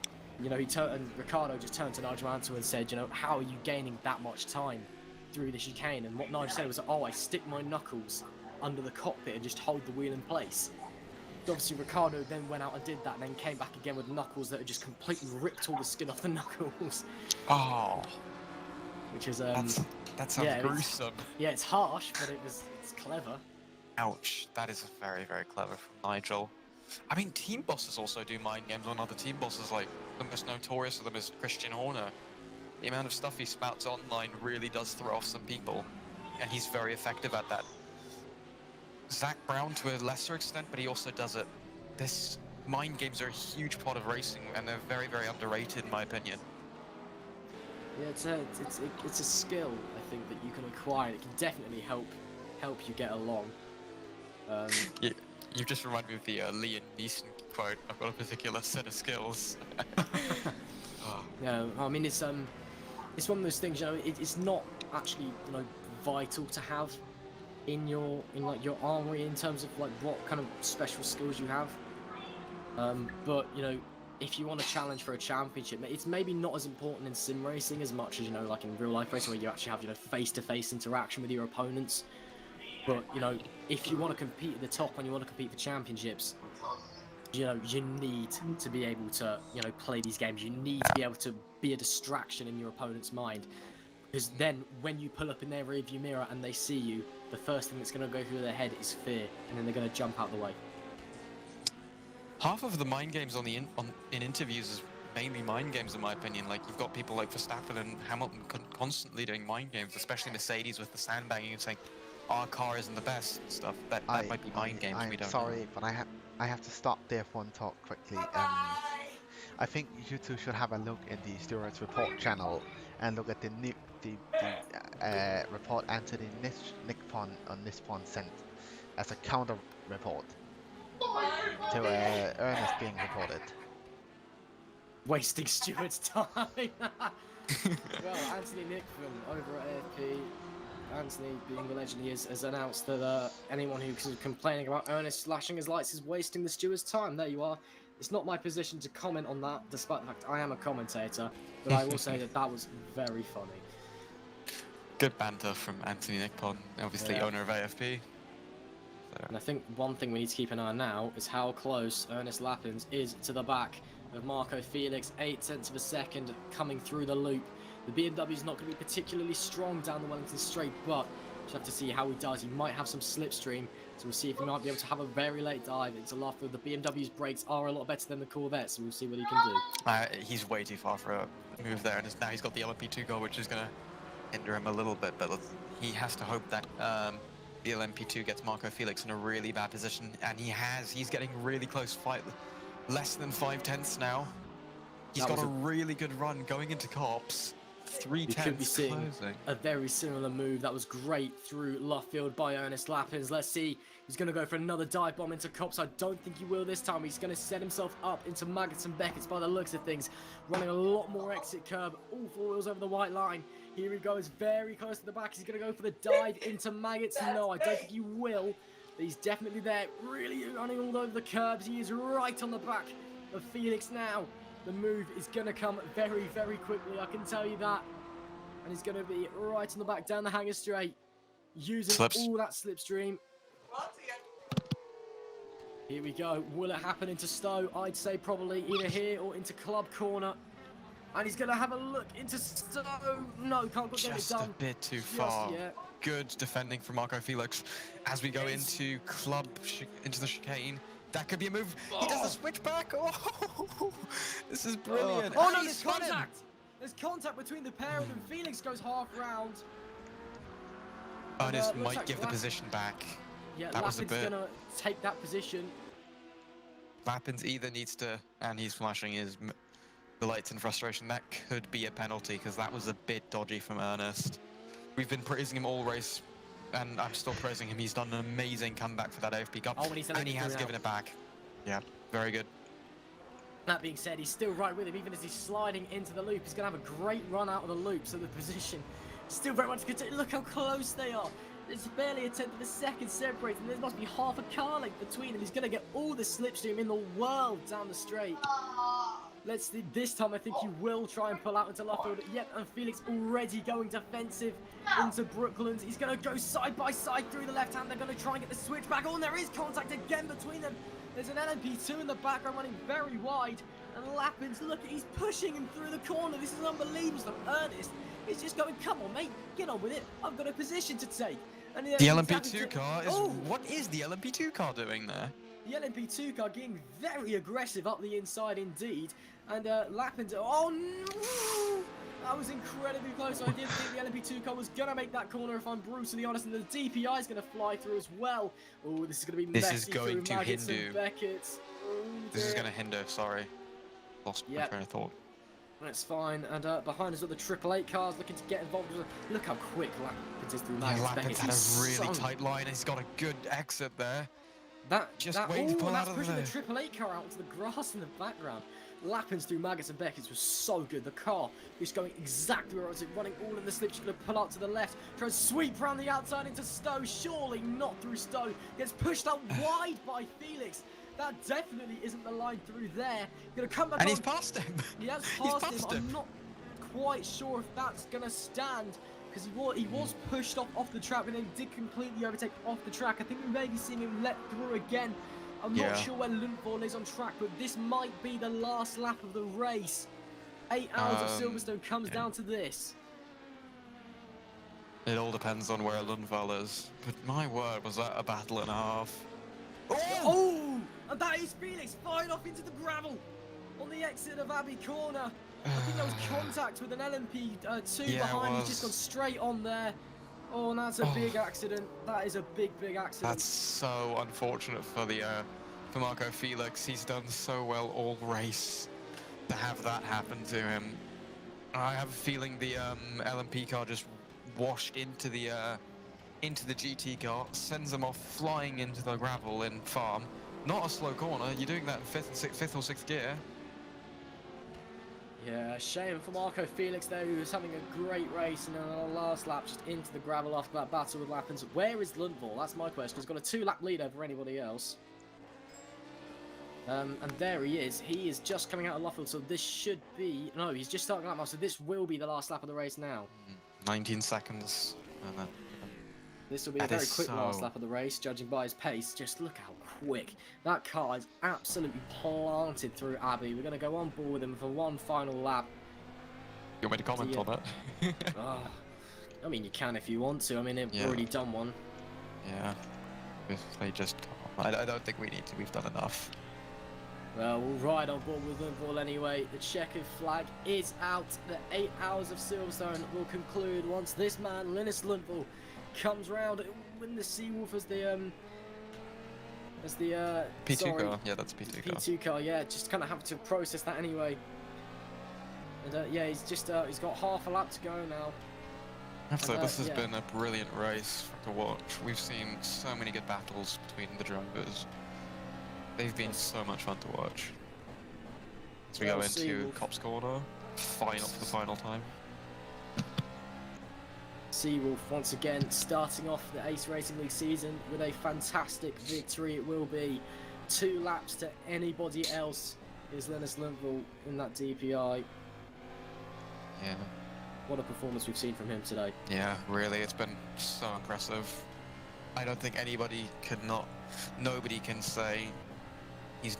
Riccardo just turned to Nigel Mansell and said, how are you gaining that much time through the chicane? And what Nigel said was, I stick my knuckles under the cockpit and just hold the wheel in place. obviously Ricardo then went out and did that, and then came back again with knuckles that had just completely ripped all the skin off the knuckles. Oh, Which is that sounds yeah, gruesome. it's harsh, but it's clever. Ouch, that is very, very clever from Nigel. I mean, team bosses also do mind games on other team bosses, like the most notorious of them is Christian Horner. The amount of stuff he spouts online really does throw off some people, and he's very effective at that. Zach Brown to a lesser extent, but he also does it. This mind games are a huge part of racing, and they're very, very underrated in my opinion. Yeah, it's a skill I think that you can acquire. It can definitely help you get along. Yeah, you just reminded me of the Liam Neeson quote. I've got a particular set of skills. Oh. Yeah, I mean it's one of those things. You know, it's not actually vital to have in your armory in terms of like what kind of special skills you have. But if you want to challenge for a championship, it's maybe not as important in sim racing as much as like in real life racing where you actually have face-to-face interaction with your opponents. But if you want to compete at the top and you want to compete for championships, you need to be able to play these games. You need to be able to be a distraction in your opponent's mind, because then when you pull up in their rearview mirror and they see you, the first thing that's going to go through their head is fear, and then they're going to jump out the way. Half of the mind games in interviews is mainly mind games, in my opinion. Like, you've got people like Verstappen and Hamilton constantly doing mind games, especially Mercedes with the sandbagging and saying our car isn't the best and stuff. That might be mind games. I'm we don't sorry, know. but I have to stop there for one talk quickly. I think you two should have a look in the Stewards Report channel and look at the report Anthony Nippon sent as a counter report to Ernest being reported. Wasting Stewart's time. Well, Anthony Nippon over at AFP, Anthony, being the legend he is, has announced that anyone who's complaining about Ernest slashing his lights is wasting the steward's time. There you are. It's not my position to comment on that, despite the fact I am a commentator, but I will say that was very funny. Good banter from Anthony Nippon, obviously owner of AFP. So. And I think one thing we need to keep an eye on now is how close Ernest Lappins is to the back of Marco Felix, 0.8 of a second coming through the loop. The BMW is not going to be particularly strong down the Wellington Straight, but we'll have to see how he does. He might have some slipstream, so we'll see if he might be able to have a very late dive into Luffield. The BMW's brakes are a lot better than the Corvette, so we'll see what he can do. He's way too far for a move there, and now he's got the LMP2 goal, which is going to hinder him a little bit, but he has to hope that the LMP2 gets Marco Felix in a really bad position, and he's getting really close fight, less than 5/10 now. He's got a really good run going into cops. 3/10 You could be seeing closing. a very similar move. That was great through Luffield by Ernest Lappins. Let's see. He's going to go for another dive bomb into cops. I don't think he will this time. He's going to set himself up into Maggots and Beckett's by the looks of things. Running a lot more exit curb. All four wheels over the white line. Here he goes, very close to the back. He's going to go for the dive into Maggots. No, I don't think he will. But he's definitely there. Really running all over the curbs. He is right on the back of Felix now. The move is going to come very, very quickly, I can tell you that. And he's going to be right on the back down the hanger straight, using all that slipstream. Here we go. Will it happen into Stowe? I'd say probably either here or into Club Corner. And he's going to have a look into Stowe. No, can't get it done. Just a bit too far. Good defending from Marco Felix. As we go into into the chicane, that could be a move. He does the switchback. Oh, this is brilliant. Oh no, there's contact. There's contact between the pair of them. Felix goes half round. Ernest might give the position back. Yeah, that was a Lappin's bit. gonna take that position. Lappins either needs to, and he's flashing the lights in frustration. That could be a penalty because that was a bit dodgy from Ernest. We've been praising him all race, and I'm still praising him. He's done an amazing comeback for that AFP Cup, and he has given it back. Yeah, very good. That being said, he's still right with him, even as he's sliding into the loop. He's going to have a great run out of the loop, so the position still very much good. Look how close they are. There's barely a 1/10 of a second separating. There must be half a car length between them. He's going to get all the slipstream in the world down the straight. Let's see. This time, I think he will try and pull out into Luffield. Yep, and Felix already going defensive into Brooklands. He's going to go side by side through the left hand. They're going to try and get the switch back on. There is contact again between them. There's an LMP2 in the background running very wide. And Lappins, look, he's pushing him through the corner. This is unbelievable. So Ernest is just going, come on, mate, get on with it. I've got a position to take. And The LMP2 car is... Oh! What is the LMP2 car doing there? The LMP2 car getting very aggressive up the inside indeed. And Lappins, oh no! That was incredibly close. I didn't think the LMP2 car was going to make that corner, if I'm brutally honest. And the DPI is going to fly through as well. Oh, this is going to be messy. This is going to Maggots hinder. and Beckett. Oh, This is dear. going to hinder, sorry. Lost my Yep. train of thought. That's fine. And behind us are the Triple Eight cars looking to get involved. Look how quick Lappins is through Yeah, Maggots. Lappin's had a really tight line. He's got a good exit there. Just waiting to pull that's out of pushing there. the Triple Eight car out onto the grass in the background. Lappins through Maggots and Beckett's was so good. The car is going exactly where it was, running all in the slip. She's going to pull out to the left, try to sweep round the outside into Stowe. Surely not through Stowe. Gets pushed out wide by Felix. That definitely isn't the line through there. Going to come back And on. he's passed him. He has He's passed passed him. him. I'm not quite sure if that's going to stand. Because he was pushed off the track and then did completely overtake off the track. I think we may be seeing him let through again. I'm Yeah. not sure where Lundvall is on track, but this might be the last lap of the race. 8 hours of Silverstone comes down to this. It all depends on where Lundvall is. But my word, was that a battle and a half? Oh! And that is Felix fired off into the gravel on the exit of Abbey Corner. I think there was contact with an LMP2 Yeah, it behind. He's was. just gone straight on there. Oh, and that's a big accident. That is a big accident. That's so unfortunate for for Marco Felix. He's done so well all race to have that happen to him. I have a feeling the LMP car just washed into the GT car, sends them off flying into the gravel in farm. Not a slow corner. You're doing that in fifth or sixth gear. Yeah, shame for Marco Felix there, who was having a great race, and then on the last lap just into the gravel after that battle with Lappins. Where is Lundvall? That's my question. He's got a 2-lap lead over anybody else. And there he is. He is just coming out of Luffield, so this should be... No, he's just starting lap now, so this will be the last lap of the race now. 19 seconds. And then, This will be a That very is quick last so- lap of the race, judging by his pace. Just look how quick. That car is absolutely planted through Abbey. We're going to go on board with him for one final lap. you want me to comment on that? Oh, I mean, you can if you want to. I mean, they've Yeah. already done one. Yeah. They just... I don't think we need to. We've done enough. Well, we'll ride on board with Lundvall anyway. The checkered flag is out. The 8 hours of Silverstone will conclude once this man, Linus Lundvall, comes round when the Seawolf as the P2 sorry, car. Yeah, that's P2 car. P2 car. Yeah, just kind of have to process that anyway. And yeah, he's just he's got half a lap to go now. I have to say, And, this has yeah. been a brilliant race to watch. We've seen so many good battles between the drivers. They've been so much fun to watch. As we go Well, into Seawolf. Cop's Corner, final for the final time. Seawolf once again starting off the Ace Racing League season with a fantastic victory. It will be 2 laps to anybody else is Linus Lundvall in that DPI. Yeah, What a performance we've seen from him today. yeah, really, it's been so impressive. I don't think nobody can say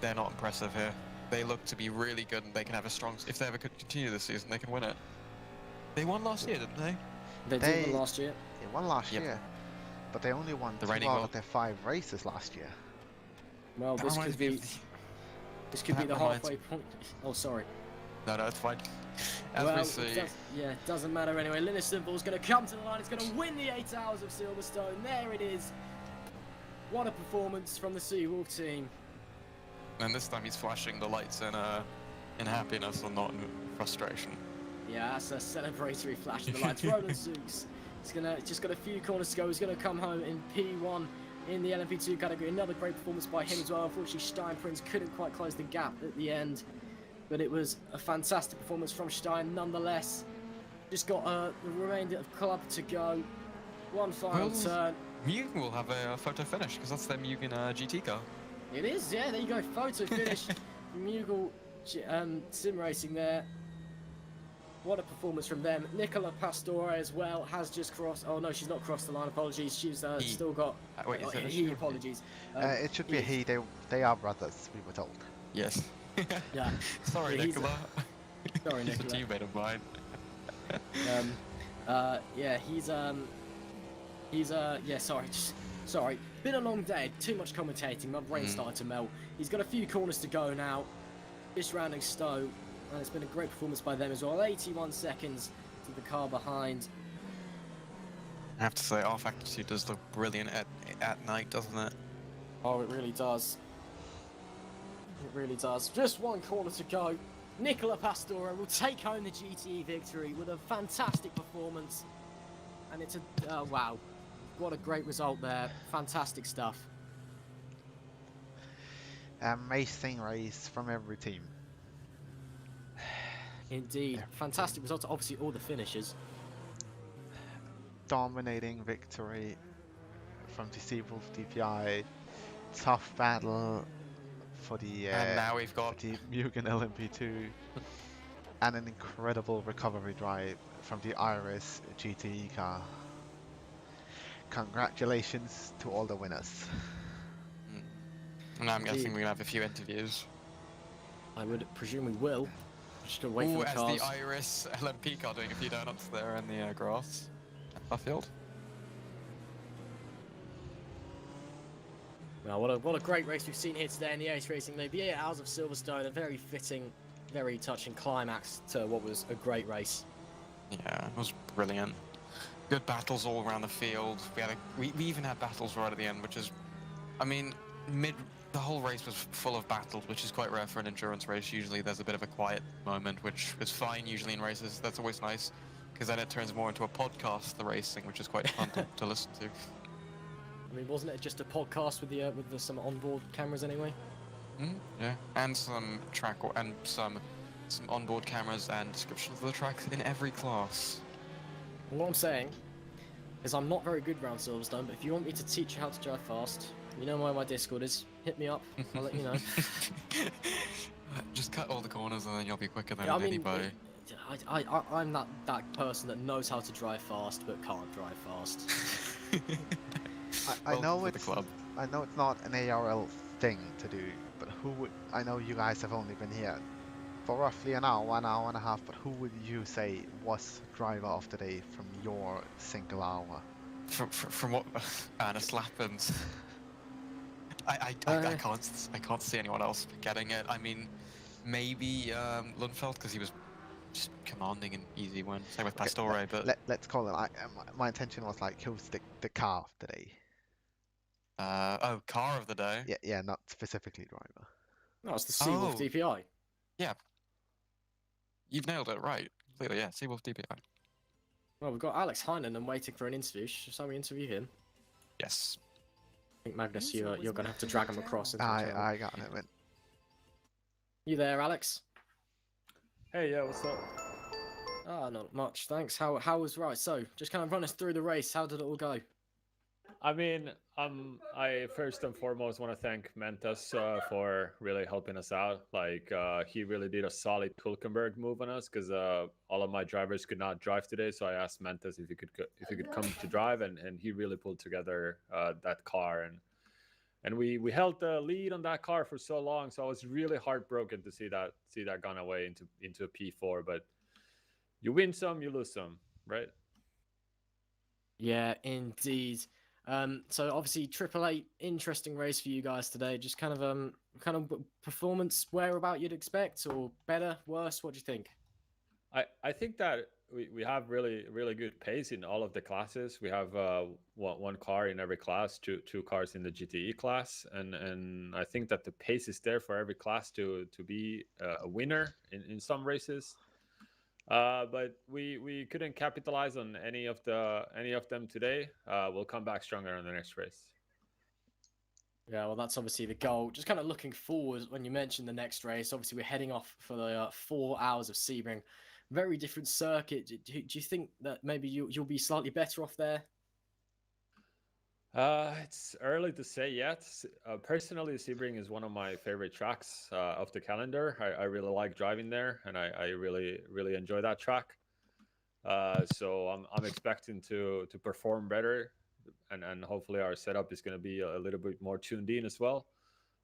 they're not impressive here. They look to be really good, and they can have a strong. If they ever could continue this season, they can win it. They won last year, didn't they? They did win last year. They won last Yep. year, but they only won The 2 reigning out world- of their 5 races last year. Well, That this reminds could me be of the- this could be that the reminds- halfway point. Oh, sorry. No, it's fine. As Well, we it see, doesn't matter anyway. Linus Lundvall's going to come to the line. He's going to win the 8 hours of Silverstone. There it is. What a performance from the Seawolf team. and this time he's flashing the lights in happiness and not in frustration. Yeah, that's a celebratory flash of the lights. Roland Zooks. He's just got a few corners to go. He's going to come home in P1 in the LMP2 category. Another great performance by him as well. Unfortunately, Stein Prince couldn't quite close the gap at the end, but it was a fantastic performance from Stein nonetheless. Just got the remainder of club to go. One final Well, turn. Mugen will have a photo finish because that's their Mugen GT car. It is, yeah, there you go. Photo finish. Mughal sim racing there. what a performance from them. Nicola Pastore as well has just crossed. Oh no, she's not crossed the line. Apologies. She's still got. Wait, is it a he? she? Apologies. It should be a he. They are brothers, we were told. Yes. Yeah. Sorry, Yeah, he's a- Nicola. Sorry, He's a Nicola. teammate of mine. Yeah, sorry, sorry. Been a long day, too much commentating, my brain started to melt. He's got a few corners to go now, just rounding Stowe, and it's been a great performance by them as well. 81 seconds to the car behind. I have to say, rFactor does look brilliant at night, doesn't it? Oh, it really does. It really does. Just one corner to go. Nicola Pastore will take home the GTE victory with a fantastic performance. And it's a... wow. What a great result there. Fantastic stuff. Amazing race from every team. Indeed. Fantastic results. Obviously, all the finishers. Dominating victory from the Seawolf DPI. Tough battle for the And now we've got the Mugen LMP2. And an incredible recovery drive from the Iris GTE car. Congratulations to all the winners. And I'm guessing Indeed. we're gonna have a few interviews. I would presume we will. Just gonna wait for the as cars. the Iris LMP car doing a few donuts there in the grass at Buffield. Well, what a great race we've seen here today in the Ace Racing League. The 8 hours of Silverstone, a very fitting, very touching climax to what was a great race. Yeah, it was brilliant. Good battles all around the field. We even had battles right at the end, which is, I mean, the whole race was full of battles, which is quite rare for an endurance race. Usually there's a bit of a quiet moment, which is fine usually in races. That's always nice, because then it turns more into a podcast, the racing, which is quite fun to listen to. I mean, wasn't it just a podcast with some onboard cameras anyway? Yeah, and some track and some onboard cameras and descriptions of the tracks in every class. What I'm saying is I'm not very good around Silverstone, but if you want me to teach you how to drive fast, you know where my Discord is. Hit me up. I'll let you know. Just cut all the corners and then you'll be quicker than Yeah, I mean, anybody. I'm that person that knows how to drive fast but can't drive fast. I Welcome know to the it's club. I know it's not an ARL thing to do, but who would I know you guys have only been here for roughly an hour and a half, but who would you say was driver of the day from your single hour? From what Ernest Lappens. I can't see anyone else getting it. I mean, maybe Lundfeld, because he was just commanding an easy win. Same with Pastore, but let's call it. My intention was like, who's the car of the day? car of the day. Yeah, not specifically driver. No, it's the Seawolf DPI. Yeah, you've nailed it right. Clearly, yeah, Seawolf DPI. Well, we've got Alex Heinen and waiting for an interview. Shall we interview him? Yes. I think Magnus, you're going to have to drag him across. Into the channel. I got it. You there, Alex? Hey, yeah, what's up? Ah, not much, thanks. How was right? So, just kind of run us through the race. How did it all go? I mean, I first and foremost want to thank Mentas for really helping us out. Like, he really did a solid Hulkenberg move on us because all of my drivers could not drive today. So I asked Mentas if he could come to drive, and he really pulled together that car, and we held the lead on that car for so long. So I was really heartbroken to see that gone away into a P4. But you win some, you lose some, right? Yeah, indeed. So obviously Triple Eight, interesting race for you guys today. Just kind of performance whereabout you'd expect, or better, worse? What do you think? I think that we have really good pace in all of the classes. We have one car in every class, two cars in the GTE class, and I think that the pace is there for every class to be a winner in some races. But we couldn't capitalize on any of them today. We'll come back stronger in the next race. Yeah, well, that's obviously the goal. Just kind of looking forward when you mentioned the next race. Obviously, we're heading off for the 4 hours of Sebring. Very different circuit. Do you think that maybe you'll be slightly better off there? It's early to say yet. Personally, Sebring is one of my favorite tracks of the calendar. I really like driving there, and I really enjoy that track. So I'm expecting to perform better, and hopefully our setup is going to be a little bit more tuned in as well.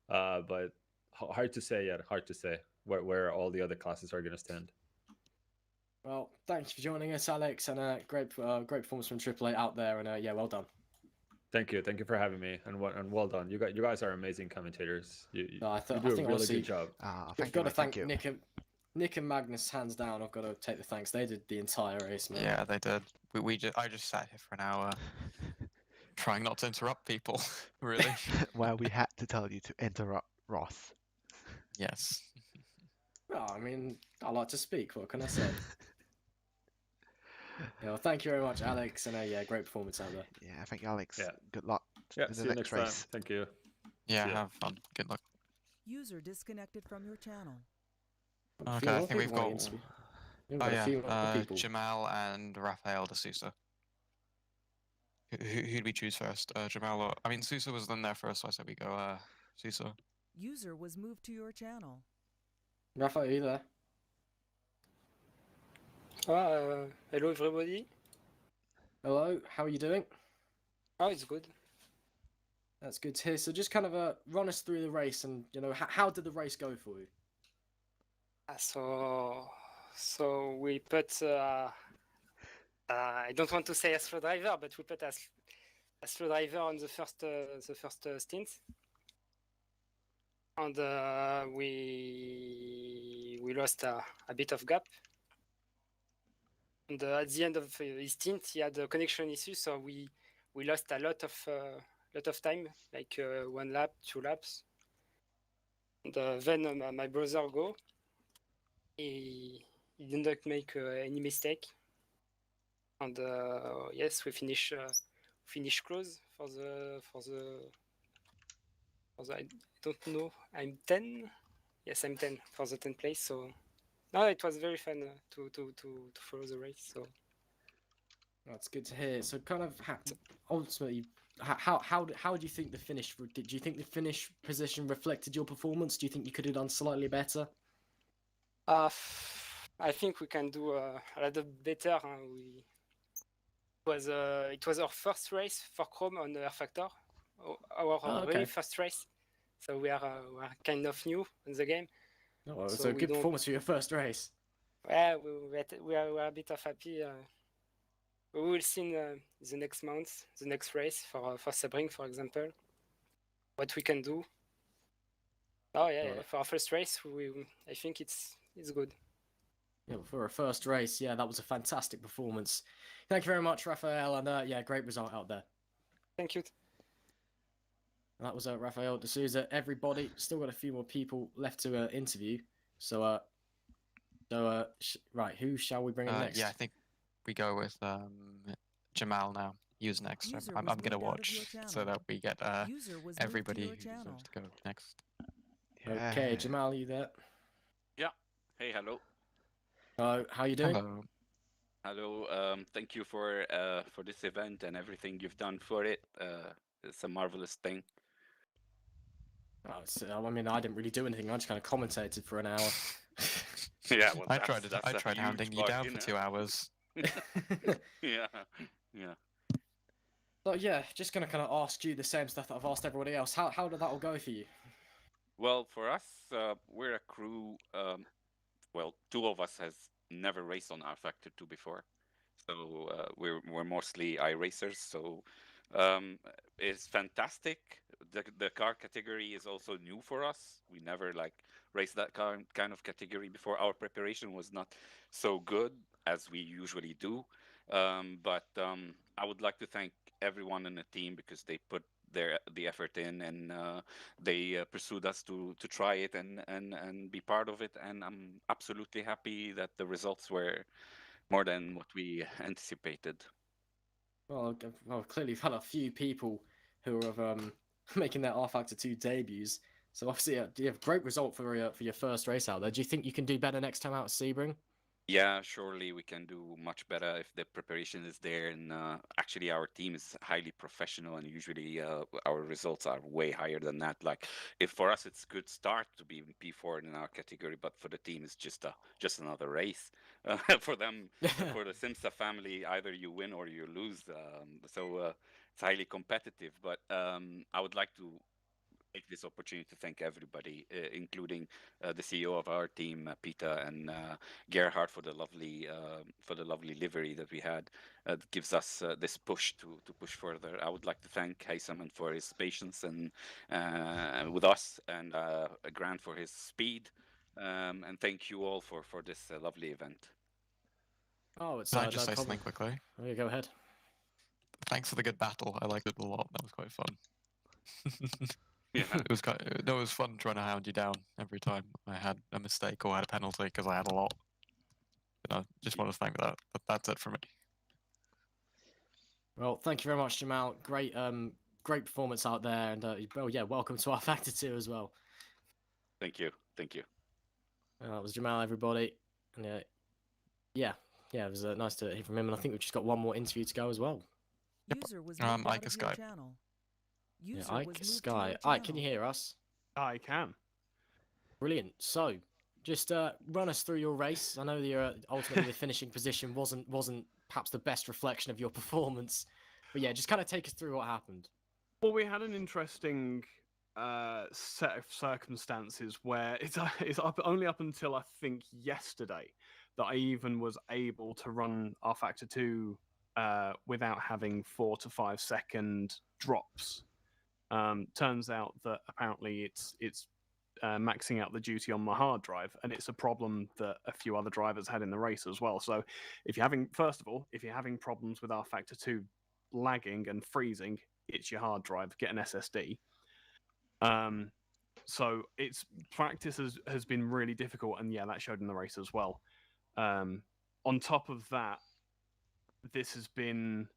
But hard to say yet. Hard to say where all the other classes are going to stand. Well, thanks for joining us, Alex, and great performance from AAA out there, and yeah, well done. Thank you for having me, and well done. You guys are amazing commentators. You No, I do a think really honestly, good job. I've got to thank Nick and Magnus hands down. I've got to take the thanks. They did the entire race, man. Yeah, they did. I just sat here for an hour, trying not to interrupt people. Really. Well, we had to tell you to interrupt Ross. Yes. Well, I mean, I like to speak. What can I say? Yeah, well, thank you very much, Alex, and yeah, great performance out there. Yeah, thank you, Alex. Yeah. Good luck Yeah, in see the you next next race. time. Thank you. Yeah, See ya. have fun. Good luck. User disconnected from your channel. Okay, I think we've got. We've Oh got a few more yeah, people. Jamal and Rafael de Sousa. Who'd we choose first? Jamal or I mean, Sousa was then there first, so I said we go Sousa. User was moved to your channel. Rafa, are you there? Hello everybody. Hello, how are you doing? Oh, it's good. That's good to hear. So just kind of run us through the race, and how did the race go for you? So we put. I don't want to say Astro Driver, but we put Astro Driver on the first stint, and we lost a bit of gap. And at the end of his stint, he had a connection issue, so we lost a lot of time, like 1 lap, 2 laps. And then my brother go. He did not make any mistake. And yes, we finish close for the I don't know. I'm 10. Yes, I'm 10 for the 10th place. So no, it was very fun to follow the race. So that's good to hear. So kind of ultimately, how do you think the finish? Did you think the finish position reflected your performance? Do you think you could have done slightly better? I think we can do a lot better. It was our first race for Chrome on rFactor, our really first race. So we are kind of new in the game. Oh, so good performance for your first race. Yeah, we are a bit of happy. We will see in the next month, the next race for Sebring, for example, what we can do. Oh yeah, for our first race, I think it's good. Yeah, for a first race, yeah, that was a fantastic performance. Thank you very much, Rafael, and yeah, great result out there. Thank you. And that was Rafael de Sousa. Everybody, still got a few more people left to interview. So, right, who shall we bring in next? Yeah, I think we go with Jamal now. Use next. I'm gonna watch so that we get everybody who deserves to go next. Yeah. Okay, Jamal, you there? Yeah. Hey, hello. Hello. How you doing? Hello. Hello. Thank you for this event and everything you've done for it. It's a marvelous thing. I mean, I didn't really do anything. I just kind of commentated for an hour. Yeah, well, I tried hounding you down for 2 hours. Yeah. So yeah, just gonna kind of ask you the same stuff that I've asked everybody else. How did that all go for you? Well, for us, we're a crew. Well, 2 of us has never raced on rFactor 2 before, so we're mostly iRacers. So it's fantastic. The car category is also new for us. We never raced that kind of category before. Our preparation was not so good as we usually do, but I would like to thank everyone in the team because they put the effort in and they pursued us to try it and be part of it, and I'm absolutely happy that the results were more than what we anticipated. Well, clearly you've had a few people who are making their rFactor 2 debuts. So obviously, you have a great result for your first race out there. Do you think you can do better next time out at Sebring? Yeah, surely we can do much better if the preparation is there. And actually, our team is highly professional, and usually our results are way higher than that. Like, if for us it's good start to be in P4 in our category, but for the team it's just another race. For them, for the Simsa family, either you win or you lose. So it's highly competitive. But I would like to take this opportunity to thank everybody, including the CEO of our team, Peter, and Gerhard for the lovely livery that we had. That gives us this push to push further. I would like to thank Heisaman for his patience and with us, and Grant for his speed. And thank you all for this lovely event. Oh, it's Can I no just say problem. something quickly? Oh, yeah, go ahead. Thanks for the good battle. I liked it a lot. That was quite fun. Yeah. It was fun trying to hound you down every time I had a mistake or had a penalty because I had a lot. Just want to thank that. That's it for me. Well, thank you very much, Jamal. Great performance out there, and well, yeah, welcome to rFactor 2 as well. Thank you. Thank you. That was Jamal, everybody, and yeah, it was nice to hear from him. And I think we've just got one more interview to go as well. User was moved out of your Sky. channel. Yeah, User Ike was moved to Sky. your Ike, can channel. you hear us? I can. Brilliant. So, just run us through your race. I know ultimately the finishing position wasn't perhaps the best reflection of your performance, but yeah, just kind of take us through what happened. Well, we had an interesting set of circumstances where it's only up until I think yesterday that I even was able to run rFactor 2 without having 4 to 5 second drops. Turns out that apparently it's maxing out the duty on my hard drive, and it's a problem that a few other drivers had in the race as well. So if you're having problems with rFactor 2 lagging and freezing, it's your hard drive. Get an SSD. So its practice has been really difficult, and yeah, that showed in the race as well. On top of that, this has been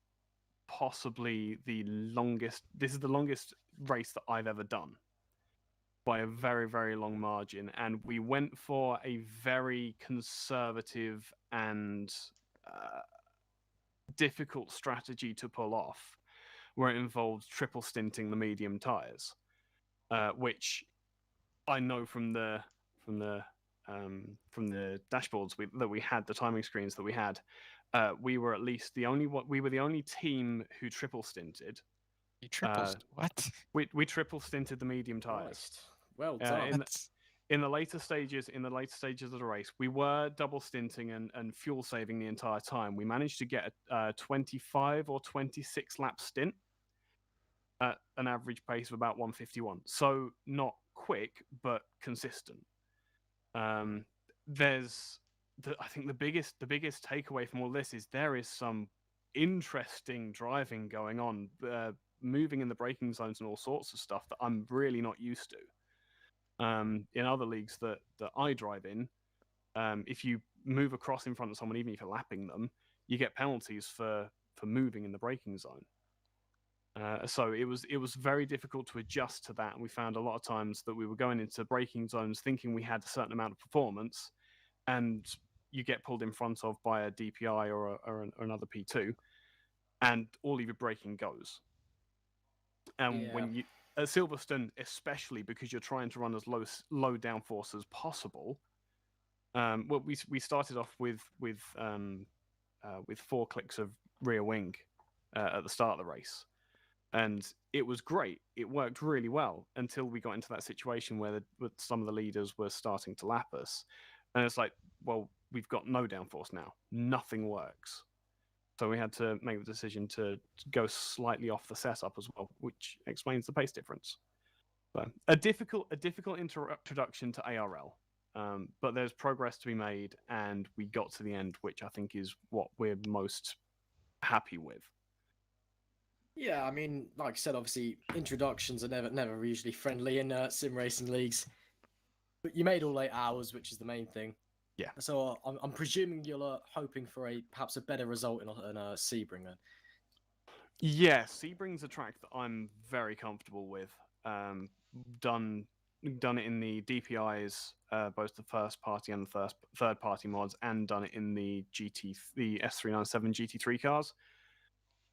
possibly the longest. This is the longest race that I've ever done by a very, very long margin, and we went for a very conservative and difficult strategy to pull off, where it involved triple stinting the medium tires, which I know from the dashboards that we had, the timing screens that we had, we were at least the only team who triple stinted. You triple what? We triple stinted the medium tires. Christ. Well done. In the later stages of the race, we were double stinting and fuel saving the entire time. We managed to get a 25 or 26 lap stint at an average pace of about 151. So not quick, but consistent. I think the biggest takeaway from all this is there is some interesting driving going on, moving in the braking zones and all sorts of stuff that I'm really not used to. In other leagues that I drive in, if you move across in front of someone, even if you're lapping them, you get penalties for moving in the braking zone. So it was very difficult to adjust to that, and we found a lot of times that we were going into braking zones thinking we had a certain amount of performance, and you get pulled in front of by a DPI or another P2, and all of your braking goes. And when you at Silverstone, especially because you're trying to run as low downforce as possible. Well, we started off with 4 clicks of rear wing at the start of the race, and it was great. It worked really well until we got into that situation where some of the leaders were starting to lap us, and it's like, well, we've got no downforce now. Nothing works. So we had to make the decision to go slightly off the setup as well, which explains the pace difference. So a difficult introduction to ARL, but there's progress to be made, and we got to the end, which I think is what we're most happy with. Yeah, I mean, like I said, obviously introductions are never usually friendly in sim racing leagues, but you made all 8 hours, which is the main thing. Yeah. So I'm presuming you're hoping for perhaps a better result in a Sebring then. Yeah, Sebring's a track that I'm very comfortable with. Done done it in the DPIs, both the first party and the third party mods, and done it in the S397 GT3 cars.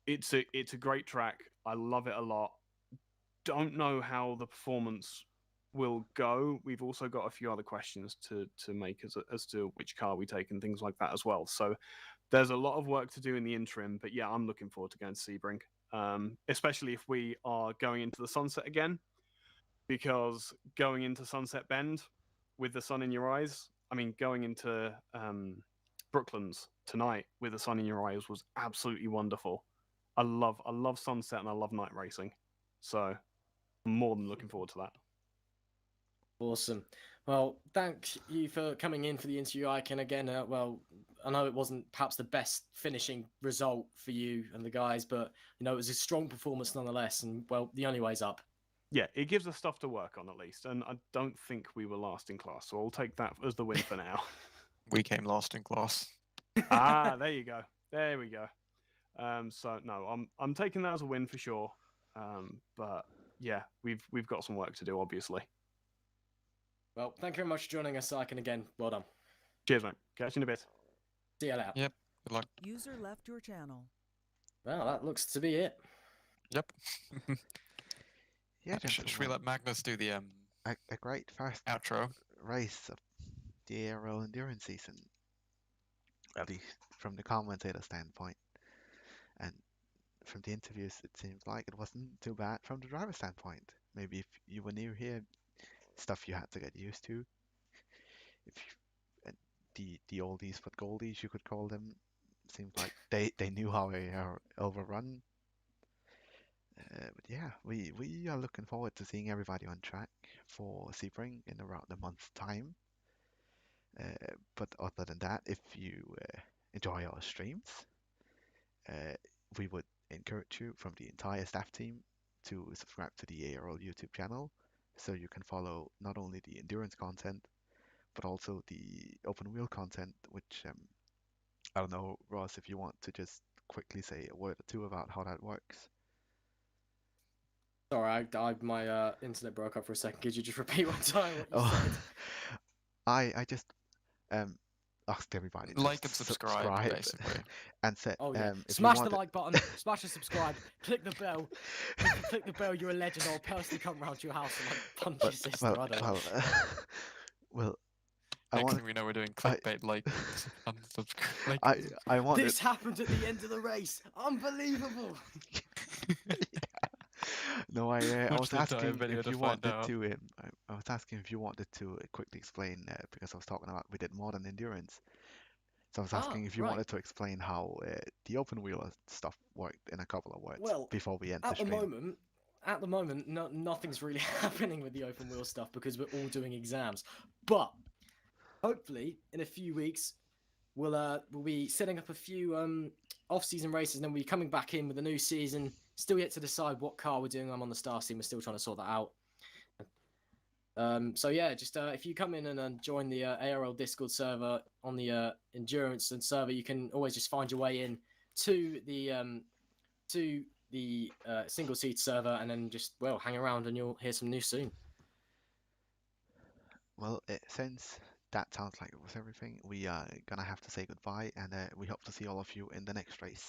It's a great track. I love it a lot. Don't know how the performance will go. We've also got a few other questions to make as to which car we take and things like that as well. So there's a lot of work to do in the interim, but yeah, I'm looking forward to going to Sebring, especially if we are going into the sunset again, because going into Sunset Bend with the sun in your eyes, I mean, going into Brooklands tonight with the sun in your eyes was absolutely wonderful. I love sunset and I love night racing, so I'm more than looking forward to that. Awesome. Well, thank you for coming in for the interview, Ike. And again, well, I know it wasn't perhaps the best finishing result for you and the guys, but you know, it was a strong performance nonetheless. And well, the only way's up. Yeah, it gives us stuff to work on at least. And I don't think we were last in class, so I'll take that as the win for now. We came last in class. Ah, there you go. There we go. So no, I'm taking that as a win for sure. But yeah, we've got some work to do, obviously. Well, thank you very much for joining us, Ike, and again, well done. Cheers, mate. Catch you in a bit. See you later. Yep. Good luck. User left your channel. Well, that looks to be it. Yep. Yeah, should we let Magnus do the a great first outro race of the Aero Endurance season, at least from the commentator standpoint, and from the interviews, it seems like it wasn't too bad from the driver standpoint. Maybe if you were new here, stuff you had to get used to. If you, the oldies but goldies, you could call them, seems like they knew how they are overrun. But yeah, we are looking forward to seeing everybody on track for Sebring in around a month's time. But other than that, if you enjoy our streams, we would encourage you from the entire staff team to subscribe to the ARL YouTube channel, so you can follow not only the endurance content, but also the open wheel content, which I don't know, Ross, if you want to just quickly say a word or two about how that works. Sorry, my internet broke up for a second. Could you just repeat one time what you said? I just asked everybody to like and subscribe basically, and said, oh yeah, if smash you the want like button, smash the subscribe, click the bell. If you click the bell, you're a legend. I'll personally come round to your house and like punch your sister. I don't know. Well, next thing we know, we're doing clickbait like unsubscribe. I want this happened at the end of the race. Unbelievable. No, I was asking if you wanted out. to. I was asking if you wanted to quickly explain because I was talking about we did modern endurance. So I was asking if you wanted to explain how the open wheel stuff worked in a couple of words before we end the stream. At the moment, nothing's really happening with the open wheel stuff because we're all doing exams. But hopefully, in a few weeks, we'll be setting up a few off-season races, and then we'll be coming back in with a new season. Still yet to decide what car we're doing. I'm on the star team. We're still trying to sort that out. So yeah, just if you come in and join the ARL Discord server on the endurance and server, you can always just find your way in to the single seat server, and then just hang around, and you'll hear some news soon. Well, since that sounds like it was everything, we are gonna have to say goodbye, and we hope to see all of you in the next race.